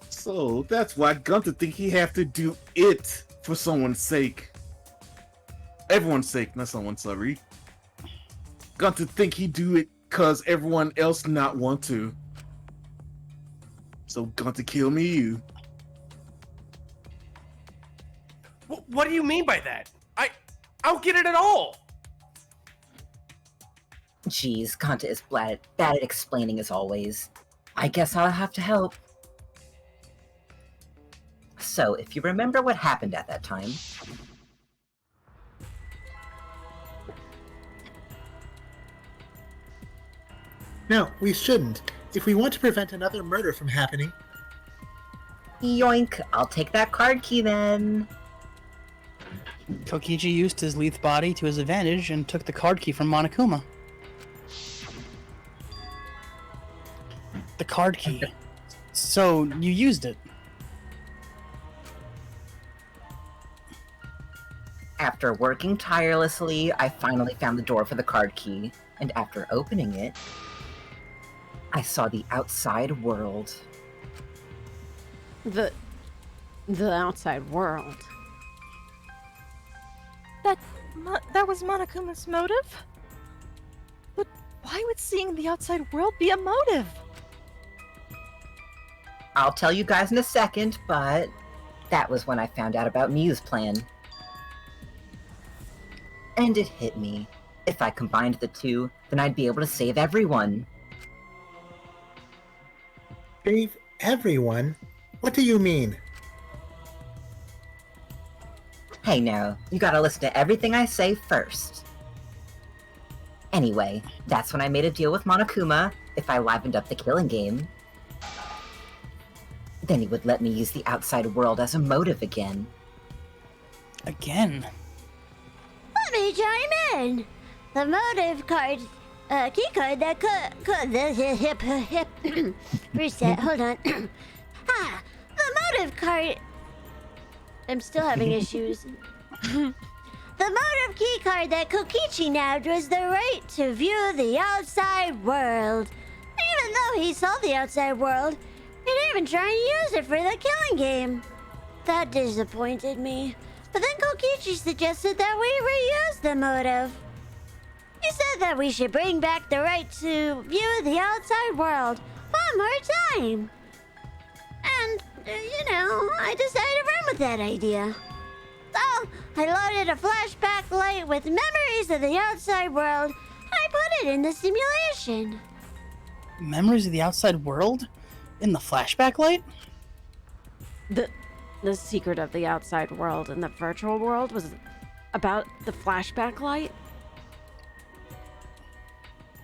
So that's why Gonta think he have to do it for someone's sake. Everyone's sake, not someone's, sorry. Gonta think he do it cause everyone else not want to. So Gonta kill me. What do you mean by that? I don't get it at all. Jeez, Gonta is bad at explaining as always. I guess I'll have to help. So, if you remember what happened at that time... No, we shouldn't. If we want to prevent another murder from happening... Yoink, I'll take that card key then. Kokichi used his Leith body to his advantage and took the card key from Monokuma. The card key. So, you used it. After working tirelessly, I finally found the door for the card key, and after opening it, I saw the outside world. The outside world. That was Monokuma's motive? But why would seeing the outside world be a motive? I'll tell you guys in a second, but that was when I found out about Miu's plan. And it hit me. If I combined the two, then I'd be able to save everyone. Save everyone? What do you mean? Hey now, you gotta listen to everything I say first. Anyway, that's when I made a deal with Monokuma. If I livened up the killing game, then he would let me use the outside world as a motive again. Again? Let me chime in. The motive card, key card that could reset. Hold on. The motive card. I'm still having issues. The motive key card that Kokichi nabbed was the right to view the outside world. Even though he saw the outside world, he didn't even try and use it for the killing game. That disappointed me. But then Kokichi suggested that we reuse the motive. He said that we should bring back the right to view the outside world one more time. And, I decided to run with that idea. So, I loaded a flashback light with memories of the outside world, and I put it in the simulation. Memories of the outside world? In the flashback light? The secret of the outside world in the virtual world was about the flashback light?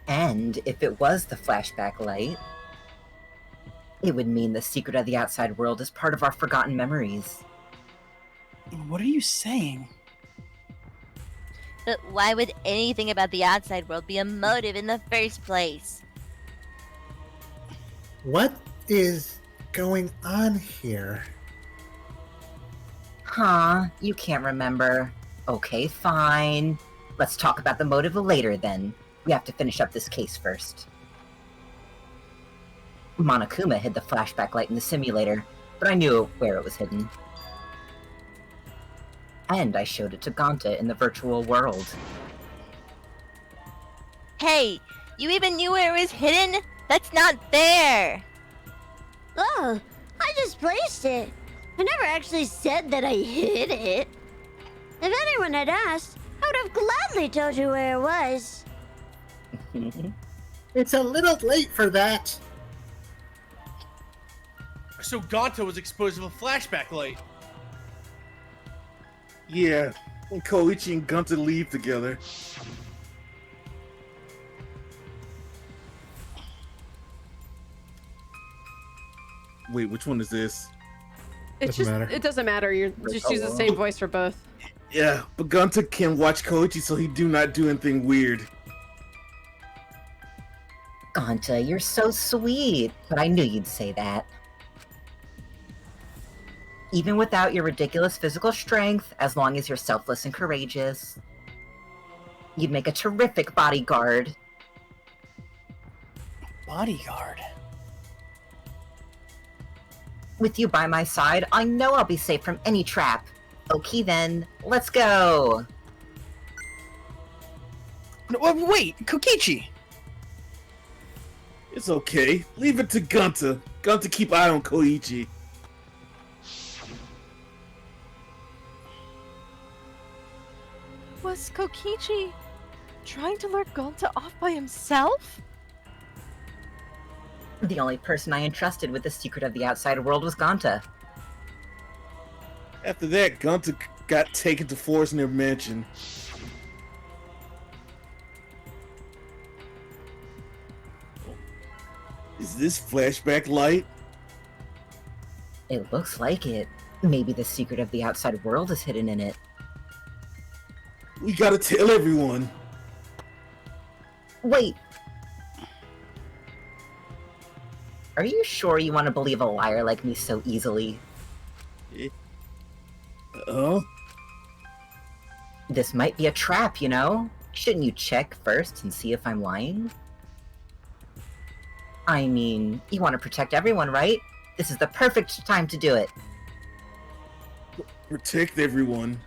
And if it was the flashback light, it would mean the secret of the outside world is part of our forgotten memories. What are you saying? But why would anything about the outside world be a motive in the first place? What is going on here? Huh, you can't remember. Okay, fine. Let's talk about the motive later then. We have to finish up this case first. Monokuma hid the flashback light in the simulator, but I knew where it was hidden. And I showed it to Gonta in the virtual world. Hey, you even knew where it was hidden? That's not fair! Oh, I just placed it. I never actually said that I hid it. If anyone had asked, I would have gladly told you where it was. It's a little late for that. So Gonta was exposed to a flashback light. Yeah, when Koichi and Gonta leave together. Wait, which one is this? It's just, it doesn't matter. You just use the same voice for both. Yeah, but Gonta can watch Koichi so he do not do anything weird. Gonta, you're so sweet, but I knew you'd say that. Even without your ridiculous physical strength, as long as you're selfless and courageous, you'd make a terrific bodyguard. Bodyguard? With you by my side, I know I'll be safe from any trap. Okay then, let's go! No, wait, Kokichi! It's okay. Leave it to Gonta. Gonta keep eye on Koichi. Was Kokichi trying to lure Gonta off by himself? The only person I entrusted with the secret of the outside world was Gonta. After that, Gonta got taken to Forestner Mansion. Is this flashback light? It looks like it. Maybe the secret of the outside world is hidden in it. We gotta tell everyone. Wait. Are you sure you want to believe a liar like me so easily? This might be a trap, you know? Shouldn't you check first and see if I'm lying? I mean, you want to protect everyone, right? This is the perfect time to do it. Protect everyone.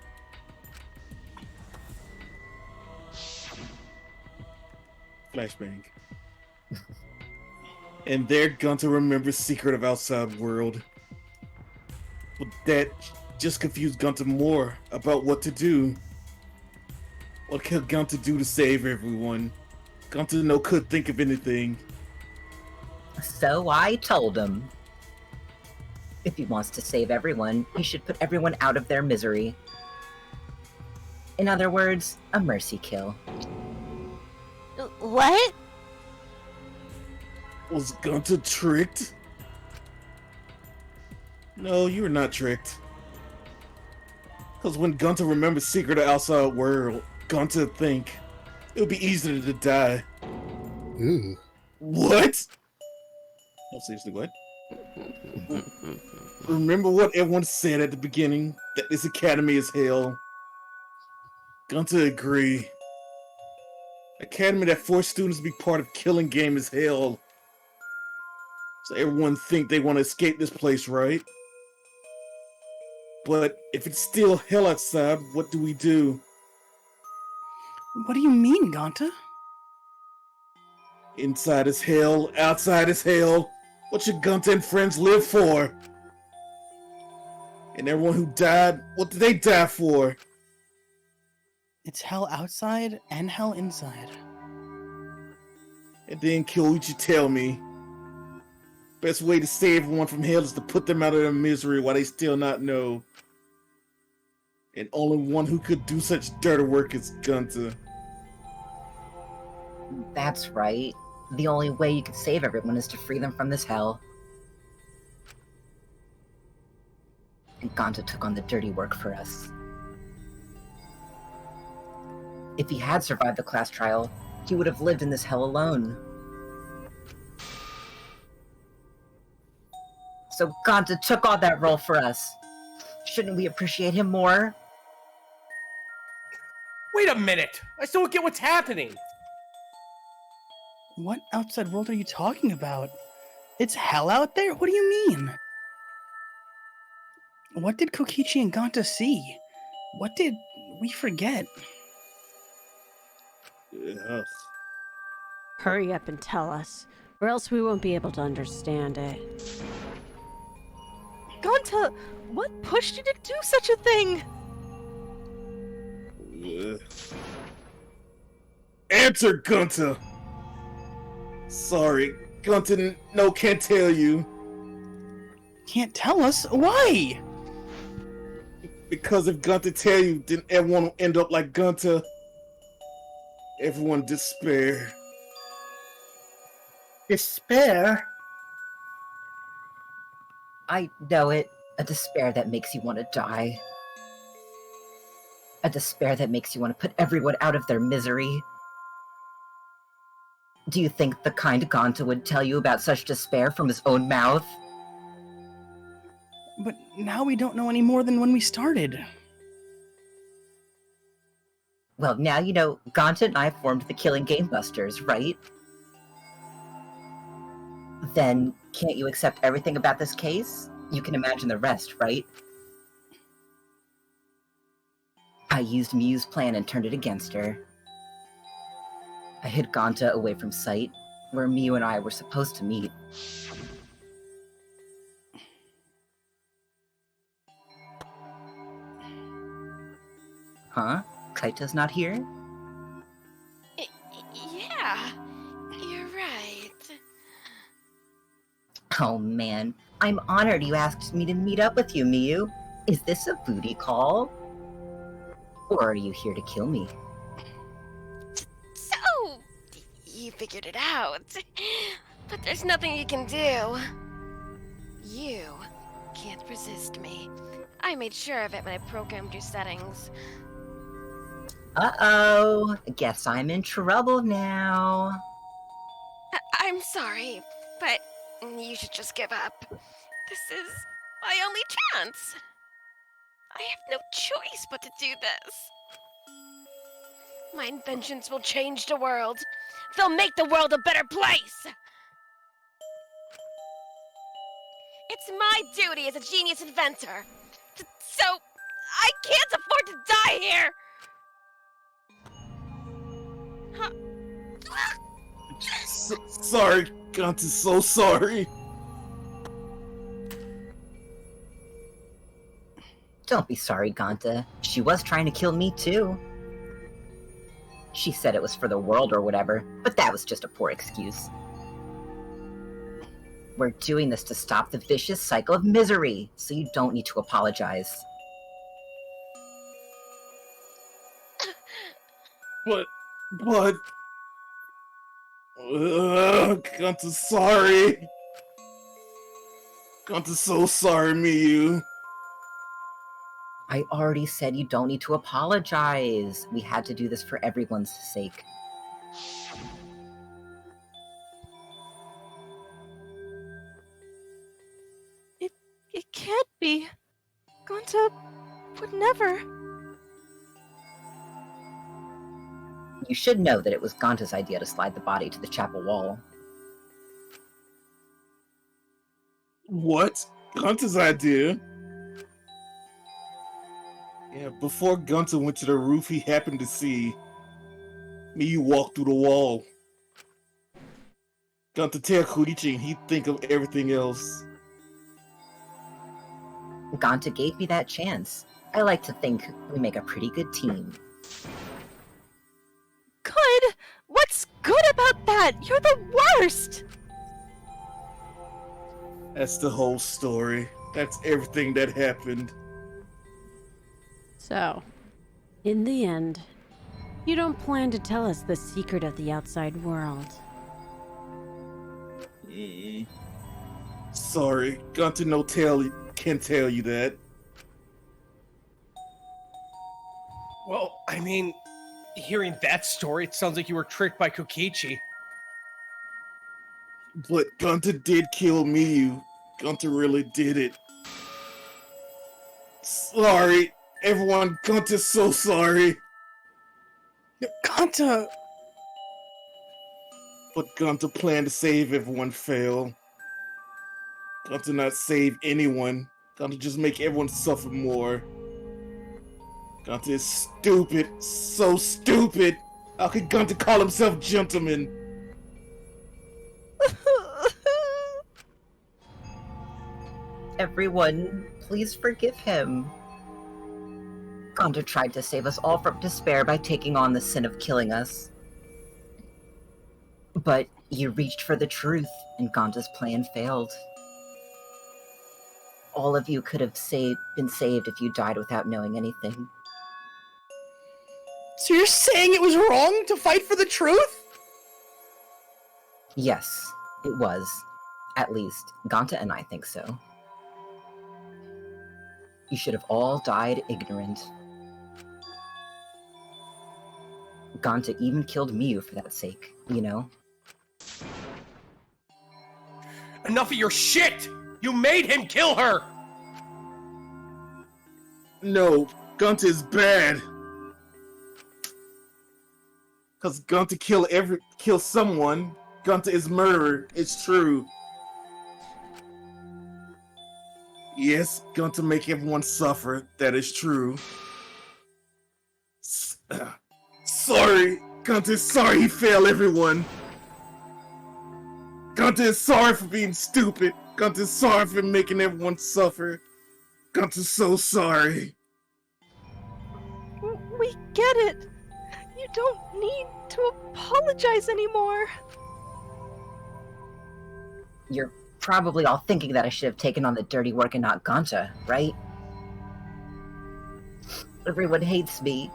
Flashbang. And there Gonta remembers secret of outside world. But that just confused Gonta more about what to do. What could Gonta do to save everyone? Gonta could think of anything. So I told him. If he wants to save everyone, he should put everyone out of their misery. In other words, a mercy kill. What? Was Gonta tricked? No, you were not tricked. Because when Gonta remembers secret of outside world, Gonta think it would be easier to die. Ooh. What? No, seriously, what? Remember what everyone said at the beginning? That this academy is hell? Gonta agree. Academy that forced students to be part of killing game is hell. So everyone think they want to escape this place, right? But if it's still hell outside, what do we do? What do you mean, Gonta? Inside is hell, outside is hell. What should Gonta and friends live for? And everyone who died, what did they die for? It's hell outside and hell inside. And then Koichi tell me, best way to save everyone from hell is to put them out of their misery while they still not know. And only one who could do such dirty work is Gonta. That's right. The only way you can save everyone is to free them from this hell. And Gonta took on the dirty work for us. If he had survived the class trial, he would have lived in this hell alone. So Gonta took on that role for us. Shouldn't we appreciate him more? Wait a minute! I still don't get what's happening! What outside world are you talking about? It's hell out there? What do you mean? What did Kokichi and Gonta see? What did we forget? Ugh. Hurry up and tell us, or else we won't be able to understand it. Gonta, what pushed you to do such a thing? Answer, Gonta! Sorry, Gonta, no, can't tell you. Can't tell us? Why? Because if Gonta tell you, then everyone will end up like Gonta. Everyone despair. Despair? I know it. A despair that makes you want to die. A despair that makes you want to put everyone out of their misery. Do you think the kind Gonta would tell you about such despair from his own mouth? But now we don't know any more than when we started. Well, now you know Gonta and I formed the Killing Game Busters, right? Then, can't you accept everything about this case? You can imagine the rest, right? I used Miyu's plan and turned it against her. I hid Gonta away from sight, where Miyu and I were supposed to meet. Huh? Kaito's not here? Yeah, you're right. Oh man, I'm honored you asked me to meet up with you, Miyu. Is this a booty call? Or are you here to kill me? So, you figured it out. But there's nothing you can do. You can't resist me. I made sure of it when I programmed your settings. Uh-oh, guess I'm in trouble now. I'm sorry, but you should just give up. This is my only chance. I have no choice but to do this. My inventions will change the world. They'll make the world a better place. It's my duty as a genius inventor. So, I can't afford to die here. Sorry, Gonta, so sorry. Don't be sorry, Gonta. She was trying to kill me too. She said it was for the world or whatever, but that was just a poor excuse. We're doing this to stop the vicious cycle of misery, so you don't need to apologize. But... Gonta, sorry. Gonta, so sorry, Miyu. I already said you don't need to apologize. We had to do this for everyone's sake. It can't be. Gonta would never. You should know that it was Gonta's idea to slide the body to the chapel wall. What? Gonta's idea? Yeah, before Gonta went to the roof, he happened to see Miyu walk through the wall. Gonta tell Kokichi and he'd think of everything else. Gonta gave me that chance. I like to think we make a pretty good team. Good? What's good about that? You're the worst! That's the whole story. That's everything that happened. So, in the end, you don't plan to tell us the secret of the outside world. Sorry, Gonta no can't tell you that. Well, I mean, hearing that story, it sounds like you were tricked by Kokichi. But Gonta did kill Miyu. Gonta really did it. Sorry, everyone. Gonta's so sorry. Gonta! But Gonta planned to save everyone fail. Gonta not save anyone. Gonta just make everyone suffer more. Gonta is stupid. So stupid. How could Gonta call himself gentleman? Everyone, please forgive him. Gonta tried to save us all from despair by taking on the sin of killing us. But you reached for the truth, and Gonta's plan failed. All of you could have been saved if you died without knowing anything. So you're saying it was wrong to fight for the truth? Yes, it was. At least, Gonta and I think so. You should have all died ignorant. Gonta even killed Miyu for that sake, you know? Enough of your shit! You made him kill her! No, Gonta is bad. Cause Gonta kill someone. Gonta is murderer. It's true. Yes, Gonta make everyone suffer. That is true. Sorry, Gonta is sorry he failed everyone. Gonta is sorry for being stupid. Gonta is sorry for making everyone suffer. Gonta's so sorry. We get it. You don't need to apologize anymore. You're probably all thinking that I should have taken on the dirty work and not Gonta, right? Everyone hates me,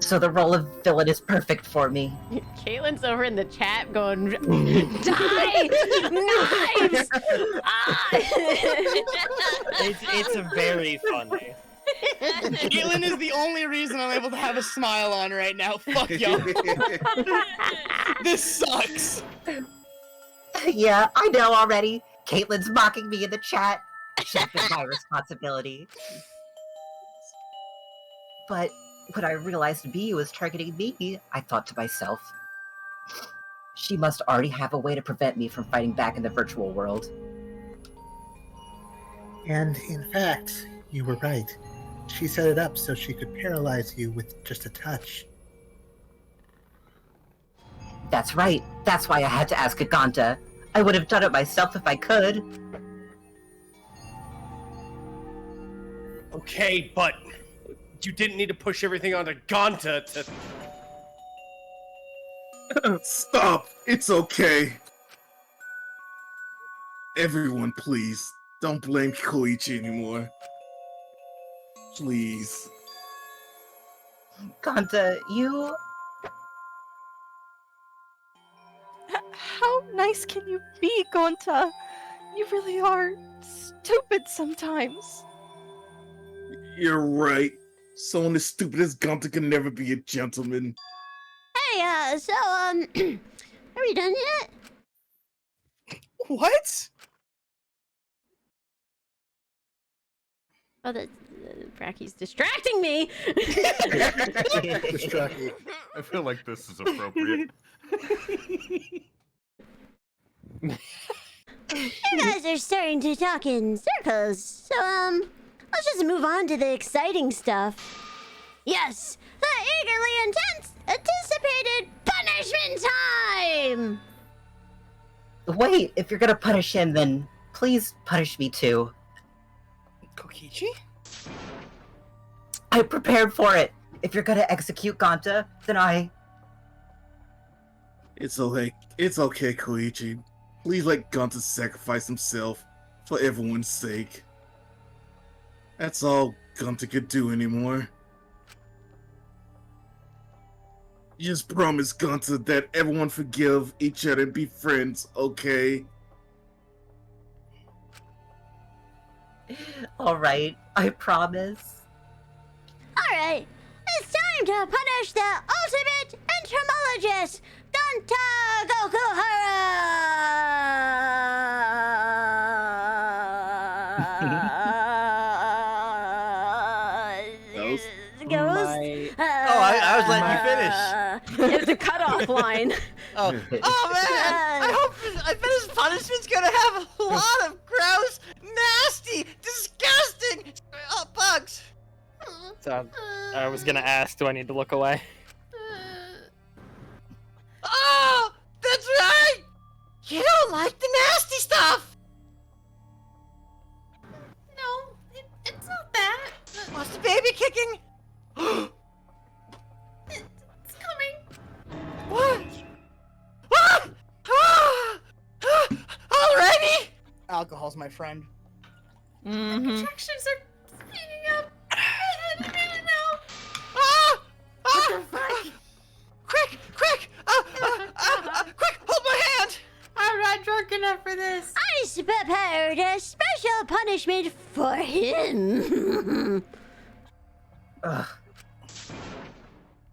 so the role of villain is perfect for me. Caitlin's over in the chat going, die! Knives! Ah! It's very funny. Caitlin is the only reason I'm able to have a smile on right now. Fuck y'all. This sucks. Yeah, I know already. Caitlin's mocking me in the chat. Should have been my responsibility. But when I realized Miyu was targeting me, I thought to myself, she must already have a way to prevent me from fighting back in the virtual world. And in fact, you were right. She set it up so she could paralyze you with just a touch. That's right. That's why I had to ask Gonta. I would have done it myself if I could. Okay, but you didn't need to push everything onto Gonta to... Stop! It's okay. Everyone, please, don't blame Koichi anymore. Please. Gonta, you... How nice can you be, Gonta? You really are stupid sometimes. You're right. Someone as stupid as Gonta can never be a gentleman. Hey, are we done yet? What? Oh, Brachy's distracting me! Distracting. I feel like this is appropriate. You guys are starting to talk in circles, so, let's just move on to the exciting stuff. Yes, the eagerly anticipated punishment time! Wait, if you're gonna punish him, then please punish me too. Kokichi? I prepared for it. If you're gonna execute Gonta, then I... It's okay. It's okay, Koichi. Please let Gonta sacrifice himself for everyone's sake. That's all Gonta could do anymore. Just promise Gonta that everyone forgive each other and be friends, okay? Alright, I promise. Alright, it's time to punish the ultimate entomologist, Gonta Gokuhara! I was letting you finish. It was a cutoff line. Oh man! I bet his punishment's gonna have a lot of gross, nasty, disgusting bugs. So I was gonna ask, do I need to look away? Oh, that's right! You don't like the nasty stuff! No, it's not that. What's the baby kicking? Alcohol's my friend. Mm-hmm. Contractions are speeding up. I didn't even know. Ah! What the fuck? Quick! Quick! Quick! Hold my hand! I'm not drunk enough for this. I prepared a special punishment for him. Ugh.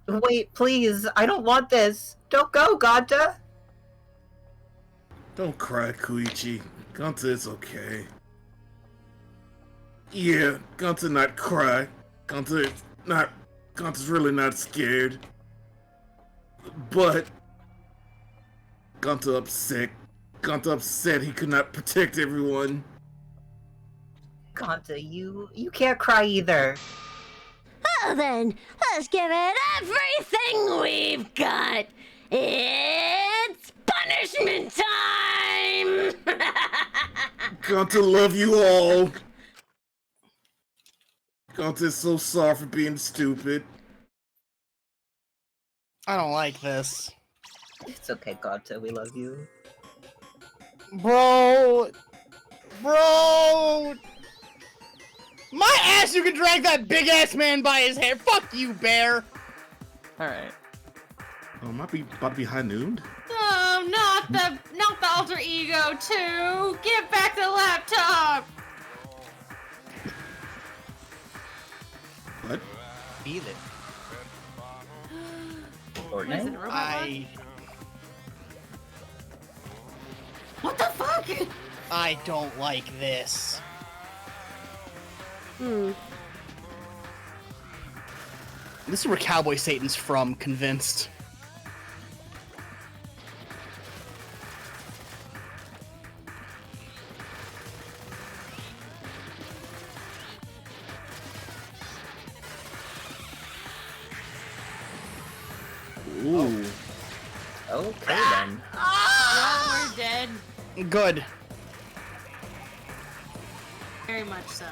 Wait, please. I don't want this. Don't go, Gonta. Don't cry, Koichi. Gonta is okay. Yeah, Gonta not cry. Gonta's really not scared. But Gonta upset. Gonta upset he could not protect everyone. Gonta, you can't cry either. Well then, let's give it everything we've got. It's punishment time! Gonta love you all. Gonta is so sorry for being stupid. I don't like this. It's okay, Gonta. We love you. Bro! My ass, you can drag that big ass man by his hair. Fuck you, bear. Alright. Oh, might be about to be high noon. Oh, not the alter ego too. Give back the laptop. What? Feel it. What the fuck? I don't like this. This is where Cowboy Satan's from, convinced. Ooh. Okay then. Well, we're dead. Good. Very much so.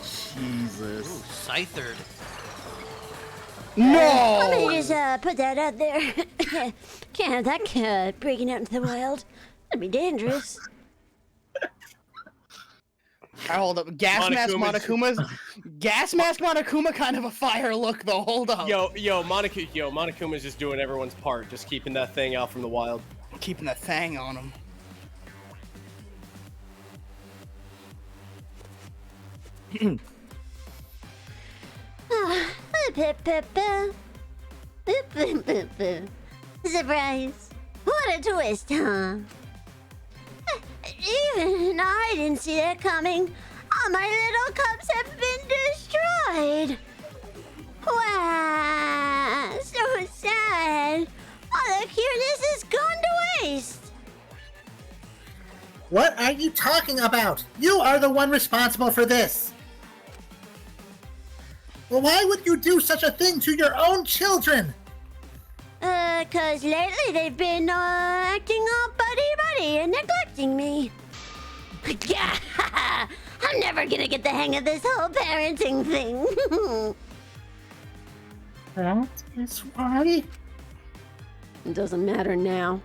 Jesus. Ooh, Scythered. No! Let me just put that out there. Can't have that cat breaking out into the wild. That'd be dangerous. Alright, hold up. Gas mask Monokuma, kind of a fire look though. Hold up. Monokuma's just doing everyone's part, just keeping that thing out from the wild. Keeping that thing on him. Surprise! What a twist, huh? Even I didn't see that coming. All my little cups have been destroyed. Wow, so sad. All the cuteness has gone to waste. What are you talking about? You are the one responsible for this. Well, why would you do such a thing to your own children? 'Cause lately they've been, acting all buddy-buddy and neglecting me. I'm never gonna get the hang of this whole parenting thing. That is why? It doesn't matter now.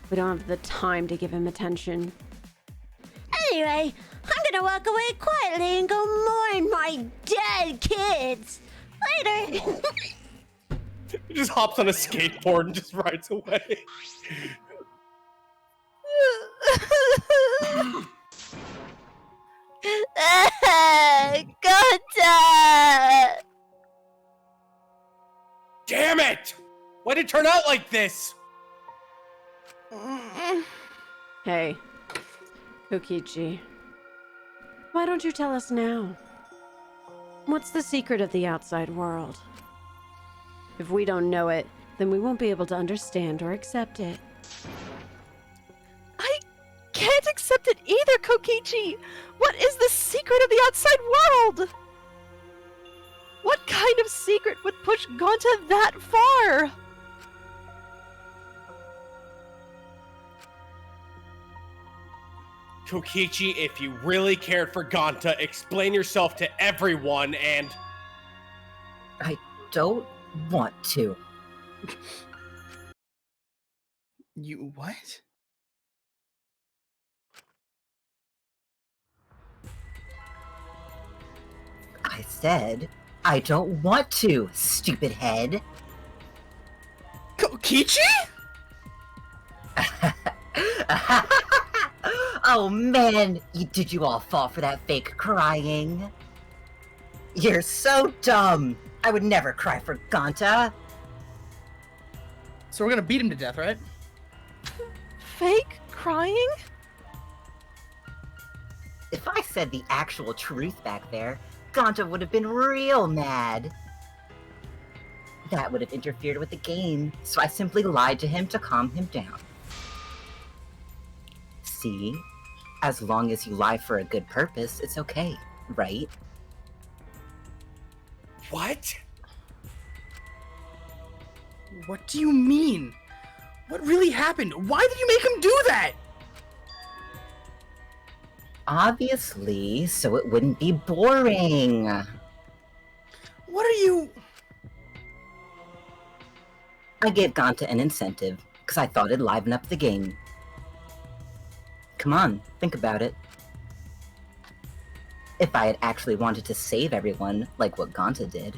We don't have the time to give him attention. Anyway, I'm gonna walk away quietly and go mourn my dead kids. Later. He just hops on a skateboard and just rides away. Gonta! Damn it! Why'd it turn out like this? Hey, Kokichi. Why don't you tell us now? What's the secret of the outside world? If we don't know it, then we won't be able to understand or accept it. I can't accept it either, Kokichi! What is the secret of the outside world? What kind of secret would push Gonta that far? Kokichi, if you really cared for Gonta, explain yourself to everyone and... I don't want to. You what? I said, I don't want to, stupid head. Kokichi? Oh man, did you all fall for that fake crying? You're so dumb. I would never cry for Gonta. So we're gonna beat him to death, right? Fake crying? If I said the actual truth back there, Gonta would have been real mad. That would have interfered with the game, so I simply lied to him to calm him down. See? As long as you lie for a good purpose, it's okay, right? What? What do you mean? What really happened? Why did you make him do that? Obviously, so it wouldn't be boring. What are you... I gave Gonta an incentive, because I thought it'd liven up the game. Come on, think about it. If I had actually wanted to save everyone, like what Gonta did,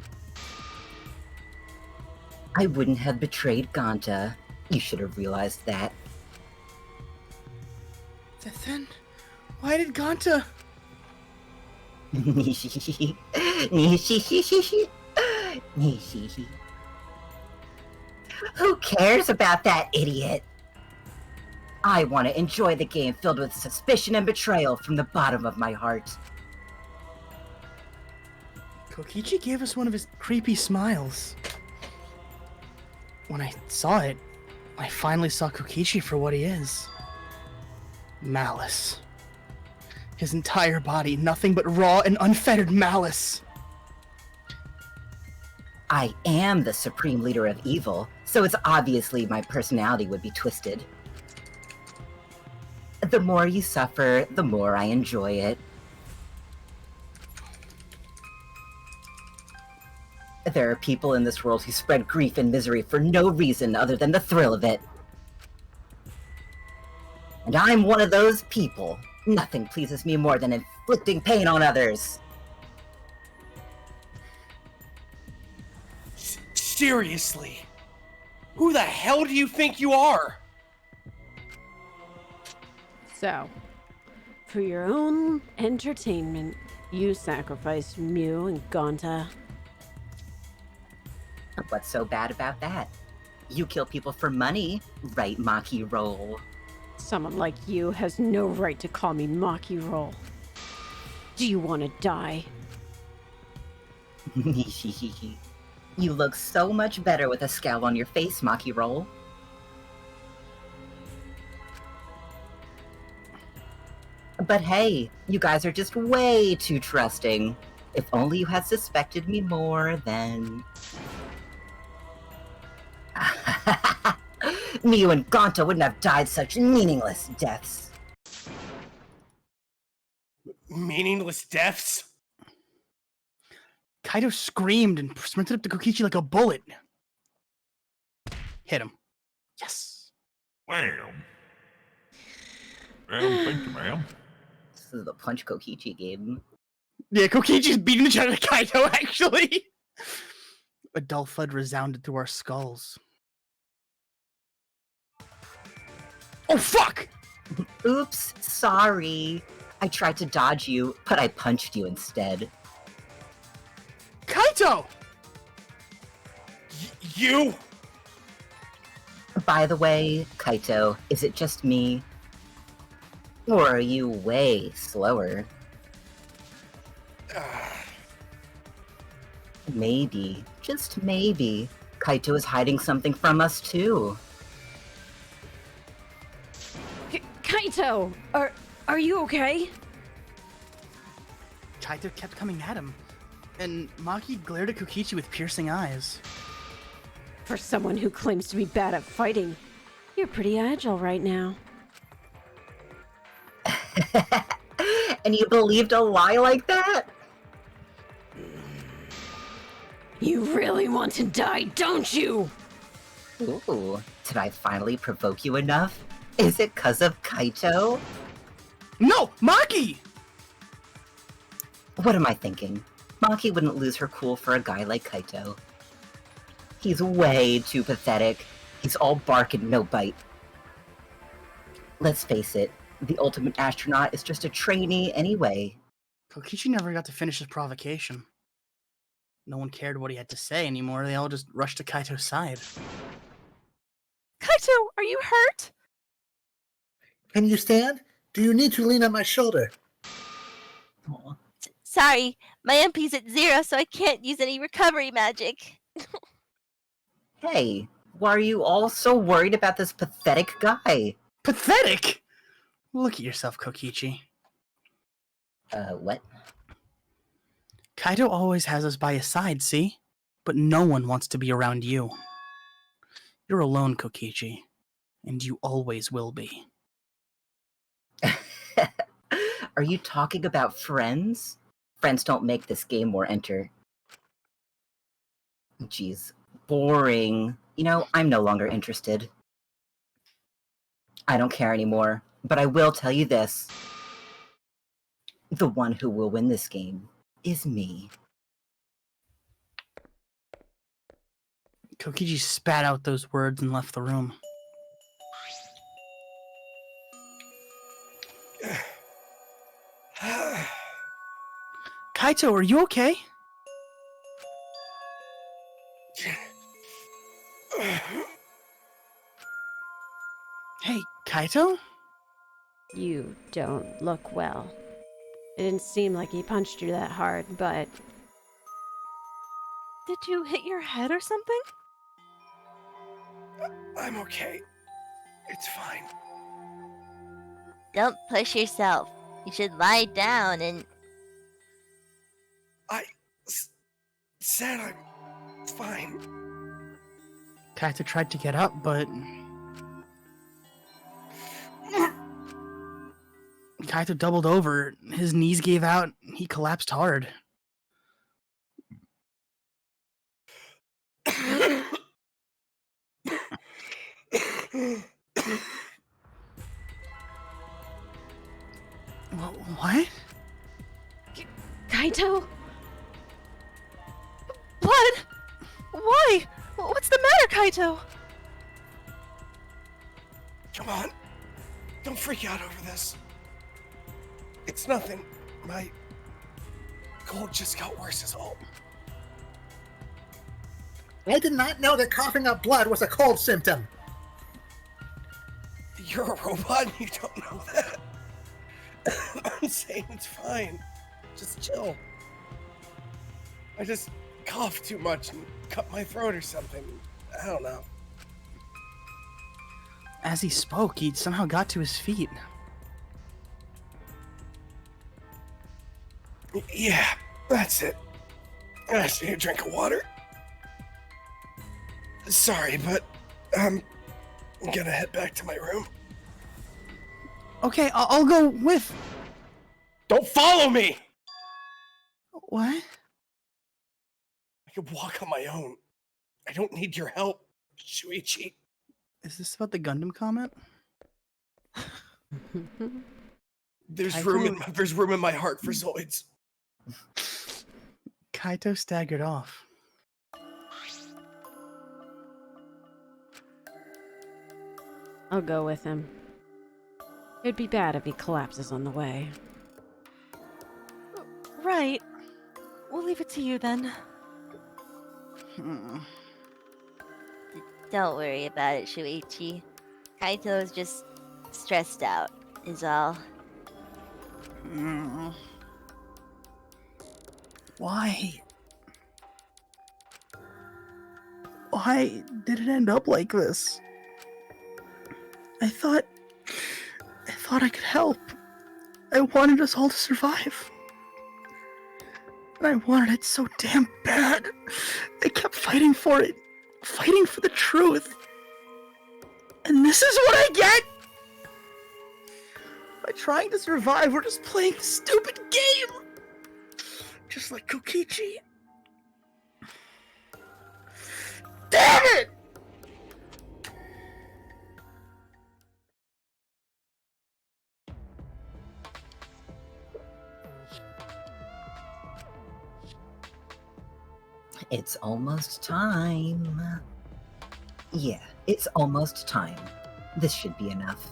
I wouldn't have betrayed Gonta. You should have realized that. Then, why did Gonta... Who cares about that idiot? I want to enjoy the game filled with suspicion and betrayal from the bottom of my heart. Kokichi gave us one of his creepy smiles. When I saw it, I finally saw Kokichi for what he is. Malice. His entire body, nothing but raw and unfettered malice. I am the supreme leader of evil, so it's obviously my personality would be twisted. The more you suffer, the more I enjoy it. There are people in this world who spread grief and misery for no reason other than the thrill of it. And I'm one of those people. Nothing pleases me more than inflicting pain on others. Seriously? Who the hell do you think you are? So, for your own entertainment, you sacrificed Mew and Gonta. What's so bad about that? You kill people for money, right, Maki roll? Someone like you has no right to call me Maki roll. Do you want to die? You look so much better with a scowl on your face, Maki roll. But hey, you guys are just way too trusting. If only you had suspected me more, then... Mew and Gonta wouldn't have died such meaningless deaths. Meaningless deaths? Kaito screamed and sprinted up to Kokichi like a bullet. Hit him. Yes. Wham. Thank you, ma'am. This is the Punch Kokichi game. Yeah, Kokichi's beating the shit out of Kaito, actually. A dull thud resounded through our skulls. Oh, fuck! Oops, sorry. I tried to dodge you, but I punched you instead. Kaito! You? By the way, Kaito, is it just me? Or are you way slower? Maybe, just maybe, Kaito is hiding something from us too. Kaito! Are you okay? Kaito kept coming at him, and Maki glared at Kokichi with piercing eyes. For someone who claims to be bad at fighting, you're pretty agile right now. And you believed a lie like that? You really want to die, don't you? Ooh, did I finally provoke you enough? Is it 'cause of Kaito? No, Maki! What am I thinking? Maki wouldn't lose her cool for a guy like Kaito. He's way too pathetic. He's all bark and no bite. Let's face it, the ultimate astronaut is just a trainee anyway. Kokichi never got to finish his provocation. No one cared what he had to say anymore. They all just rushed to Kaito's side. Kaito, are you hurt? Can you stand? Do you need to lean on my shoulder? Sorry, my MP's at 0, so I can't use any recovery magic. Hey, why are you all so worried about this pathetic guy? Pathetic? Look at yourself, Kokichi. What? Kaito always has us by his side, see? But no one wants to be around you. You're alone, Kokichi, and you always will be. Are you talking about friends? Friends don't make this game more Jeez, boring. You know, I'm no longer interested. I don't care anymore, but I will tell you this. The one who will win this game is me. Kokichi spat out those words and left the room. Kaito, are you okay? Hey, Kaito? You don't look well. It didn't seem like he punched you that hard, but... Did you hit your head or something? I'm okay. It's fine. Don't push yourself. You should lie down and... Said I'm fine. Kaito tried to get up, but... Kaito doubled over, his knees gave out, he collapsed hard. What? Kaito? Blood! Why? What's the matter, Kaito? Come on. Don't freak out over this. It's nothing. My cold just got worse is all. I did not know that coughing up blood was a cold symptom. You're a robot and you don't know that. I'm saying it's fine. Just chill. I just coughed too much and cut my throat or something. I don't know. As he spoke, he somehow got to his feet. Yeah, that's it. I just need a drink of water. Sorry, but I'm gonna head back to my room. Okay, I'll go with... Don't follow me! What? I can walk on my own. I don't need your help, Shuichi. Is this about the Gundam comment? There's room in my heart for Zoids. Kaito staggered off. I'll go with him. It'd be bad if he collapses on the way. Right. We'll leave it to you then. Don't worry about it, Shuichi. Kaito is just stressed out, is all. Why? Why did it end up like this? I thought I could help. I wanted us all to survive. And I wanted it so damn bad. I kept fighting for it. Fighting for the truth. And this is what I get? I trying to survive. We're just playing a stupid game. Just like Kokichi. Damn it! It's almost time. Yeah, it's almost time. This should be enough.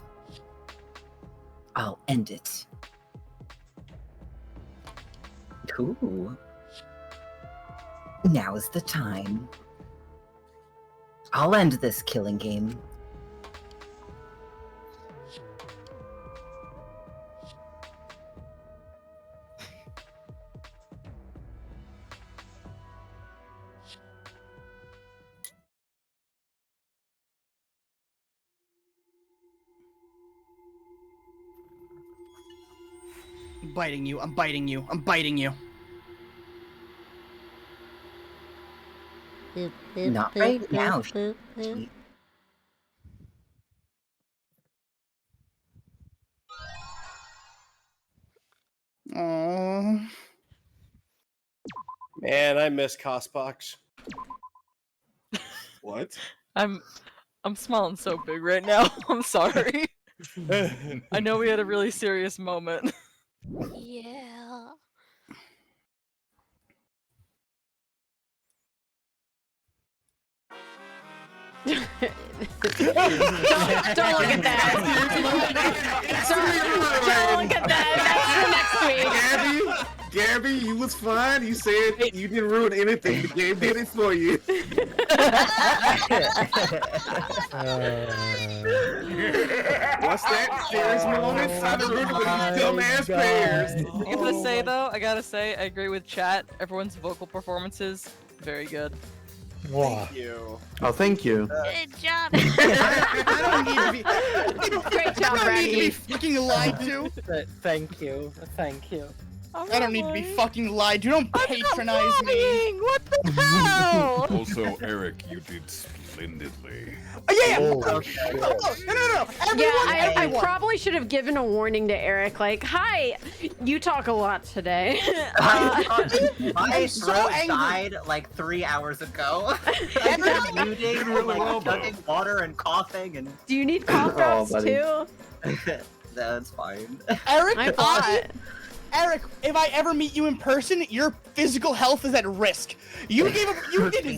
I'll end it. Cool. Now is the time. I'll end this killing game. I'm biting you. I'm biting you. I'm biting you. Not right now. Aww. Man, I miss Cosbox. What? I'm smiling so big right now. I'm sorry. I know we had a really serious moment. Yeah. Don't look at that. Don't look at that. That's for next week. Gabby, you was fine. You said you didn't ruin anything. The game did it for you. What's that serious moment? I done ruined it with these dumbass pairs. I gotta say, I agree with chat. Everyone's vocal performances, very good. Thank you. Oh, thank you. Good job. I don't need to be. Great job, I don't need to be Raggy. fucking lied to. Thank you. Thank you. I don't need to be fucking lied to. Don't patronize me. What the hell? Also, Eric, you did splendidly. Yeah. Oh, No. Yeah, I Everyone. probably should have given a warning to Eric, like, hi, you talk a lot today. My so throat angry. died like 3 hours ago. I've been muting, like chugging water and coughing and. Do you need cough drops too? That's fine. Eric, I thought. Eric, if I ever meet you in person, your physical health is at risk. You did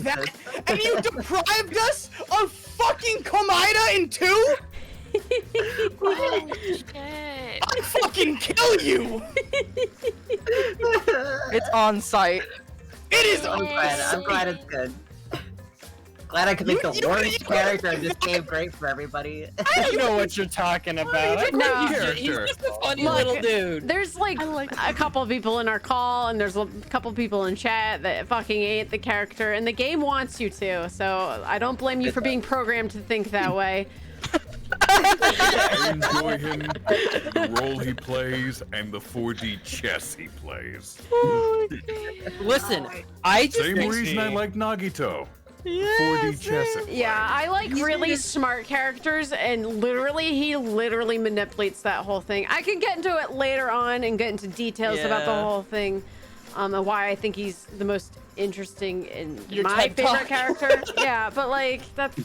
that, and you deprived us of fucking Komaida in 2? Oh, shit. I'd fucking kill you! It's on site. It is I'm glad it's good. Glad I could make the worst character in this game great for everybody. I don't know what you're talking about. No. He's just a funny Look, little dude. There's like a couple of people in our call, and there's a couple of people in chat that fucking ate the character, and the game wants you to. So I don't blame you for being programmed to think that way. I enjoy him, the role he plays, and the 4D chess he plays. Listen, I just Same think reason I like Nagito. 4D chess. Yeah, I like really smart characters, and he literally manipulates that whole thing. I can get into it later on and get into details about the Yeah. whole thing, and why I think he's the most interesting and Your my TED favorite Talk. character. Yeah, but like that's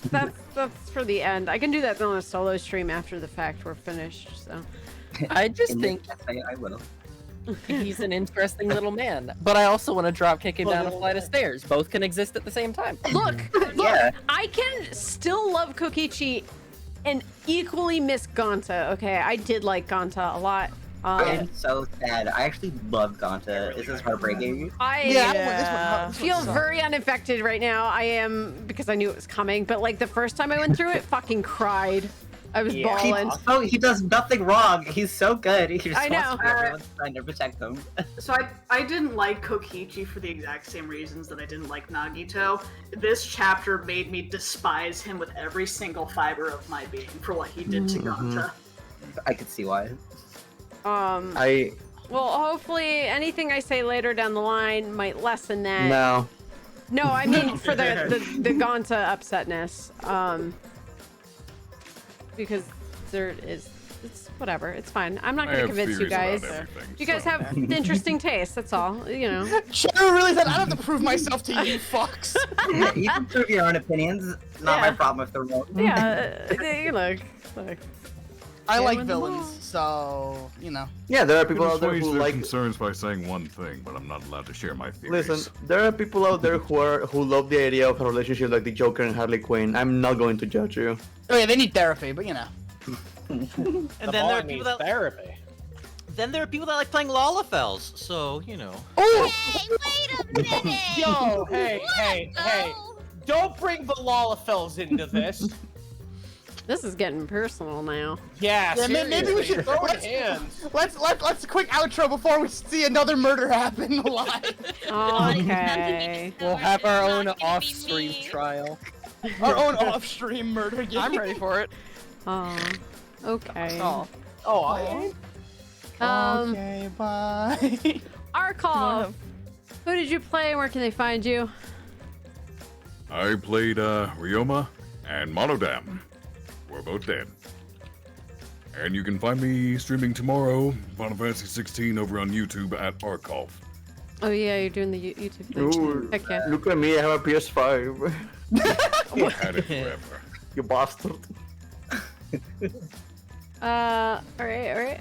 for the end. I can do that on a solo stream after the fact we're finished. So I just think I will. he's an interesting little man, but I also want to drop kick him down a flight of stairs. Both can exist at the same time. look, Yeah. I can still love Kokichi and equally miss Gonta. Okay, I did like Gonta a lot. I'm so sad. I actually love Gonta. This is heartbreaking. I feel very unaffected right now. I am, because I knew it was coming, but like the first time I went through it, fucking cried. I was bawling. He does nothing wrong. He's so good. He just I know. wants to be everyone's friend and protect them. So I didn't like Kokichi for the exact same reasons that I didn't like Nagito. This chapter made me despise him with every single fiber of my being for what he did to Gonta. I could see why. Well, hopefully anything I say later down the line might lessen that. No. No, I mean for the Gonta upsetness. Because there is. It's whatever. It's fine. I'm not I gonna have convince you theories guys. about everything, You guys so- have interesting tastes. That's all. You know. Cheru really said, I don't have to prove myself to you fucks. Yeah, you can prove your own opinions. Not my problem if they're wrong. Yeah. You look. I Yeah, like win them villains, so you know. Yeah, there are I can people out there assuage who their like. concerns by saying one thing, but I'm not allowed to share my theories. Listen, there are people out there who love the idea of a relationship like the Joker and Harley Quinn. I'm not going to judge you. Oh yeah, they need therapy, but you know. And The then there are boy people needs that therapy. then there are people that like playing Lalafels. So you know. Oh! Hey, wait a minute! Yo, hey. Don't bring the Lalafels into this. This is getting personal now. Yeah, Yeah, maybe we should throw in hands. let's quick outro before we see another murder happen live. Okay. We'll have our own off-stream trial. Our own off-stream murder game. I'm ready for it. Oh. Okay. Oh, I am. Um. Okay, bye. Arcolf. Who did you play? Where can they find you? I played Ryoma and Monodam. We're both dead. And you can find me streaming tomorrow, Final Fantasy 16 over on YouTube at Arcolf. Oh yeah, you're doing the YouTube thing. Ooh, Heck yeah. look at me, I have a PS5. Had it forever. You bastard. Alright.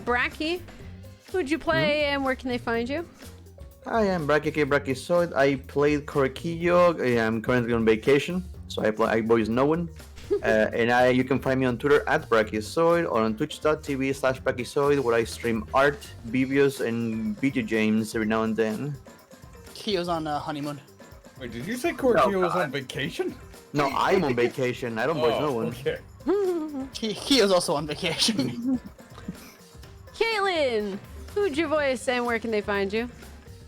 Brachy. Who'd you play and where can they find you? I am Brachyzoid. I played Korekiyo. I am currently on vacation, so I voice no one. And you can find me on Twitter at Brachyzoid or on twitch.tv/Brachyzoid, where I stream art, videos, and video games every now and then. Kyo's on honeymoon. Wait, did you say Korekiyo was on vacation? No, I'm on vacation. I don't voice no one. Okay. Kyo's also on vacation. Caitlin. Who'd you voice and where can they find you?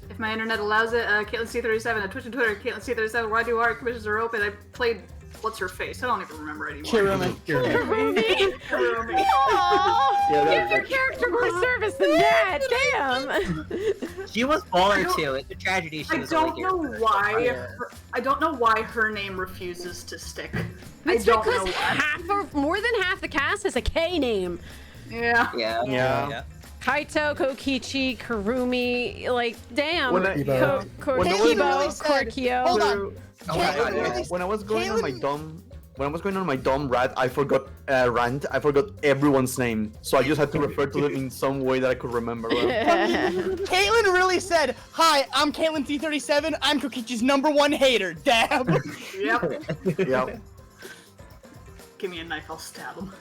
If my internet allows it, CaitlynC37 on Twitch and Twitter, CaitlynC37, why do art commissions are open? I played what's her face? I don't even remember anymore. Kirumi. Kirumi. Give your character more service than that. Damn. She was born to. It's a tragedy. She I was don't only know here for why. her- I don't know why her name refuses to stick. It's I don't because know why. more than half the cast has a K name. Yeah. Yeah. Kaito, Kokichi, Kurumi, like damn. When I- Korekiyo. Hold on. When I was going on my dumb rant, I forgot everyone's name, so I just had to refer to them in some way that I could remember. Caitlyn really said, "Hi, I'm CaitlynC37. I'm Kokichi's #1 hater." Dab. Yep. Yeah. Give me a knife, I'll stab him.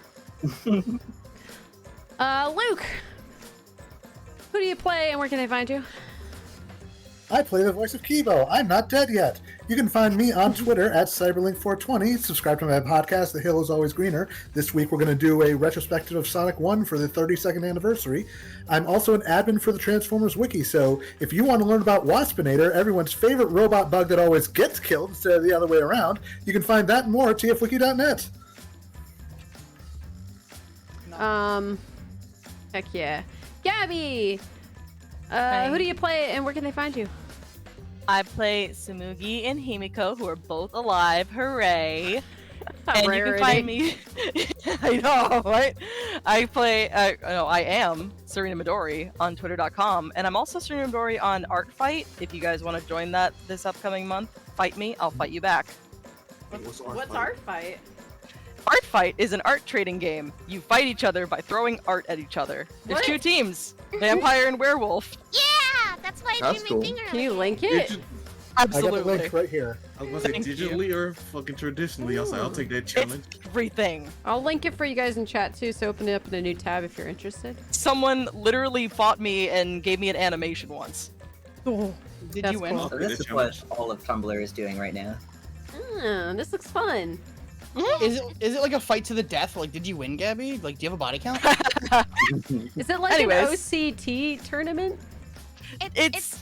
Luke. Who do you play and where can they find you? I play the voice of Kibo. I'm not dead yet. You can find me on Twitter at Cyberlink420. Subscribe to my podcast, The Hill is Always Greener. This week we're going to do a retrospective of Sonic 1 for the 32nd anniversary. I'm also an admin for the Transformers Wiki, so if you want to learn about Waspinator, everyone's favorite robot bug that always gets killed instead of the other way around, you can find that and more at tfwiki.net. Heck yeah. Gabby! Who do you play and where can they find you? I play Tsumugi and Himiko, who are both alive. Hooray! And you can find me. I know, right? I am Serenamidori on Twitter.com, and I'm also Serenamidori on Artfight. If you guys want to join that this upcoming month, fight me. I'll fight you back. What's Artfight? Artfight is an art trading game. You fight each other by throwing art at each other. There's What? 2 teams: vampire and werewolf. Yeah, that's why I That's drew cool. my finger. Can you link It it? just- I got the Absolutely. link right here. I was gonna say Thank you. digitally or fucking traditionally. I was like, I'll take that challenge. Everything. I'll link it for you guys in chat too, so open it up in a new tab if you're interested. Someone literally fought me and gave me an animation once. Oh, Did that's you win? cool. So this is what all of Tumblr is doing right now. This looks fun. Is it like a fight to the death? Like, did you win, Gabby? Like, do you have a body count? Is it like Anyways. an OCT tournament? It's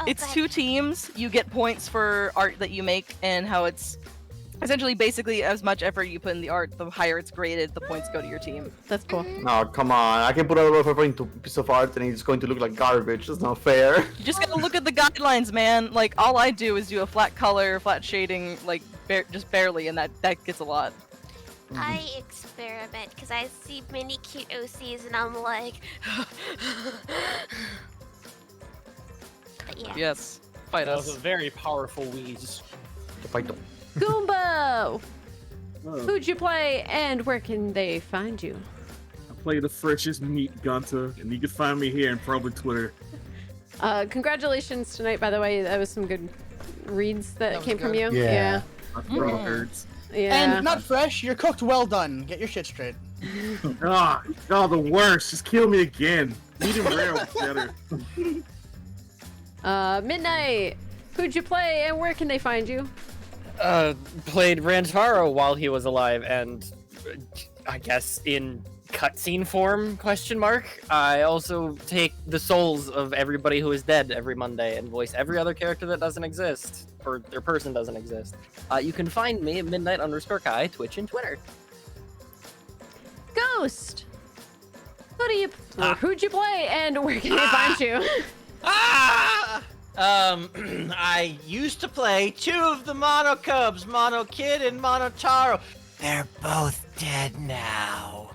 Oh, 2 teams. You get points for art that you make, and how it's essentially basically as much effort you put in the art, the higher it's graded, the points go to your team. That's cool. No, come on. I can put a lot of effort into a piece of art and it's going to look like garbage. That's not fair. You just gotta look at the guidelines, man. Like, all I do is do a flat color, flat shading, like just barely, and that gets a lot. I experiment because I see many cute OCs and I'm like, but yeah. Yes, fight That was us. a very powerful wheeze. Goomba! Who'd you play and where can they find you? I play the freshest meat, Gonta, and you can find me here and probably Twitter. Congratulations tonight, by the way. That was some good reads that came from you. Yeah. Nerds. Yeah. And not fresh, you're cooked well done. Get your shit straight. The worst. Just kill me again. Medium rare was better. Midnight. Who'd you play and where can they find you? Played Rantaro while he was alive, and I guess in cutscene form, question mark. I also take the souls of everybody who is dead every Monday and voice every other character that doesn't exist, or their person doesn't exist. You can find me at midnight_Kai, Twitch and Twitter. Ghost. Who'd you play and where can they find you? I used to play 2 of the Mono Cubs, Monokid and Monotaro. They're both dead now.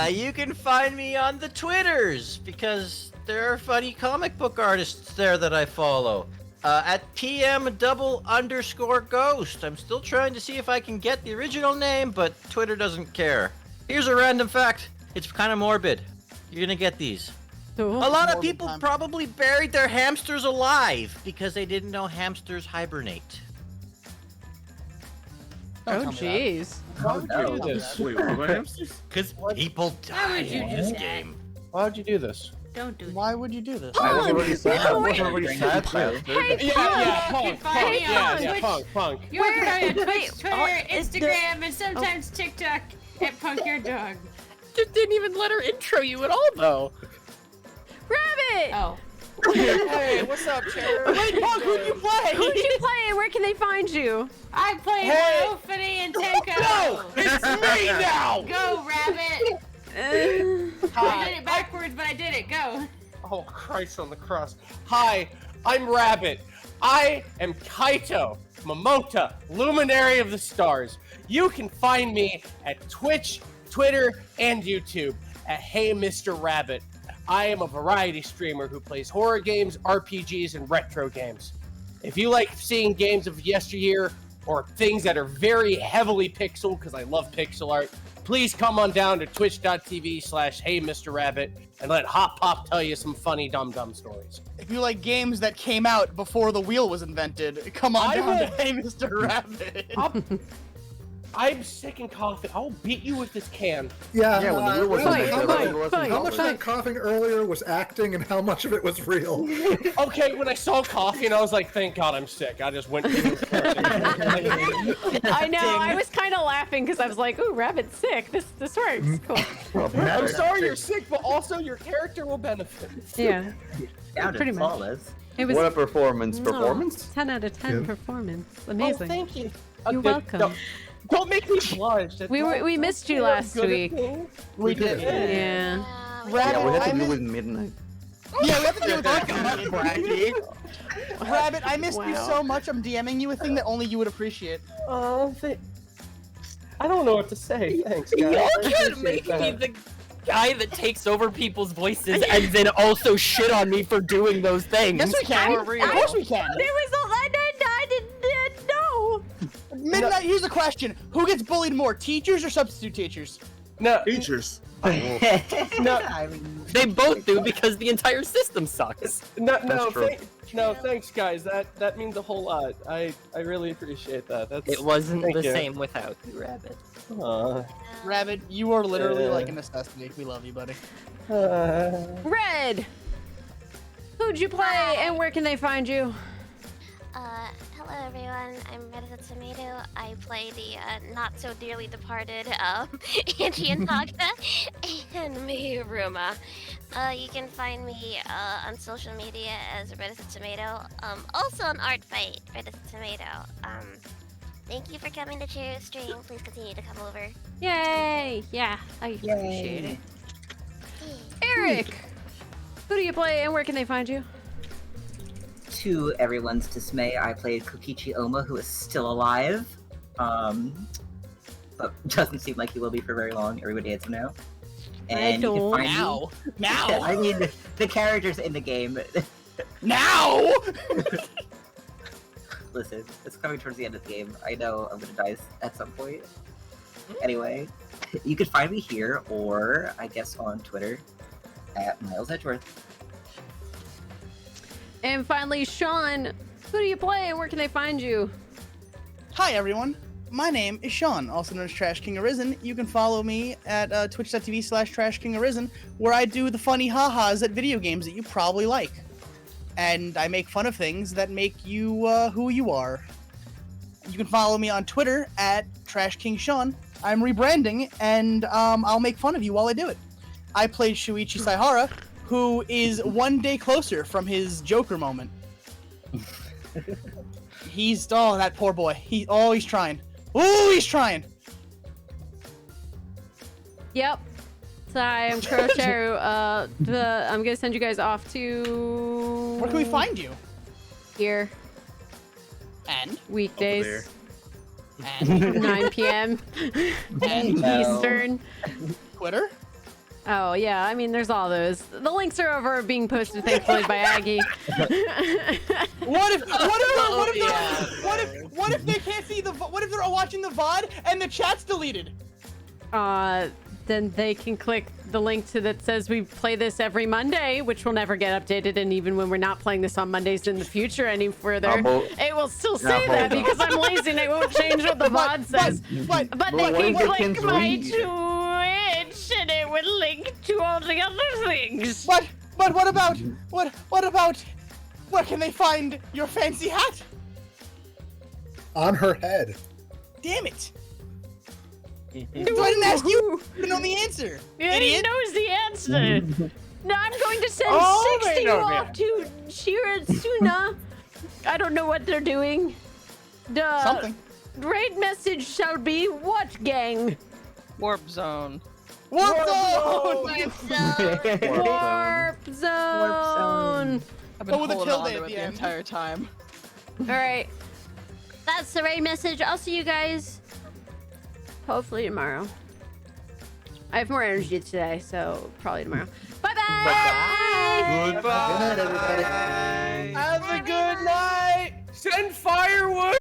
You can find me on the Twitters, because there are funny comic book artists there that I follow. At PM_Ghost. I'm still trying to see if I can get the original name, but Twitter doesn't care. Here's a random fact. It's kind of morbid. You're gonna get these. A lot of people probably buried their hamsters alive because they didn't know hamsters hibernate. Oh, jeez. Why would you do this? Wait, what hamsters? Because people die would you in do this that? game. Why would you do this? Don't do that. Why would you do this? I was already sad. I was already sad. Hey, Punk, Hey, Punk. You're on Twitch, wait, Twitter, is the- Instagram, and sometimes TikTok at PunkyardDog. Just didn't even let her intro you at all, though. Rabbit! Oh. Hey, what's up, Cheru? Wait, Punk, who'd you play? Who'd you play and where can they find you? I played Hey. Ophidy and Tenko. No! It's me now! Go, Rabbit! I did it backwards, but I did it. Go. Oh, Christ on the cross. Hi, I'm Rabbit. I am Kaito, Momota, Luminary of the Stars. You can find me at Twitch, Twitter, and YouTube at HeyMrRabbit. I am a variety streamer who plays horror games, RPGs, and retro games. If you like seeing games of yesteryear or things that are very heavily pixel, because I love pixel art, please come on down to twitch.tv/HeyMrRabbit and let Hop Pop tell you some funny dum-dum stories. If you like games that came out before the wheel was invented, come on down to Hey Mr. Rabbit. I'm sick and coughing. I'll beat you with this can. Yeah, Yeah, when the wheel was how much of that coughing earlier was acting and how much of it was real? Okay, when I saw coughing, I was like, thank God I'm sick. I just went to I know, I was kind of laughing because I was like, ooh, Rabbit's sick. This works. Cool. I'm sorry you're sick, but also your character will benefit. Yeah. Pretty much. flawless. It was What a performance. Oh, Performance? 10 out of 10 performance. Amazing. Oh, thank you. You're welcome. Don't make me blush. That's We missed you last week. We did. Yeah. Yeah, we had to deal with midnight. Yeah, we have to deal with that. Rabbit, I missed you Wow. so much. I'm DMing you a thing that only you would appreciate. Oh, I don't know what to say. Thanks, guys. Y'all I can't appreciate make me that. the guy that takes over people's voices and then also shit on me for doing those things. Yes, we can. Of course we can. There was I didn't know. Midnight, here's the question. Who gets bullied more, teachers or substitute teachers? No. Teachers. No. They both do because the entire system sucks. No, true. Thanks, guys. That means a whole lot. I really appreciate that. It wasn't thank the you. same without you, Rabbit. Rabbit, you are literally like a necessity. We love you, buddy. Red. Who'd you play and where can they find you? Hello everyone, I'm Redasatomato. I play the not so dearly departed Angie and Naga and Miyuruma. You can find me on social media as Redasatomato. Also on Artfight, Redasatomato. Thank you for coming to Cheru stream. Please continue to come over. Yay! Yeah, I appreciate it. Eric. Who do you play and where can they find you? To everyone's dismay, I played Kokichi Oma, who is still alive. but doesn't seem like he will be for very long. Everybody hates him now. And you can find me. Now! I mean, the characters in the game. Now! Listen, it's coming towards the end of the game. I know I'm gonna die at some point. Anyway, you can find me here, or I guess on Twitter, at Miles Edgeworth. And finally, Sean, who do you play and where can they find you? Hi everyone, my name is Sean, also known as Trash King Arisen. You can follow me at twitch.tv/TrashKingArisen, where I do the funny ha-has at video games that you probably like. And I make fun of things that make you who you are. You can follow me on Twitter at TrashKingSean. I'm rebranding, and I'll make fun of you while I do it. I played Shuichi Saihara, who is one day closer from his Joker moment. That poor boy. He's trying. Oh, he's trying. Yep. So I'm ColonelCheru. I'm gonna send you guys off to. Where can we find you? Here. And? Weekdays. And? 9 p.m. And? Eastern. Twitter? Oh yeah, I mean there's all those. The links are over being posted thankfully by Aggie. What if they can't see what if they're watching the VOD and the chat's deleted? Then they can click the link that says we play this every Monday, which will never get updated, and even when we're not playing this on Mondays in the future any further, it will still say that because I'm lazy and it won't change what the VOD says. But they can click my Twitch and it will link to all the other things. But what about where can they find your fancy hat? On her head. Damn it. So I didn't ask you to know the answer. Yeah, Idiot. he knows the answer. Now I'm going to send 60 off to Shiratsuna. I don't know what they're doing. Something. Raid message shall be what, gang? Warp zone. Warp zone! Warp zone! I've been Oh, with a holding tilde on at to it the the end. entire time. Alright. That's the raid message. I'll see you guys hopefully tomorrow. I have more energy today, so probably tomorrow. Bye-bye! Goodbye. Have a good night. Send firewood.